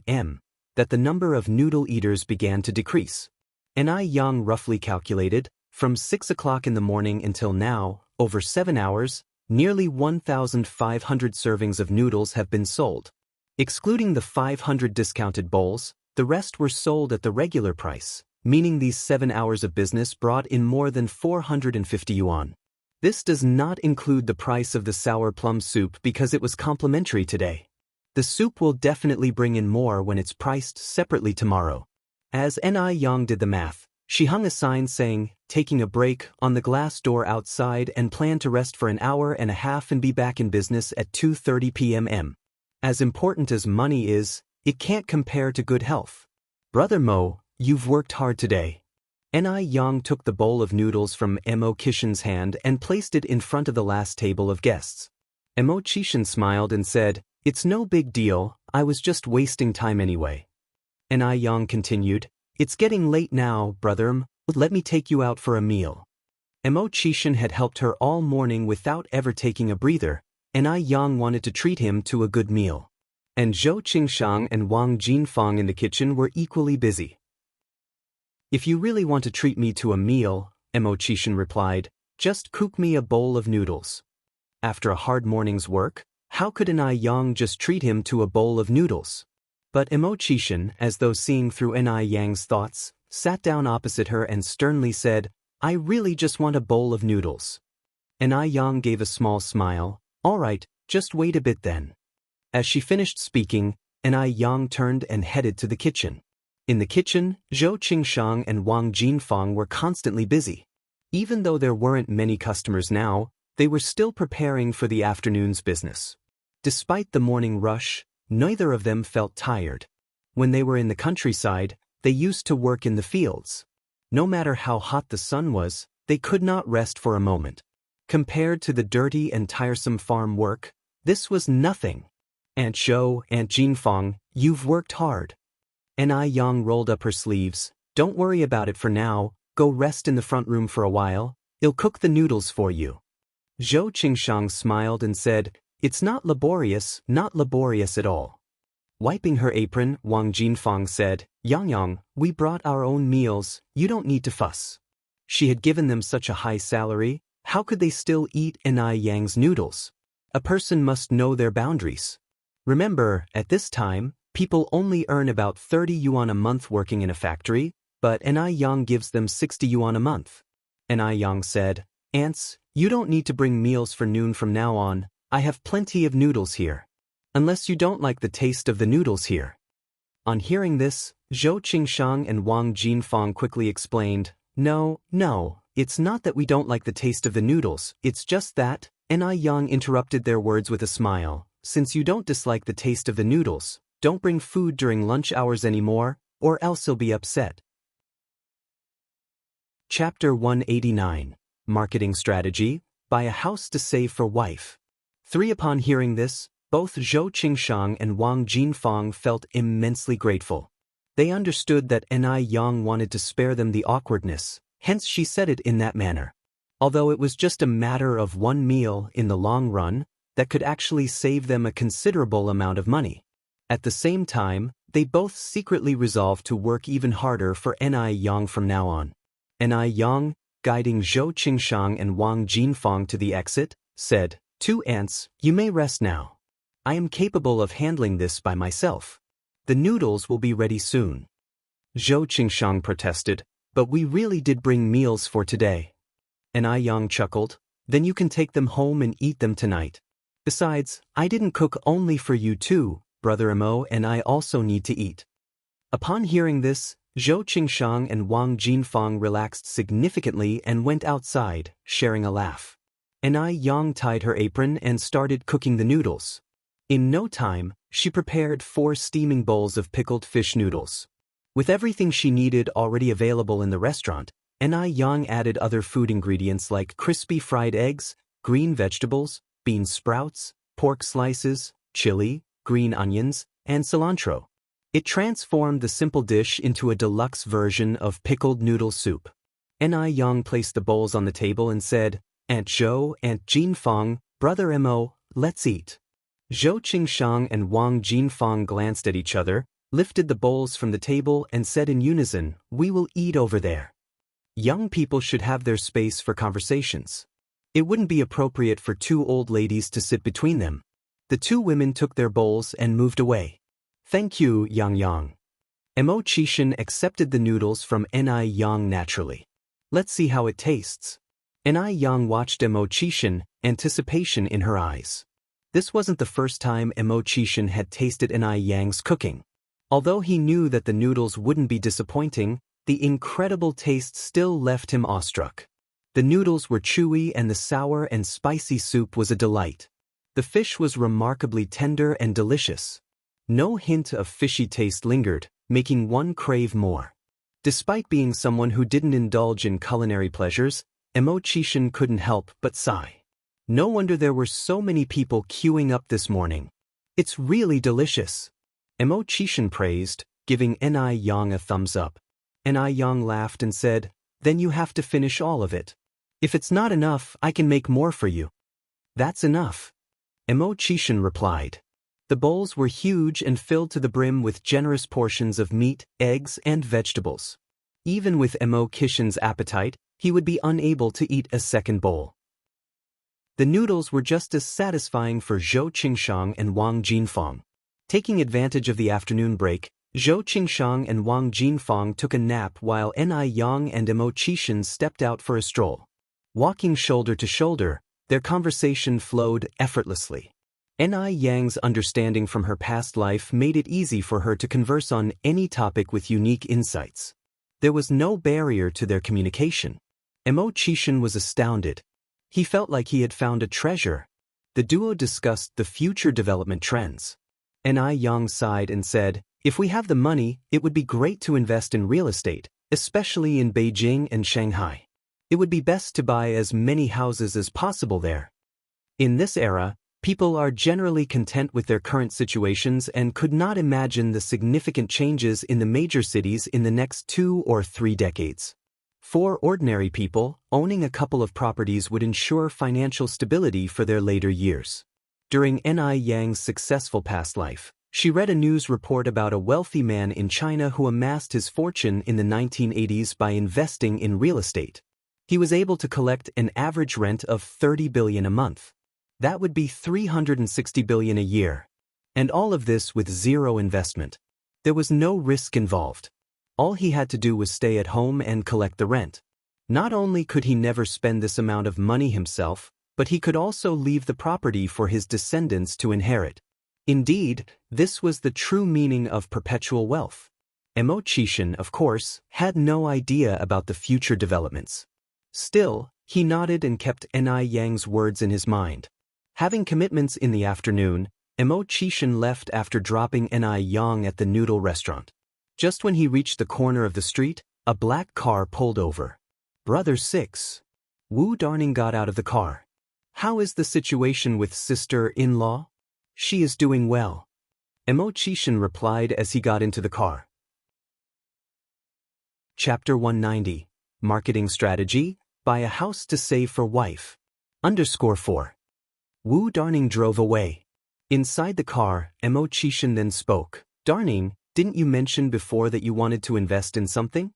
that the number of noodle eaters began to decrease. Ni Yang roughly calculated, from 6 o'clock in the morning until now, over 7 hours, nearly 1,500 servings of noodles have been sold. Excluding the 500 discounted bowls, the rest were sold at the regular price, meaning these 7 hours of business brought in more than 450 yuan. This does not include the price of the sour plum soup because it was complimentary today. The soup will definitely bring in more when it's priced separately tomorrow. As Ni Yang did the math, she hung a sign saying, taking a break, on the glass door outside and planned to rest for an hour and a half and be back in business at 2:30 p.m. As important as money is, it can't compare to good health. Brother Mo, you've worked hard today. Ni Yang took the bowl of noodles from Mo Qishan's hand and placed it in front of the last table of guests. Mo Qishan smiled and said, It's no big deal, I was just wasting time anyway. Ni Yang continued, It's getting late now, brother M, let me take you out for a meal. Mo Qishan had helped her all morning without ever taking a breather, Ni Yang wanted to treat him to a good meal. And Zhou Qingshang and Wang Jinfang in the kitchen were equally busy. If you really want to treat me to a meal, Mo Qishan replied, just cook me a bowl of noodles. After a hard morning's work, how could Ni Yang just treat him to a bowl of noodles? But Mo Qishan, as though seeing through Ni Yang's thoughts, sat down opposite her and sternly said, I really just want a bowl of noodles. Ni Yang gave a small smile, all right, just wait a bit then. As she finished speaking, Ni Yang turned and headed to the kitchen. In the kitchen, Zhou Qingshang and Wang Jinfang were constantly busy. Even though there weren't many customers now, they were still preparing for the afternoon's business. Despite the morning rush, neither of them felt tired. When they were in the countryside, they used to work in the fields. No matter how hot the sun was, they could not rest for a moment. Compared to the dirty and tiresome farm work, this was nothing. Aunt Zhou, Aunt Jinfang, you've worked hard. Ni Yang rolled up her sleeves. Don't worry about it for now, go rest in the front room for a while, I'll cook the noodles for you. Zhou Qingshang smiled and said, It's not laborious at all. Wiping her apron, Wang Jinfang said, Yang Yang, we brought our own meals, you don't need to fuss. She had given them such a high salary, how could they still eat Ni Yang's noodles? A person must know their boundaries. Remember, at this time, people only earn about 30 yuan a month working in a factory, but Ni Yang gives them 60 yuan a month. Ni Yang said, Aunts, you don't need to bring meals for noon from now on, I have plenty of noodles here. Unless you don't like the taste of the noodles here. On hearing this, Zhou Qingshang and Wang Jinfang quickly explained, No, it's not that we don't like the taste of the noodles, it's just that, Ni Yang interrupted their words with a smile, since you don't dislike the taste of the noodles, don't bring food during lunch hours anymore, or else he'll be upset. Chapter 189, Marketing Strategy, Buy a House to Save for Wife. 3. Upon hearing this, both Zhou Qingshang and Wang Jinfang felt immensely grateful. They understood that Yang wanted to spare them the awkwardness, hence she said it in that manner. Although it was just a matter of one meal in the long run, that could actually save them a considerable amount of money. At the same time, they both secretly resolved to work even harder for Yang from now on. Yang, guiding Zhou Qingshang and Wang Jinfang to the exit, said, "Two ants, you may rest now. I am capable of handling this by myself. The noodles will be ready soon." Zhou Qingshang protested, "But we really did bring meals for today." Yang chuckled, "Then you can take them home and eat them tonight. Besides, I didn't cook only for you too, Brother Mo, and I also need to eat." Upon hearing this, Zhou Qingshang and Wang Jinfang relaxed significantly and went outside, sharing a laugh. Yang tied her apron and started cooking the noodles. In no time, she prepared 4 steaming bowls of pickled fish noodles. With everything she needed already available in the restaurant, Yang added other food ingredients like crispy fried eggs, green vegetables, bean sprouts, pork slices, chili, green onions, and cilantro. It transformed the simple dish into a deluxe version of pickled noodle soup. Yang placed the bowls on the table and said, "Aunt Zhou, Aunt Jinfang, Brother Mo, let's eat." Zhou Qingshang and Wang Jinfang glanced at each other, lifted the bowls from the table and said in unison, "We will eat over there." Young people should have their space for conversations. It wouldn't be appropriate for 2 old ladies to sit between them. The 2 women took their bowls and moved away. "Thank you, Yang." Mo Qishan accepted the noodles from Yang naturally. "Let's see how it tastes." Yang watched Mo Qishan, anticipation in her eyes. This wasn't the first time Mo Qishan had tasted Yang's cooking. Although he knew that the noodles wouldn't be disappointing, the incredible taste still left him awestruck. The noodles were chewy and the sour and spicy soup was a delight. The fish was remarkably tender and delicious. No hint of fishy taste lingered, making one crave more. Despite being someone who didn't indulge in culinary pleasures, Mo Qishan couldn't help but sigh. No wonder there were so many people queuing up this morning. "It's really delicious," Mo Qishan praised, giving Yang a thumbs up. Yang laughed and said, "Then you have to finish all of it. If it's not enough, I can make more for you." "That's enough," Mo Qishan replied. The bowls were huge and filled to the brim with generous portions of meat, eggs, and vegetables. Even with Mo Qishan's appetite, he would be unable to eat a second bowl. The noodles were just as satisfying for Zhou Qingshang and Wang Jinfang. Taking advantage of the afternoon break, Zhou Qingshang and Wang Jinfang took a nap while Yang and Mo Qishan stepped out for a stroll. Walking shoulder to shoulder, their conversation flowed effortlessly. Yang's understanding from her past life made it easy for her to converse on any topic with unique insights. There was no barrier to their communication. Mo Qishan was astounded. He felt like he had found a treasure. The duo discussed the future development trends. Yang sighed and said, "If we have the money, it would be great to invest in real estate, especially in Beijing and Shanghai. It would be best to buy as many houses as possible there. In this era, people are generally content with their current situations and could not imagine the significant changes in the major cities in the next 2 or 3 decades. For ordinary people, owning a couple of properties would ensure financial stability for their later years." During Yang's successful past life, she read a news report about a wealthy man in China who amassed his fortune in the 1980s by investing in real estate. He was able to collect an average rent of 30 billion a month. That would be 360 billion a year. And all of this with zero investment. There was no risk involved. All he had to do was stay at home and collect the rent. Not only could he never spend this amount of money himself, but he could also leave the property for his descendants to inherit. Indeed, this was the true meaning of perpetual wealth. Mo Qishan, of course, had no idea about the future developments. Still, he nodded and kept Yang's words in his mind. Having commitments in the afternoon, Mo Qishan left after dropping Yang at the noodle restaurant. Just when he reached the corner of the street, a black car pulled over. Brother 6. Wu Darning got out of the car. How is the situation with sister-in-law? She is doing well. Cultivation replied as he got into the car. Chapter 190. Marketing Strategy, Buy a House to Save for Wife. _4. Wu Darning drove away. Inside the car, Cultivation then spoke. Darning, didn't you mention before that you wanted to invest in something?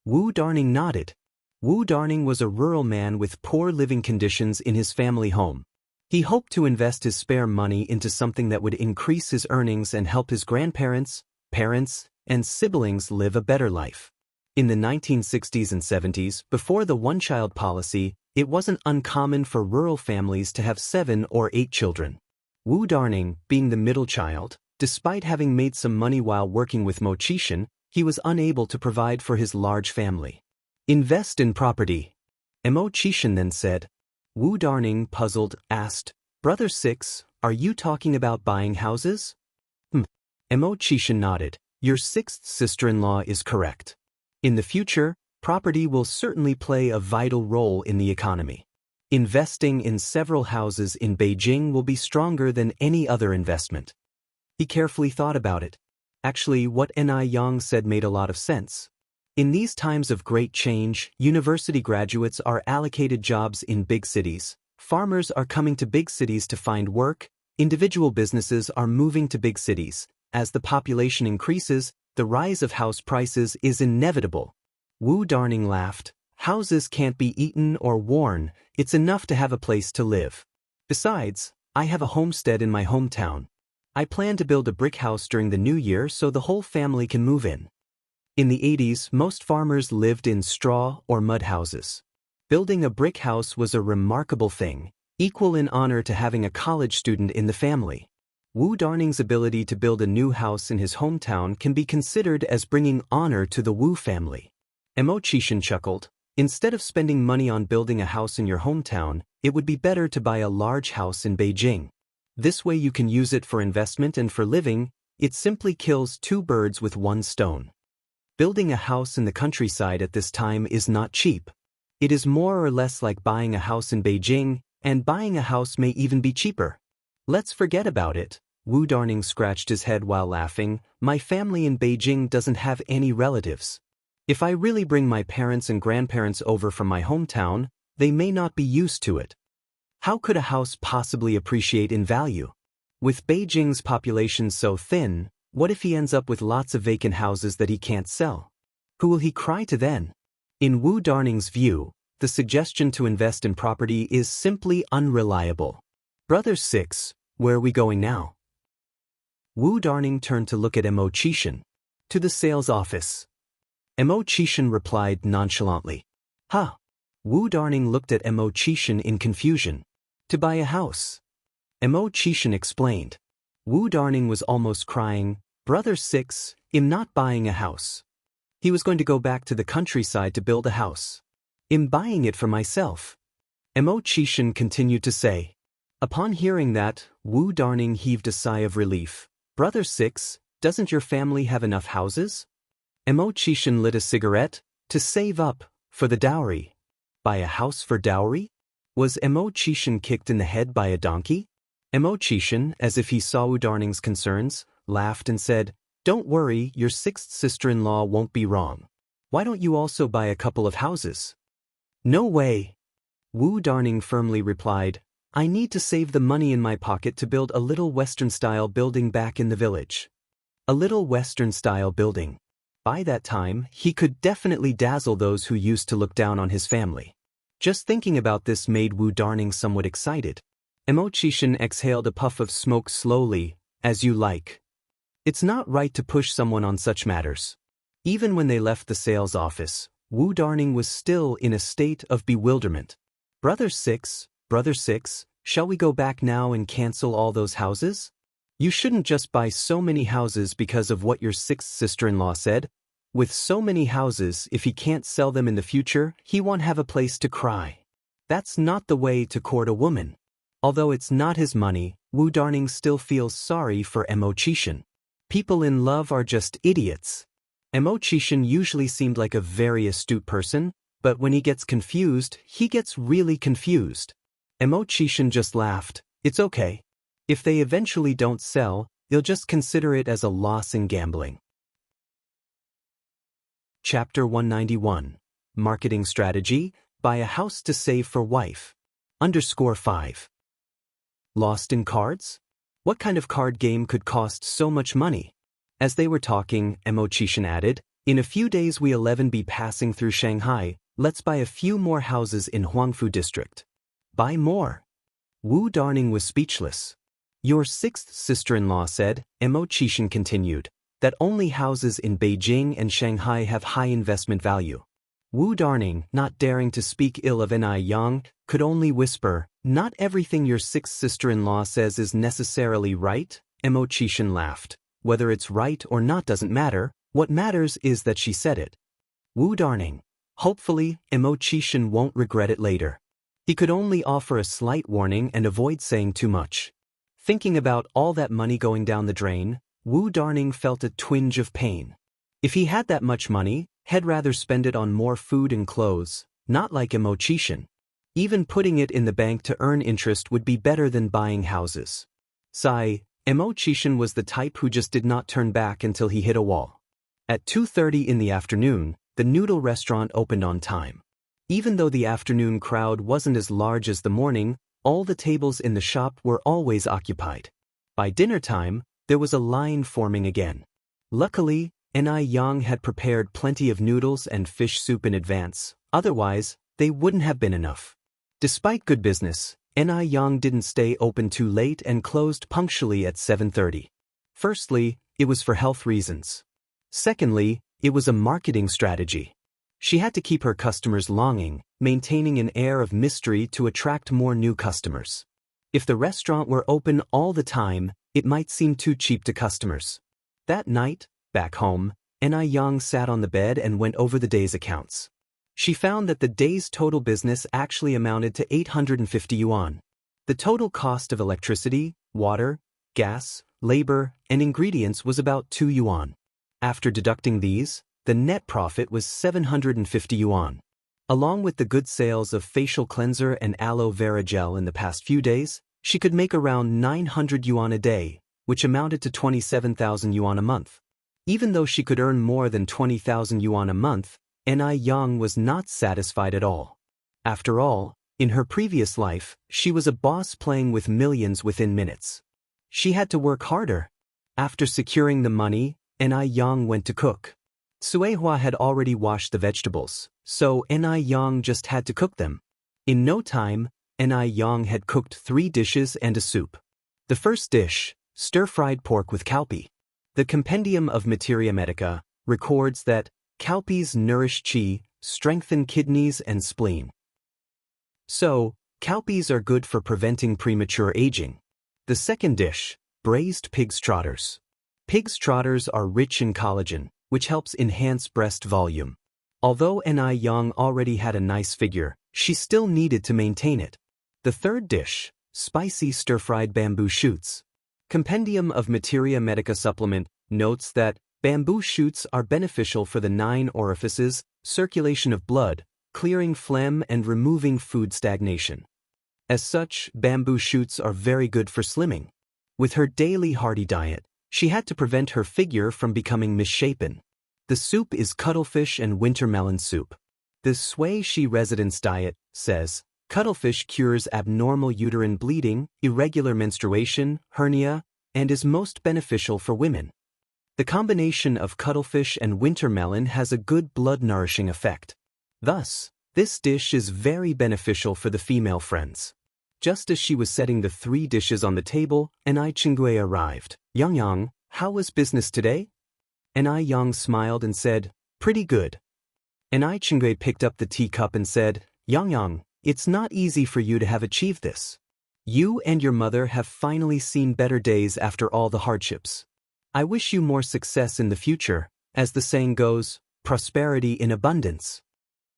Wu Darning nodded. Wu Darning was a rural man with poor living conditions in his family home. He hoped to invest his spare money into something that would increase his earnings and help his grandparents, parents, and siblings live a better life. In the 1960s and 70s, before the one-child policy, it wasn't uncommon for rural families to have 7 or 8 children. Wu Darning, being the middle child, despite having made some money while working with Cultivation, he was unable to provide for his large family. Invest in property. Cultivation then said. Wu Darning, puzzled, asked, Brother 6, are you talking about buying houses? Cultivation nodded. Your 6th sister-in-law is correct. In the future, property will certainly play a vital role in the economy. Investing in several houses in Beijing will be stronger than any other investment. He carefully thought about it. Actually, what Yang said made a lot of sense. In these times of great change, university graduates are allocated jobs in big cities, farmers are coming to big cities to find work, individual businesses are moving to big cities. As the population increases, the rise of house prices is inevitable. Wu Darning laughed. Houses can't be eaten or worn, it's enough to have a place to live. Besides, I have a homestead in my hometown. I plan to build a brick house during the new year so the whole family can move in. In the 80s, most farmers lived in straw or mud houses. Building a brick house was a remarkable thing, equal in honor to having a college student in the family. Wu Darning's ability to build a new house in his hometown can be considered as bringing honor to the Wu family. Cultivation chuckled. Instead of spending money on building a house in your hometown, it would be better to buy a large house in Beijing. This way you can use it for investment and for living. It simply kills 2 birds with 1 stone. Building a house in the countryside at this time is not cheap. It is more or less like buying a house in Beijing, and buying a house may even be cheaper. Let's forget about it. Wu Darning scratched his head while laughing. My family in Beijing doesn't have any relatives. If I really bring my parents and grandparents over from my hometown, they may not be used to it. How could a house possibly appreciate in value? With Beijing's population so thin, what if he ends up with lots of vacant houses that he can't sell? Who will he cry to then? In Wu Darning's view, the suggestion to invest in property is simply unreliable. Brother 6, where are we going now? Wu Darning turned to look at Cultivation. To the sales office. Cultivation replied nonchalantly. Huh. Wu Darning looked at Cultivation in confusion. To buy a house. Cultivation explained. Wu Darning was almost crying. Brother 6, I'm not buying a house. He was going to go back to the countryside to build a house. I'm buying it for myself. Cultivation continued to say. Upon hearing that, Wu Darning heaved a sigh of relief. Brother 6, doesn't your family have enough houses? Cultivation lit a cigarette. To save up, for the dowry. Buy a house for dowry? Was Cultivation kicked in the head by a donkey? Cultivation, as if he saw Wu Darning's concerns, laughed and said, Don't worry, your 6th sister-in-law won't be wrong. Why don't you also buy a couple of houses? No way. Wu Darning firmly replied, I need to save the money in my pocket to build a little Western-style building back in the village. A little Western-style building. By that time, he could definitely dazzle those who used to look down on his family. Just thinking about this made Wu Darning somewhat excited. Cultivation exhaled a puff of smoke slowly, as you like. It's not right to push someone on such matters. Even when they left the sales office, Wu Darning was still in a state of bewilderment. Brother 6, shall we go back now and cancel all those houses? You shouldn't just buy so many houses because of what your 6th sister-in-law said. With so many houses, if he can't sell them in the future, he won't have a place to cry. That's not the way to court a woman. Although it's not his money, Wu Darning still feels sorry for Cultivation. People in love are just idiots. Cultivation usually seemed like a very astute person, But when he gets confused, he gets really confused. Immortal just laughed. It's okay. If they eventually don't sell, they'll just consider it as a loss in gambling. Chapter 191. Marketing Strategy. Buy a house to save for wife. _5. Lost in cards? What kind of card game could cost so much money? As they were talking, Immortal added, in a few days we 11 be passing through Shanghai, let's buy a few more houses in Huangfu district. Buy more. Wu Darning was speechless. Your sixth sister-in-law said, Immortal continued, that only houses in Beijing and Shanghai have high investment value. Wu Darning, not daring to speak ill of Ni Yang, could only whisper, not everything your sixth sister-in-law says is necessarily right. Immortal laughed. Whether it's right or not doesn't matter, what matters is that she said it. Wu Darning. Hopefully, Immortal won't regret it later. He could only offer a slight warning and avoid saying too much. Thinking about all that money going down the drain, Wu Darning felt a twinge of pain. If he had that much money, he'd rather spend it on more food and clothes, not like Immortal. Even putting it in the bank to earn interest would be better than buying houses. Sigh, Immortal was the type who just did not turn back until he hit a wall. At 2:30 in the afternoon, the noodle restaurant opened on time. Even though the afternoon crowd wasn't as large as the morning, all the tables in the shop were always occupied. By dinner time, there was a line forming again. Luckily, Ni Yang had prepared plenty of noodles and fish soup in advance, otherwise, they wouldn't have been enough. Despite good business, Ni Yang didn't stay open too late and closed punctually at 7:30. Firstly, it was for health reasons. Secondly, it was a marketing strategy. She had to keep her customers longing, maintaining an air of mystery to attract more new customers. If the restaurant were open all the time, it might seem too cheap to customers. That night, back home, Ni Yang sat on the bed and went over the day's accounts. She found that the day's total business actually amounted to 850 yuan. The total cost of electricity, water, gas, labor, and ingredients was about 2 yuan. After deducting these, the net profit was 750 yuan. Along with the good sales of facial cleanser and aloe vera gel in the past few days, she could make around 900 yuan a day, which amounted to 27,000 yuan a month. Even though she could earn more than 20,000 yuan a month, Ni Yang was not satisfied at all. After all, in her previous life, she was a boss playing with millions within minutes. She had to work harder. After securing the money, Ni Yang went to cook. Suehua had already washed the vegetables, so Ni Yang just had to cook them. In no time, Ni Yang had cooked 3 dishes and a soup. The first dish, stir-fried pork with cowpea. The Compendium of Materia Medica records that cowpeas nourish qi, strengthen kidneys and spleen. So, cowpeas are good for preventing premature aging. The second dish, braised pig's trotters. Pig's trotters are rich in collagen, which helps enhance breast volume. Although Ni Yang already had a nice figure, she still needed to maintain it. The third dish, spicy stir-fried bamboo shoots. Compendium of Materia Medica supplement notes that bamboo shoots are beneficial for the 9 orifices, circulation of blood, clearing phlegm and removing food stagnation. As such, bamboo shoots are very good for slimming. With her daily hearty diet, she had to prevent her figure from becoming misshapen. The soup is cuttlefish and winter melon soup. The Sui Shi Residence Diet says, cuttlefish cures abnormal uterine bleeding, irregular menstruation, hernia, and is most beneficial for women. The combination of cuttlefish and winter melon has a good blood-nourishing effect. Thus, this dish is very beneficial for the female friends. Just as she was setting the 3 dishes on the table, Ni Chingui arrived. Yang Yang, how was business today? Ni Yang smiled and said, pretty good. Ni Chingui picked up the teacup and said, Yang Yang, it's not easy for you to have achieved this. You and your mother have finally seen better days after all the hardships. I wish you more success in the future, as the saying goes, prosperity in abundance.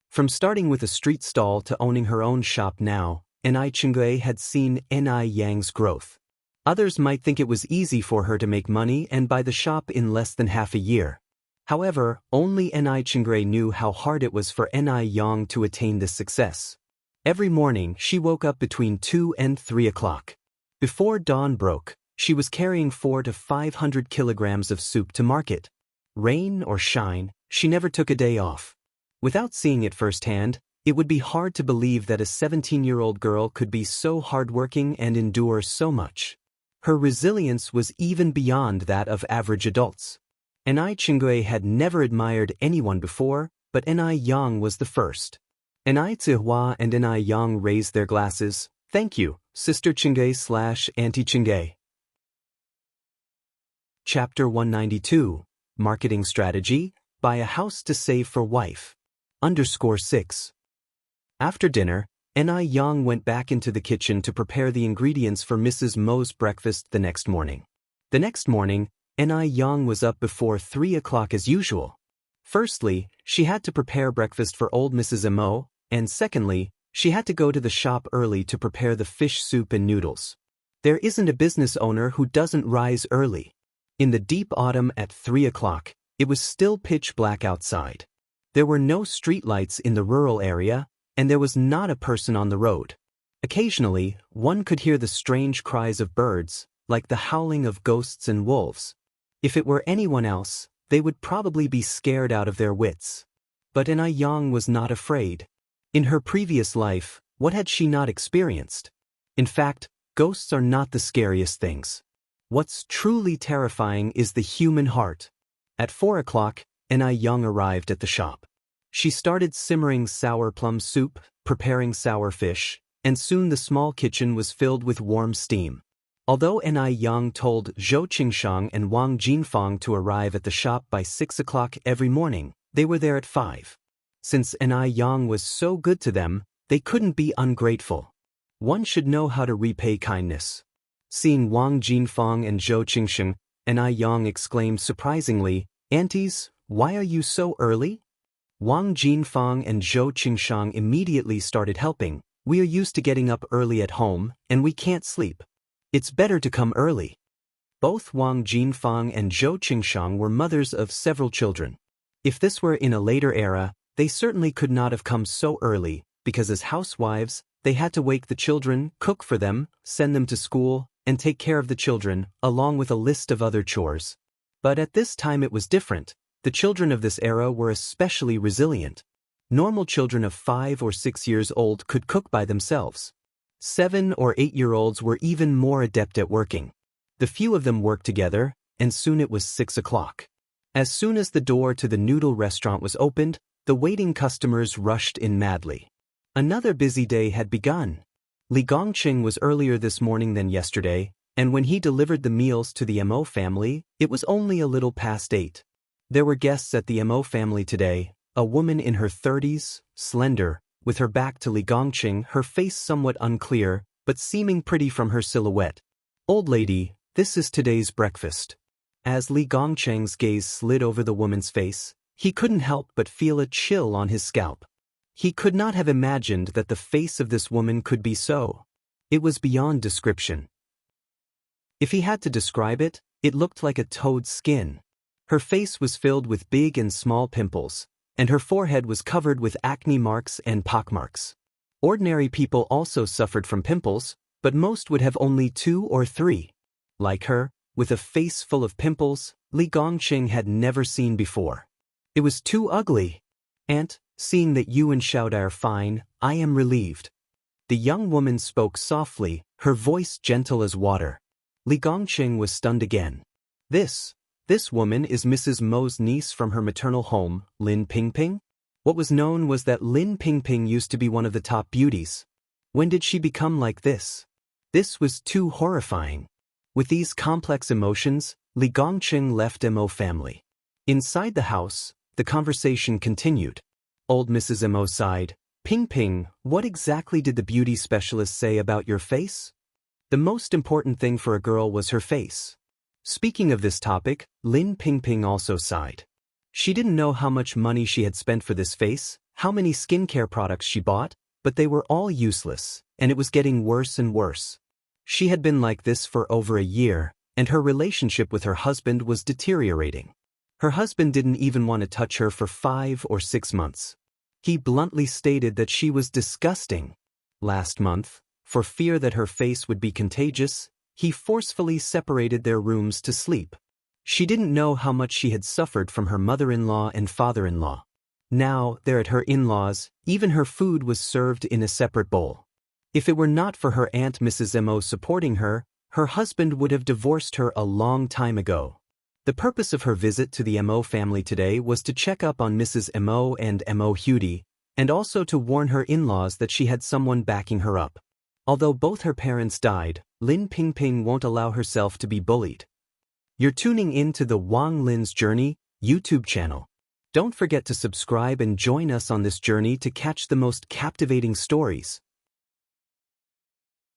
From starting with a street stall to owning her own shop now, Ni Chingui had seen Ni Yang's growth. Others might think it was easy for her to make money and buy the shop in less than half a year. However, only Ni Chingray knew how hard it was for Ni Yang to attain this success. Every morning she woke up between 2 and 3 o'clock. Before dawn broke, she was carrying 400 to 500 kilograms of soup to market. Rain or shine, she never took a day off. Without seeing it firsthand, it would be hard to believe that a 17-year-old girl could be so hardworking and endure so much. Her resilience was even beyond that of average adults. Ni Chingray had never admired anyone before, but Ni Yang was the first. Ni Zihua and Ni Yang raised their glasses. Thank you, Sister Chingay/Auntie Chingay. Chapter 192, Marketing Strategy, Buy a House to Save for Wife. _6. After dinner, Ni Yang went back into the kitchen to prepare the ingredients for Mrs. Mo's breakfast the next morning. The next morning, Ni Yang was up before 3 o'clock as usual. Firstly, she had to prepare breakfast for old Mrs. Mo, and secondly, she had to go to the shop early to prepare the fish soup and noodles. There isn't a business owner who doesn't rise early. In the deep autumn at 3 o'clock, it was still pitch black outside. There were no streetlights in the rural area, and there was not a person on the road. Occasionally, one could hear the strange cries of birds, like the howling of ghosts and wolves. If it were anyone else, they would probably be scared out of their wits. But Ni Yang was not afraid. In her previous life, what had she not experienced? In fact, ghosts are not the scariest things. What's truly terrifying is the human heart. At 4 o'clock, Ni Yang arrived at the shop. She started simmering sour plum soup, preparing sour fish, and soon the small kitchen was filled with warm steam. Although Ni Yang told Zhou Qingshang and Wang Jinfang to arrive at the shop by 6 o'clock every morning, they were there at 5. Since Ni Yang was so good to them, they couldn't be ungrateful. One should know how to repay kindness. Seeing Wang Jinfang and Zhou Qingsheng, Ni Yang exclaimed surprisingly, "Aunties, why are you so early?" Wang Jinfang and Zhou Qingshang immediately started helping. "We are used to getting up early at home, and we can't sleep. It's better to come early." Both Wang Jinfang and Zhou Qingshang were mothers of several children. If this were in a later era, they certainly could not have come so early, because as housewives, they had to wake the children, cook for them, send them to school, and take care of the children, along with a list of other chores. But at this time it was different. The children of this era were especially resilient. Normal children of 5 or 6 years old could cook by themselves. 7 or 8-year-olds were even more adept at working. The few of them worked together, and soon it was 6 o'clock. As soon as the door to the noodle restaurant was opened, the waiting customers rushed in madly. Another busy day had begun. Li Gongqing was earlier this morning than yesterday, and when he delivered the meals to the Mo family, it was only a little past 8. There were guests at the Mo family today, a woman in her 30s, slender, with her back to Li Gongqing, her face somewhat unclear, but seeming pretty from her silhouette. "Old lady, this is today's breakfast." As Li Gongqing's gaze slid over the woman's face, he couldn't help but feel a chill on his scalp. He could not have imagined that the face of this woman could be so. It was beyond description. If he had to describe it, it looked like a toad's skin. Her face was filled with big and small pimples, and her forehead was covered with acne marks and pockmarks. Ordinary people also suffered from pimples, but most would have only 2 or 3. Like her, with a face full of pimples, Li Gongqing had never seen before. It was too ugly. "Aunt, seeing that you and Xiaodai are fine, I am relieved." The young woman spoke softly, her voice gentle as water. Li Gongqing was stunned again. This woman is Mrs. Mo's niece from her maternal home, Lin Pingping? What was known was that Lin Pingping used to be one of the top beauties. When did she become like this? This was too horrifying. With these complex emotions, Li Gongqing left Mo family. Inside the house, the conversation continued. Old Mrs. Mo sighed. "Pingping, what exactly did the beauty specialist say about your face?" The most important thing for a girl was her face. Speaking of this topic, Lin Pingping also sighed. She didn't know how much money she had spent for this face, how many skincare products she bought, but they were all useless, and it was getting worse and worse. She had been like this for over a year, and her relationship with her husband was deteriorating. Her husband didn't even want to touch her for 5 or 6 months. He bluntly stated that she was disgusting. Last month, for fear that her face would be contagious, he forcefully separated their rooms to sleep. She didn't know how much she had suffered from her mother-in-law and father-in-law. Now, there at her in-laws, even her food was served in a separate bowl. If it were not for her aunt Mrs. Mo supporting her, her husband would have divorced her a long time ago. The purpose of her visit to the Mo family today was to check up on Mrs. Mo and Mo Hudi, and also to warn her in-laws that she had someone backing her up. Although both her parents died, Lin Pingping won't allow herself to be bullied. You're tuning in to the Wang Lin's Journey YouTube channel. Don't forget to subscribe and join us on this journey to catch the most captivating stories.